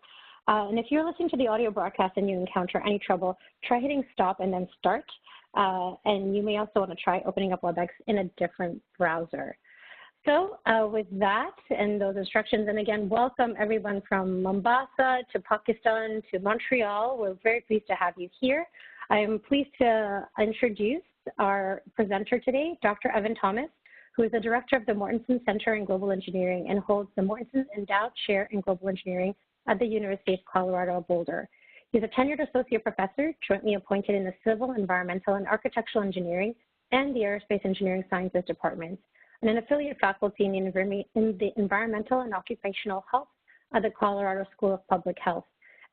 And if you're listening to the audio broadcast and you encounter any trouble, try hitting stop and then start. And you may also want to try opening up WebEx in a different browser. So with that and those instructions, and again, welcome everyone from Mombasa to Pakistan to Montreal. We're very pleased to have you here. I am pleased to introduce our presenter today, Dr. Evan Thomas, who is the director of the Mortensen Center in Global Engineering and holds the Mortensen Endowed Chair in Global Engineering at the University of Colorado Boulder. He's a tenured associate professor, jointly appointed in the Civil, Environmental, and Architectural Engineering and the Aerospace Engineering Sciences departments, and an affiliate faculty in the Environmental and Occupational Health at the Colorado School of Public Health.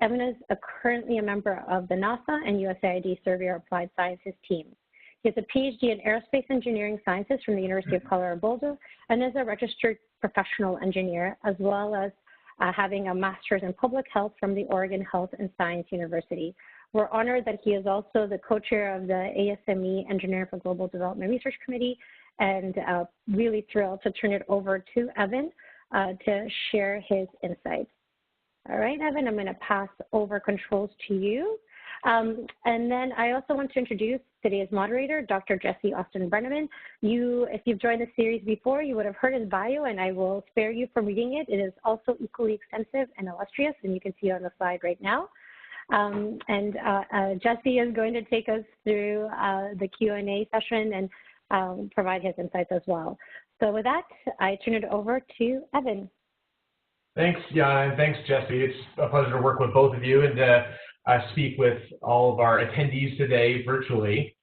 Evan is currently a member of the NASA and USAID Surveyor Applied Sciences team. He has a PhD in Aerospace Engineering Sciences from the University of Colorado Boulder and is a registered professional engineer, as well as having a master's in public health from the Oregon Health and Science University. We're honored that he is also the co-chair of the ASME Engineering for Global Development Research Committee, and really thrilled to turn it over to Evan to share his insights. All right, Evan, I'm going to pass over controls to you. And then I also want to introduce today's moderator, Dr. Jesse Austin Brenneman. If you've joined the series before, you would have heard his bio, and I will spare you from reading it. It is also equally extensive and illustrious, and you can see it on the slide right now. Jesse is going to take us through the Q&A session and provide his insights as well. So with that, I turn it over to Evan. Thanks, Yana, and thanks, Jesse. It's a pleasure to work with both of you and to speak with all of our attendees today virtually.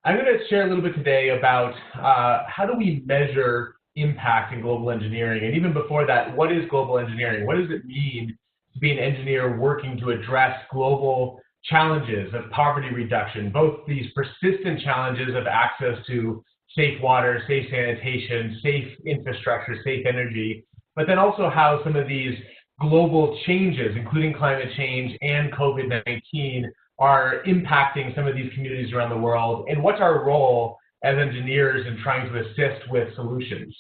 I'm going to share a little bit today about how do we measure impact in global engineering, and even before that, what is global engineering? What does it mean to be an engineer working to address global challenges of poverty reduction, both these persistent challenges of access to safe water, safe sanitation, safe infrastructure, safe energy, but then also how some of these global changes, including climate change and COVID-19, are impacting some of these communities around the world, and what's our role as engineers in trying to assist with solutions.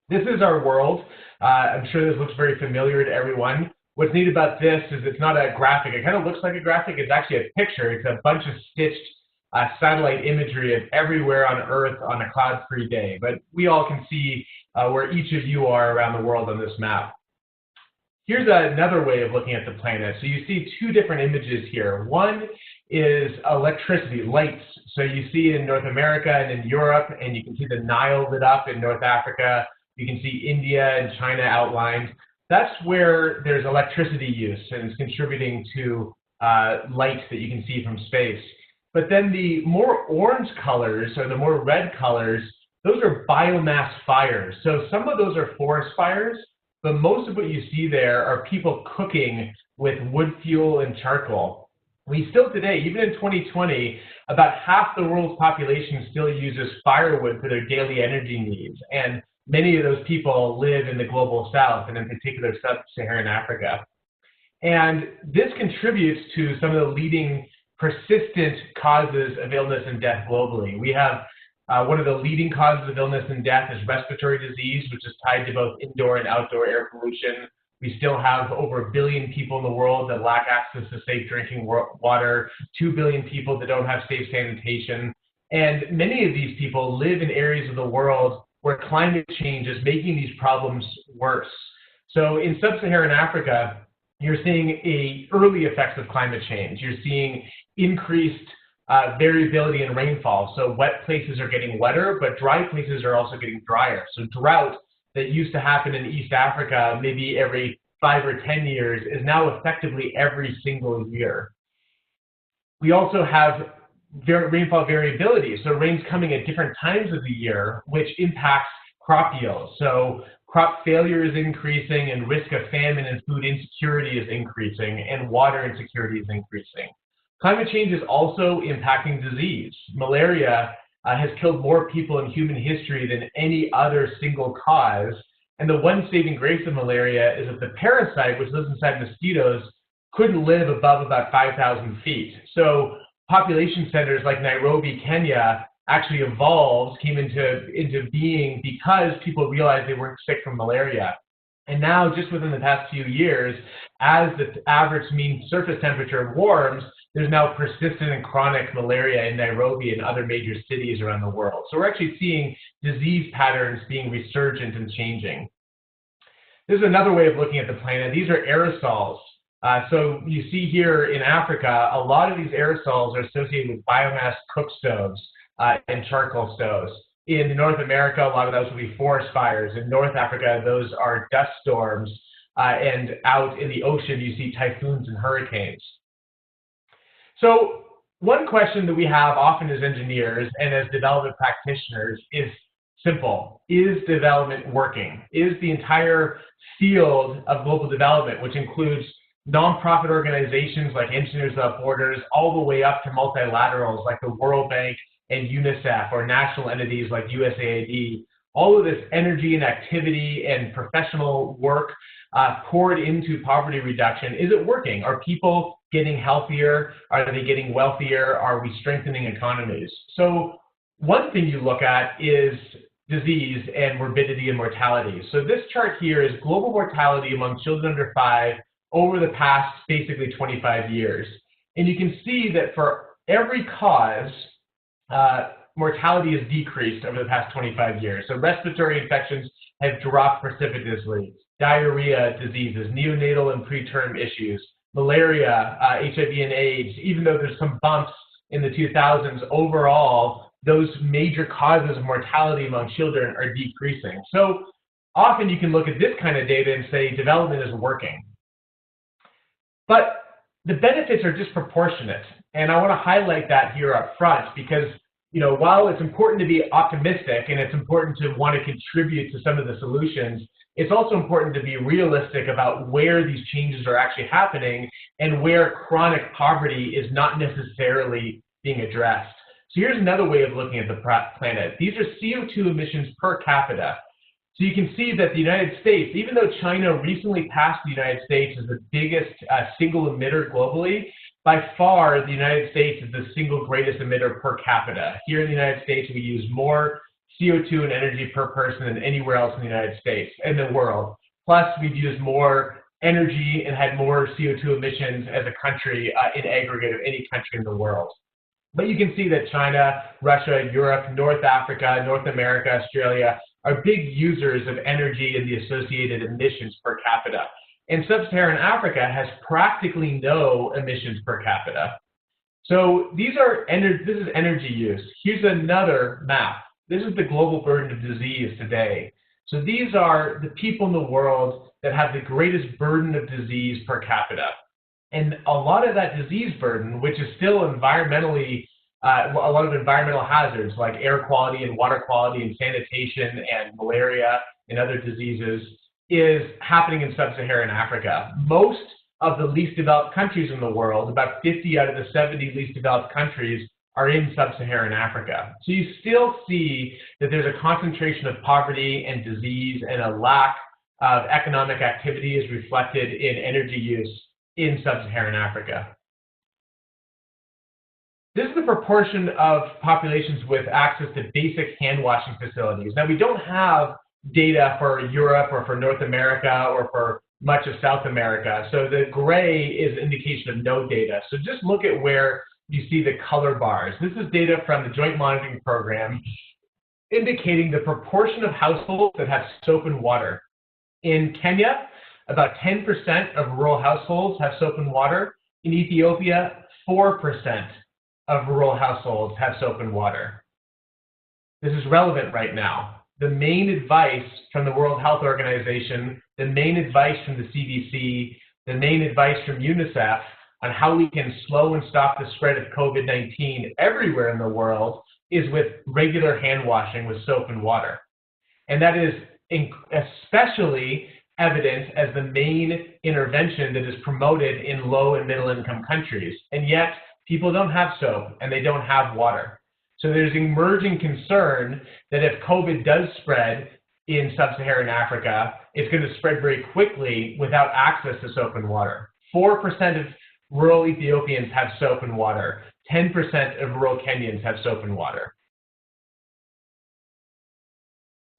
This is our world. I'm sure this looks very familiar to everyone. What's neat about this is it's not a graphic. It kind of looks like a graphic. It's actually a picture. It's a bunch of stitched satellite imagery of everywhere on Earth on a cloud-free day. But we all can see where each of you are around the world on this map. Here's another way of looking at the planet. So you see two different images here. One is electricity, lights. So you see in North America and in Europe, and you can see the Nile lit up in North Africa. You can see India and China outlined. That's where there's electricity use, and it's contributing to light that you can see from space. But then the more orange colors, or the more red colors, those are biomass fires. So some of those are forest fires, but most of what you see there are people cooking with wood fuel and charcoal. We still today, even in 2020, about half the world's population still uses firewood for their daily energy needs. And many of those people live in the global south, and in particular, sub-Saharan Africa. And this contributes to some of the leading persistent causes of illness and death globally. We have one of the leading causes of illness and death is respiratory disease, which is tied to both indoor and outdoor air pollution. We still have over 1 billion people in the world that lack access to safe drinking water, 2 billion people that don't have safe sanitation. And many of these people live in areas of the world where climate change is making these problems worse. So in sub-Saharan Africa, you're seeing early effects of climate change. You're seeing increased variability in rainfall. So wet places are getting wetter, but dry places are also getting drier. So drought that used to happen in East Africa maybe every 5 or 10 years is now effectively every single year. We also have rainfall variability. So rain's coming at different times of the year, which impacts crop yields. So crop failure is increasing, and risk of famine and food insecurity is increasing, and water insecurity is increasing. Climate change is also impacting disease. Malaria has killed more people in human history than any other single cause. And the one saving grace of malaria is that the parasite, which lives inside mosquitoes, couldn't live above about 5,000 feet. So population centers like Nairobi, Kenya, actually evolved, came into being because people realized they weren't sick from malaria. And now, just within the past few years, as the average mean surface temperature warms, there's now persistent and chronic malaria in Nairobi and other major cities around the world. So we're actually seeing disease patterns being resurgent and changing. This is another way of looking at the planet. These are aerosols. So you see here in Africa, a lot of these aerosols are associated with biomass cook stoves and charcoal stoves. In North America, a lot of those will be forest fires. In North Africa, those are dust storms. And out in the ocean, you see typhoons and hurricanes. So one question that we have often as engineers and as development practitioners is simple. Is development working? Is the entire field of global development, which includes nonprofit organizations like Engineers Without Borders, all the way up to multilaterals like the World Bank and UNICEF, or national entities like USAID, all of this energy and activity and professional work poured into poverty reduction, is it working? Are people getting healthier? Are they getting wealthier? Are we strengthening economies? So one thing you look at is disease and morbidity and mortality. So this chart here is global mortality among children under 5 over the past basically 25 years. And you can see that for every cause, mortality has decreased over the past 25 years. So respiratory infections have dropped precipitously. Diarrhea diseases, neonatal and preterm issues, malaria, HIV and AIDS, even though there's some bumps in the 2000s, overall, those major causes of mortality among children are decreasing. So often you can look at this kind of data and say development is working. But the benefits are disproportionate. And I want to highlight that here up front because, you know, while it's important to be optimistic and it's important to want to contribute to some of the solutions, it's also important to be realistic about where these changes are actually happening and where chronic poverty is not necessarily being addressed. So here's another way of looking at the planet. These are CO2 emissions per capita. So you can see that the United States, even though China recently passed the United States as the biggest single emitter globally, by far the United States is the single greatest emitter per capita. Here in the United States, we use more CO2 and energy per person than anywhere else in the United States, in the world. Plus, we've used more energy and had more CO2 emissions as a country in aggregate of any country in the world. But you can see that China, Russia, Europe, North Africa, North America, Australia are big users of energy and the associated emissions per capita. And sub-Saharan Africa has practically no emissions per capita. So this is energy use. Here's another map. This is the global burden of disease today. So these are the people in the world that have the greatest burden of disease per capita. And a lot of that disease burden, which is still environmentally, a lot of environmental hazards like air quality and water quality and sanitation and malaria and other diseases, is happening in sub-Saharan Africa. Most of the least developed countries in the world, about 50 out of the 70 least developed countries, are in sub-Saharan Africa. So you still see that there's a concentration of poverty and disease and a lack of economic activity is reflected in energy use in sub-Saharan Africa. This is the proportion of populations with access to basic hand washing facilities. Now, we don't have data for Europe or for North America or for much of South America. So the gray is an indication of no data. So just look at where you see the color bars. This is data from the Joint Monitoring Program indicating the proportion of households that have soap and water. In Kenya, about 10% of rural households have soap and water. In Ethiopia, 4% of rural households have soap and water. This is relevant right now. The main advice from the World Health Organization, the main advice from the CDC, the main advice from UNICEF on how we can slow and stop the spread of COVID-19 everywhere in the world is with regular hand washing with soap and water. And that is especially evident as the main intervention that is promoted in low and middle income countries. And yet people don't have soap and they don't have water. So there's emerging concern that if COVID does spread in sub-Saharan Africa, it's going to spread very quickly without access to soap and water. 4% of rural Ethiopians have soap and water. 10% of rural Kenyans have soap and water.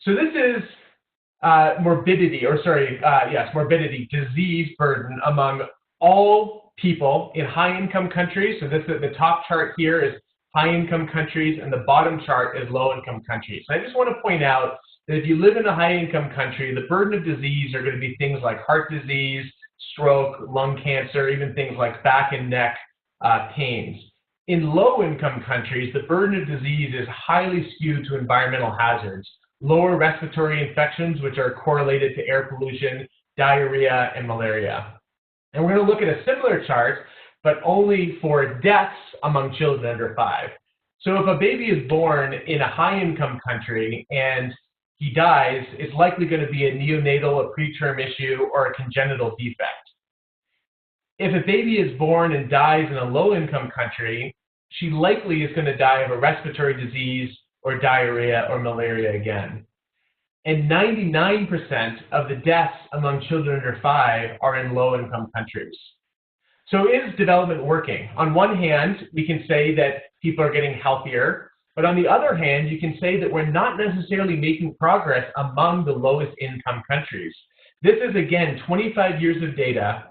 So this is morbidity, disease burden among all people in high-income countries. So this is the top chart here is high-income countries, and the bottom chart is low-income countries. And I just want to point out that if you live in a high-income country, the burden of disease are going to be things like heart disease, stroke, lung cancer, even things like back and neck pains. In low-income countries, the burden of disease is highly skewed to environmental hazards, lower respiratory infections, which are correlated to air pollution, diarrhea, and malaria. And we're going to look at a similar chart, but only for deaths among children under 5. So if a baby is born in a high-income country and he dies, it's likely going to be a neonatal, a preterm issue, or a congenital defect. If a baby is born and dies in a low-income country, she likely is going to die of a respiratory disease or diarrhea or malaria again. And 99% of the deaths among children under 5 are in low-income countries. So is development working? On one hand, we can say that people are getting healthier, but on the other hand, you can say that we're not necessarily making progress among the lowest income countries. This is, again, 25 years of data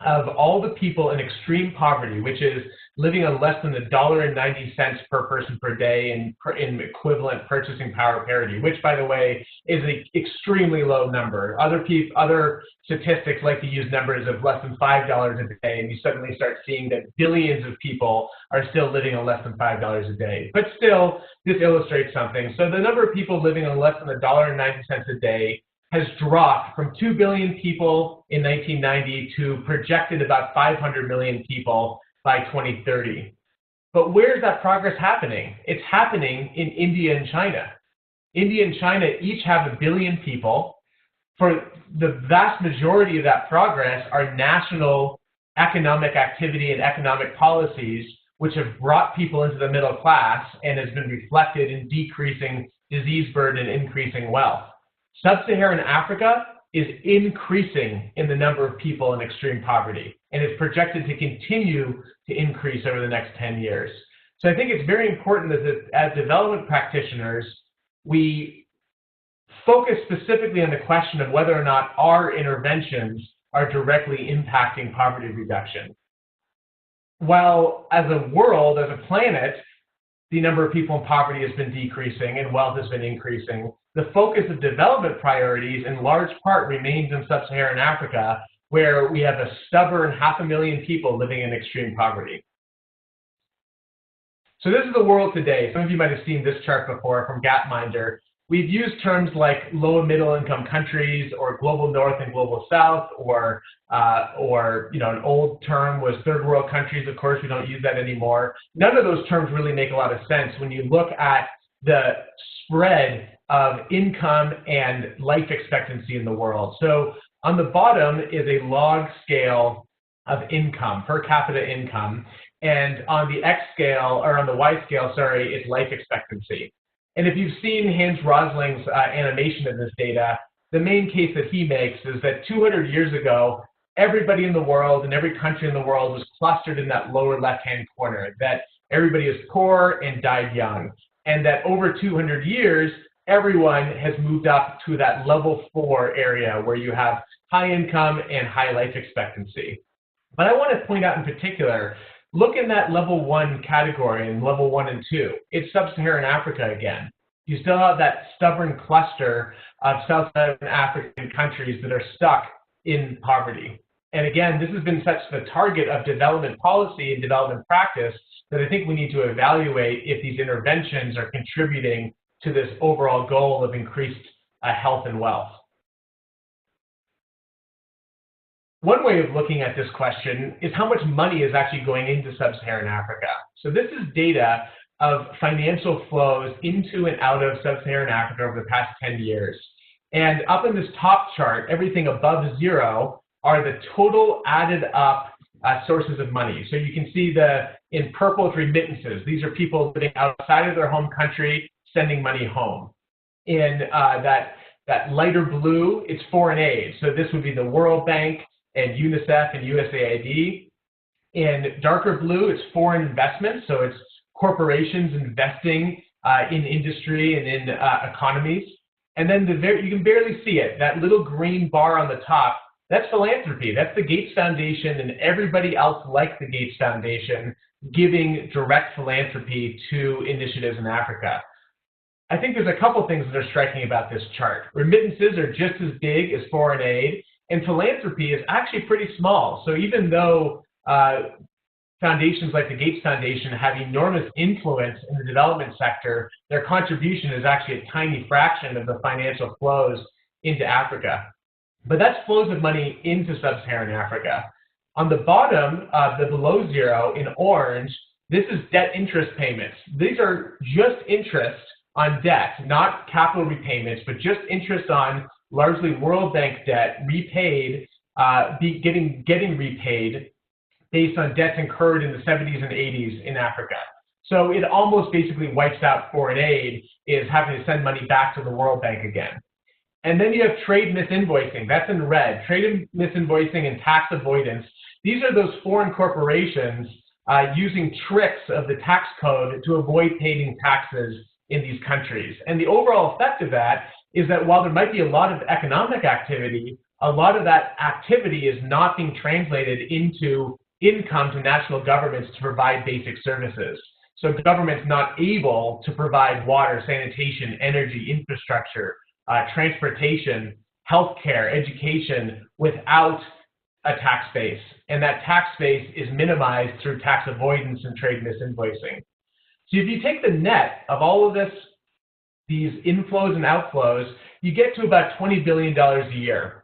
of all the people in extreme poverty, which is living on less than $1.90 per person per day in equivalent purchasing power parity, which, by the way, is an extremely low number. Other statistics like to use numbers of less than $5 a day, and you suddenly start seeing that billions of people are still living on less than $5 a day. But still, this illustrates something. So the number of people living on less than $1.90 a day has dropped from 2 billion people in 1990 to projected about 500 million people by 2030. But where is that progress happening? It's happening in India and China. India and China each have 1 billion people. For the vast majority of that progress are national economic activity and economic policies which have brought people into the middle class and has been reflected in decreasing disease burden and increasing wealth. Sub-Saharan Africa is increasing in the number of people in extreme poverty, and it's projected to continue to increase over the next 10 years. So I think it's very important that as development practitioners, we focus specifically on the question of whether or not our interventions are directly impacting poverty reduction. While as a world, as a planet, the number of people in poverty has been decreasing and wealth has been increasing, the focus of development priorities in large part remains in sub-Saharan Africa, where we have a stubborn 500,000 people living in extreme poverty. So this is the world today. Some of you might have seen this chart before from Gapminder. We've used terms like low and middle income countries or global north and global south, or an old term was third world countries. Of course, we don't use that anymore. None of those terms really make a lot of sense when you look at the spread of income and life expectancy in the world. So on the bottom is a log scale of income, per capita income, and on the X scale, or on the Y scale, sorry, is life expectancy. And if you've seen Hans Rosling's animation of this data, the main case that he makes is that 200 years ago, everybody in the world and every country in the world was clustered in that lower left-hand corner, that everybody is poor and died young, and that over 200 years, everyone has moved up to that level 4 area where you have high income and high life expectancy. But I want to point out in particular, look in that level 1 category, in level 1 and 2. It's sub-Saharan Africa again. You still have that stubborn cluster of South-Saharan African countries that are stuck in poverty. And again, this has been such the target of development policy and development practice that I think we need to evaluate if these interventions are contributing to this overall goal of increased health and wealth. One way of looking at this question is how much money is actually going into sub-Saharan Africa. So this is data of financial flows into and out of sub-Saharan Africa over the past 10 years. And up in this top chart, everything above 0 are the total added up sources of money. So you can see in purple, it's remittances. These are people living outside of their home country, sending money home. In that lighter blue, it's foreign aid. So this would be the World Bank and UNICEF and USAID. In darker blue, it's foreign investments. So it's corporations investing in industry and in economies. And then you can barely see it. That little green bar on the top, that's philanthropy. That's the Gates Foundation and everybody else like the Gates Foundation giving direct philanthropy to initiatives in Africa. I think there's a couple things that are striking about this chart. Remittances are just as big as foreign aid, and philanthropy is actually pretty small. So even though foundations like the Gates Foundation have enormous influence in the development sector, their contribution is actually a tiny fraction of the financial flows into Africa. But that's flows of money into sub-Saharan Africa. On the bottom, the below 0 in orange, this is debt interest payments. These are just interest on debt, not capital repayments, but just interest on largely World Bank debt repaid, getting repaid based on debts incurred in the 70s and 80s in Africa. So it almost basically wipes out foreign aid, is having to send money back to the World Bank again. And then you have trade misinvoicing. That's in red. Trade misinvoicing and tax avoidance. These are those foreign corporations using tricks of the tax code to avoid paying taxes in these countries. And the overall effect of that is that while there might be a lot of economic activity, a lot of that activity is not being translated into income to national governments to provide basic services. So government's not able to provide water, sanitation, energy, infrastructure, transportation, healthcare, education without a tax base. And that tax base is minimized through tax avoidance and trade misinvoicing. So if you take the net of all of this, these inflows and outflows, you get to about $20 billion a year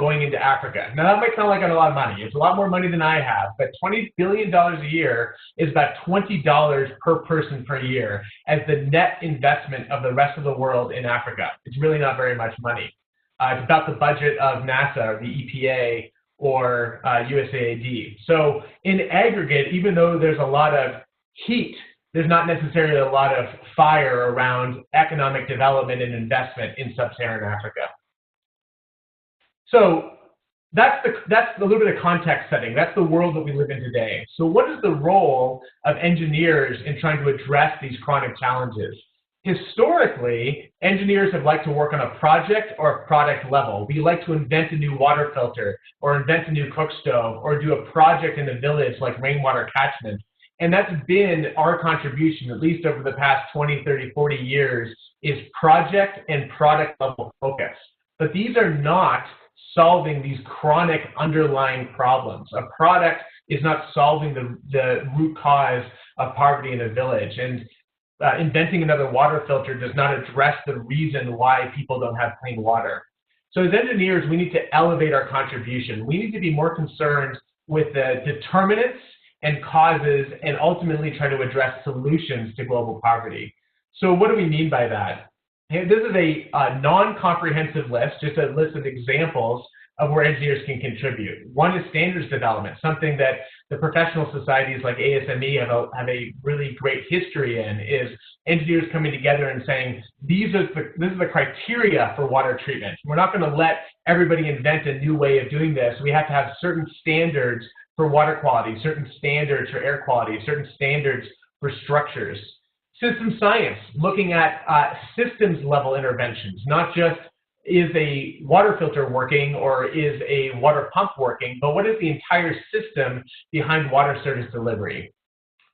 going into Africa. Now that might sound like a lot of money. It's a lot more money than I have, but $20 billion a year is about $20 per person per year as the net investment of the rest of the world in Africa. It's really not very much money. It's about the budget of NASA or the EPA or USAID. So in aggregate, even though there's a lot of heat, there's not necessarily a lot of fire around economic development and investment in sub-Saharan Africa. So that's a little bit of context setting. That's the world that we live in today. So what is the role of engineers in trying to address these chronic challenges? Historically, engineers have liked to work on a project or a product level. We like to invent a new water filter or invent a new cook stove or do a project in a village like rainwater catchment. And that's been our contribution, at least over the past 20, 30, 40 years, is project and product level focus. But these are not solving these chronic underlying problems. A product is not solving the root cause of poverty in a village. And inventing another water filter does not address the reason why people don't have clean water. So as engineers, we need to elevate our contribution. We need to be more concerned with the determinants and causes and ultimately try to address solutions to global poverty. So what do we mean by that? This is a non-comprehensive list, just a list of examples of where engineers can contribute. One is standards development, something that the professional societies like ASME have a really great history in, is engineers coming together and saying, this is the criteria for water treatment. We're not going to let everybody invent a new way of doing this. We have to have certain standards for water quality, certain standards for air quality, certain standards for structures. System science, looking at systems level interventions, not just is a water filter working or is a water pump working, but what is the entire system behind water service delivery?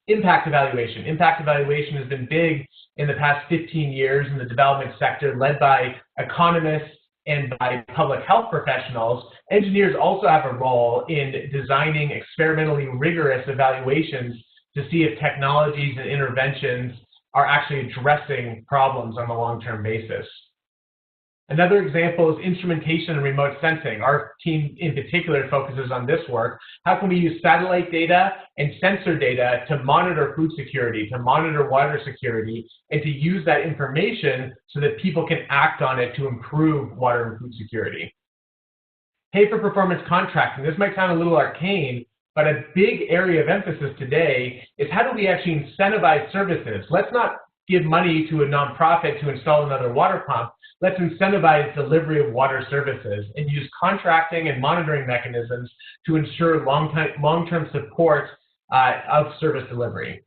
Impact evaluation. Impact evaluation has been big in the past 15 years in the development sector, led by economists and by public health professionals. Engineers also have a role in designing experimentally rigorous evaluations to see if technologies and interventions are actually addressing problems on a long-term basis. Another example is instrumentation and remote sensing. Our team in particular focuses on this work. How can we use satellite data and sensor data to monitor food security, to monitor water security, and to use that information so that people can act on it to improve water and food security? Pay for performance contracting. This might sound a little arcane, but a big area of emphasis today is how do we actually incentivize services? Let's not give money to a nonprofit to install another water pump. Let's incentivize delivery of water services and use contracting and monitoring mechanisms to ensure long-term support of service delivery.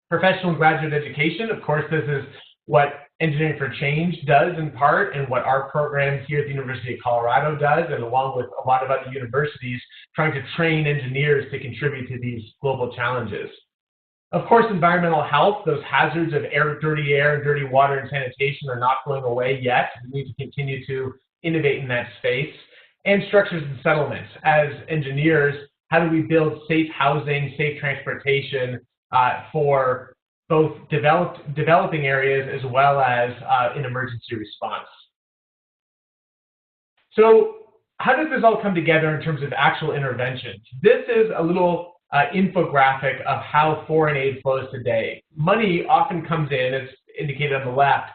Professional and graduate education, of course, this is what Engineering for Change does in part, and what our program here at the University of Colorado does, and along with a lot of other universities, trying to train engineers to contribute to these global challenges. Of course, environmental health, those hazards of dirty air and dirty water and sanitation are not going away yet. We need to continue to innovate in that space. And structures and settlements. As engineers, how do we build safe housing, safe transportation for both developing areas as well as in emergency response? So how does this all come together in terms of actual interventions? This is a little infographic of how foreign aid flows today. Money often comes in, as indicated on the left,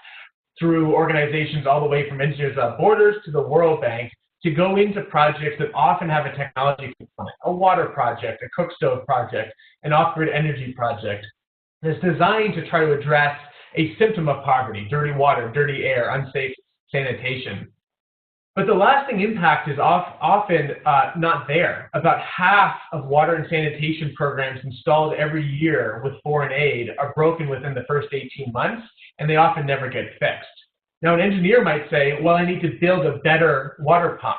through organizations all the way from Engineers Without Borders to the World Bank to go into projects that often have a technology component, a water project, a cook stove project, an off-grid energy project. It's designed to try to address a symptom of poverty: dirty water, dirty air, unsafe sanitation. But the lasting impact is often not there. About half of water and sanitation programs installed every year with foreign aid are broken within the first 18 months, and they often never get fixed. Now, an engineer might say, well, I need to build a better water pump.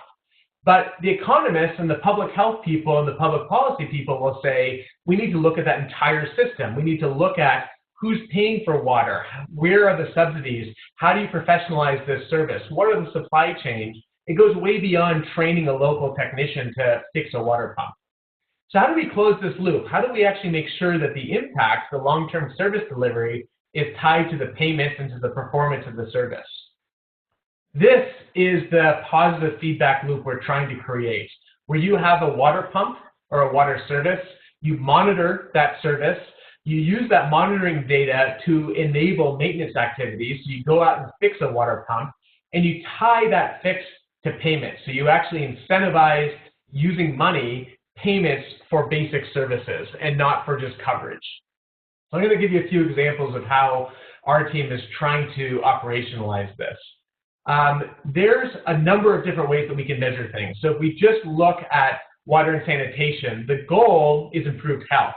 But the economists and the public health people and the public policy people will say, we need to look at that entire system. We need to look at who's paying for water, where are the subsidies, how do you professionalize this service, what are the supply chains. It goes way beyond training a local technician to fix a water pump. So how do we close this loop? How do we actually make sure that the impact, the long-term service delivery, is tied to the payments and to the performance of the service? This is the positive feedback loop we're trying to create, where you have a water pump or a water service, you monitor that service, you use that monitoring data to enable maintenance activities. So you go out and fix a water pump, and you tie that fix to payments. So you actually incentivize using money payments for basic services and not for just coverage. So I'm going to give you a few examples of how our team is trying to operationalize this. There's a number of different ways that we can measure things. So if we just look at water and sanitation, the goal is improved health.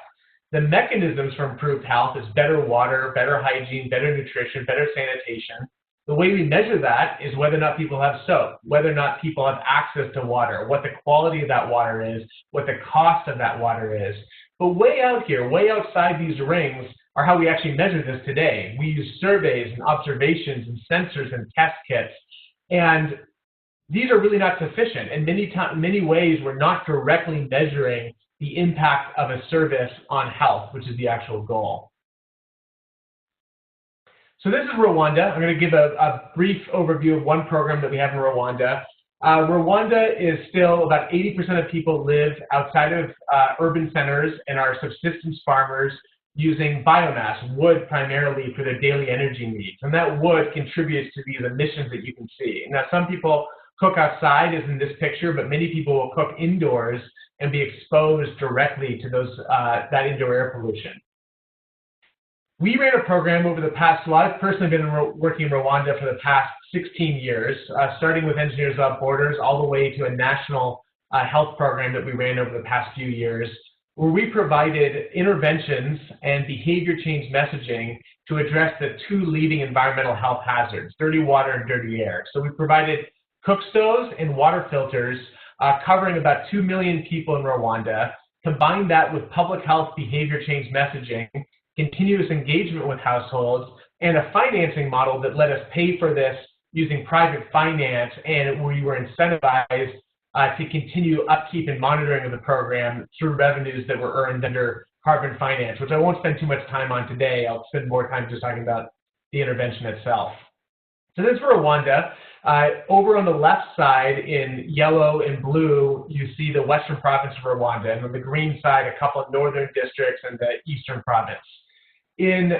The mechanisms for improved health is better water, better hygiene, better nutrition, better sanitation. The way we measure that is whether or not people have soap, whether or not people have access to water, what the quality of that water is, what the cost of that water is. But way out here, way outside these rings, are how we actually measure this today. We use surveys and observations and sensors and test kits. And these are really not sufficient. In many ways, we're not directly measuring the impact of a service on health, which is the actual goal. So this is Rwanda. I'm going to give a brief overview of one program that we have in Rwanda. Rwanda is still about 80% of people live outside of urban centers and are subsistence farmers using biomass, wood primarily for their daily energy needs. And that wood contributes to these emissions that you can see. Now, some people cook outside, as in this picture, but many people will cook indoors and be exposed directly to those that indoor air pollution. We ran a program over the past, well, I've personally been working in Rwanda for the past 16 years, starting with Engineers Without Borders all the way to a national health program that we ran over the past few years, where we provided interventions and behavior change messaging to address the two leading environmental health hazards, dirty water and dirty air. So we provided cook stoves and water filters covering about 2 million people in Rwanda, combined that with public health behavior change messaging, continuous engagement with households, and a financing model that let us pay for this using private finance, and we were incentivized to continue upkeep and monitoring of the program through revenues that were earned under carbon finance, which I won't spend too much time on today. I'll spend more time just talking about the intervention itself. So this is Rwanda. Over on the left side in yellow and blue, you see the western province of Rwanda, and on the green side, a couple of northern districts and the eastern province. In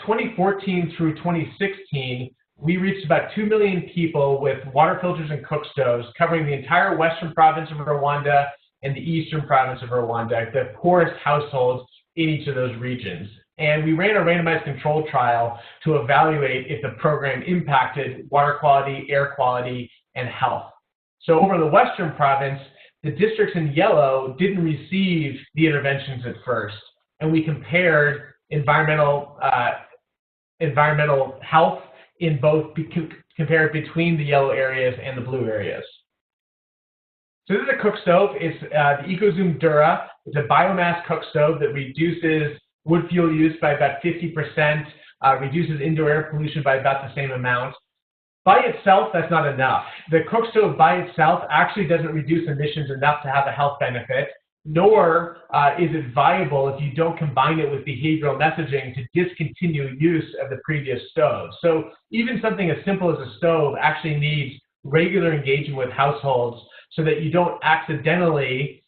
2014 through 2016, we reached about 2 million people with water filters and cook stoves, covering the entire western province of Rwanda and the eastern province of Rwanda, the poorest households in each of those regions. And we ran a randomized control trial to evaluate if the program impacted water quality, air quality, and health. So over in the western province, the districts in yellow didn't receive the interventions at first. And we compared environmental health in both, compared between the yellow areas and the blue areas. So this is a cook stove. It's the EcoZoom Dura. It's a biomass cook stove that reduces wood fuel use by about 50%, reduces indoor air pollution by about the same amount. By itself, that's not enough. The cook stove by itself actually doesn't reduce emissions enough to have a health benefit, nor is it viable if you don't combine it with behavioral messaging to discontinue use of the previous stove. So even something as simple as a stove actually needs regular engagement with households so that you don't accidentally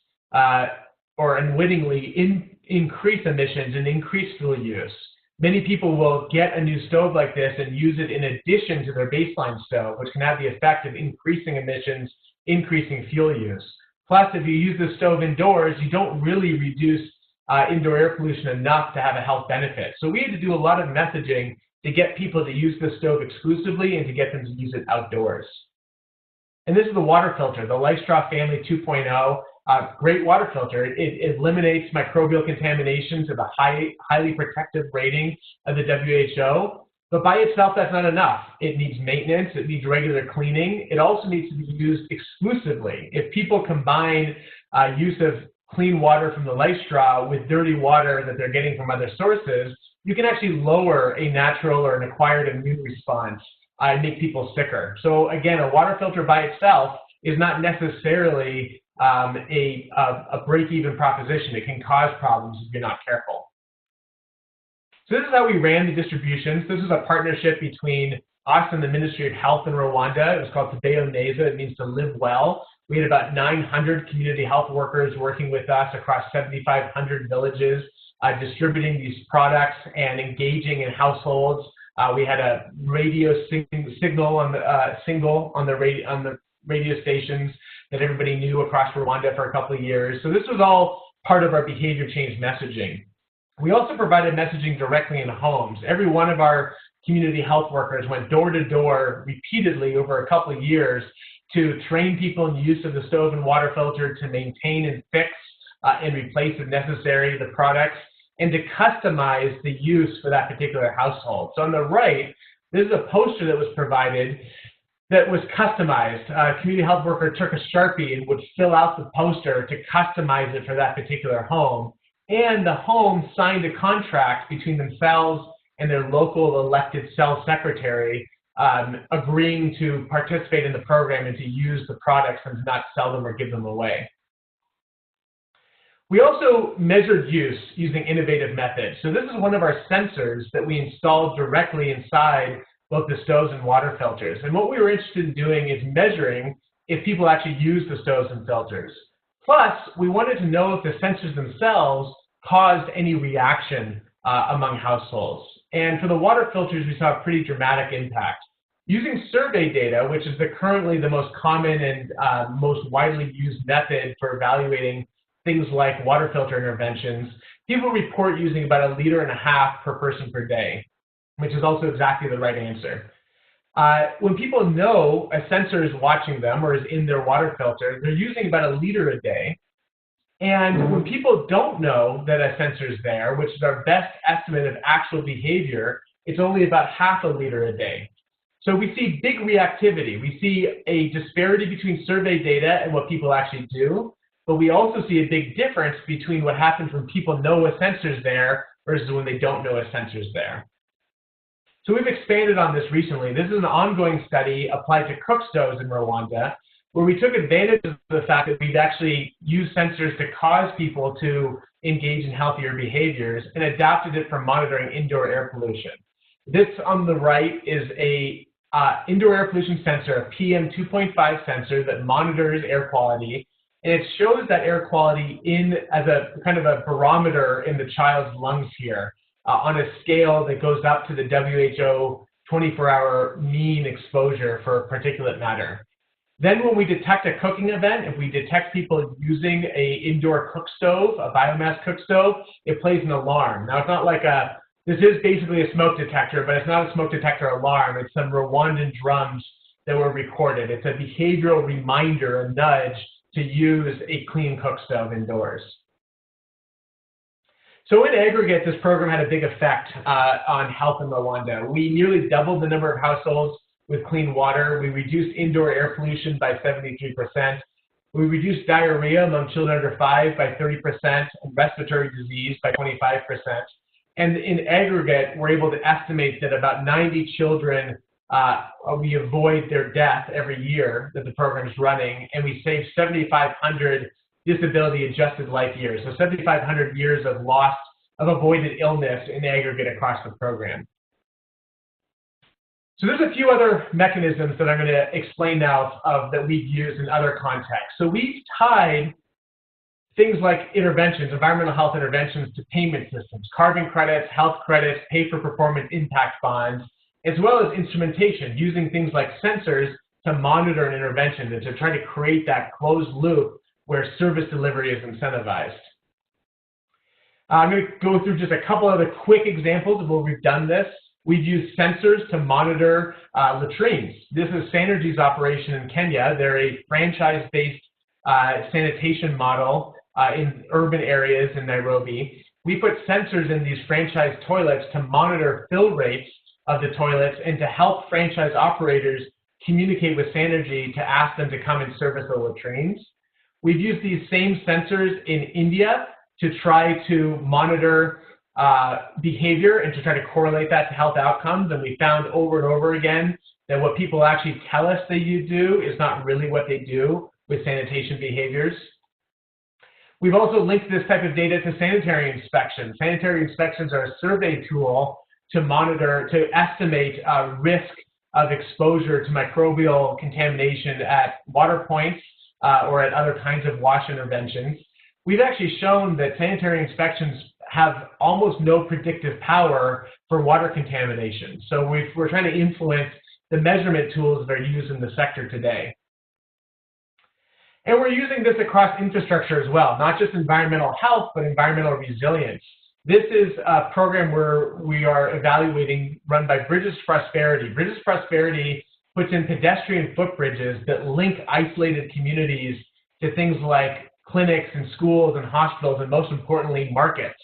or unwittingly increase emissions and increase fuel use. Many people will get a new stove like this and use it in addition to their baseline stove, which can have the effect of increasing emissions, increasing fuel use. Plus, if you use the stove indoors, you don't really reduce indoor air pollution enough to have a health benefit. So we had to do a lot of messaging to get people to use the stove exclusively and to get them to use it outdoors. And this is the water filter, the LifeStraw Family 2.0. Great water filter. It eliminates microbial contamination to the highly protective rating of the WHO. But by itself, that's not enough. It needs maintenance. It needs regular cleaning. It also needs to be used exclusively. If people combine use of clean water from the life straw with dirty water that they're getting from other sources, you can actually lower a natural or an acquired immune response and make people sicker. So again, a water filter by itself is not necessarily a break-even proposition. It can cause problems if you're not careful. So this is how we ran the distributions. This is a partnership between us and the Ministry of Health in Rwanda. It was called Tadeo Neza. It means to live well. We had about 900 community health workers working with us across 7,500 villages, distributing these products and engaging in households. We had a radio signal on the radio stations that everybody knew across Rwanda for a couple of years. So this was all part of our behavior change messaging. We also provided messaging directly in homes. Every one of our community health workers went door to door repeatedly over a couple of years to train people in the use of the stove and water filter, to maintain and fix and replace if necessary the products, and to customize the use for that particular household. So on the right, this is a poster that was provided that was customized. A community health worker took a Sharpie and would fill out the poster to customize it for that particular home. And the home signed a contract between themselves and their local elected cell secretary, agreeing to participate in the program and to use the products and to not sell them or give them away. We also measured use using innovative methods. So this is one of our sensors that we installed directly inside both the stoves and water filters. And what we were interested in doing is measuring if people actually use the stoves and filters. Plus, we wanted to know if the sensors themselves caused any reaction among households. And for the water filters, we saw a pretty dramatic impact. Using survey data, which is currently the most common and most widely used method for evaluating things like water filter interventions, people report using about 1.5 liters per person per day, which is also exactly the right answer. When people know a sensor is watching them or is in their water filter, they're using about 1 liter a day. And when people don't know that a sensor is there, which is our best estimate of actual behavior, it's only about 0.5 liter a day. So we see big reactivity. We see a disparity between survey data and what people actually do, but we also see a big difference between what happens when people know a sensor's there versus when they don't know a sensor's there. So we've expanded on this recently. This is an ongoing study applied to cook stoves in Rwanda, where we took advantage of the fact that we've actually used sensors to cause people to engage in healthier behaviors and adapted it for monitoring indoor air pollution. This on the right is a indoor air pollution sensor, a PM 2.5 sensor that monitors air quality, and it shows that air quality as a kind of a barometer in the child's lungs here on a scale that goes up to the WHO 24-hour mean exposure for particulate matter. Then when we detect a cooking event, if we detect people using an indoor cook stove, a biomass cook stove, it plays an alarm. Now it's not like this is basically a smoke detector, but it's not a smoke detector alarm. It's some Rwandan drums that were recorded. It's a behavioral reminder, a nudge to use a clean cook stove indoors. So in aggregate, this program had a big effect on health in Rwanda. We nearly doubled the number of households with clean water. We reduced indoor air pollution by 73%. We reduced diarrhea among children under 5 by 30% and respiratory disease by 25%. And in aggregate, we're able to estimate that about 90 children, we avoid their death every year that the program is running, and we save 7,500 disability-adjusted life years. So 7,500 years of lost, of avoided illness in aggregate across the program. So there's a few other mechanisms that I'm going to explain now that we've used in other contexts. So we've tied things like interventions, environmental health interventions, to payment systems, carbon credits, health credits, pay-for-performance impact bonds, as well as instrumentation, using things like sensors to monitor an intervention and to try to create that closed loop where service delivery is incentivized. I'm going to go through just a couple other quick examples of where we've done this. We've used sensors to monitor latrines. This is Sanergy's operation in Kenya. They're a franchise-based sanitation model in urban areas in Nairobi. We put sensors in these franchise toilets to monitor fill rates of the toilets and to help franchise operators communicate with Sanergy to ask them to come and service the latrines. We've used these same sensors in India to try to monitor behavior and to try to correlate that to health outcomes. And we found over and over again that what people actually tell us they do is not really what they do with sanitation behaviors. We've also linked this type of data to sanitary inspections. Sanitary inspections are a survey tool to monitor, to estimate risk of exposure to microbial contamination at water points or at other kinds of wash interventions. We've actually shown that sanitary inspections have almost no predictive power for water contamination. So we're trying to influence the measurement tools that are used in the sector today. And we're using this across infrastructure as well, not just environmental health, but environmental resilience. This is a program where we are evaluating, run by Bridges Prosperity. Bridges Prosperity puts in pedestrian footbridges that link isolated communities to things like clinics and schools and hospitals, and most importantly, markets.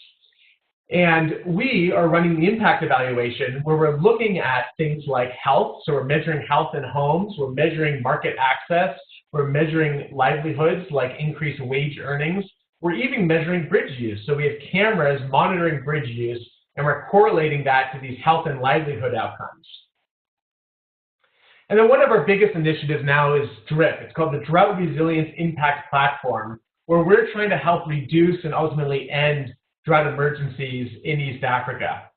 And we are running the impact evaluation where we're looking at things like health. So we're measuring health in homes, we're measuring market access, we're measuring livelihoods like increased wage earnings. We're even measuring bridge use. So we have cameras monitoring bridge use, and we're correlating that to these health and livelihood outcomes. And then one of our biggest initiatives now is DRIP. It's called the Drought Resilience Impact Platform, where we're trying to help reduce and ultimately end drought emergencies in East Africa.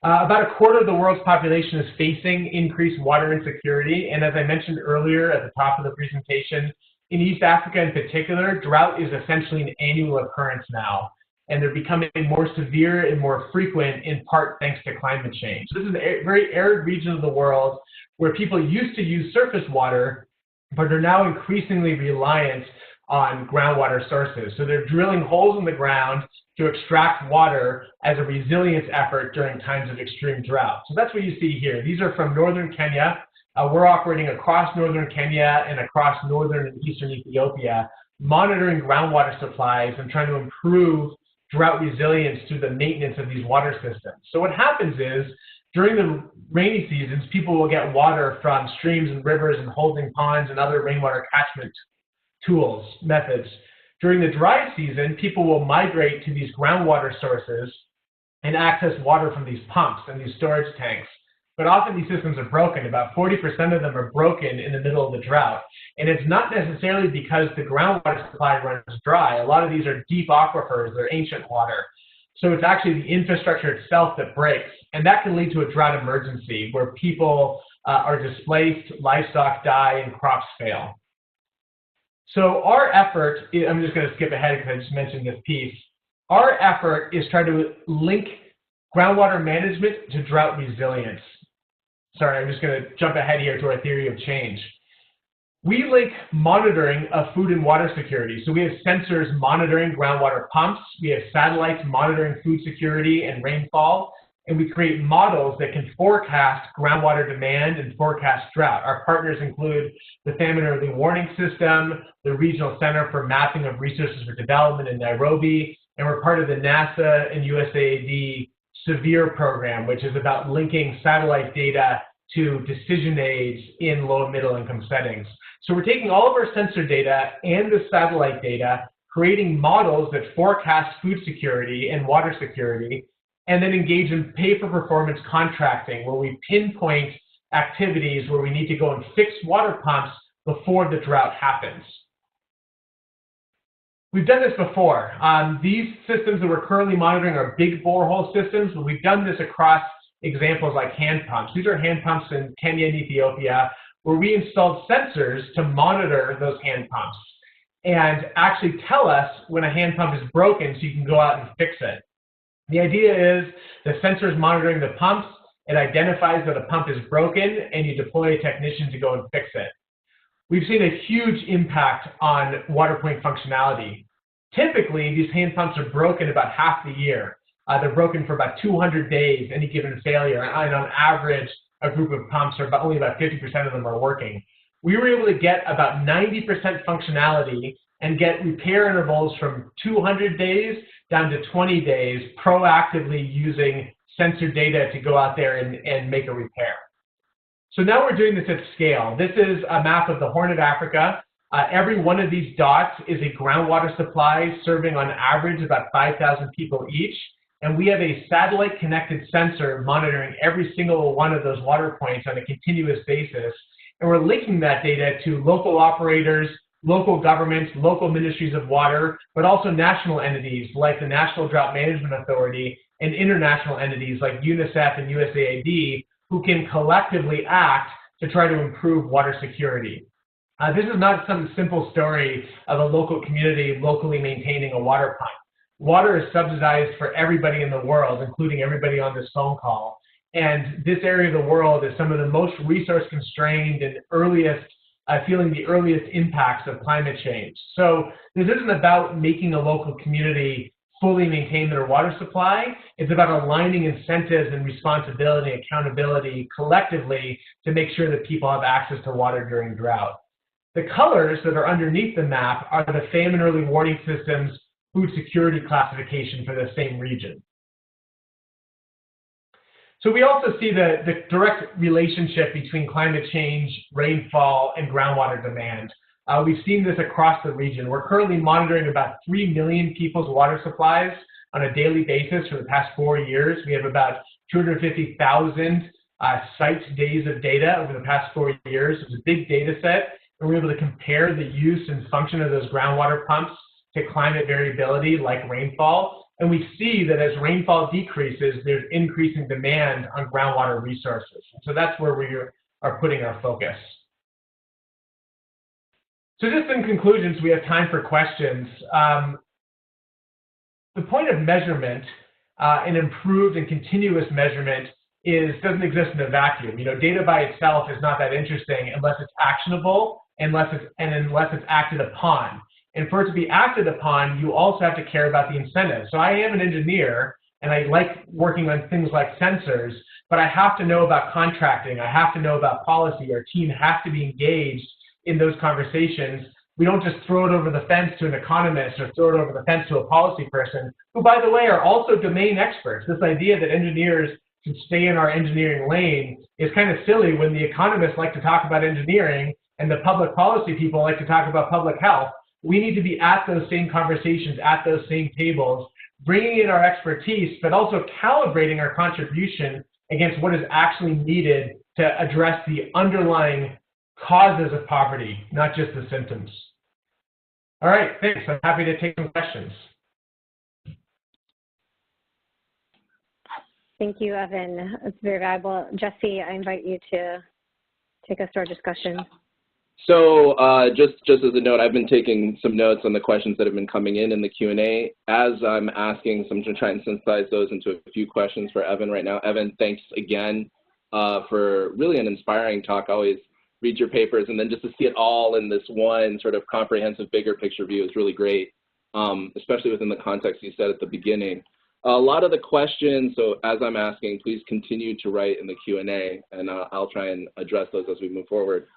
About a quarter of the world's population is facing increased water insecurity, and as I mentioned earlier at the top of the presentation, in East Africa in particular, drought is essentially an annual occurrence now, and they're becoming more severe and more frequent in part thanks to climate change. This is a very arid region of the world where people used to use surface water, but are now increasingly reliant on groundwater sources. So they're drilling holes in the ground to extract water as a resilience effort during times of extreme drought. So that's what you see here. These are from northern Kenya. We're operating across northern Kenya and across northern and eastern Ethiopia, monitoring groundwater supplies and trying to improve drought resilience through the maintenance of these water systems. So what happens is, during the rainy seasons, people will get water from streams and rivers and holding ponds and other rainwater catchment methods. During the dry season, people will migrate to these groundwater sources and access water from these pumps and these storage tanks. But often these systems are broken. About 40% of them are broken in the middle of the drought. And it's not necessarily because the groundwater supply runs dry. A lot of these are deep aquifers, they're ancient water. So it's actually the infrastructure itself that breaks. And that can lead to a drought emergency where people are displaced, livestock die, and crops fail. So our effort, I'm just going to skip ahead because I just mentioned this piece. Our effort is trying to link groundwater management to drought resilience. Sorry, I'm just going to jump ahead here to our theory of change. We link monitoring of food and water security. So we have sensors monitoring groundwater pumps. We have satellites monitoring food security and rainfall. And we create models that can forecast groundwater demand and forecast drought. Our partners include the Famine Early Warning System, the Regional Center for Mapping of Resources for Development in Nairobi, and we're part of the NASA and USAID SEVERE program, which is about linking satellite data to decision aids in low and middle income settings. So we're taking all of our sensor data and the satellite data, creating models that forecast food security and water security, and then engage in pay-for-performance contracting, where we pinpoint activities where we need to go and fix water pumps before the drought happens. We've done this before. These systems that we're currently monitoring are big borehole systems, but we've done this across examples like hand pumps. These are hand pumps in Kenya and Ethiopia, where we installed sensors to monitor those hand pumps and actually tell us when a hand pump is broken so you can go out and fix it. The idea is the sensor is monitoring the pumps, it identifies that a pump is broken, and you deploy a technician to go and fix it. We've seen a huge impact on water point functionality. Typically, these hand pumps are broken about half the year. They're broken for about 200 days, any given failure, and on average, a group of pumps are only about 50% of them are working. We were able to get about 90% functionality and get repair intervals from 200 days down to 20 days proactively using sensor data to go out there and make a repair. So now we're doing this at scale. This is a map of the Horn of Africa. Every one of these dots is a groundwater supply serving on average about 5,000 people each. And we have a satellite connected sensor monitoring every single one of those water points on a continuous basis. And we're linking that data to local operators, local governments, local ministries of water, but also national entities like the National Drought Management Authority and international entities like UNICEF and USAID, who can collectively act to try to improve water security. This is not some simple story of a local community locally maintaining a water pump. Water is subsidized for everybody in the world, including everybody on this phone call. And this area of the world is some of the most resource constrained and earliest, feeling the earliest impacts of climate change. So this isn't about making a local community fully maintain their water supply. It's about aligning incentives and responsibility and accountability collectively to make sure that people have access to water during drought. The colors that are underneath the map are the famine early warning systems food security classification for the same region. So we also see the direct relationship between climate change, rainfall, and groundwater demand. We've seen this across the region. We're currently monitoring about 3 million people's water supplies on a daily basis for the past 4 years. We have about 250,000 site days of data over the past 4 years. It's a big data set, and we're able to compare the use and function of those groundwater pumps to climate variability like rainfall. And we see that as rainfall decreases, there's increasing demand on groundwater resources. So that's where we are putting our focus. So just in conclusion, so we have time for questions. The point of measurement, and improved and continuous measurement, doesn't exist in a vacuum. Data by itself is not that interesting unless it's actionable, unless it's acted upon. And for it to be acted upon, you also have to care about the incentives. So I am an engineer, and I like working on things like sensors, but I have to know about contracting. I have to know about policy. Our team has to be engaged in those conversations. We don't just throw it over the fence to an economist or throw it over the fence to a policy person, who, by the way, are also domain experts. This idea that engineers should stay in our engineering lane is kind of silly when the economists like to talk about engineering and the public policy people like to talk about public health. We need to be at those same conversations, at those same tables, bringing in our expertise, but also calibrating our contribution against what is actually needed to address the underlying causes of poverty, not just the symptoms. All right, thanks. I'm happy to take some questions. Thank you, Evan. It's very valuable. Jesse, I invite you to take us to our discussion. So just as a note, I've been taking some notes on the questions that have been coming in the Q&A. As I'm asking, so I'm going to try and synthesize those into a few questions for Evan right now. Evan, thanks again for really an inspiring talk. I always read your papers, and then just to see it all in this one sort of comprehensive, bigger picture view is really great, especially within the context you said at the beginning. A lot of the questions, so as I'm asking, please continue to write in the Q&A, and I'll try and address those as we move forward.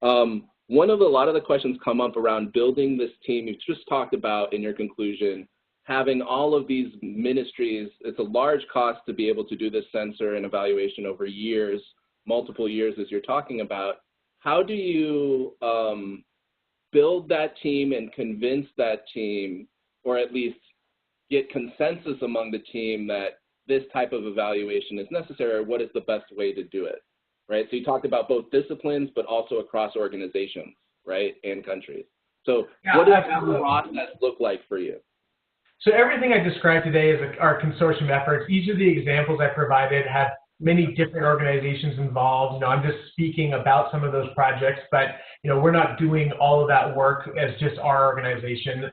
A lot of the questions come up around building this team. You've just talked about in your conclusion, having all of these ministries. It's a large cost to be able to do this sensor and evaluation over years, multiple years as you're talking about. How do you build that team and convince that team, or at least get consensus among the team that this type of evaluation is necessary, or what is the best way to do it? Right, so you talked about both disciplines, but also across organizations, right, and countries. So what does that process look like for you? So everything I described today is our consortium efforts. Each of the examples I provided have many different organizations involved. I'm just speaking about some of those projects, but we're not doing all of that work as just our organization.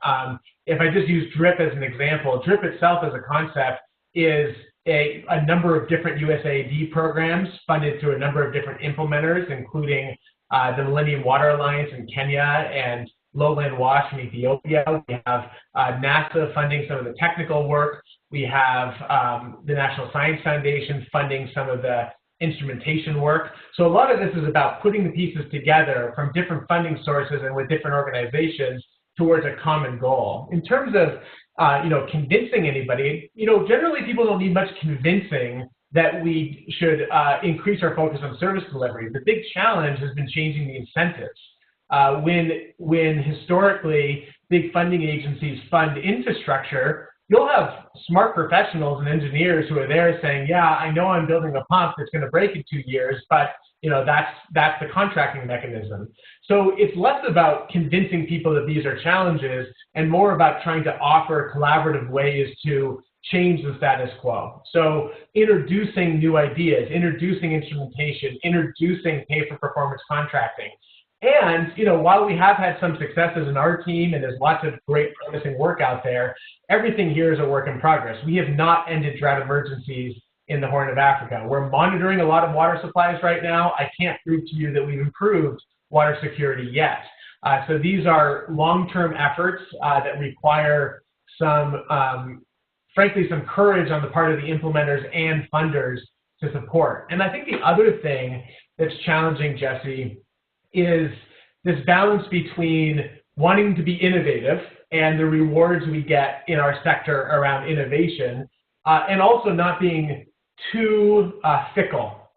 If I just use DRIP as an example, DRIP itself as a concept is a number of different USAID programs funded through a number of different implementers, including the Millennium Water Alliance in Kenya and Lowland Wash in Ethiopia. We have NASA funding some of the technical work. We have the National Science Foundation funding some of the instrumentation work. So a lot of this is about putting the pieces together from different funding sources and with different organizations towards a common goal. In terms of convincing anybody, generally people don't need much convincing that we should increase our focus on service delivery. The big challenge has been changing the incentives. When historically big funding agencies fund infrastructure, you'll have smart professionals and engineers who are there saying, yeah, I know I'm building a pump that's going to break in 2 years, but that's the contracting mechanism. So it's less about convincing people that these are challenges and more about trying to offer collaborative ways to change the status quo. So introducing new ideas, introducing instrumentation, introducing pay-for-performance contracting. And, while we have had some successes in our team and there's lots of great promising work out there, everything here is a work in progress. We have not ended drought emergencies in the Horn of Africa. We're monitoring a lot of water supplies right now. I can't prove to you that we've improved water security yet. So these are long-term efforts that require frankly, some courage on the part of the implementers and funders to support. And I think the other thing that's challenging, Jesse, is this balance between wanting to be innovative and the rewards we get in our sector around innovation, and also not being too fickle.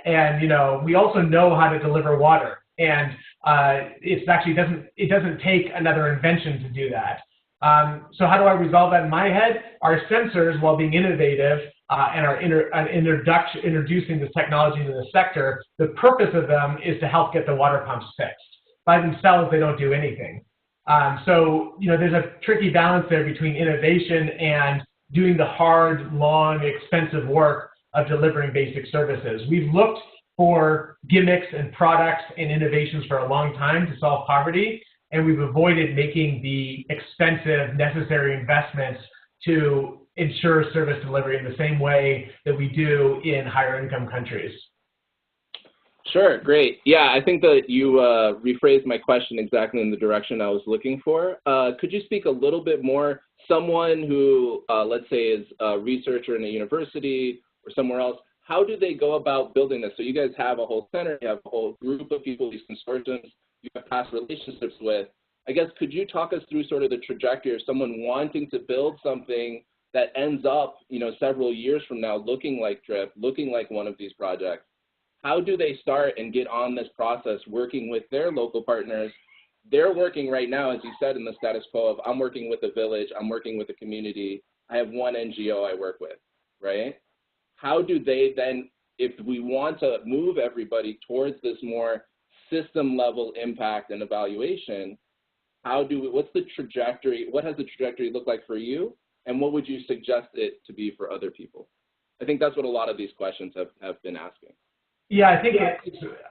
And we also know how to deliver water, and it doesn't take another invention to do that. So how do I resolve that in my head? Our sensors, while being innovative and are introducing this technology into the sector, the purpose of them is to help get the water pumps fixed. By themselves, they don't do anything. So there's a tricky balance there between innovation and doing the hard, long, expensive work of delivering basic services. We've looked for gimmicks and products and innovations for a long time to solve poverty, and we've avoided making the expensive, necessary investments to ensure service delivery in the same way that we do in higher income countries. Sure, great. Yeah, I think that you rephrased my question exactly in the direction I was looking for. Could you speak a little bit more? Someone who, let's say, is a researcher in a university or somewhere else, how do they go about building this? So you guys have a whole center, you have a whole group of people, these consortiums, you have past relationships with. I guess, could you talk us through sort of the trajectory of someone wanting to build something that ends up, several years from now looking like DRIP, looking like one of these projects? How do they start and get on this process working with their local partners? They're working right now, as you said, in the status quo of I'm working with a village, I'm working with a community, I have one NGO I work with, right? How do they then, if we want to move everybody towards this more system level impact and evaluation, what's the trajectory, what has the trajectory look like for you? And what would you suggest it to be for other people? I think that's what a lot of these questions have been asking. Yeah, I think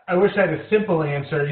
I wish I had a simple answer.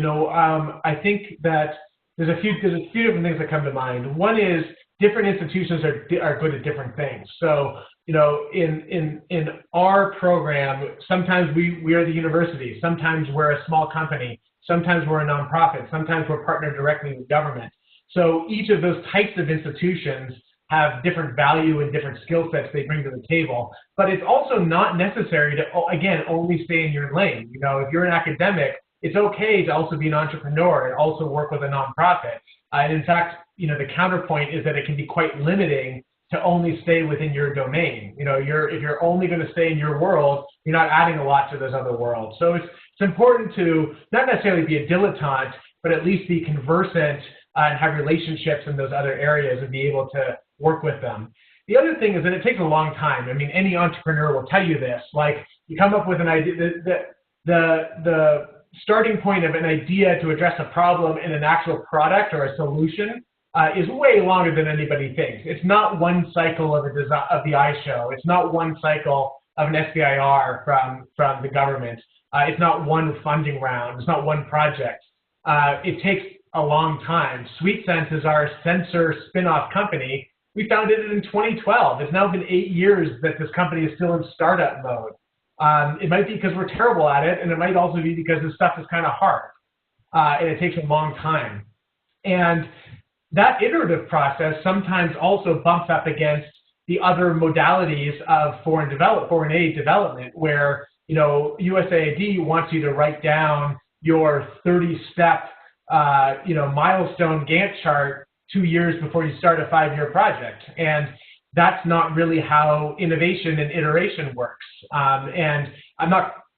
I think that there's a few different things that come to mind. One is different institutions are good at different things. So, in our program, sometimes we are the university, sometimes we're a small company, sometimes we're a nonprofit, sometimes we're partnered directly with government. So each of those types of institutions have different value and different skill sets they bring to the table. But it's also not necessary to, again, only stay in your lane. If you're an academic, it's okay to also be an entrepreneur and also work with a nonprofit. And in fact, the counterpoint is that it can be quite limiting to only stay within your domain. If you're only going to stay in your world, you're not adding a lot to those other worlds. So it's important to not necessarily be a dilettante, but at least be conversant and have relationships in those other areas and be able to work with them. The other thing is that it takes a long time. I mean, any entrepreneur will tell you this. Like, you come up with an idea, the starting point of an idea to address a problem in an actual product or a solution is way longer than anybody thinks. It's not one cycle of the iShow. It's not one cycle of an SBIR from the government. It's not one funding round. It's not one project. It takes a long time. SweetSense is our sensor spin-off company. We founded it in 2012. It's now been 8 years that this company is still in startup mode. It might be because we're terrible at it, and it might also be because this stuff is kind of hard, and it takes a long time. And that iterative process sometimes also bumps up against the other modalities of foreign aid development, where USAID wants you to write down your 30-step milestone Gantt chart 2 years before you start a 5-year project. And that's not really how innovation and iteration works. And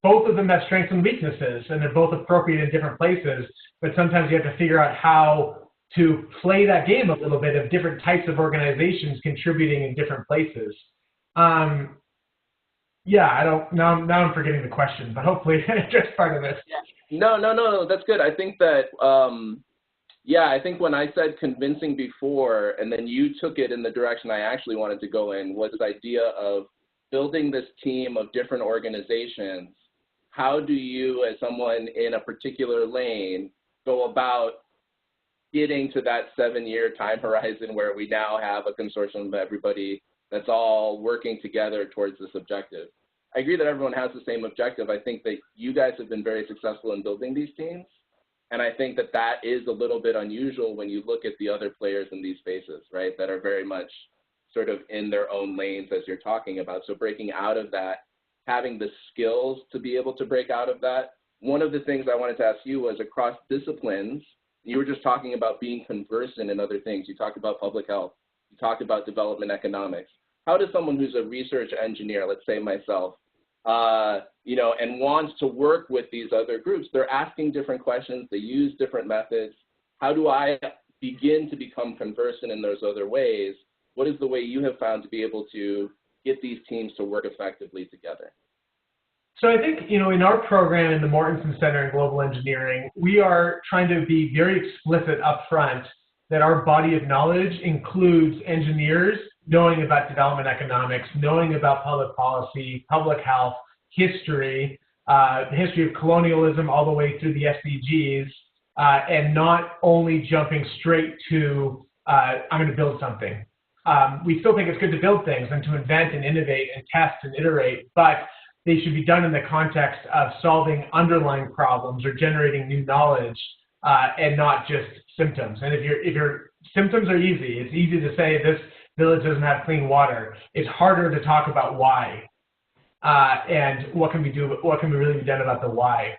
both of them have strengths and weaknesses, and they're both appropriate in different places, but sometimes you have to figure out how to play that game a little bit of different types of organizations contributing in different places. Now I'm forgetting the question, but hopefully I addressed part of it. No, that's good. I think that, I think when I said convincing before, and then you took it in the direction I actually wanted to go in, was this idea of building this team of different organizations. How do you, as someone in a particular lane, go about getting to that 7-year time horizon where we now have a consortium of everybody that's all working together towards this objective? I agree that everyone has the same objective. I think that you guys have been very successful in building these teams. And I think that that is a little bit unusual when you look at the other players in these spaces, right, that are very much sort of in their own lanes as you're talking about. So breaking out of that, having the skills to be able to break out of that. One of the things I wanted to ask you was across disciplines, you were just talking about being conversant in other things. You talked about public health. You talked about development economics. How does someone who's a research engineer, let's say myself, and wants to work with these other groups, they're asking different questions, they use different methods. How do I begin to become conversant in those other ways? What is the way you have found to be able to get these teams to work effectively together? So I think, in our program in the Mortensen Center in Global Engineering, we are trying to be very explicit up front that our body of knowledge includes engineers knowing about development economics, knowing about public policy, public health, history, the history of colonialism all the way through the SDGs, and not only jumping straight to, I'm going to build something. We still think it's good to build things and to invent and innovate and test and iterate, but they should be done in the context of solving underlying problems or generating new knowledge, and not just symptoms. And if your symptoms are easy, it's easy to say this village doesn't have clean water. It's harder to talk about why, and what can we do, what can we really be done about the why.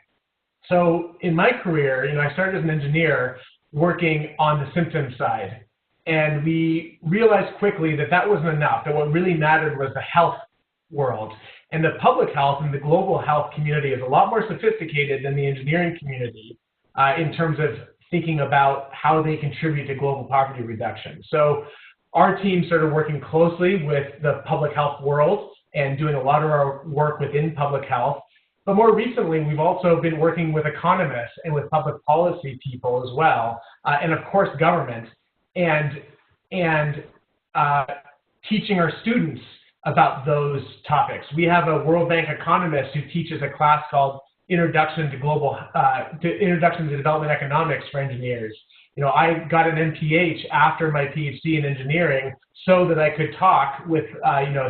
So in my career, I started as an engineer working on the symptom side, and we realized quickly that that wasn't enough, that what really mattered was the health world. And the public health and the global health community is a lot more sophisticated than the engineering community in terms of thinking about how they contribute to global poverty reduction. So our team started working closely with the public health world and doing a lot of our work within public health. But more recently, we've also been working with economists and with public policy people as well, and of course government, and teaching our students about those topics. We have a World Bank economist who teaches a class called Introduction to Development Economics for engineers. I got an MPH after my PhD in engineering so that I could talk with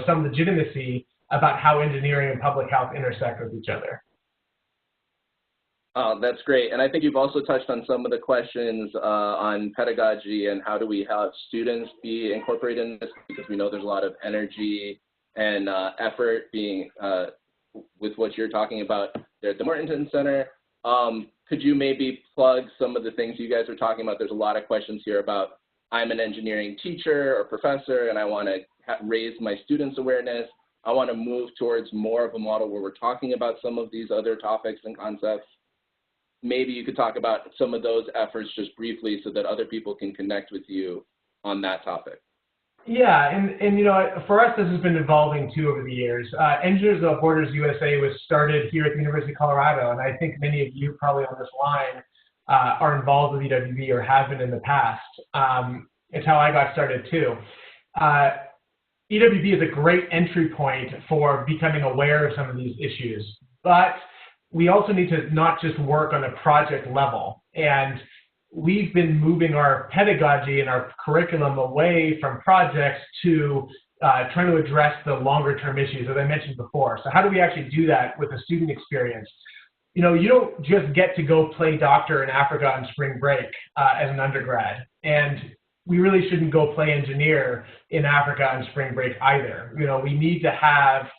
some legitimacy about how engineering and public health intersect with each other. Oh, that's great. And I think you've also touched on some of the questions on pedagogy and how do we have students be incorporated in this, because we know there's a lot of energy and effort being with what you're talking about there at the Mortensen Center. Could you maybe plug some of the things you guys are talking about? There's a lot of questions here about, I'm an engineering teacher or professor and I want to raise my students' awareness. I want to move towards more of a model where we're talking about some of these other topics and concepts. Maybe you could talk about some of those efforts just briefly so that other people can connect with you on that topic. Yeah, and for us, this has been evolving too over the years. Engineers Without Borders USA was started here at the University of Colorado, and I think many of you probably on this line are involved with EWB or have been in the past. It's how I got started too. EWB is a great entry point for becoming aware of some of these issues, but we also need to not just work on a project level. And we've been moving our pedagogy and our curriculum away from projects to trying to address the longer term issues, as I mentioned before. So how do we actually do that with a student experience? You don't just get to go play doctor in Africa on spring break as an undergrad. And we really shouldn't go play engineer in Africa on spring break either. We need to have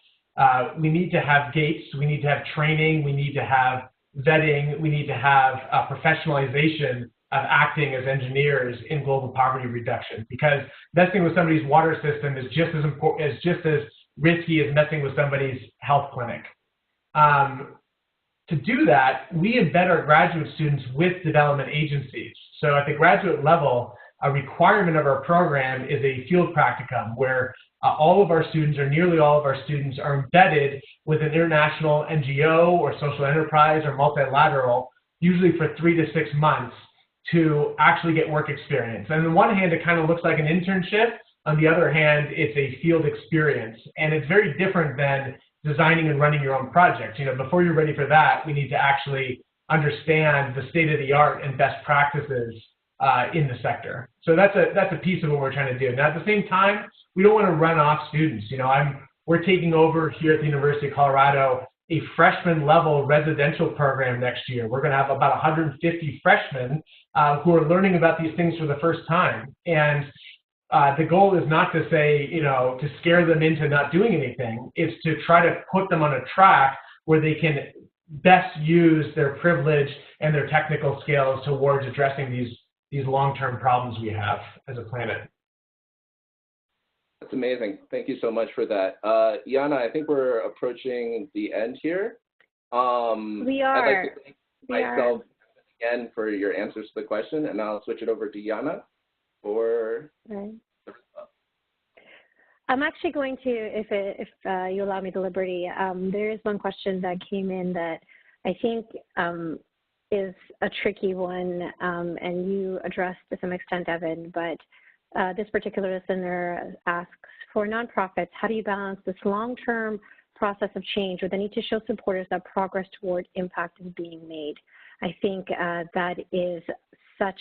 gates, we need to have training, we need to have vetting, we need to have professionalization acting as engineers in global poverty reduction, because messing with somebody's water system is just as important, just as risky as messing with somebody's health clinic. To do that, we embed our graduate students with development agencies. So at the graduate level, a requirement of our program is a field practicum where all of our students, or nearly all of our students, are embedded with an international NGO or social enterprise or multilateral, usually for 3 to 6 months, to actually get work experience. And on one hand, it kind of looks like an internship. On the other hand, it's a field experience. And it's very different than designing and running your own project. You know, before you're ready for that, we need to actually understand the state of the art and best practices in the sector. So that's a piece of what we're trying to do. Now, at the same time, we don't want to run off students. You know, we're taking over here at the University of Colorado a freshman level residential program next year. We're going to have about 150 freshmen who are learning about these things for the first time. And the goal is not to say, you know, to scare them into not doing anything. It's to try to put them on a track where they can best use their privilege and their technical skills towards addressing these long-term problems we have as a planet. That's amazing. Thank you so much for that. Yana, I think we're approaching the end here. We are. I'd like to thank myself again for your answers to the question, and I'll switch it over to Yana for the response. I'm actually going to, if you allow me the liberty, there is one question that came in that I think is a tricky one, and you addressed to some extent, Evan, but this particular listener asks, for nonprofits, how do you balance this long-term process of change with the need to show supporters that progress toward impact is being made? I think that is such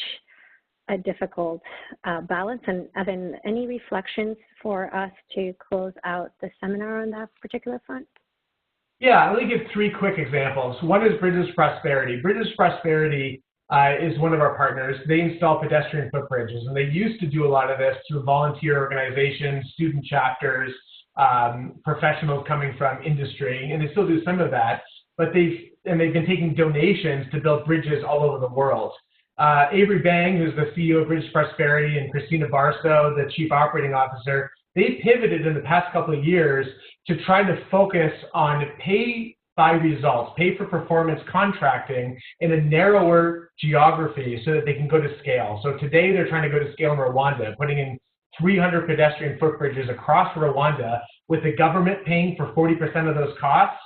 a difficult balance. And Evan, any reflections for us to close out the seminar on that particular front? Yeah, let me give 3 quick examples. One is Bridges Prosperity. Bridges Prosperity is one of our partners. They install pedestrian footbridges, and they used to do a lot of this through volunteer organizations, student chapters, professionals coming from industry, and they still do some of that. But they've been taking donations to build bridges all over the world. Avery Bang, who's the CEO of Bridges Prosperity, and Christina Barstow, the Chief Operating Officer, they pivoted in the past couple of years to try to focus on pay by results, pay for performance contracting in a narrower geography so that they can go to scale. So today they're trying to go to scale in Rwanda, putting in 300 pedestrian footbridges across Rwanda, with the government paying for 40% of those costs,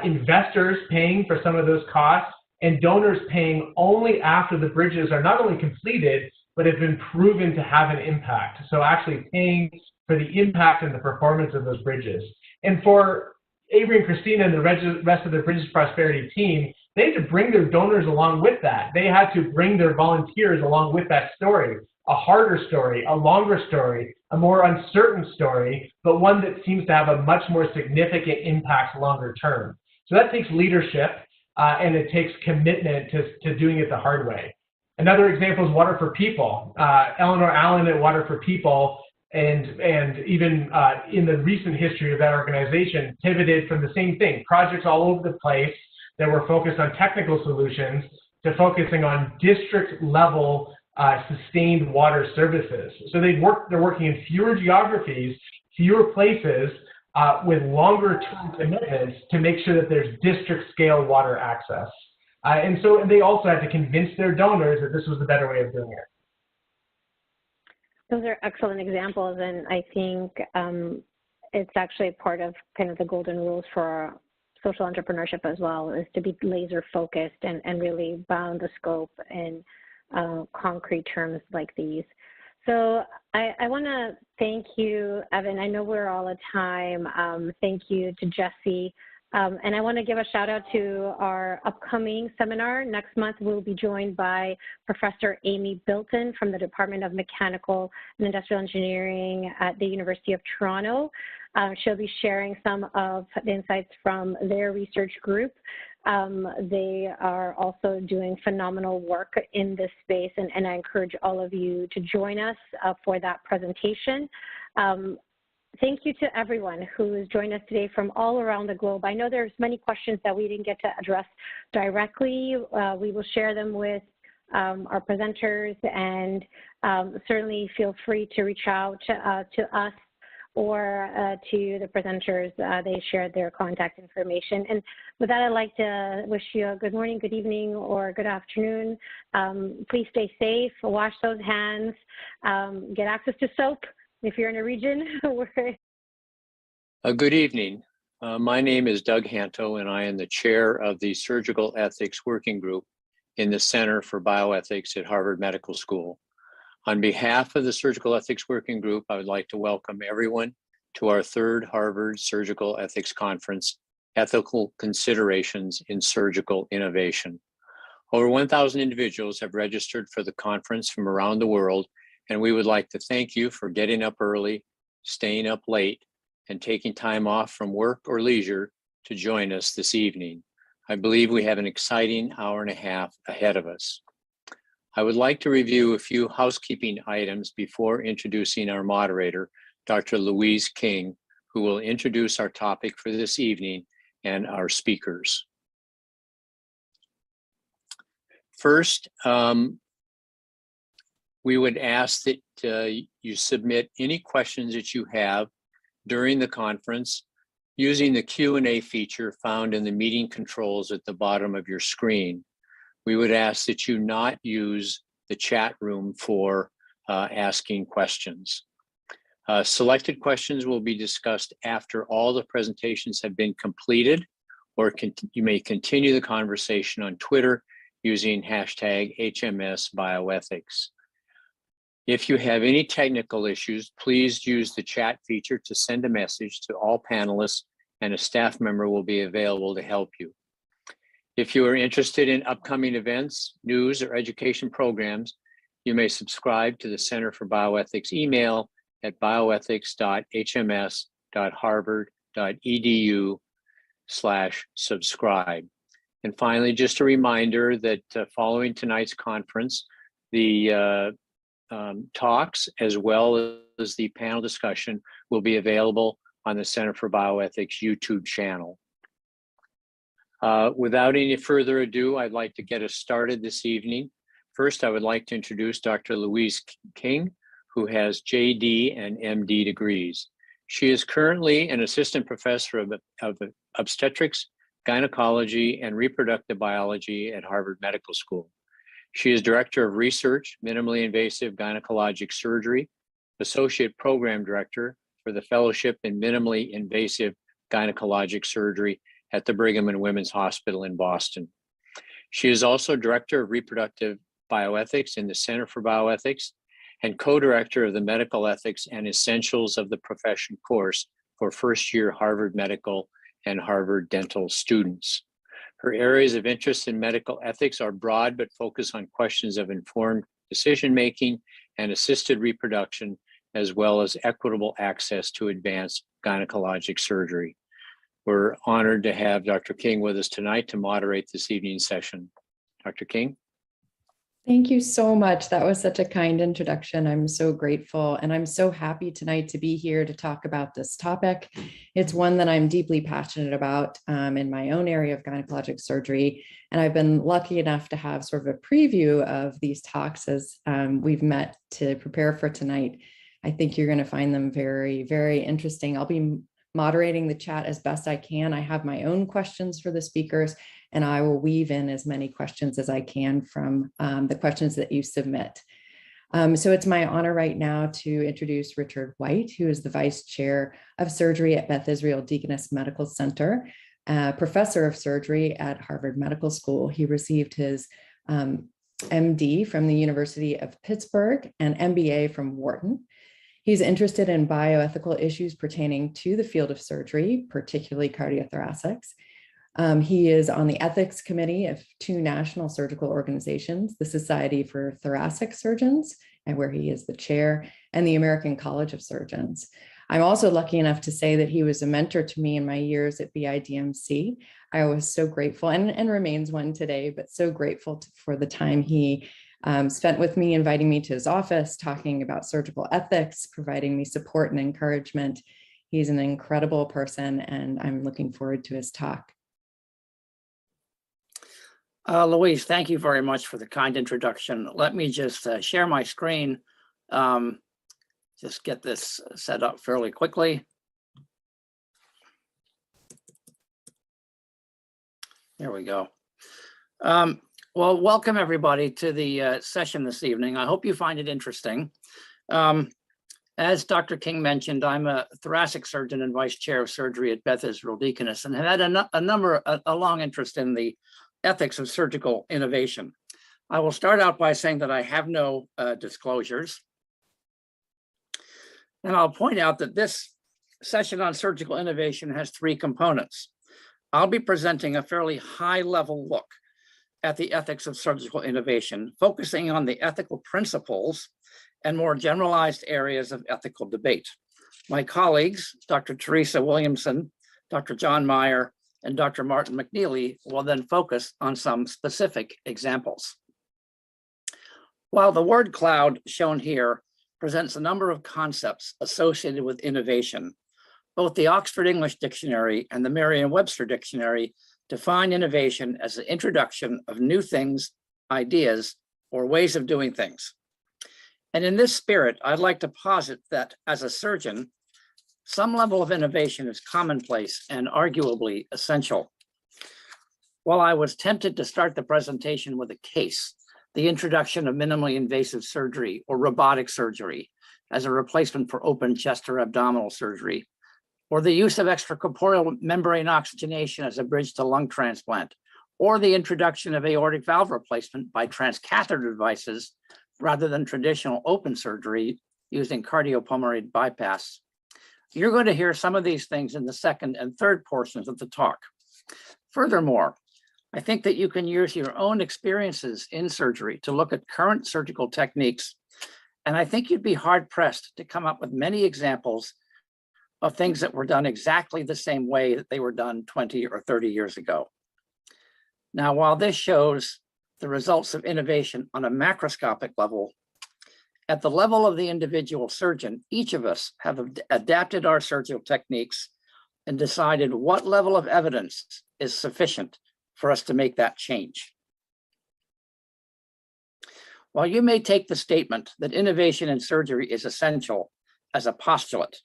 investors paying for some of those costs, and donors paying only after the bridges are not only completed, but have been proven to have an impact. So actually paying for the impact and the performance of those bridges. And for Avery and Christina and the rest of the Bridges Prosperity team, they had to bring their donors along with that. They had to bring their volunteers along with that story, a harder story, a longer story, a more uncertain story, but one that seems to have a much more significant impact longer term. So that takes leadership, and it takes commitment to doing it the hard way. Another example is Water for People. Eleanor Allen at Water for People, and even in the recent history of that organization, pivoted from the same thing, projects all over the place that were focused on technical solutions, to focusing on district level sustained water services. So they're working in fewer geographies, fewer places, with longer term commitments to make sure that there's district scale water access. And so they also had to convince their donors that this was the better way of doing it. Those are excellent examples, and I think it's actually part of kind of the golden rules for social entrepreneurship as well, is to be laser focused and really bound the scope in concrete terms like these. So I want to thank you, Evan. I know we're all at time. Thank you to Jesse. And I want to give a shout out to our upcoming seminar. Next month, we'll be joined by Professor Amy Bilton from the Department of Mechanical and Industrial Engineering at the University of Toronto. She'll be sharing some of the insights from their research group. They are also doing phenomenal work in this space, and I encourage all of you to join us for that presentation. Thank you to everyone who has joined us today from all around the globe. I know there's many questions that we didn't get to address directly. We will share them with our presenters, and certainly feel free to reach out to us or to the presenters. They shared their contact information. And with that, I'd like to wish you a good morning, good evening, or good afternoon. Please stay safe, wash those hands, get access to soap if you're in a region where... Good evening. My name is Doug Hanto, and I am the chair of the Surgical Ethics Working Group in the Center for Bioethics at Harvard Medical School. On behalf of the Surgical Ethics Working Group, I would like to welcome everyone to our third Harvard Surgical Ethics Conference, Ethical Considerations in Surgical Innovation. Over 1,000 individuals have registered for the conference from around the world, and we would like to thank you for getting up early, staying up late, and taking time off from work or leisure to join us this evening. I believe we have an exciting hour and a half ahead of us. I would like to review a few housekeeping items before introducing our moderator, Dr. Louise King, who will introduce our topic for this evening and our speakers. First, we would ask that you submit any questions that you have during the conference using the Q&A feature found in the meeting controls at the bottom of your screen. We would ask that you not use the chat room for asking questions. Selected questions will be discussed after all the presentations have been completed, or you may continue the conversation on Twitter using hashtag HMSBioethics. If you have any technical issues, please use the chat feature to send a message to all panelists, and a staff member will be available to help you. If you are interested in upcoming events, news, or education programs, you may subscribe to the Center for Bioethics email at bioethics.hms.harvard.edu/subscribe. And finally, just a reminder that following tonight's conference, the talks as well as the panel discussion will be available on the Center for Bioethics YouTube channel. Without any further ado, I'd like to get us started this evening. First, I would like to introduce Dr. Louise King, who has JD and MD degrees. She is currently an assistant professor of obstetrics, gynecology, and reproductive biology at Harvard Medical School. She is director of research, minimally invasive gynecologic surgery, associate program director for the fellowship in minimally invasive gynecologic surgery at the Brigham and Women's Hospital in Boston. She is also director of reproductive bioethics in the Center for Bioethics and co-director of the Medical Ethics and Essentials of the Profession course for first-year Harvard Medical and Harvard Dental students. Her areas of interest in medical ethics are broad but focus on questions of informed decision-making and assisted reproduction, as well as equitable access to advanced gynecologic surgery. We're honored to have Dr. King with us tonight to moderate this evening's session. Dr. King? Thank you so much. That was such a kind introduction. I'm so grateful, and I'm so happy tonight to be here to talk about this topic. It's one that I'm deeply passionate about in my own area of gynecologic surgery, and I've been lucky enough to have sort of a preview of these talks as we've met to prepare for tonight. I think you're going to find them very, very interesting. I'll be moderating the chat as best I can. I have my own questions for the speakers, and I will weave in as many questions as I can from the questions that you submit. So it's my honor right now to introduce Richard White, who is the Vice Chair of Surgery at Beth Israel Deaconess Medical Center, Professor of Surgery at Harvard Medical School. He received his MD from the University of Pittsburgh and MBA from Wharton. He's interested in bioethical issues pertaining to the field of surgery, particularly cardiothoracics. He is on the ethics committee of two national surgical organizations, the Society for Thoracic Surgeons, and where he is the chair, and the American College of Surgeons. I'm also lucky enough to say that he was a mentor to me in my years at BIDMC. I was so grateful, and remains one today, but so grateful for the time he spent with me, inviting me to his office, talking about surgical ethics, providing me support and encouragement. He's an incredible person, and I'm looking forward to his talk. Louise, thank you very much for the kind introduction. Let me just share my screen. Just get this set up fairly quickly. There we go. Well, welcome everybody to the session this evening. I hope you find it interesting. As Dr. King mentioned, I'm a thoracic surgeon and vice chair of surgery at Beth Israel Deaconess, and have had a long interest in the ethics of surgical innovation. I will start out by saying that I have no disclosures. And I'll point out that this session on surgical innovation has three components. I'll be presenting a fairly high-level look at the ethics of surgical innovation, focusing on the ethical principles and more generalized areas of ethical debate. My colleagues, Dr. Teresa Williamson, Dr. John Meyer, and Dr. Martin McNeely will then focus on some specific examples. While the word cloud shown here presents a number of concepts associated with innovation, both the Oxford English Dictionary and the Merriam-Webster Dictionary define innovation as the introduction of new things, ideas, or ways of doing things. And in this spirit, I'd like to posit that as a surgeon, some level of innovation is commonplace and arguably essential. While I was tempted to start the presentation with a case, the introduction of minimally invasive surgery or robotic surgery as a replacement for open chest or abdominal surgery, or the use of extracorporeal membrane oxygenation as a bridge to lung transplant, or the introduction of aortic valve replacement by transcatheter devices rather than traditional open surgery using cardiopulmonary bypass. You're going to hear some of these things in the second and third portions of the talk. Furthermore, I think that you can use your own experiences in surgery to look at current surgical techniques, and I think you'd be hard-pressed to come up with many examples of things that were done exactly the same way that they were done 20 or 30 years ago. Now, while this shows the results of innovation on a macroscopic level, at the level of the individual surgeon, each of us have adapted our surgical techniques and decided what level of evidence is sufficient for us to make that change. While you may take the statement that innovation in surgery is essential as a postulate,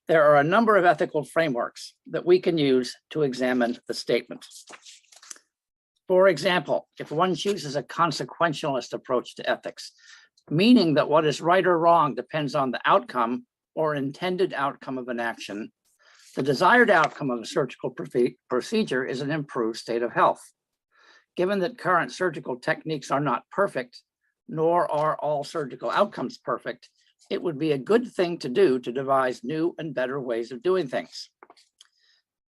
there are a number of ethical frameworks that we can use to examine the statement. For example, if one chooses a consequentialist approach to ethics, meaning that what is right or wrong depends on the outcome or intended outcome of an action, the desired outcome of a surgical procedure is an improved state of health. Given that current surgical techniques are not perfect, nor are all surgical outcomes perfect, it would be a good thing to do to devise new and better ways of doing things.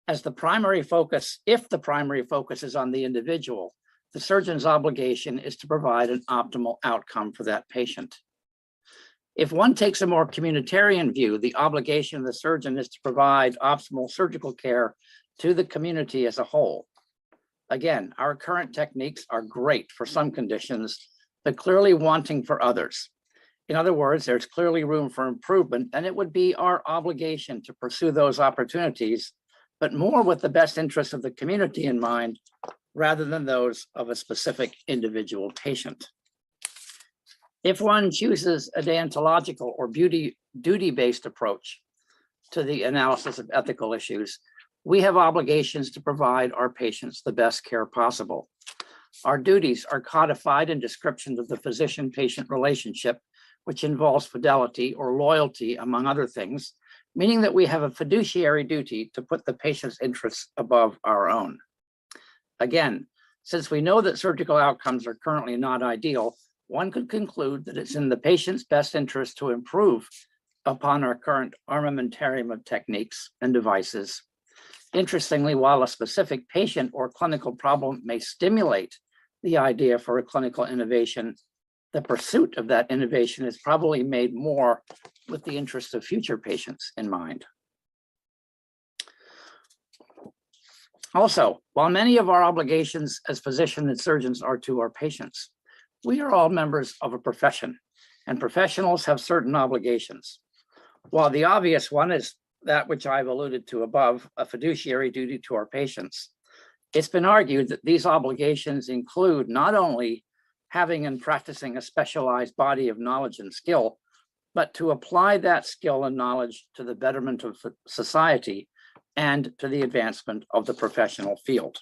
As the primary focus, if the primary focus is on the individual, the surgeon's obligation is to provide an optimal outcome for that patient. If one takes a more communitarian view, the obligation of the surgeon is to provide optimal surgical care to the community as a whole. Again, our current techniques are great for some conditions, but clearly wanting for others. In other words, there's clearly room for improvement, and it would be our obligation to pursue those opportunities, but more with the best interests of the community in mind, rather than those of a specific individual patient. If one chooses a deontological or duty-based approach to the analysis of ethical issues, we have obligations to provide our patients the best care possible. Our duties are codified in descriptions of the physician-patient relationship, which involves fidelity or loyalty, among other things, meaning that we have a fiduciary duty to put the patient's interests above our own. Again, since we know that surgical outcomes are currently not ideal, one could conclude that it's in the patient's best interest to improve upon our current armamentarium of techniques and devices. Interestingly, while a specific patient or clinical problem may stimulate the idea for a clinical innovation, the pursuit of that innovation is probably made more with the interest of future patients in mind. Also, while many of our obligations as physicians and surgeons are to our patients, we are all members of a profession, and professionals have certain obligations. While the obvious one is that which I've alluded to above, a fiduciary duty to our patients, It's been argued that these obligations include not only having and practicing a specialized body of knowledge and skill, but to apply that skill and knowledge to the betterment of society and to the advancement of the professional field.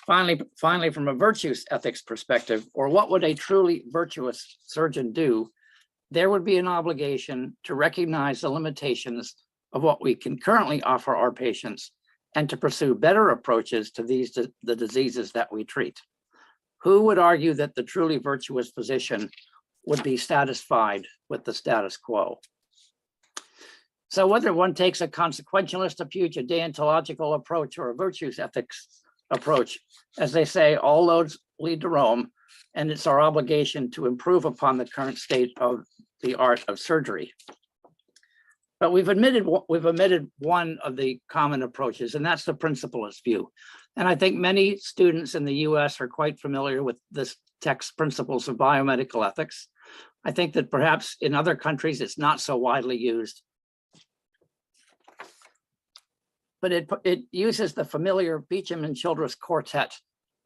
Finally, from a virtues ethics perspective, or what would a truly virtuous surgeon do, there would be an obligation to recognize the limitations of what we can currently offer our patients and to pursue better approaches to the diseases that we treat. Who would argue that the truly virtuous physician would be satisfied with the status quo? So whether one takes a consequentialist approach, a deontological approach, or a virtues ethics approach, as they say, all roads lead to Rome, and it's our obligation to improve upon the current state of the art of surgery. But we've omitted one of the common approaches, and that's the principalist view. And I think many students in the US are quite familiar with this text, Principles of Biomedical Ethics. I think that perhaps in other countries it's not so widely used. But it uses the familiar Beecham and Childress quartet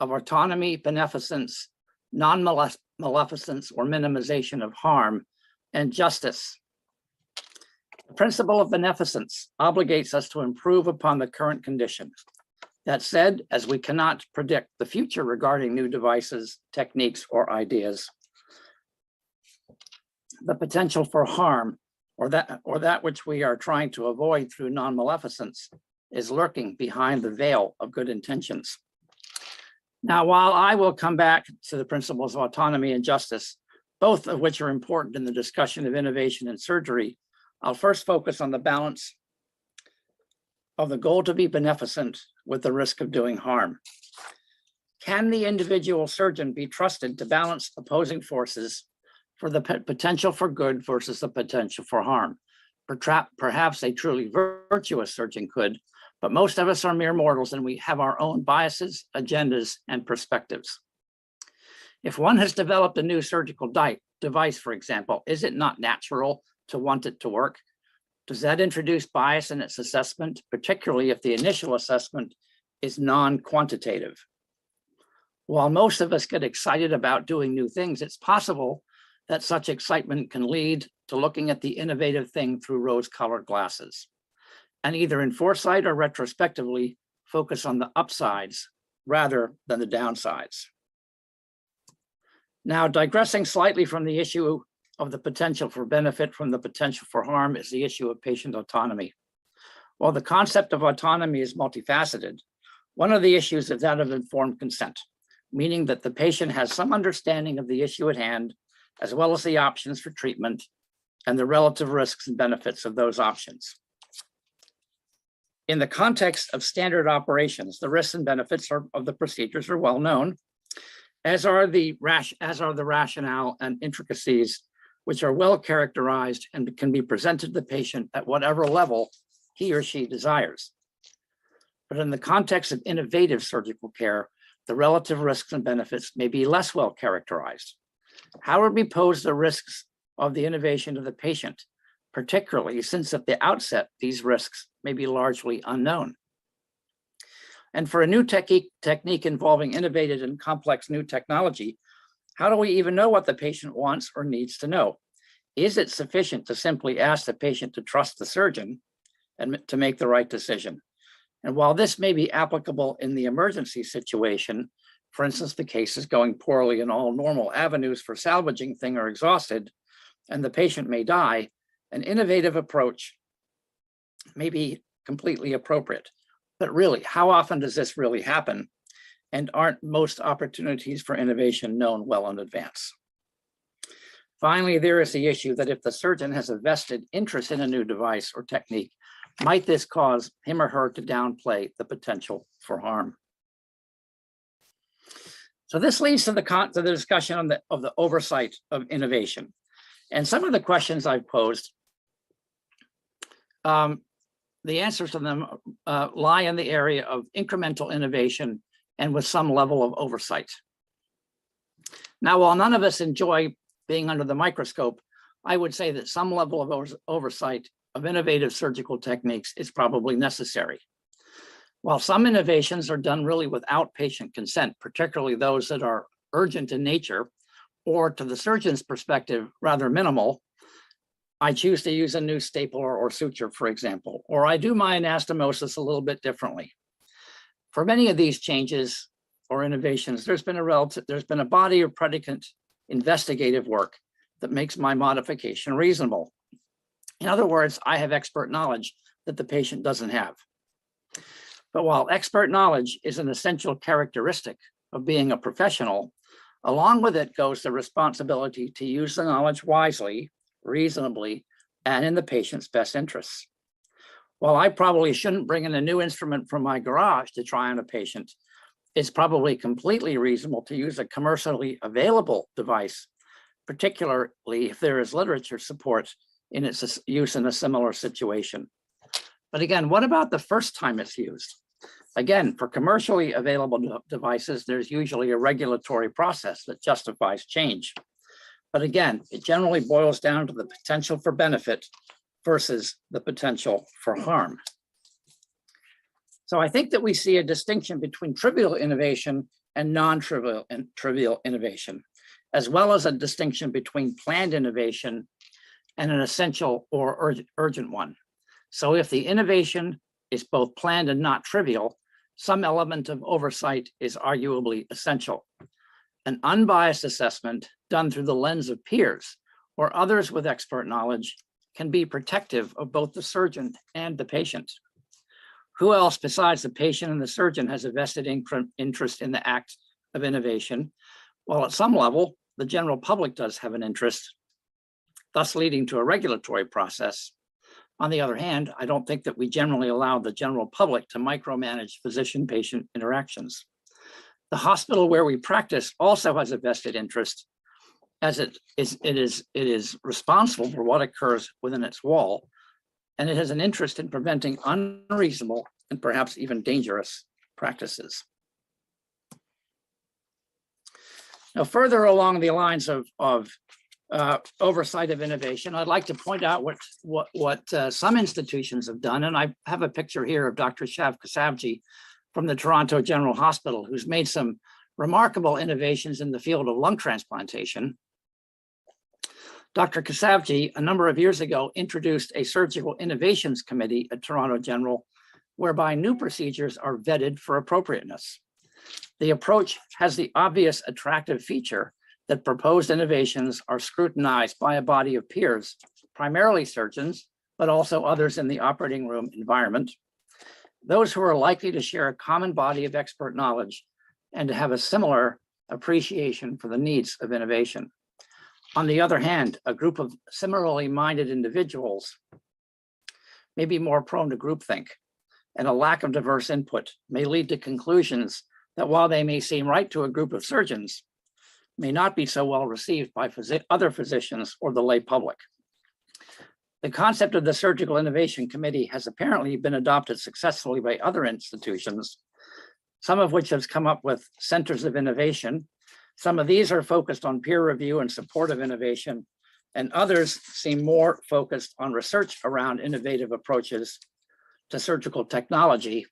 of autonomy, beneficence, non-maleficence or minimization of harm, and justice. The principle of beneficence obligates us to improve upon the current conditions. That said, as we cannot predict the future regarding new devices, techniques, or ideas, the potential for harm or that which we are trying to avoid through non-maleficence is lurking behind the veil of good intentions. Now, while I will come back to the principles of autonomy and justice, both of which are important in the discussion of innovation in surgery, I'll first focus on the balance of the goal to be beneficent with the risk of doing harm. Can the individual surgeon be trusted to balance opposing forces for the potential for good versus the potential for harm? Perhaps a truly virtuous surgeon could, but most of us are mere mortals and we have our own biases, agendas, and perspectives. If one has developed a new surgical device, for example, is it not natural to want it to work? Does that introduce bias in its assessment, particularly if the initial assessment is non-quantitative? While most of us get excited about doing new things, it's possible that such excitement can lead to looking at the innovative thing through rose-colored glasses, and either in foresight or retrospectively focus on the upsides rather than the downsides. Now, digressing slightly from the issue of the potential for benefit from the potential for harm is the issue of patient autonomy. While the concept of autonomy is multifaceted, one of the issues is that of informed consent, meaning that the patient has some understanding of the issue at hand, as well as the options for treatment and the relative risks and benefits of those options. In the context of standard operations, the risks and benefits of the procedures are well known, as are the rationale and intricacies, which are well characterized and can be presented to the patient at whatever level he or she desires. But in the context of innovative surgical care, the relative risks and benefits may be less well characterized. How would we pose the risks of the innovation to the patient, particularly since at the outset, these risks may be largely unknown? And for a new technique involving innovative and complex new technology, how do we even know what the patient wants or needs to know? Is it sufficient to simply ask the patient to trust the surgeon and to make the right decision? And while this may be applicable in the emergency situation, for instance, the case is going poorly and all normal avenues for salvaging things are exhausted and the patient may die, an innovative approach may be completely appropriate. But really, how often does this really happen? And aren't most opportunities for innovation known well in advance? Finally, there is the issue that if the surgeon has a vested interest in a new device or technique, might this cause him or her to downplay the potential for harm? So this leads to the discussion of the oversight of innovation. And some of the questions I've posed, the answers to them lie in the area of incremental innovation and with some level of oversight. Now, while none of us enjoy being under the microscope, I would say that some level of oversight of innovative surgical techniques is probably necessary. While some innovations are done really without patient consent, particularly those that are urgent in nature, or to the surgeon's perspective, rather minimal, I choose to use a new stapler or suture, for example, or I do my anastomosis a little bit differently. For many of these changes or innovations, there's been a body of predicate investigative work that makes my modification reasonable. In other words, I have expert knowledge that the patient doesn't have. But while expert knowledge is an essential characteristic of being a professional, along with it goes the responsibility to use the knowledge wisely, reasonably, and in the patient's best interests. While I probably shouldn't bring in a new instrument from my garage to try on a patient, it's probably completely reasonable to use a commercially available device, particularly if there is literature support in its use in a similar situation. But again, what about the first time it's used? Again, for commercially available devices, there's usually a regulatory process that justifies change. But again, it generally boils down to the potential for benefit versus the potential for harm. So I think that we see a distinction between trivial innovation and non-trivial innovation, as well as a distinction between planned innovation and an essential or urgent one. So if the innovation is both planned and not trivial, some element of oversight is arguably essential. An unbiased assessment done through the lens of peers or others with expert knowledge can be protective of both the surgeon and the patient. Who else besides the patient and the surgeon has a vested interest in the act of innovation? Well, at some level, the general public does have an interest, thus leading to a regulatory process. On the other hand, I don't think that we generally allow the general public to micromanage physician-patient interactions. The hospital where we practice also has a vested interest, as it is responsible for what occurs within its wall, and it has an interest in preventing unreasonable and perhaps even dangerous practices. Now, further along the lines of oversight of innovation, I'd like to point out what some institutions have done, and I have a picture here of Dr. Shav Kasavji from the Toronto General Hospital, who's made some remarkable innovations in the field of lung transplantation. Dr. Kasavji, a number of years ago, introduced a surgical innovations committee at Toronto General, whereby new procedures are vetted for appropriateness. The approach has the obvious attractive feature that proposed innovations are scrutinized by a body of peers, primarily surgeons, but also others in the operating room environment, those who are likely to share a common body of expert knowledge and to have a similar appreciation for the needs of innovation. On the other hand, a group of similarly minded individuals may be more prone to groupthink, and a lack of diverse input may lead to conclusions that, while they may seem right to a group of surgeons, may not be so well received by other physicians or the lay public. The concept of the Surgical Innovation Committee has apparently been adopted successfully by other institutions, some of which have come up with centers of innovation. Some of these are focused on peer review and support of innovation, and others seem more focused on research around innovative approaches to surgical technology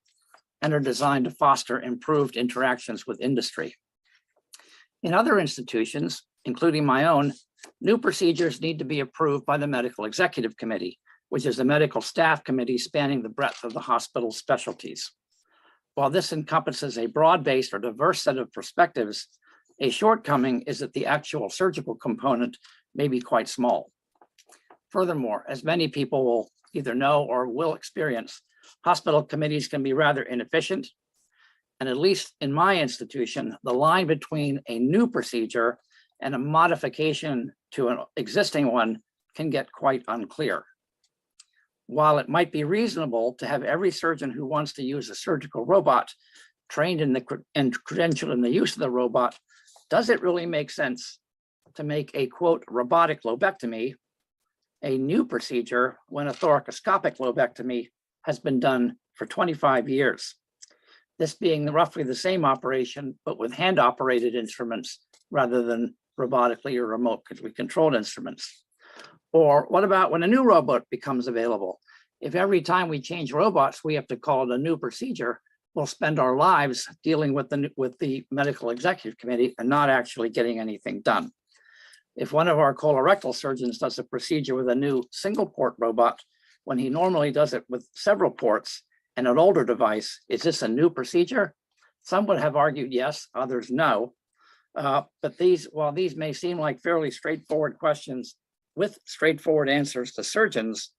and are designed to foster improved interactions with industry. In other institutions, including my own, new procedures need to be approved by the Medical Executive Committee, which is the medical staff committee spanning the breadth of the hospital's specialties. While this encompasses a broad-based or diverse set of perspectives, a shortcoming is that the actual surgical component may be quite small. Furthermore, as many people will either know or will experience, hospital committees can be rather inefficient. And at least in my institution, the line between a new procedure and a modification to an existing one can get quite unclear. While it might be reasonable to have every surgeon who wants to use a surgical robot trained in and credentialed in the use of the robot, does it really make sense to make a, quote, robotic lobectomy a new procedure when a thoracoscopic lobectomy has been done for 25 years? This being roughly the same operation, but with hand-operated instruments rather than robotically or remotely controlled instruments. Or what about when a new robot becomes available? If every time we change robots, we have to call it a new procedure, will spend our lives dealing with the medical executive committee and not actually getting anything done. If one of our colorectal surgeons does a procedure with a new single port robot, when he normally does it with several ports and an older device, is this a new procedure? Some would have argued yes, others no. But while these may seem like fairly straightforward questions with straightforward answers to surgeons,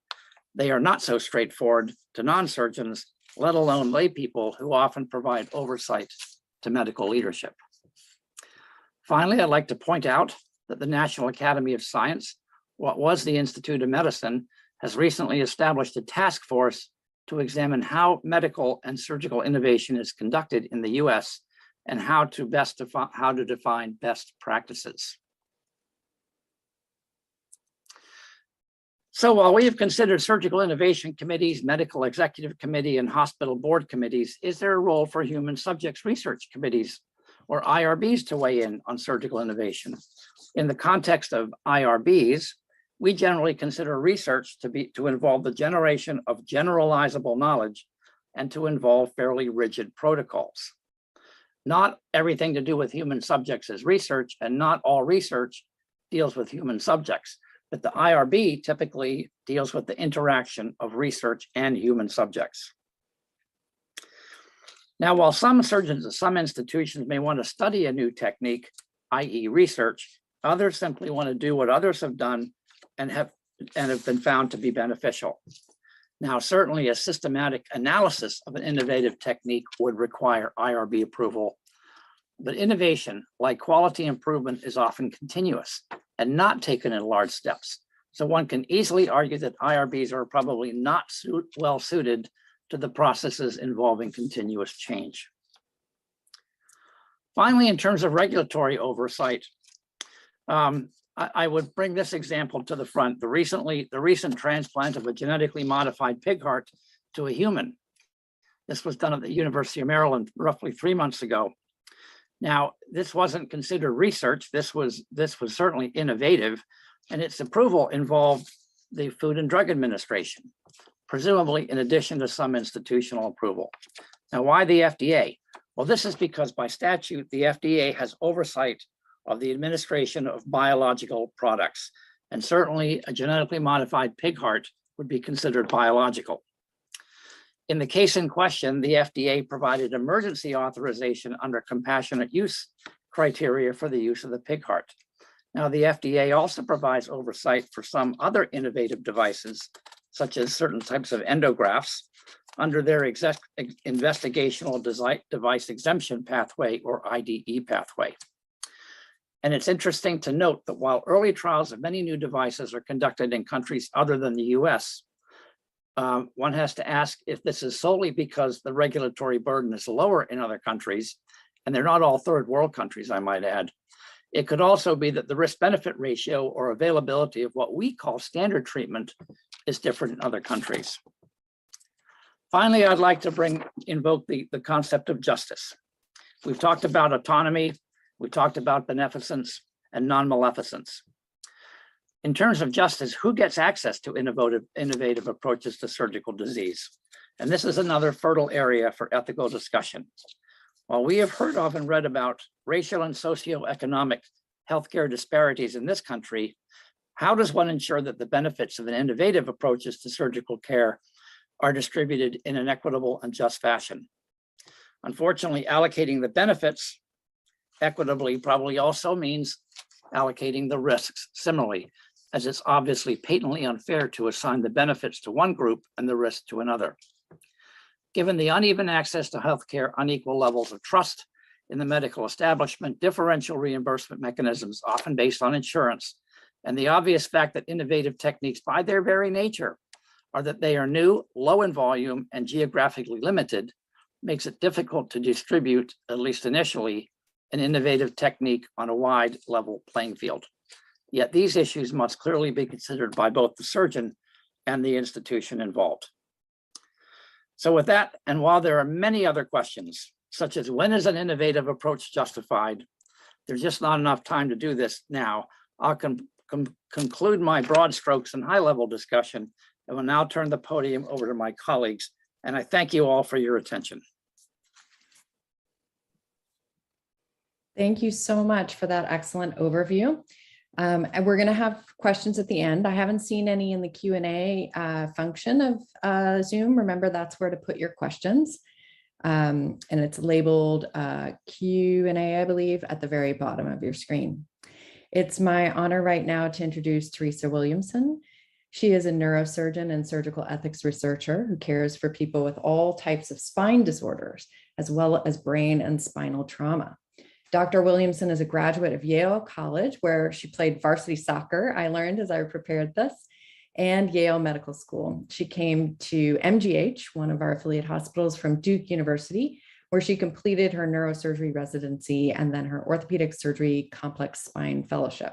they are not so straightforward to non-surgeons, let alone lay people who often provide oversight to medical leadership. Finally, I'd like to point out that the National Academy of Science, what was the Institute of Medicine, has recently established a task force to examine how medical and surgical innovation is conducted in the US and how to define best practices. So while we have considered surgical innovation committees, medical executive committee, and hospital board committees, is there a role for human subjects research committees or IRBs to weigh in on surgical innovation? In the context of IRBs, we generally consider research to involve the generation of generalizable knowledge and to involve fairly rigid protocols. Not everything to do with human subjects is research, and not all research deals with human subjects, but the IRB typically deals with the interaction of research and human subjects. Now, while some surgeons at some institutions may want to study a new technique, i.e. research, others simply want to do what others have done and have been found to be beneficial. Now, certainly a systematic analysis of an innovative technique would require IRB approval, but innovation, like quality improvement, is often continuous and not taken in large steps. So one can easily argue that IRBs are probably not well suited to the processes involving continuous change. Finally, in terms of regulatory oversight, I would bring this example to the front. The recent transplant of a genetically modified pig heart to a human. This was done at the University of Maryland roughly 3 months ago. Now, this wasn't considered research. This was certainly innovative, and its approval involved the Food and Drug Administration, presumably in addition to some institutional approval. Now, why the FDA? Well, this is because by statute, the FDA has oversight of the administration of biological products, and certainly a genetically modified pig heart would be considered biological. In the case in question, the FDA provided emergency authorization under compassionate use criteria for the use of the pig heart. Now, the FDA also provides oversight for some other innovative devices, such as certain types of endografts, under their investigational device exemption pathway, or IDE pathway. And it's interesting to note that while early trials of many new devices are conducted in countries other than the US, one has to ask if this is solely because the regulatory burden is lower in other countries, and they're not all third world countries, I might add. It could also be that the risk-benefit ratio or availability of what we call standard treatment is different in other countries. Finally, I'd like to invoke the concept of justice. We've talked about autonomy, we talked about beneficence and non-maleficence. In terms of justice, who gets access to innovative approaches to surgical disease? And this is another fertile area for ethical discussion. While we have heard of and read about racial and socioeconomic healthcare disparities in this country, how does one ensure that the benefits of an innovative approaches to surgical care are distributed in an equitable and just fashion? Unfortunately, allocating the benefits equitably probably also means allocating the risks similarly, as it's obviously patently unfair to assign the benefits to one group and the risk to another. Given the uneven access to healthcare, unequal levels of trust in the medical establishment, differential reimbursement mechanisms often based on insurance, and the obvious fact that innovative techniques by their very nature are that they are new, low in volume, and geographically limited, makes it difficult to distribute, at least initially, an innovative technique on a wide level playing field. Yet these issues must clearly be considered by both the surgeon and the institution involved. So with that, and while there are many other questions, such as when is an innovative approach justified, there's just not enough time to do this now. I'll conclude my broad strokes and high-level discussion, and will now turn the podium over to my colleagues, and I thank you all for your attention. Thank you so much for that excellent overview. And we're going to have questions at the end. I haven't seen any in the Q&A function of Zoom. Remember, that's where to put your questions. And it's labeled Q&A, I believe, at the very bottom of your screen. It's my honor right now to introduce Teresa Williamson. She is a neurosurgeon and surgical ethics researcher who cares for people with all types of spine disorders, as well as brain and spinal trauma. Dr. Williamson is a graduate of Yale College, where she played varsity soccer, I learned as I prepared this, and Yale Medical School. She came to MGH, one of our affiliate hospitals, from Duke University, where she completed her neurosurgery residency and then her orthopedic surgery complex spine fellowship.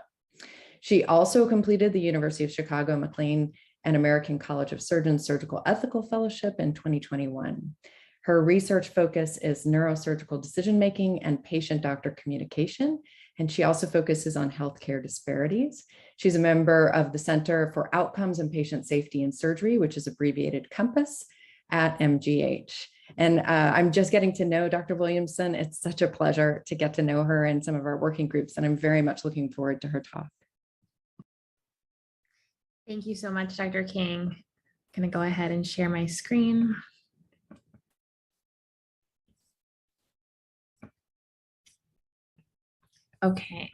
She also completed the University of Chicago McLean and American College of Surgeons Surgical Ethical Fellowship in 2021. Her research focus is neurosurgical decision-making and patient-doctor communication, and she also focuses on healthcare disparities. She's a member of the Center for Outcomes and Patient Safety in Surgery, which is abbreviated COMPASS, at MGH. And I'm just getting to know Dr. Williamson. It's such a pleasure to get to know her in some of our working groups, and I'm very much looking forward to her talk. Thank you so much, Dr. King. I'm going to go ahead and share my screen. Okay,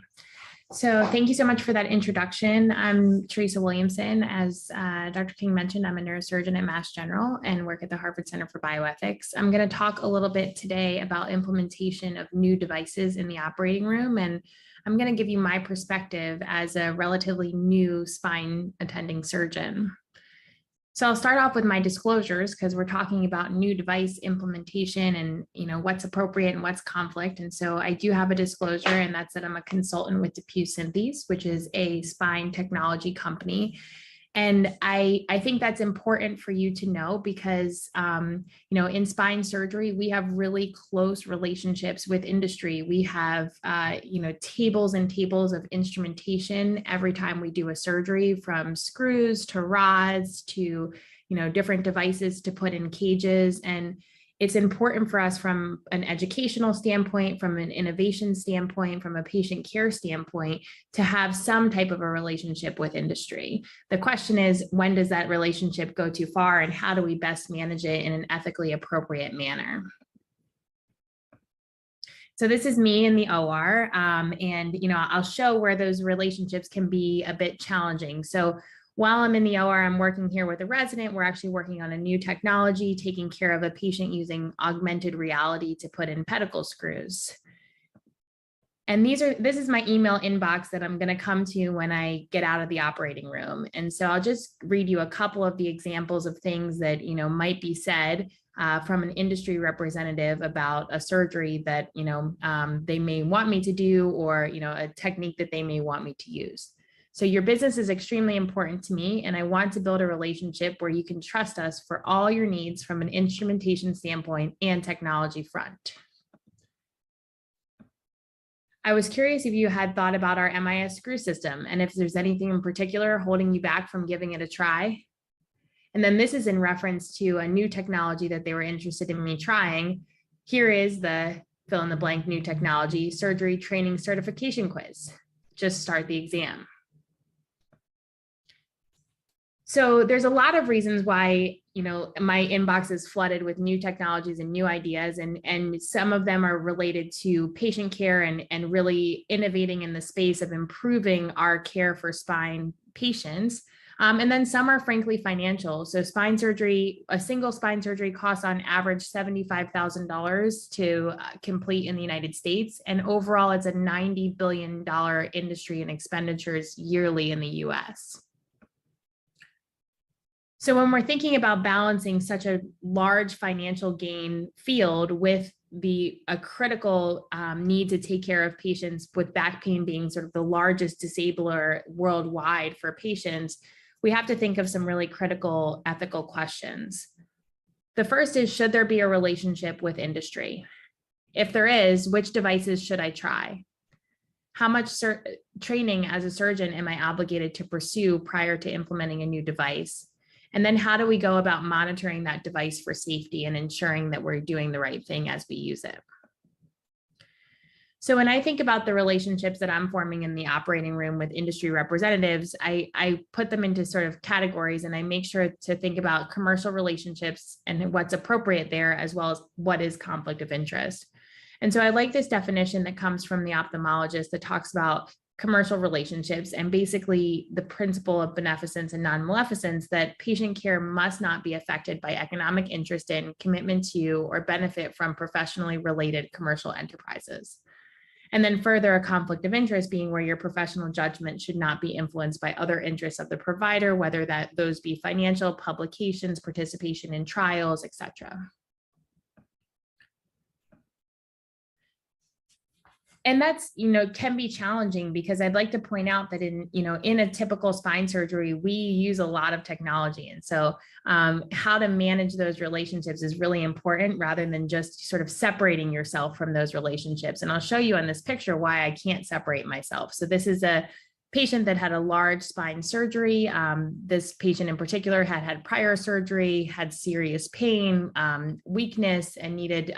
so thank you so much for that introduction. I'm Teresa Williamson. As Dr. King mentioned, I'm a neurosurgeon at Mass General and work at the Harvard Center for Bioethics. I'm going to talk a little bit today about implementation of new devices in the operating room, and I'm going to give you my perspective as a relatively new spine attending surgeon. So I'll start off with my disclosures because we're talking about new device implementation and what's appropriate and what's conflict. And so I do have a disclosure, and that's that I'm a consultant with DePuy Synthes, which is a spine technology company. And I think that's important for you to know because, in spine surgery, we have really close relationships with industry. We have, tables and tables of instrumentation every time we do a surgery, from screws to rods to, different devices to put in cages. And it's important for us from an educational standpoint, from an innovation standpoint, from a patient care standpoint, to have some type of a relationship with industry. The question is, when does that relationship go too far, and how do we best manage it in an ethically appropriate manner? So this is me in the OR, and I'll show where those relationships can be a bit challenging. So while I'm in the OR, I'm working here with a resident. We're actually working on a new technology, taking care of a patient using augmented reality to put in pedicle screws. And this is my email inbox that I'm going to come to when I get out of the operating room. And so I'll just read you a couple of the examples of things that, might be said from an industry representative about a surgery that, they may want me to do, or, a technique that they may want me to use. So your business is extremely important to me, and I want to build a relationship where you can trust us for all your needs from an instrumentation standpoint and technology front. I was curious if you had thought about our MIS screw system and if there's anything in particular holding you back from giving it a try. And then this is in reference to a new technology that they were interested in me trying. Here is the fill in the blank new technology surgery training certification quiz. Just start the exam. So there's a lot of reasons why, my inbox is flooded with new technologies and new ideas, and some of them are related to patient care and really innovating in the space of improving our care for spine patients. And then some are frankly financial. So spine surgery, a single spine surgery costs on average $75,000 to complete in the United States. And overall, it's a $90 billion industry and expenditures yearly in the US. So when we're thinking about balancing such a large financial gain field with a critical need to take care of patients with back pain being sort of the largest disabler worldwide for patients, we have to think of some really critical ethical questions. The first is, should there be a relationship with industry? If there is, which devices should I try? How much training as a surgeon am I obligated to pursue prior to implementing a new device? And then how do we go about monitoring that device for safety and ensuring that we're doing the right thing as we use it? So when I think about the relationships that I'm forming in the operating room with industry representatives, I put them into sort of categories, and I make sure to think about commercial relationships and what's appropriate there, as well as what is conflict of interest. And so I like this definition that comes from the ophthalmologist that talks about commercial relationships and basically the principle of beneficence and non-maleficence, that patient care must not be affected by economic interest in, commitment to, or benefit from professionally related commercial enterprises. And then further, a conflict of interest being where your professional judgment should not be influenced by other interests of the provider, whether that those be financial, publications, participation in trials, etc. And that's, can be challenging, because I'd like to point out that in a typical spine surgery, we use a lot of technology. And so how to manage those relationships is really important, rather than just sort of separating yourself from those relationships. And I'll show you on this picture why I can't separate myself. So this is a patient that had a large spine surgery. This patient in particular had prior surgery, had serious pain, weakness, and needed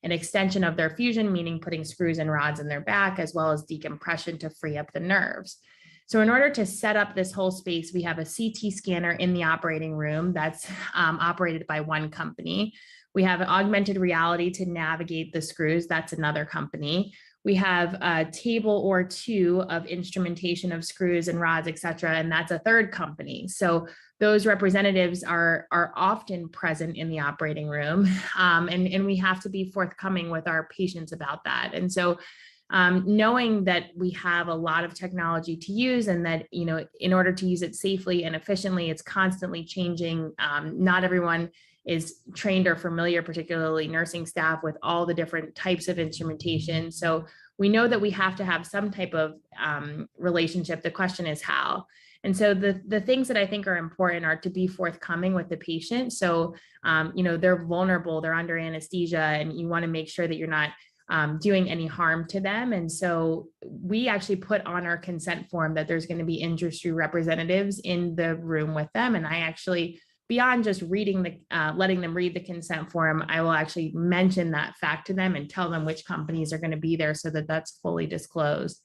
an extension of their fusion, meaning putting screws and rods in their back, as well as decompression to free up the nerves. So in order to set up this whole space, we have a CT scanner in the operating room that's operated by one company. We have augmented reality to navigate the screws. That's another company. We have a table or two of instrumentation of screws and rods, et cetera, and that's a third company. So those representatives are often present in the operating room, and we have to be forthcoming with our patients about that. And so knowing that we have a lot of technology to use, and that, in order to use it safely and efficiently, it's constantly changing. Not everyone is trained or familiar, particularly nursing staff, with all the different types of instrumentation. So we know that we have to have some type of relationship. The question is how. And so the things that I think are important are to be forthcoming with the patient. So, they're vulnerable, they're under anesthesia, and you want to make sure that you're not doing any harm to them. And so we actually put on our consent form that there's going to be industry representatives in the room with them. And I actually, beyond just reading letting them read the consent form, I will actually mention that fact to them and tell them which companies are going to be there, so that that's fully disclosed.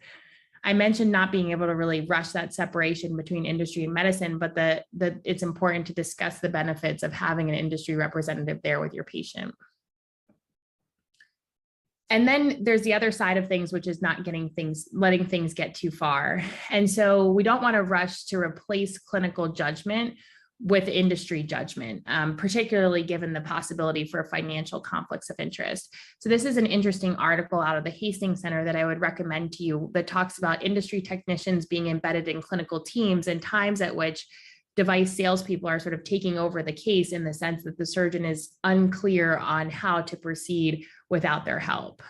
I mentioned not being able to really rush that separation between industry and medicine, but that it's important to discuss the benefits of having an industry representative there with your patient. And then there's the other side of things, which is not letting things get too far. And so we don't want to rush to replace clinical judgment with industry judgment, particularly given the possibility for financial conflicts of interest. So this is an interesting article out of the Hastings Center that I would recommend to you, that talks about industry technicians being embedded in clinical teams, and times at which device salespeople are sort of taking over the case, in the sense that the surgeon is unclear on how to proceed without their help.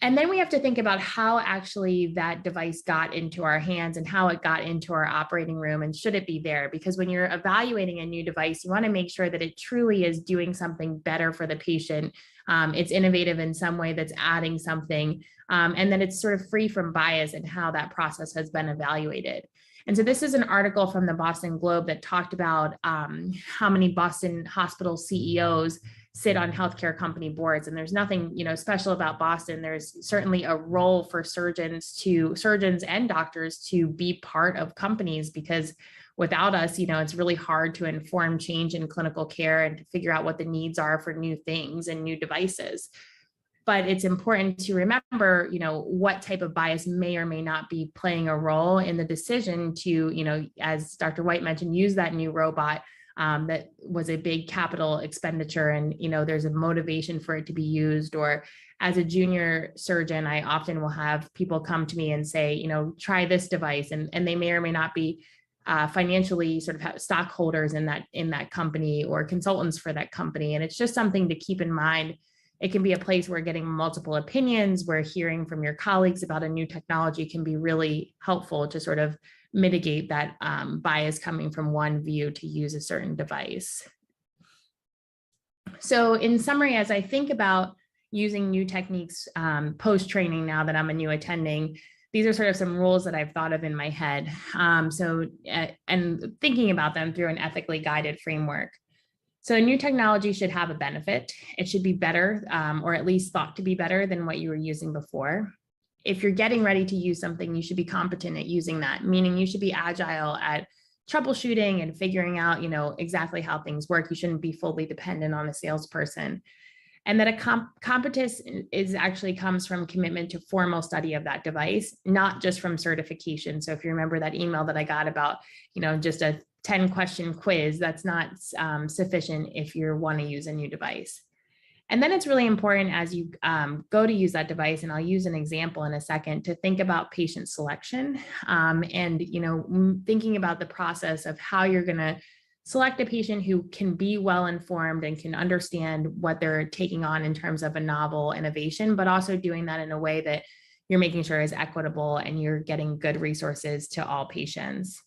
And then we have to think about how actually that device got into our hands, and how it got into our operating room, and should it be there? Because when you're evaluating a new device, you want to make sure that it truly is doing something better for the patient. It's innovative in some way, that's adding something, and that it's sort of free from bias in how that process has been evaluated. And so this is an article from the Boston Globe that talked about how many Boston hospital CEOs sit on healthcare company boards. And there's nothing, special about Boston. There's certainly a role for surgeons and doctors to be part of companies, because without us, it's really hard to inform change in clinical care and to figure out what the needs are for new things and new devices. But it's important to remember, what type of bias may or may not be playing a role in the decision to, as Dr. White mentioned, use that new robot. That was a big capital expenditure, and there's a motivation for it to be used. Or as a junior surgeon, I often will have people come to me and say, try this device, and they may or may not be financially sort of have stockholders in that company or consultants for that company. And it's just something to keep in mind. It can be a place where getting multiple opinions, where hearing from your colleagues about a new technology can be really helpful to sort of mitigate that bias coming from one view to use a certain device. So in summary, as I think about using new techniques post-training, now that I'm a new attending, these are sort of some rules that I've thought of in my head. And thinking about them through an ethically guided framework. So a new technology should have a benefit. It should be better, or at least thought to be better than what you were using before. If you're getting ready to use something, you should be competent at using that, meaning you should be agile at troubleshooting and figuring out, exactly how things work. You shouldn't be fully dependent on a salesperson. And that a competence is actually comes from commitment to formal study of that device, not just from certification. So if you remember that email that I got about, just a 10-question quiz, that's not sufficient if you want to use a new device. And then it's really important as you go to use that device, and I'll use an example in a second, to think about patient selection and, thinking about the process of how you're going to select a patient who can be well informed and can understand what they're taking on in terms of a novel innovation, but also doing that in a way that you're making sure is equitable and you're getting good resources to all patients.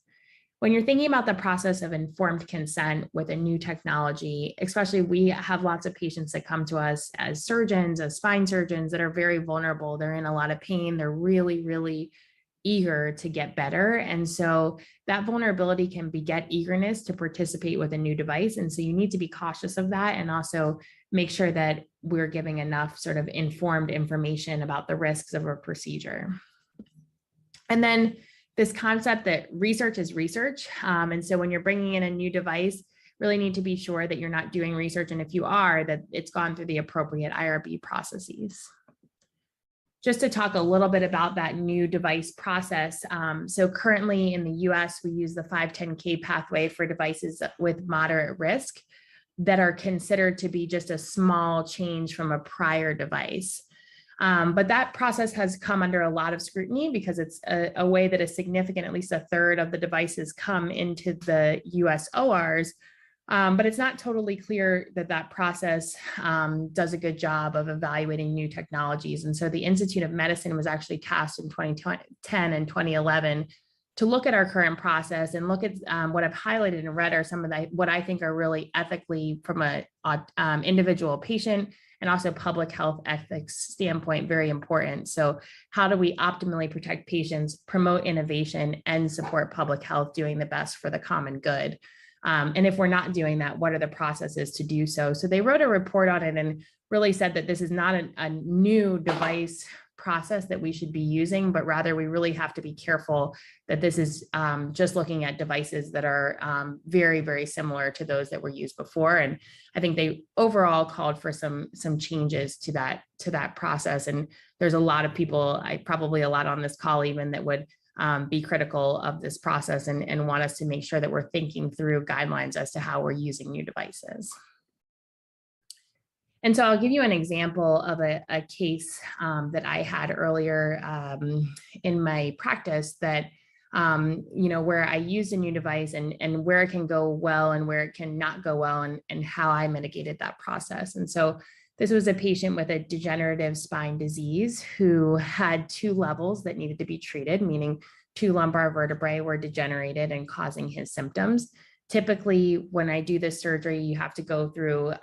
When you're thinking about the process of informed consent with a new technology, especially we have lots of patients that come to us as surgeons, as spine surgeons, that are very vulnerable. They're in a lot of pain. They're really, really eager to get better. And so that vulnerability can beget eagerness to participate with a new device. And so you need to be cautious of that and also make sure that we're giving enough sort of informed information about the risks of a procedure. And then this concept that research is research. And so when you're bringing in a new device, really need to be sure that you're not doing research. And if you are, that it's gone through the appropriate IRB processes. Just to talk a little bit about that new device process. So currently in the US, we use the 510(k) pathway for devices with moderate risk that are considered to be just a small change from a prior device. But that process has come under a lot of scrutiny because it's a way that a significant, at least a third of the devices come into the US ORs. But it's not totally clear that that process does a good job of evaluating new technologies. And so the Institute of Medicine was actually tasked in 2010 and 2011 to look at our current process and look at what I've highlighted in red are some of what I think are really ethically from a individual patient and also public health ethics standpoint, very important. So how do we optimally protect patients, promote innovation, and support public health, doing the best for the common good? And if we're not doing that, what are the processes to do so? So they wrote a report on it and really said that this is not a new device process that we should be using, but rather we really have to be careful that this is just looking at devices that are very, very similar to those that were used before. And I think they overall called for some changes to that process. And there's a lot of people, probably a lot on this call even, that would be critical of this process and want us to make sure that we're thinking through guidelines as to how we're using new devices. And so I'll give you an example of a case that I had earlier in my practice that, where I used a new device and where it can go well and where it can not go well and how I mitigated that process. And so this was a patient with a degenerative spine disease who had 2 levels that needed to be treated, meaning 2 lumbar vertebrae were degenerated and causing his symptoms. Typically, when I do this surgery, you have to go through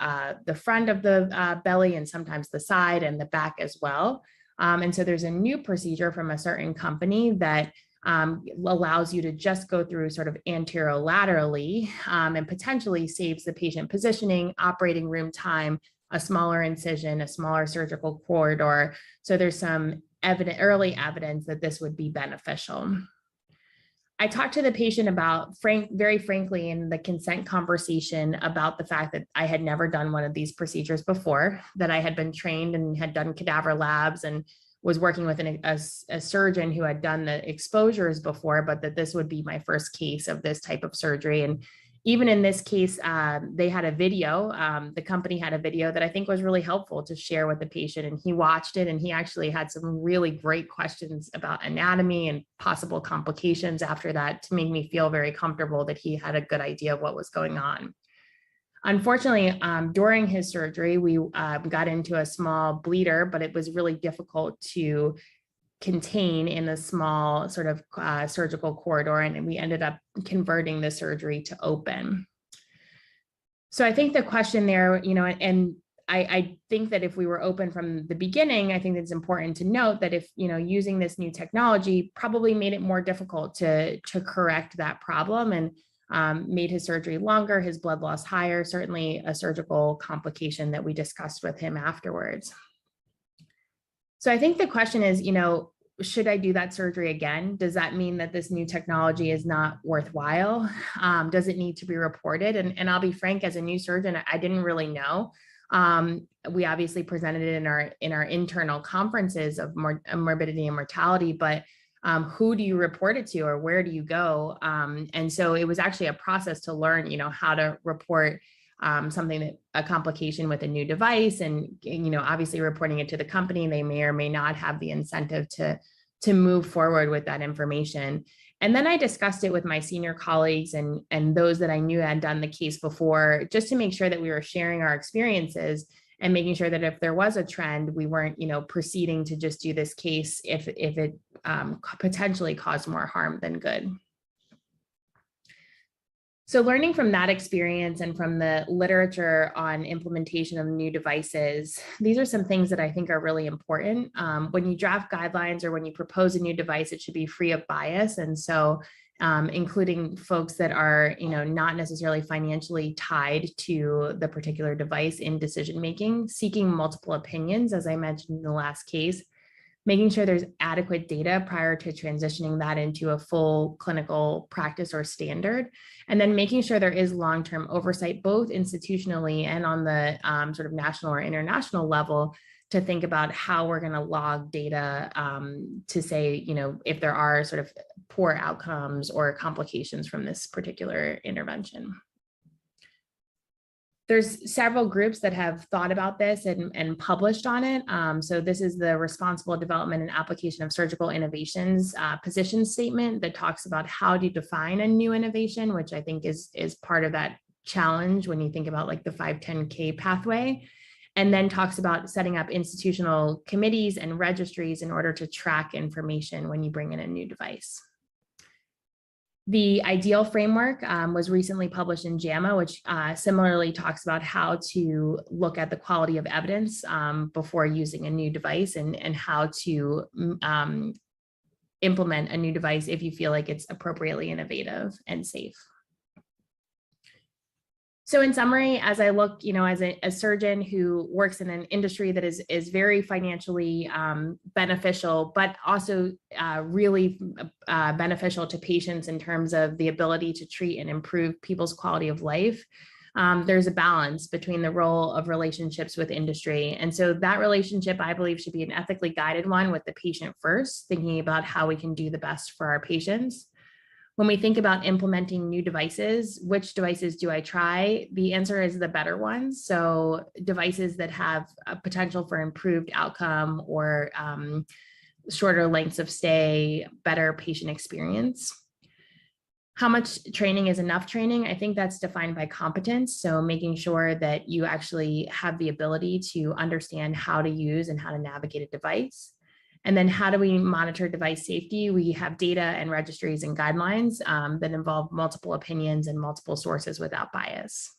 the front of the belly and sometimes the side and the back as well. And so there's a new procedure from a certain company that allows you to just go through sort of anterolaterally and potentially saves the patient positioning, operating room time, a smaller incision, a smaller surgical corridor. So there's some early evidence that this would be beneficial. I talked to the patient about, very frankly, in the consent conversation about the fact that I had never done one of these procedures before, that I had been trained and had done cadaver labs and was working with a surgeon who had done the exposures before, but that this would be my first case of this type of surgery. And even in this case, they had a video, the company had a video that I think was really helpful to share with the patient, and he watched it and he actually had some really great questions about anatomy and possible complications after that to make me feel very comfortable that he had a good idea of what was going on. Unfortunately, during his surgery, we got into a small bleeder, but it was really difficult to contain in a small sort of surgical corridor, and we ended up converting the surgery to open. So I think the question there, and I think that if we were open from the beginning, I think it's important to note that if, using this new technology probably made it more difficult to correct that problem. And made his surgery longer, his blood loss higher, certainly a surgical complication that we discussed with him afterwards. So I think the question is, should I do that surgery again? Does that mean that this new technology is not worthwhile? Does it need to be reported? And I'll be frank, as a new surgeon, I didn't really know. We obviously presented it in our internal conferences of morbidity and mortality, but who do you report it to, or where do you go? And so it was actually a process to learn, how to report a complication with a new device, and obviously reporting it to the company. They may or may not have the incentive to move forward with that information. And then I discussed it with my senior colleagues and those that I knew had done the case before, just to make sure that we were sharing our experiences and making sure that if there was a trend, we weren't proceeding to just do this case if it potentially caused more harm than good. So learning from that experience and from the literature on implementation of new devices, these are some things that I think are really important. When you draft guidelines or when you propose a new device, it should be free of bias. And so including folks that are not necessarily financially tied to the particular device in decision-making, seeking multiple opinions, as I mentioned in the last case, making sure there's adequate data prior to transitioning that into a full clinical practice or standard, and then making sure there is long-term oversight, both institutionally and on the sort of national or international level, to think about how we're going to log data to say, if there are sort of poor outcomes or complications from this particular intervention. There's several groups that have thought about this and published on it. So this is the Responsible Development and Application of Surgical Innovations position statement that talks about how to define a new innovation, which I think is part of that challenge when you think about like the 510(k) pathway, and then talks about setting up institutional committees and registries in order to track information when you bring in a new device. The ideal framework was recently published in JAMA, which similarly talks about how to look at the quality of evidence before using a new device, and how to implement a new device if you feel like it's appropriately innovative and safe. So in summary, as I look, as a surgeon who works in an industry that is very financially beneficial, but also really beneficial to patients in terms of the ability to treat and improve people's quality of life, there's a balance between the role of relationships with industry. And so that relationship, I believe, should be an ethically guided one with the patient first, thinking about how we can do the best for our patients. When we think about implementing new devices, which devices do I try? The answer is the better ones. So devices that have a potential for improved outcome or shorter lengths of stay, better patient experience. How much training is enough training? I think that's defined by competence. So making sure that you actually have the ability to understand how to use and how to navigate a device. And then how do we monitor device safety? We have data and registries and guidelines that involve multiple opinions and multiple sources without bias.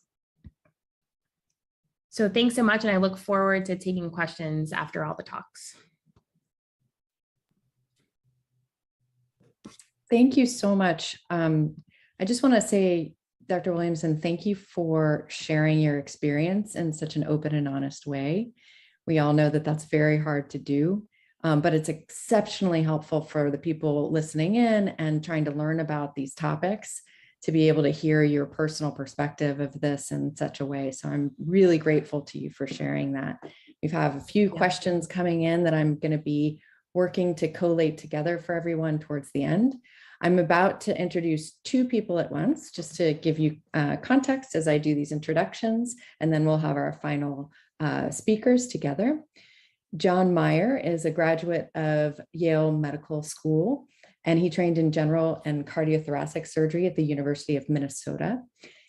So thanks so much, and I look forward to taking questions after all the talks. Thank you so much. I just want to say, Dr. Williamson, thank you for sharing your experience in such an open and honest way. We all know that that's very hard to do. But it's exceptionally helpful for the people listening in and trying to learn about these topics to be able to hear your personal perspective of this in such a way. So I'm really grateful to you for sharing that. We have a few questions coming in that I'm going to be working to collate together for everyone towards the end. I'm about to introduce two people at once, just to give you context as I do these introductions, and then we'll have our final speakers together. John Meyer is a graduate of Yale Medical School, and he trained in general and cardiothoracic surgery at the University of Minnesota.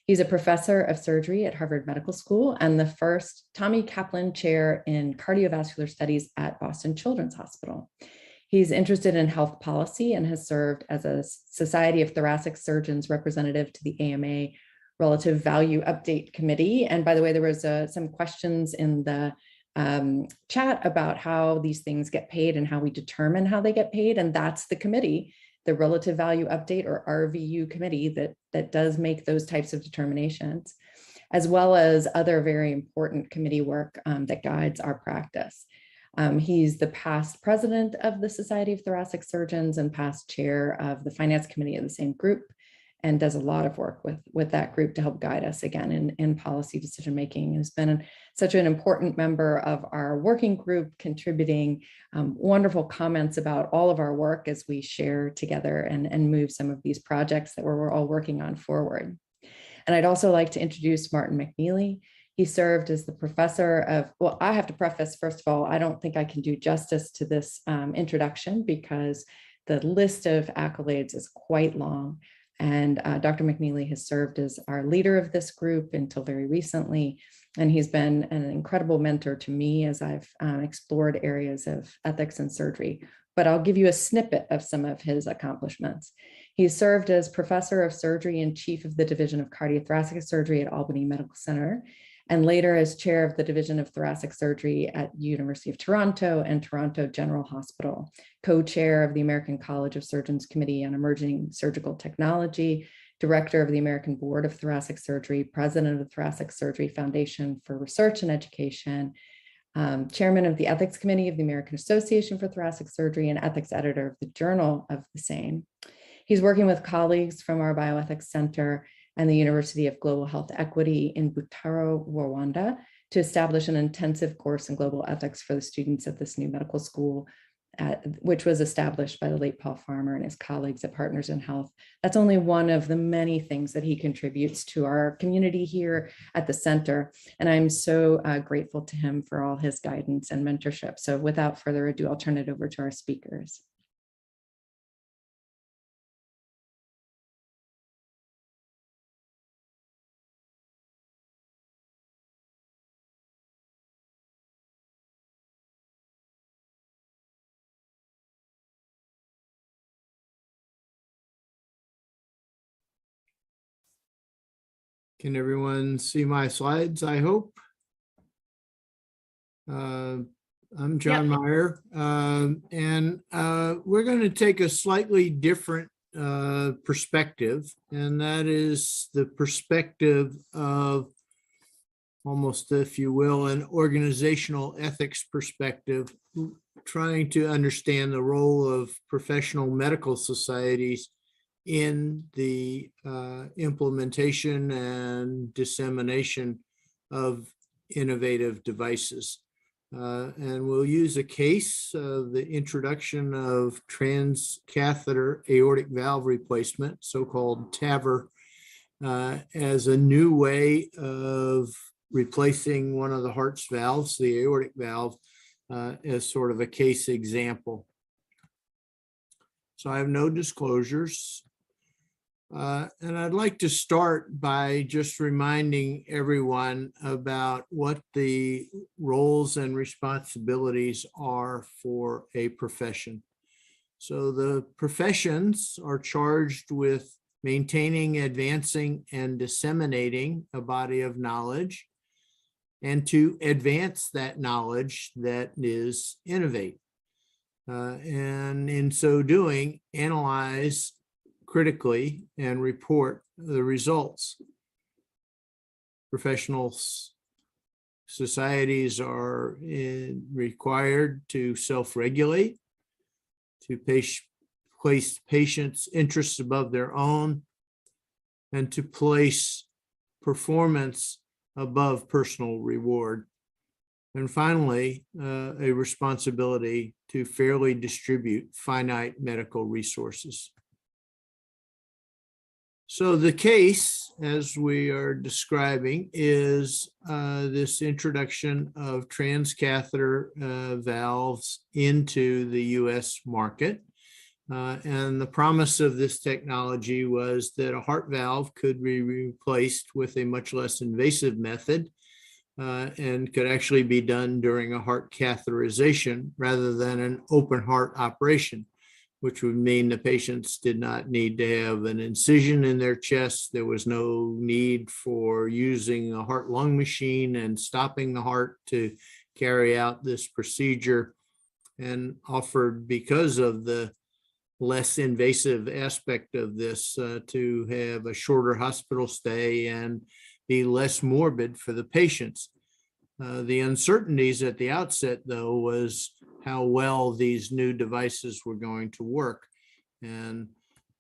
He's a professor of surgery at Harvard Medical School and the first Tommy Kaplan Chair in Cardiovascular Studies at Boston Children's Hospital. He's interested in health policy and has served as a Society of Thoracic Surgeons representative to the AMA Relative Value Update Committee. And by the way, there was some questions in the chat about how these things get paid and how we determine how they get paid. And that's the committee the relative value update or RVU committee that does make those types of determinations, as well as other very important committee work that guides our practice. He's the past president of the Society of Thoracic Surgeons and past chair of the finance committee of the same group, and does a lot of work with that group to help guide us again in policy decision making. Has been such an important member of our working group, contributing wonderful comments about all of our work as we share together and move some of these projects that we're all working on forward. And I'd also like to introduce Martin McNeely. He served as the professor of, well, I have to preface, first of all, I don't think I can do justice to this introduction because the list of accolades is quite long. And Dr. McNeely has served as our leader of this group until very recently. And he's been an incredible mentor to me as I've explored areas of ethics and surgery. But I'll give you a snippet of some of his accomplishments. He served as professor of surgery and chief of the Division of Cardiothoracic Surgery at Albany Medical Center, and later as chair of the Division of Thoracic Surgery at University of Toronto and Toronto General Hospital, co-chair of the American College of Surgeons Committee on Emerging Surgical Technology, director of the American Board of Thoracic Surgery, president of the Thoracic Surgery Foundation for Research and Education, chairman of the Ethics Committee of the American Association for Thoracic Surgery, and ethics editor of the Journal of the same. He's working with colleagues from our Bioethics Center and the University of Global Health Equity in Butaro, Rwanda, to establish an intensive course in global ethics for the students at this new medical school, which was established by the late Paul Farmer and his colleagues at Partners in Health. That's only one of the many things that he contributes to our community here at the center. And I'm so grateful to him for all his guidance and mentorship. So without further ado, I'll turn it over to our speakers. Can everyone see my slides, I hope? I'm John Meyer, and we're going to take a slightly different perspective, and that is the perspective of almost, if you will, an organizational ethics perspective, trying to understand the role of professional medical societies in the implementation and dissemination of innovative devices. And we'll use a case of the introduction of transcatheter aortic valve replacement, so-called TAVR, as a new way of replacing one of the heart's valves, the aortic valve, as sort of a case example. So I have no disclosures. And I'd like to start by just reminding everyone about what the roles and responsibilities are for a profession. So the professions are charged with maintaining, advancing, and disseminating a body of knowledge, and to advance that knowledge that is innovate. And in so doing, analyze critically and report the results. Professional societies are required to self-regulate, to place patients' interests above their own, and to place performance above personal reward. And finally, a responsibility to fairly distribute finite medical resources. So the case, as we are describing, is this introduction of transcatheter valves into the US market. And the promise of this technology was that a heart valve could be replaced with a much less invasive method and could actually be done during a heart catheterization rather than an open heart operation, which would mean the patients did not need to have an incision in their chest. There was no need for using a heart-lung machine and stopping the heart to carry out this procedure, and offered, because of the less invasive aspect of this to have a shorter hospital stay and be less morbid for the patients. The uncertainties at the outset, though, was how well these new devices were going to work. And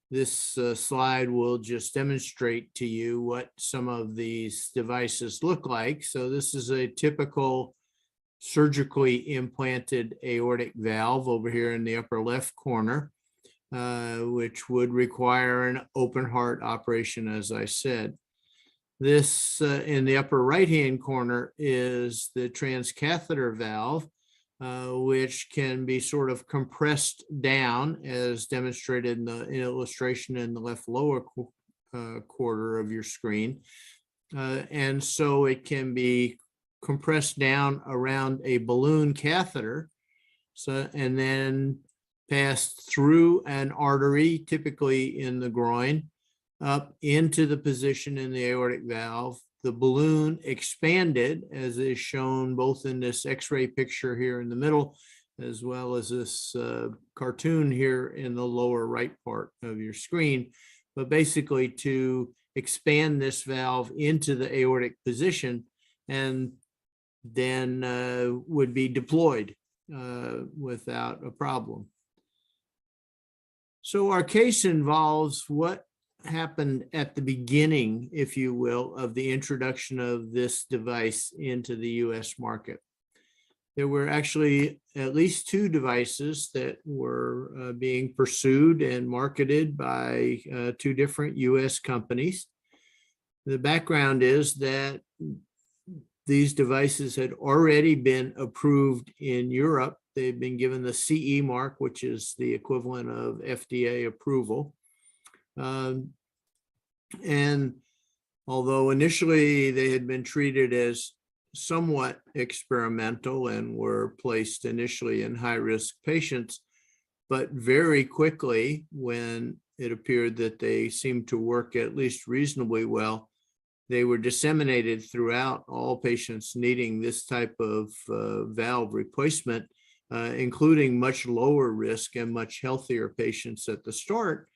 this slide will just demonstrate to you what some of these devices look like. So this is a typical surgically implanted aortic valve over here in the upper left corner, which would require an open heart operation, as I said. This in the upper right-hand corner is the transcatheter valve, which can be sort of compressed down, as demonstrated in the illustration in the left lower quarter of your screen. And so it can be compressed down around a balloon catheter, and then passed through an artery, typically in the groin, up into the position in the aortic valve. The balloon expanded, as is shown both in this X-ray picture here in the middle, as well as this cartoon here in the lower right part of your screen. But basically to expand this valve into the aortic position, and then would be deployed without a problem. So our case involves what happened at the beginning, if you will, of the introduction of this device into the US market. There were actually at least two devices that were being pursued and marketed by two different US companies. The background is that these devices had already been approved in Europe. They've been given the CE mark, which is the equivalent of FDA approval. And although initially they had been treated as somewhat experimental and were placed initially in high-risk patients, but very quickly, when it appeared that they seemed to work at least reasonably well, they were disseminated throughout all patients needing this type of valve replacement, including much lower risk and much healthier patients at the start.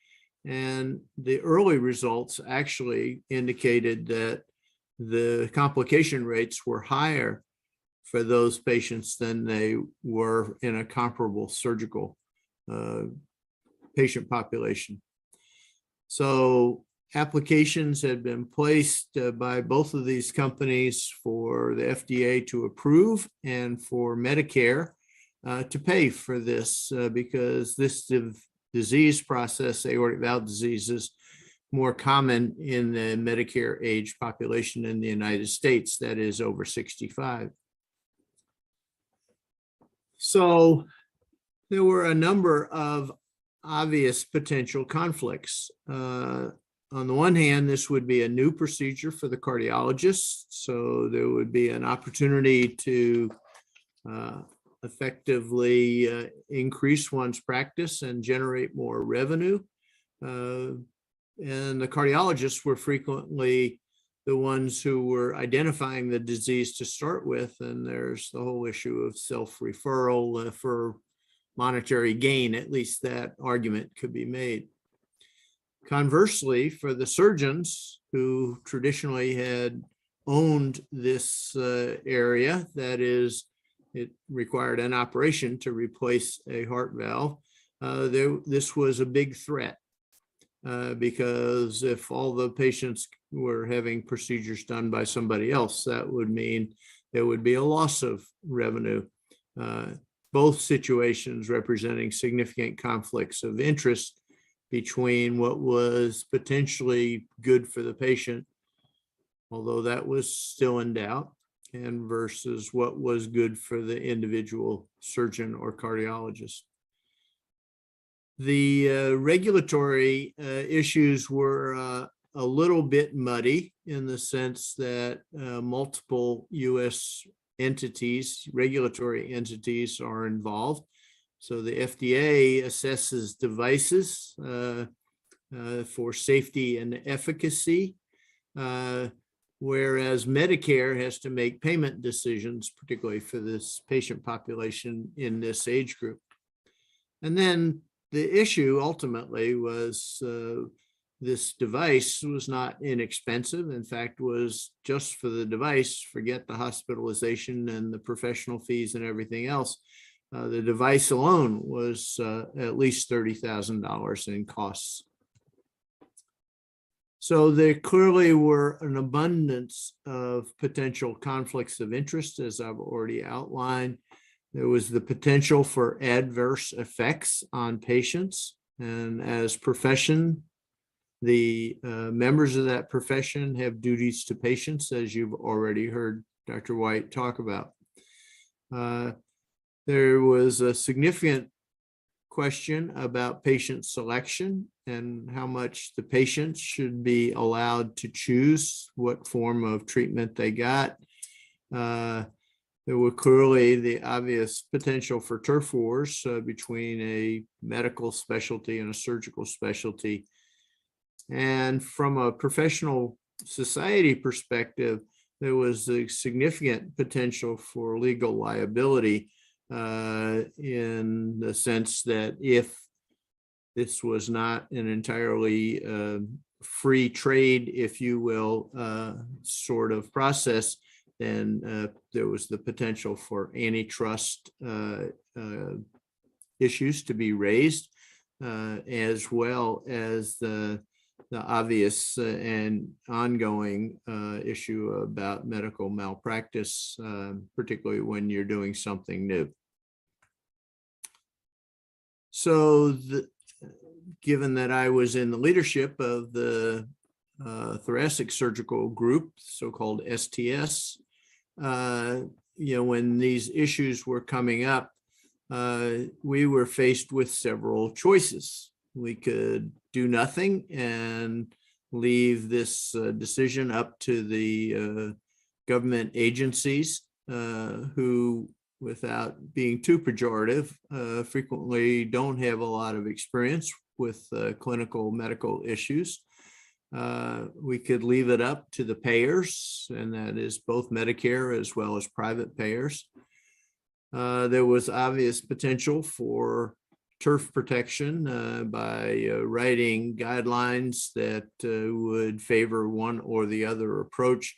And the early results actually indicated that the complication rates were higher for those patients than they were in a comparable surgical patient population. So applications had been placed by both of these companies for the FDA to approve and for Medicare to pay for this because this disease process, aortic valve disease, is more common in the Medicare age population in the United States, that is over 65. So there were a number of obvious potential conflicts. On the one hand, this would be a new procedure for the cardiologist, so there would be an opportunity to effectively increase one's practice and generate more revenue. And the cardiologists were frequently the ones who were identifying the disease to start with, and there's the whole issue of self-referral for monetary gain. At least that argument could be made. Conversely, for the surgeons who traditionally had owned this area, that is, it required an operation to replace a heart valve, this was a big threat because if all the patients were having procedures done by somebody else, that would mean there would be a loss of revenue. Both situations representing significant conflicts of interest between what was potentially good for the patient, although that was still in doubt, and versus what was good for the individual surgeon or cardiologist. The regulatory issues were a little bit muddy in the sense that multiple US entities, regulatory entities, are involved. So the FDA assesses devices for safety and efficacy, whereas Medicare has to make payment decisions, particularly for this patient population in this age group. And then the issue ultimately was this device was not inexpensive. In fact, was just for the device, forget the hospitalization and the professional fees and everything else. The device alone was at least $30,000 in costs. So there clearly were an abundance of potential conflicts of interest, as I've already outlined. There was the potential for adverse effects on patients. And as profession, the members of that profession have duties to patients, as you've already heard Dr. White talk about. There was a significant question about patient selection and how much the patients should be allowed to choose what form of treatment they got. There were clearly the obvious potential for turf wars between a medical specialty and a surgical specialty. And from a professional society perspective, there was a significant potential for legal liability in the sense that if this was not an entirely free trade, if you will, sort of process, then there was the potential for antitrust issues to be raised, as well as the obvious and ongoing issue about medical malpractice, particularly when you're doing something new. So given that I was in the leadership of the thoracic surgical group, so-called STS, when these issues were coming up, we were faced with several choices. We could do nothing and leave this decision up to the government agencies who, without being too pejorative, frequently don't have a lot of experience with clinical medical issues. We could leave it up to the payers, and that is both Medicare as well as private payers. There was obvious potential for turf protection by writing guidelines that would favor one or the other approach.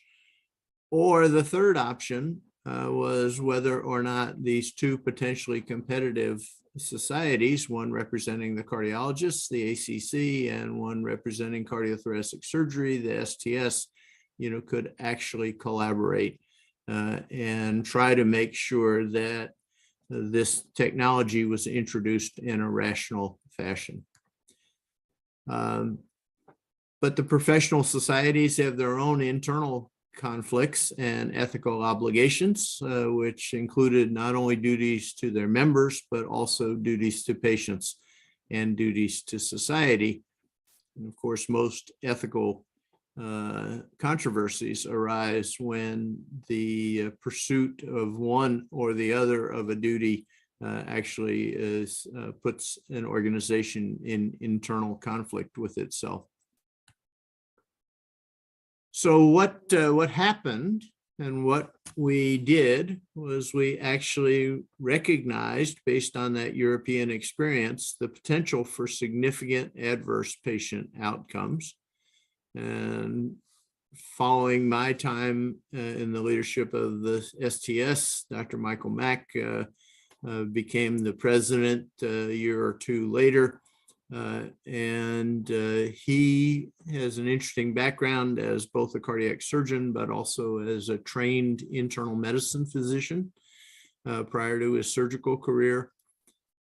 Or the third option was whether or not these two potentially competitive societies, one representing the cardiologists, the ACC, and one representing cardiothoracic surgery, the STS, could actually collaborate and try to make sure that this technology was introduced in a rational fashion. But the professional societies have their own internal conflicts and ethical obligations, which included not only duties to their members, but also duties to patients and duties to society. And of course, most ethical controversies arise when the pursuit of one or the other of a duty actually puts an organization in internal conflict with itself. So what happened and what we did was we actually recognized, based on that European experience, the potential for significant adverse patient outcomes. And following my time in the leadership of the STS, Dr. Michael Mack became the president a year or two later. And he has an interesting background as both a cardiac surgeon, but also as a trained internal medicine physician prior to his surgical career.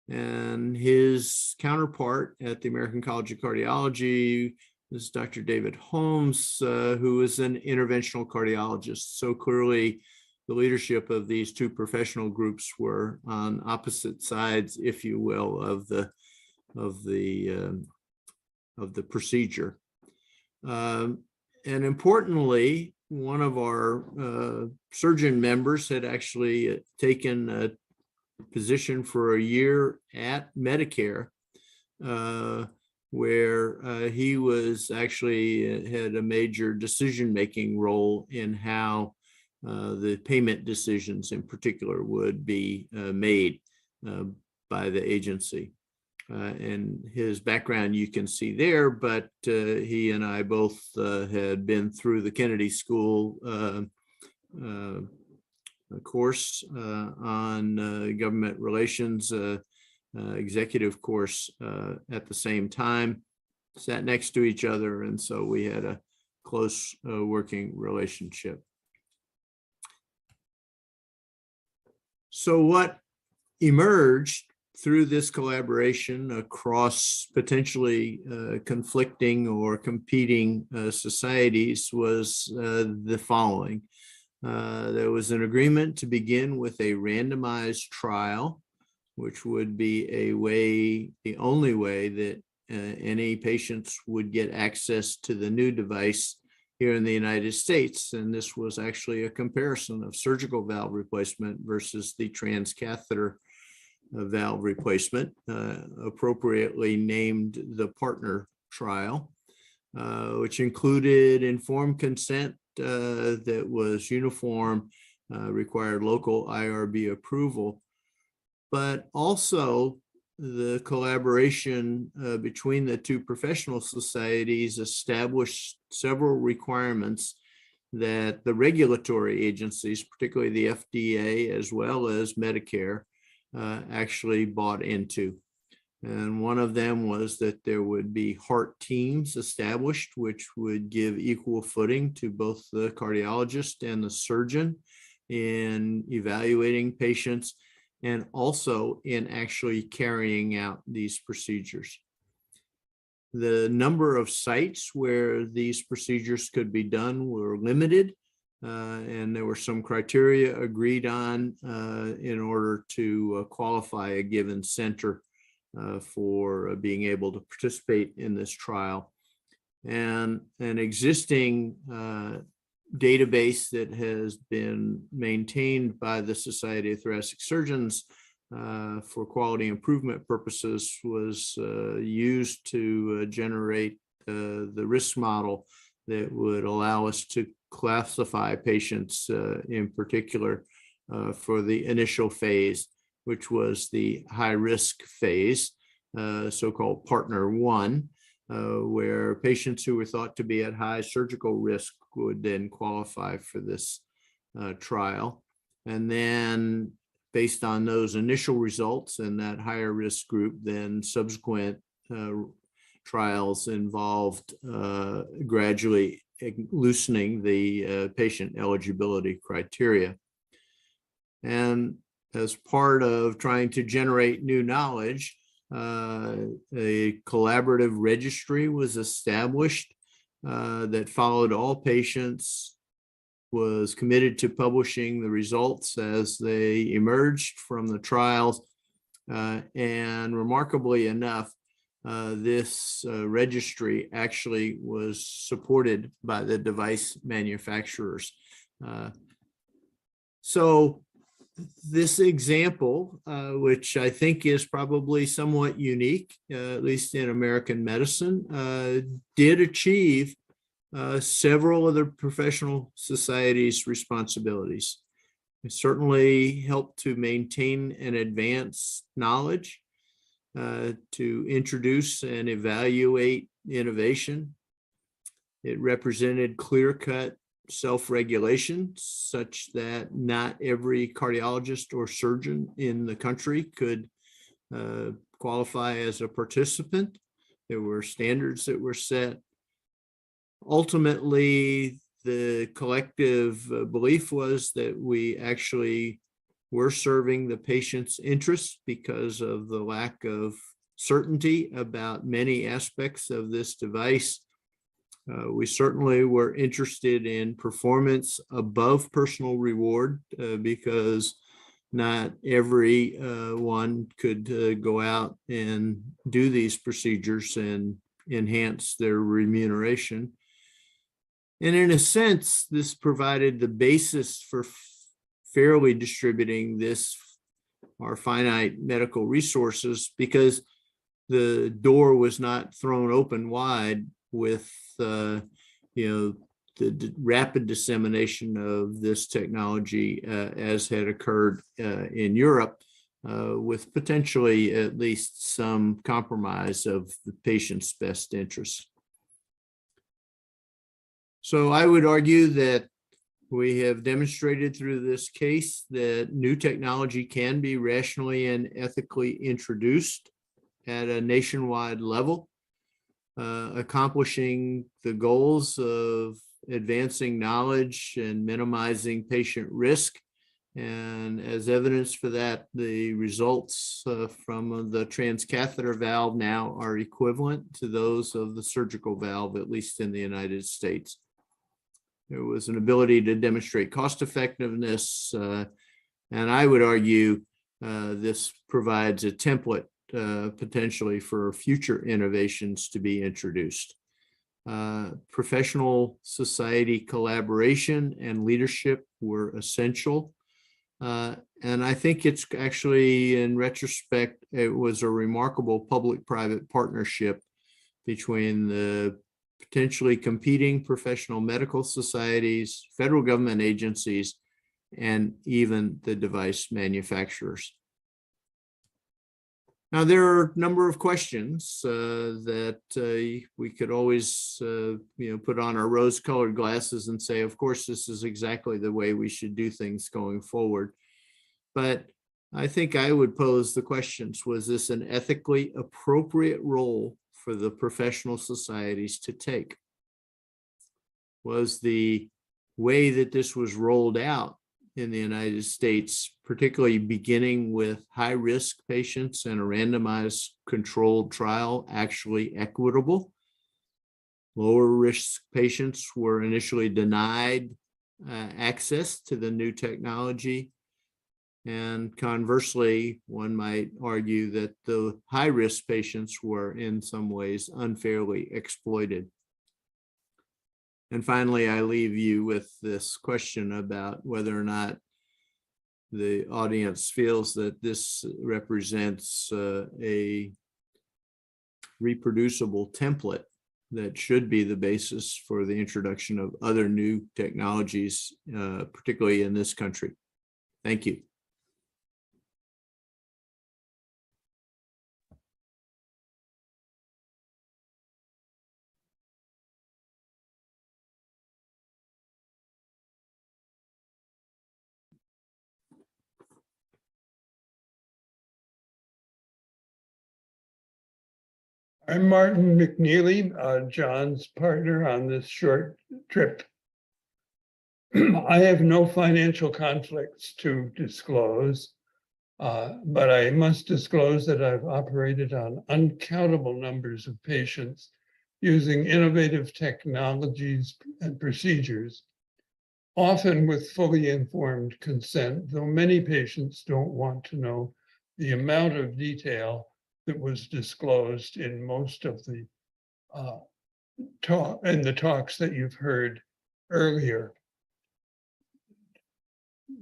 And his counterpart at the American College of Cardiology is Dr. David Holmes, who is an interventional cardiologist. So clearly, the leadership of these two professional groups were on opposite sides, if you will, of the procedure. And importantly, one of our surgeon members had actually taken a position for a year at Medicare, where he was actually had a major decision-making role in how the payment decisions in particular would be made by the agency. And his background you can see there, but he and I both had been through the Kennedy School course on government relations, executive course at the same time, sat next to each other, and so we had a close working relationship. So what emerged through this collaboration across potentially conflicting or competing societies was the following. There was an agreement to begin with a randomized trial, which would be the only way that any patients would get access to the new device here in the United States. And this was actually a comparison of surgical valve replacement versus the transcatheter valve replacement, appropriately named the partner trial, which included informed consent that was uniform, required local IRB approval, but also the collaboration between the two professional societies established several requirements that the regulatory agencies, particularly the FDA as well as Medicare, actually bought into. And one of them was that there would be heart teams established, which would give equal footing to both the cardiologist and the surgeon in evaluating patients and also in actually carrying out these procedures. The number of sites where these procedures could be done were limited. And there were some criteria agreed on in order to qualify a given center for being able to participate in this trial. And an existing database that has been maintained by the Society of Thoracic Surgeons for quality improvement purposes was used to generate the risk model that would allow us to classify patients in particular for the initial phase, which was the high risk phase, so-called partner 1, where patients who were thought to be at high surgical risk would then qualify for this trial. And then based on those initial results in that higher risk group, then subsequent trials involved gradually loosening the patient eligibility criteria. And as part of trying to generate new knowledge, a collaborative registry was established that followed all patients, was committed to publishing the results as they emerged from the trials. And remarkably enough, this registry actually was supported by the device manufacturers. So this example, which I think is probably somewhat unique, at least in American medicine, did achieve several of the professional societies' responsibilities. It certainly helped to maintain and advance knowledge, to introduce and evaluate innovation. It represented clear-cut self-regulation such that not every cardiologist or surgeon in the country could qualify as a participant. There were standards that were set. Ultimately, the collective belief was that we actually were serving the patient's interests because of the lack of certainty about many aspects of this device. We certainly were interested in performance above personal reward because not every one could go out and do these procedures and enhance their remuneration. And in a sense, this provided the basis for fairly distributing our finite medical resources, because the door was not thrown open wide with the rapid dissemination of this technology as had occurred in Europe. with potentially at least some compromise of the patient's best interests. So I would argue that we have demonstrated through this case that new technology can be rationally and ethically introduced at a nationwide level, accomplishing the goals of advancing knowledge and minimizing patient risk. And as evidence for that, the results from the transcatheter valve now are equivalent to those of the surgical valve, at least in the United States. There was an ability to demonstrate cost effectiveness, and I would argue this provides a template potentially for future innovations to be introduced. Professional society collaboration and leadership were essential. And I think it's actually, in retrospect, it was a remarkable public-private partnership between the potentially competing professional medical societies, federal government agencies, and even the device manufacturers. Now, there are a number of questions that we could always put on our rose-colored glasses and say, of course, this is exactly the way we should do things going forward. But I think I would pose the questions: was this an ethically appropriate role for the professional societies to take? Was the way that this was rolled out in the United States, particularly beginning with high-risk patients and a randomized controlled trial, actually equitable? Lower-risk patients were initially denied access to the new technology. And conversely, one might argue that the high-risk patients were in some ways unfairly exploited. And finally, I leave you with this question about whether or not the audience feels that this represents a reproducible template that should be the basis for the introduction of other new technologies, particularly in this country. Thank you. I'm Martin McNeely, John's partner on this short trip. I have no financial conflicts to disclose, but I must disclose that I've operated on uncountable numbers of patients using innovative technologies and procedures, often with fully informed consent, though many patients don't want to know the amount of detail that was disclosed in most of the talks that you've heard earlier.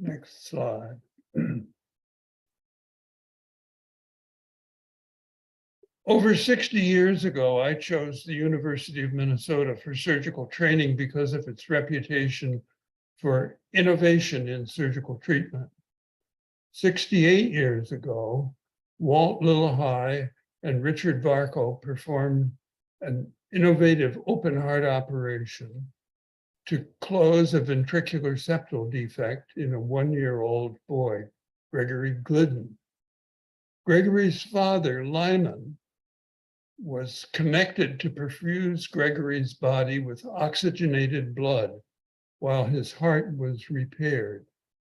Next slide. Over 60 years ago, I chose the University of Minnesota for surgical training because of its reputation for innovation in surgical treatment. 68 years ago, Walt Lillehei and Richard Varco performed an innovative open heart operation to close a ventricular septal defect in a 1-year-old boy, Gregory Glidden. Gregory's father, Lyman, was connected to perfuse Gregory's body with oxygenated blood while his heart was repaired.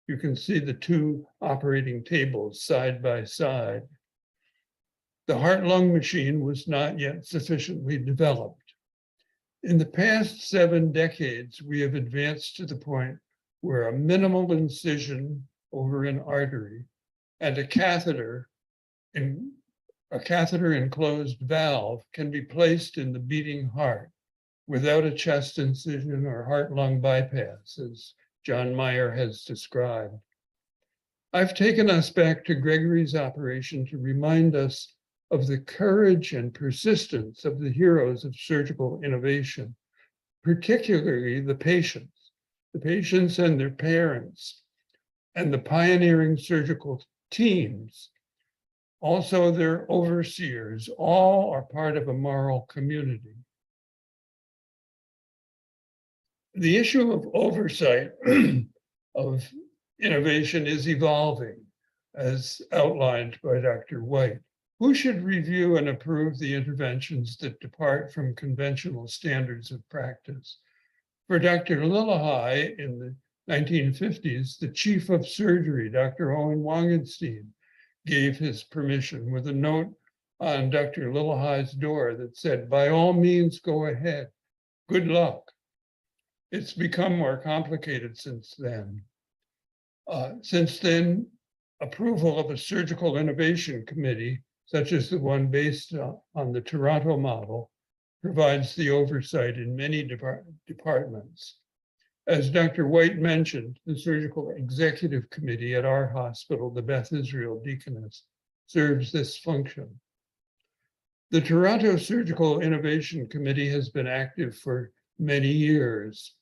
You can see the two operating tables side by side. The heart-lung machine was not yet sufficiently developed. In the past 7 decades, we have advanced to the point where a minimal incision over an artery and a catheter enclosed valve can be placed in the beating heart without a chest incision or heart-lung bypass, as John Meyer has described. I've taken us back to Gregory's operation to remind us of the courage and persistence of the heroes of surgical innovation, particularly the patients and their parents, and the pioneering surgical teams also their overseers, all are part of a moral community. The issue of oversight of innovation is evolving, as outlined by Dr. White. Who should review and approve the interventions that depart from conventional standards of practice? For Dr. Lillehei in the 1950s, the chief of surgery, Dr. Owen Wangenstein, gave his permission with a note on Dr. Lillehei's door that said, "By all means, go ahead. Good luck." It's become more complicated since then. Approval of a surgical innovation committee, such as the one based on the Toronto model, provides the oversight in many departments. As Dr. White mentioned, the Surgical Executive Committee at our hospital, the Beth Israel Deaconess, serves this function. The Toronto Surgical Innovation Committee has been active for many years.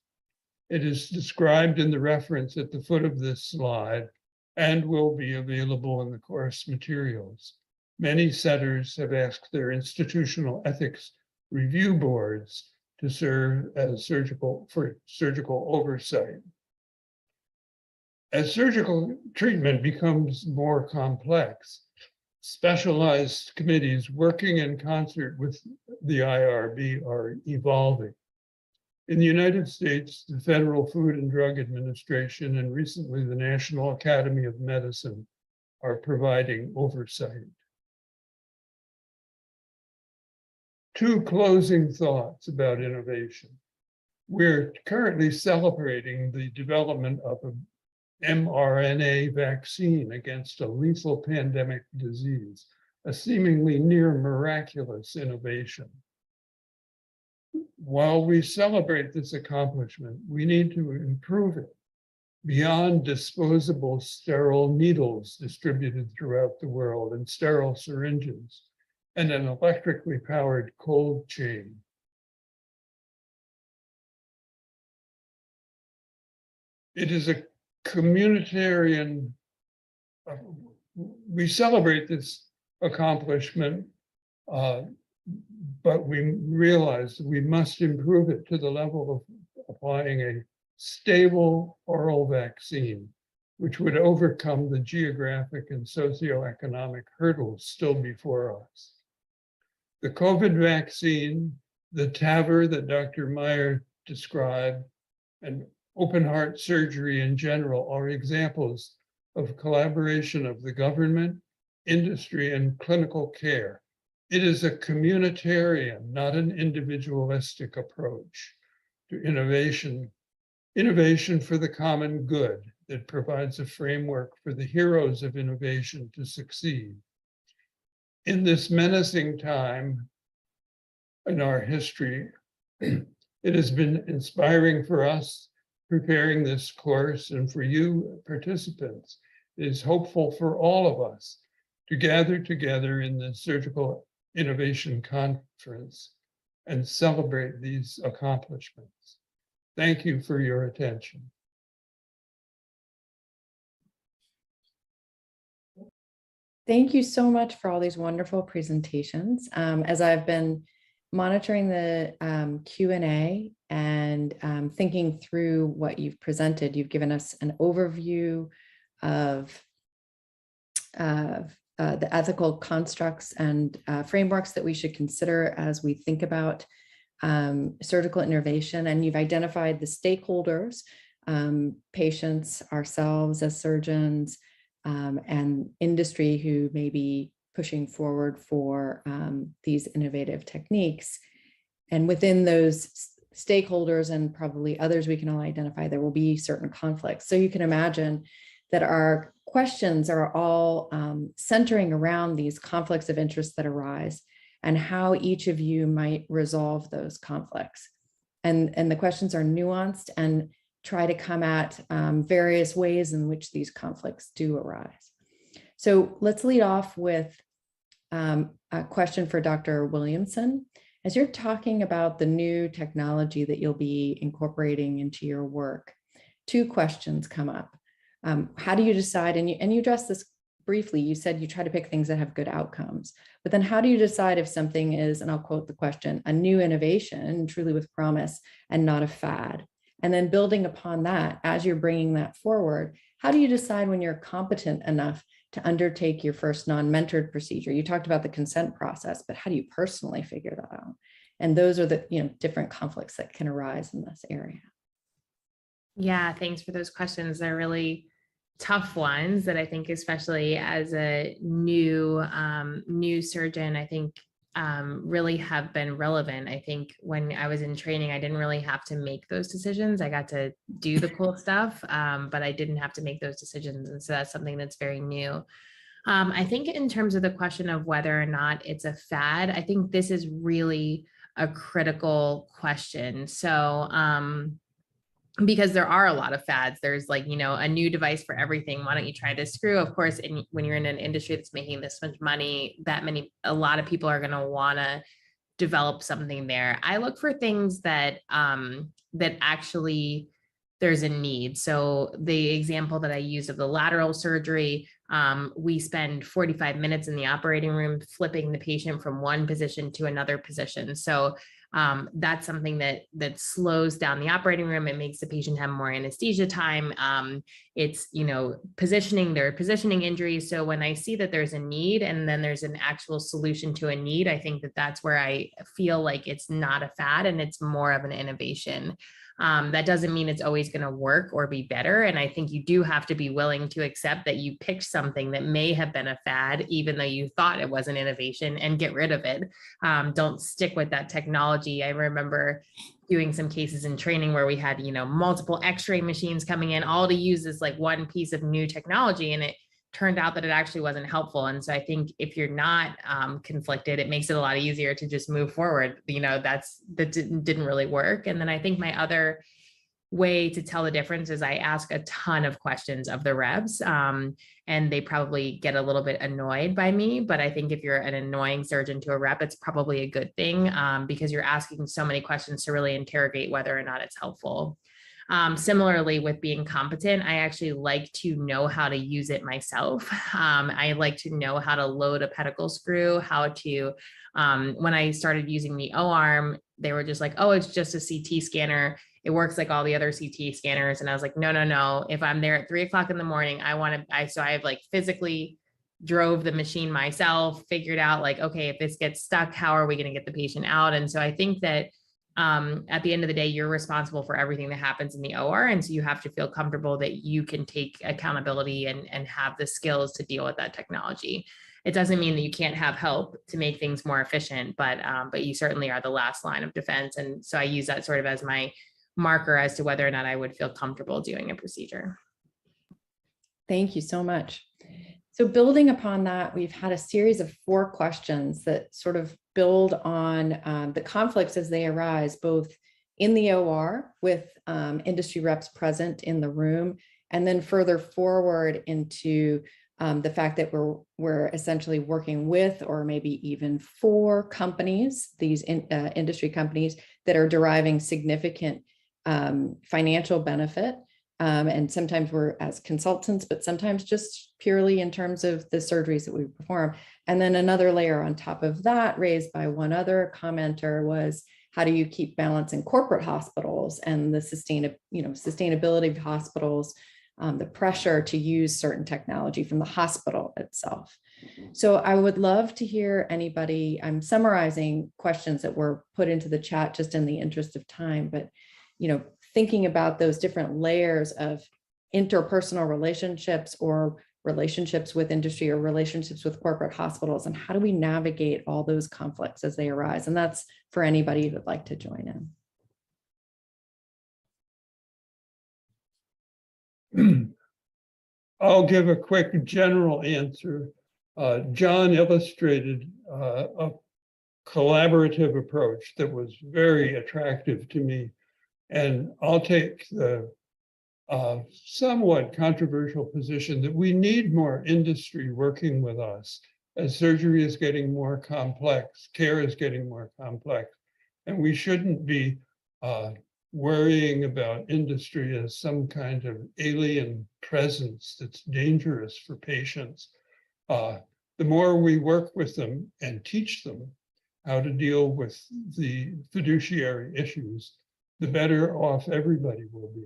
It is described in the reference at the foot of this slide and will be available in the course materials. Many centers have asked their institutional ethics review boards to serve as surgical oversight. As surgical treatment becomes more complex, specialized committees working in concert with the IRB are evolving. In the United States, the Federal Food and Drug Administration and recently the National Academy of Medicine are providing oversight. Two closing thoughts about innovation. We're currently celebrating the development of an mRNA vaccine against a lethal pandemic disease, a seemingly near miraculous innovation. While we celebrate this accomplishment, we need to improve it beyond disposable sterile needles distributed throughout the world and sterile syringes and an electrically powered cold chain. It is a communitarian, we celebrate this accomplishment, but we realize that we must improve it to the level of applying a stable oral vaccine, which would overcome the geographic and socioeconomic hurdles still before us. The COVID vaccine, the TAVR that Dr. Meyer described, and open heart surgery in general are examples of collaboration of the government, industry, and clinical care. It is a communitarian, not an individualistic approach to innovation for the common good that provides a framework for the heroes of innovation to succeed. In this menacing time in our history, it has been inspiring for us preparing this course, and for you participants. It is hopeful for all of us to gather together in the Surgical Innovation Conference and celebrate these accomplishments. Thank you for your attention. Thank you so much for all these wonderful presentations. As I've been monitoring the Q&A and thinking through what you've presented, you've given us an overview of the ethical constructs and frameworks that we should consider as we think about surgical innovation. And you've identified the stakeholders, patients, ourselves as surgeons, and industry who may be pushing forward for these innovative techniques. And within those stakeholders and probably others we can all identify, there will be certain conflicts. So you can imagine that our questions are all centering around these conflicts of interest that arise and how each of you might resolve those conflicts. And the questions are nuanced and try to come at various ways in which these conflicts do arise. So let's lead off with a question for Dr. Williamson. As you're talking about the new technology that you'll be incorporating into your work, two questions come up. How do you decide, and you addressed this briefly, you said you try to pick things that have good outcomes, but then how do you decide if something is, and I'll quote the question, a new innovation, truly with promise, and not a fad? And then building upon that, as you're bringing that forward, how do you decide when you're competent enough to undertake your first non-mentored procedure? You talked about the consent process, but how do you personally figure that out? And those are the different conflicts that can arise in this area. Yeah, thanks for those questions. They're really tough ones that I think, especially as a new surgeon, I think really have been relevant. I think when I was in training, I didn't really have to make those decisions. I got to do the cool stuff, but I didn't have to make those decisions. And so that's something that's very new. I think in terms of the question of whether or not it's a fad, I think this is really a critical question. So, because there are a lot of fads. There's like, a new device for everything. Why don't you try this screw? Of course, when you're in an industry that's making this much money, a lot of people are going to want to develop something there. I look for things that actually there's a need. So the example that I use of the lateral surgery, we spend 45 minutes in the operating room flipping the patient from one position to another position. So that's something that slows down the operating room. It makes the patient have more anesthesia time. It's, positioning, there are positioning injuries. So when I see that there's a need and then there's an actual solution to a need, I think that that's where I feel like it's not a fad and it's more of an innovation. That doesn't mean it's always going to work or be better. And I think you do have to be willing to accept that you picked something that may have been a fad, even though you thought it was an innovation, and get rid of it. Don't stick with that technology. I remember doing some cases in training where we had, multiple x-ray machines coming in, all to use this like one piece of new technology. And it turned out that it actually wasn't helpful. And so I think if you're not conflicted, it makes it a lot easier to just move forward. That didn't really work. And then I think my other way to tell the difference is I ask a ton of questions of the reps, and they probably get a little bit annoyed by me. But I think if you're an annoying surgeon to a rep, it's probably a good thing, because you're asking so many questions to really interrogate whether or not it's helpful. Similarly, with being competent, I actually like to know how to use it myself. I like to know how to load a pedicle screw, how to, when I started using the O-arm, they were just like, oh, it's just a CT scanner. It works like all the other CT scanners. And I was like, no. If I'm there at 3 o'clock in the morning, so I have like physically drove the machine myself, figured out like, okay, if this gets stuck, how are we going to get the patient out? And so I think that at the end of the day, you're responsible for everything that happens in the OR. And so you have to feel comfortable that you can take accountability and have the skills to deal with that technology. It doesn't mean that you can't have help to make things more efficient, but you certainly are the last line of defense. And so I use that sort of as my marker as to whether or not I would feel comfortable doing a procedure. Thank you so much. So building upon that, we've had a series of 4 questions that sort of build on the conflicts as they arise, both in the OR with industry reps present in the room, and then further forward into the fact that we're essentially working with, or maybe even for companies, these industry companies that are deriving significant financial benefit. And sometimes we're as consultants, but sometimes just purely in terms of the surgeries that we perform. And then another layer on top of that, raised by one other commenter, was how do you keep balance in corporate hospitals and the sustainability of hospitals, the pressure to use certain technology from the hospital itself. So I would love to hear anybody. I'm summarizing questions that were put into the chat just in the interest of time, but thinking about those different layers of interpersonal relationships or relationships with industry or relationships with corporate hospitals, and how do we navigate all those conflicts as they arise? And that's for anybody who would like to join in. I'll give a quick general answer. John illustrated a collaborative approach that was very attractive to me. And I'll take the somewhat controversial position that we need more industry working with us as surgery is getting more complex, care is getting more complex, and we shouldn't be worrying about industry as some kind of alien presence that's dangerous for patients. The more we work with them and teach them how to deal with the fiduciary issues, the better off everybody will be.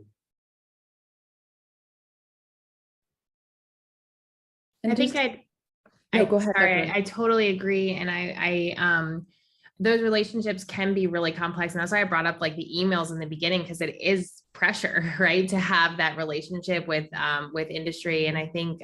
I think go ahead, sorry, Dr. I totally agree. And those relationships can be really complex. And that's why I brought up like the emails in the beginning, because it is pressure, right? To have that relationship with industry. And I think,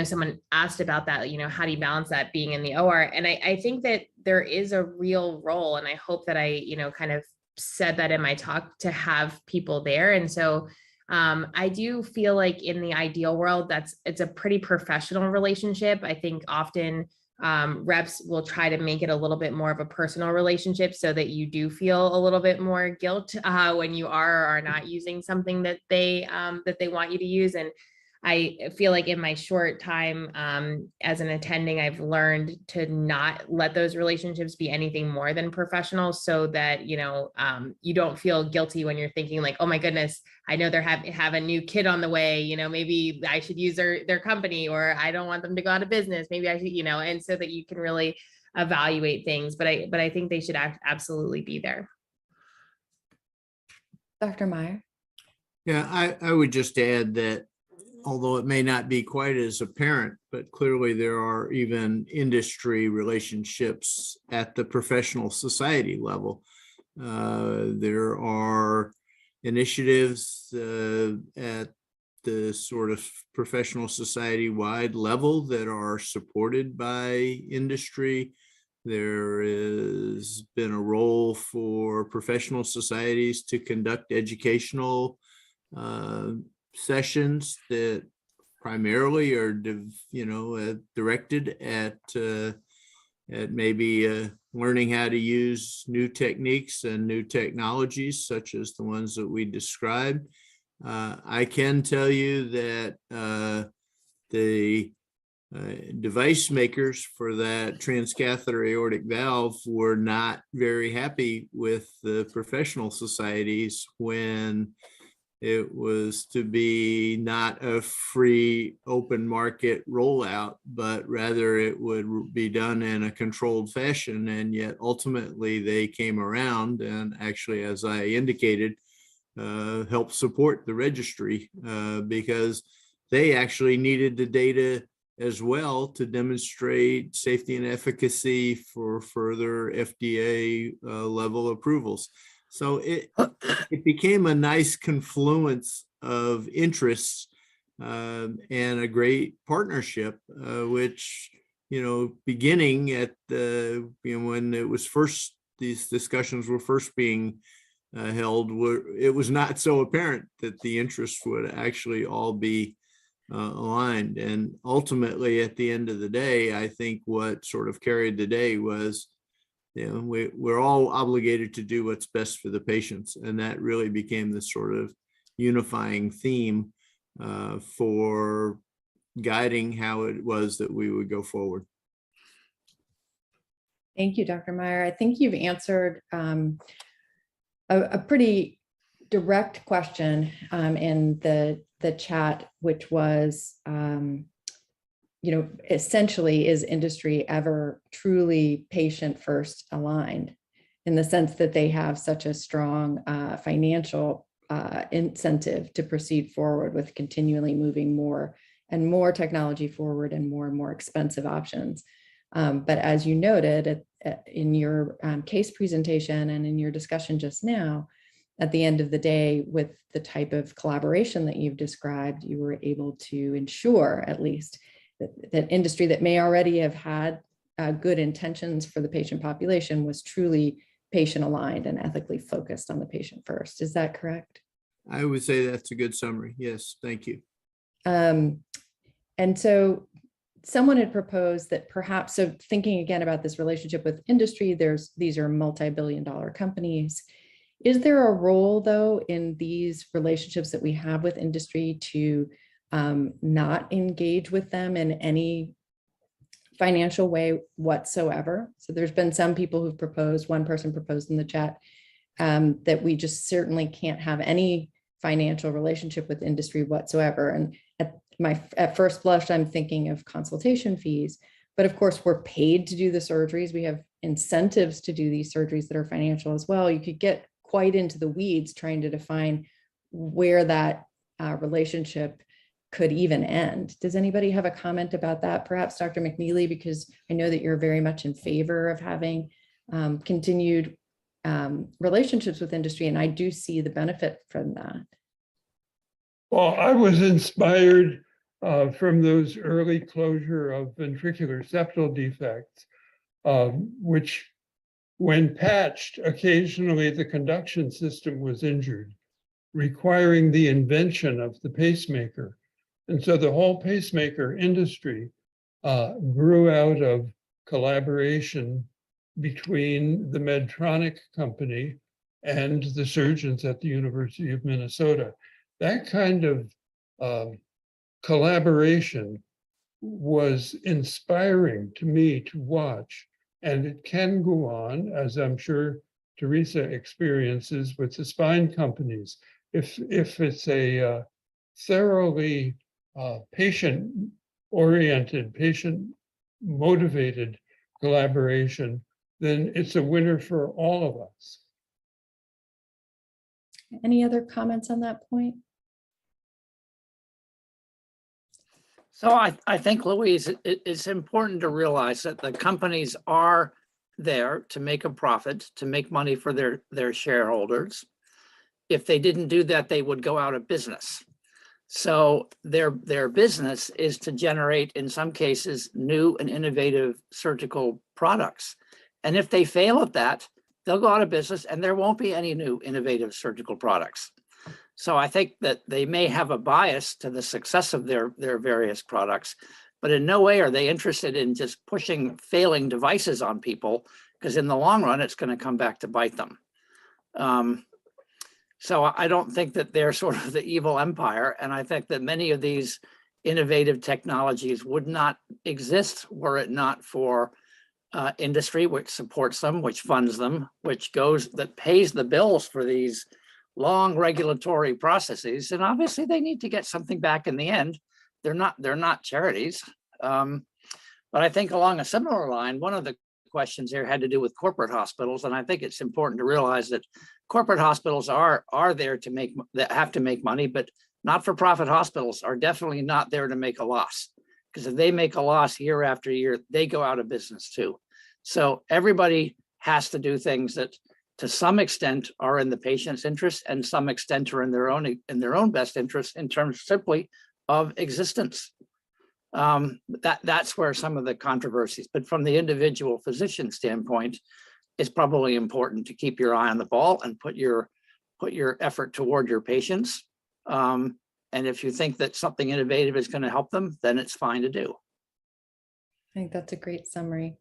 someone asked about that, how do you balance that being in the OR? And I think that there is a real role, and I hope that I, kind of said that in my talk, to have people there. And so I do feel like in the ideal world, it's a pretty professional relationship. I think often reps will try to make it a little bit more of a personal relationship so that you do feel a little bit more guilt when you are or are not using something that they want you to use. And I feel like in my short time as an attending, I've learned to not let those relationships be anything more than professional, so that, you don't feel guilty when you're thinking like, oh my goodness, I know they're have a new kid on the way, maybe I should use their company, or I don't want them to go out of business. Maybe I should, and so that you can really evaluate things. But I think they should absolutely be there. Dr. Meyer? Yeah, I would just add that although it may not be quite as apparent, but clearly there are even industry relationships at the professional society level. There are initiatives at the sort of professional society wide level that are supported by industry. There has been a role for professional societies to conduct educational sessions that primarily are, directed at maybe learning how to use new techniques and new technologies, such as the ones that we described. I can tell you that the device makers for that transcatheter aortic valve were not very happy with the professional societies when it was to be not a free open market rollout, but rather it would be done in a controlled fashion. And yet ultimately they came around and actually, as I indicated, helped support the registry because they actually needed the data as well to demonstrate safety and efficacy for further FDA level approvals. So it became a nice confluence of interests and a great partnership, which, beginning at the, when it was first, these discussions were first being held, it was not so apparent that the interests would actually all be aligned. And ultimately, at the end of the day, I think what sort of carried the day was, we're all obligated to do what's best for the patients. And that really became the sort of unifying theme for guiding how it was that we would go forward. Thank you, Dr. Meyer. I think you've answered a pretty direct question in the chat, which was, essentially, is industry ever truly patient first aligned, in the sense that they have such a strong financial incentive to proceed forward with continually moving more and more technology forward and more expensive options. But as you noted in your case presentation and in your discussion just now, at the end of the day, with the type of collaboration that you've described, you were able to ensure at least that industry that may already have had good intentions for the patient population was truly patient aligned and ethically focused on the patient first. Is that correct? I would say that's a good summary. Yes, thank you. And so someone had proposed that perhaps, so thinking again about this relationship with industry, these are multi-billion-dollar companies. Is there a role, though, in these relationships that we have with industry to not engage with them in any financial way whatsoever? So there's been some people who've proposed, one person proposed in the chat, that we just certainly can't have any financial relationship with industry whatsoever. And at first blush, I'm thinking of consultation fees, but of course we're paid to do the surgeries. We have incentives to do these surgeries that are financial as well. You could get quite into the weeds trying to define where that relationship could even end. Does anybody have a comment about that? Perhaps Dr. McNeely, because I know that you're very much in favor of having continued relationships with industry, and I do see the benefit from that. Well, I was inspired from those early closure of ventricular septal defects, which, when patched, occasionally the conduction system was injured, requiring the invention of the pacemaker. And so the whole pacemaker industry grew out of collaboration between the Medtronic company and the surgeons at the University of Minnesota. That kind of collaboration was inspiring to me to watch, and it can go on, as I'm sure Teresa experiences with the spine companies. If it's a thoroughly patient-oriented, patient-motivated collaboration, then it's a winner for all of us. Any other comments on that point? So I think, Louise, it's important to realize that the companies are there to make a profit, to make money for their shareholders. If they didn't do that, they would go out of business. So their business is to generate, in some cases, new and innovative surgical products. And if they fail at that, they'll go out of business and there won't be any new innovative surgical products. So I think that they may have a bias to the success of their various products, but in no way are they interested in just pushing failing devices on people, because in the long run, it's going to come back to bite them. So I don't think that they're sort of the evil empire. And I think that many of these innovative technologies would not exist were it not for industry, which supports them, which funds them, that pays the bills for these long regulatory processes. And obviously they need to get something back in the end. They're not charities. But I think along a similar line, one of the questions here had to do with corporate hospitals. And I think it's important to realize that corporate hospitals are there that have to make money, but not-for-profit hospitals are definitely not there to make a loss. Because if they make a loss year after year, they go out of business too. So everybody has to do things that to some extent are in the patient's interest and some extent are in their own best interest in terms simply of existence. That's where some of the controversies, but from the individual physician standpoint, it's probably important to keep your eye on the ball and put your effort toward your patients. And if you think that something innovative is going to help them, then it's fine to do. I think that's a great summary.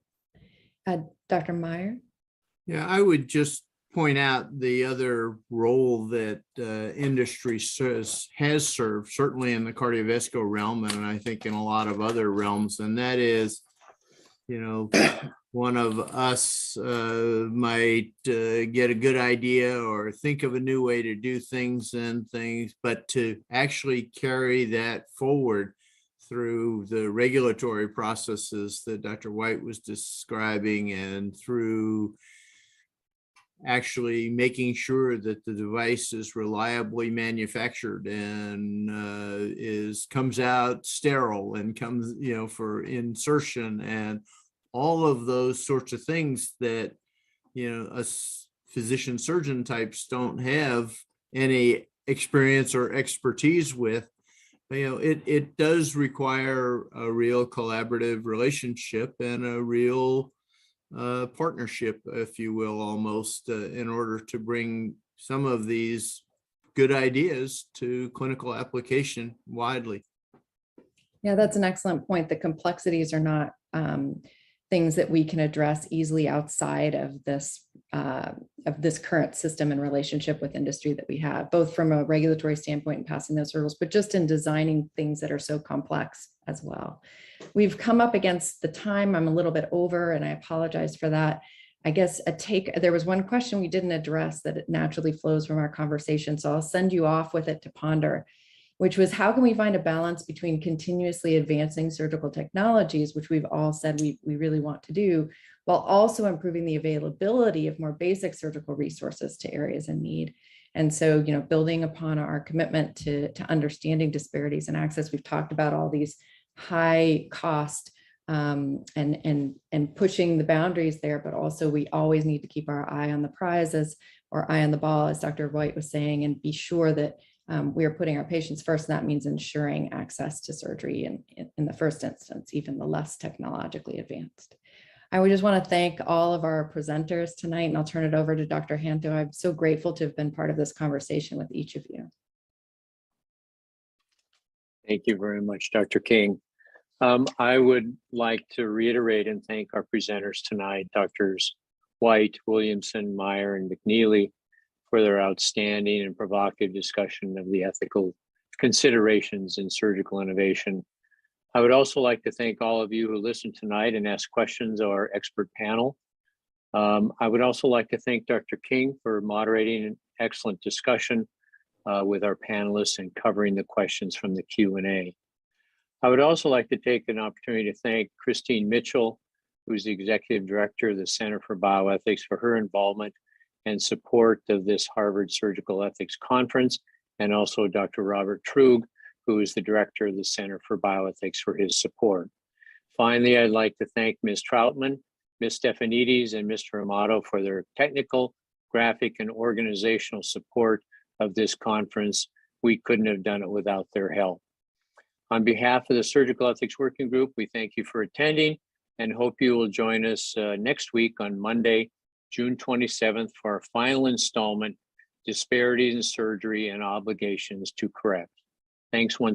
Dr. Meyer? Yeah, I would just point out the other role that industry has served, certainly in the cardiovascular realm, and I think in a lot of other realms, and that is, one of us might get a good idea or think of a new way to do things, but to actually carry that forward through the regulatory processes that Dr. White was describing and through actually making sure that the device is reliably manufactured and comes out sterile and comes, for insertion and all of those sorts of things that, us physician surgeon types don't have any experience or expertise with. It does require a real collaborative relationship and a real partnership, if you will, almost in order to bring some of these good ideas to clinical application widely. Yeah, that's an excellent point. The complexities are not things that we can address easily outside of this current system and relationship with industry that we have, both from a regulatory standpoint and passing those hurdles, but just in designing things that are so complex as well. We've come up against the time. I'm a little bit over, and I apologize for that. I guess there was one question we didn't address that it naturally flows from our conversation, so I'll send you off with it to ponder. which was how can we find a balance between continuously advancing surgical technologies, which we've all said we really want to do, while also improving the availability of more basic surgical resources to areas in need. And so, building upon our commitment to understanding disparities in access, we've talked about all these high cost and pushing the boundaries there, but also we always need to keep our eye on the prize, or eye on the ball, as Dr. White was saying, and be sure that we are putting our patients first. And that means ensuring access to surgery in the first instance, even the less technologically advanced. I would just want to thank all of our presenters tonight, and I'll turn it over to Dr. Hanto. I'm so grateful to have been part of this conversation with each of you. Thank you very much, Dr. King. I would like to reiterate and thank our presenters tonight, Drs. White, Williamson, Meyer, and McNeely, for their outstanding and provocative discussion of the ethical considerations in surgical innovation. I would also like to thank all of you who listened tonight and asked questions of our expert panel. I would also like to thank Dr. King for moderating an excellent discussion with our panelists and covering the questions from the Q&A. I would also like to take an opportunity to thank Christine Mitchell, who's the Executive Director of the Center for Bioethics, for her involvement and support of this Harvard Surgical Ethics Conference, and also Dr. Robert Trug, who is the Director of the Center for Bioethics, for his support. Finally, I'd like to thank Ms. Troutman, Ms. Stefanides, and Mr. Amato for their technical, graphic, and organizational support of this conference. We couldn't have done it without their help. On behalf of the Surgical Ethics Working Group, we thank you for attending and hope you will join us next week on Monday, June 27th, for our final installment, Disparities in Surgery and Obligations to Correct. Thanks once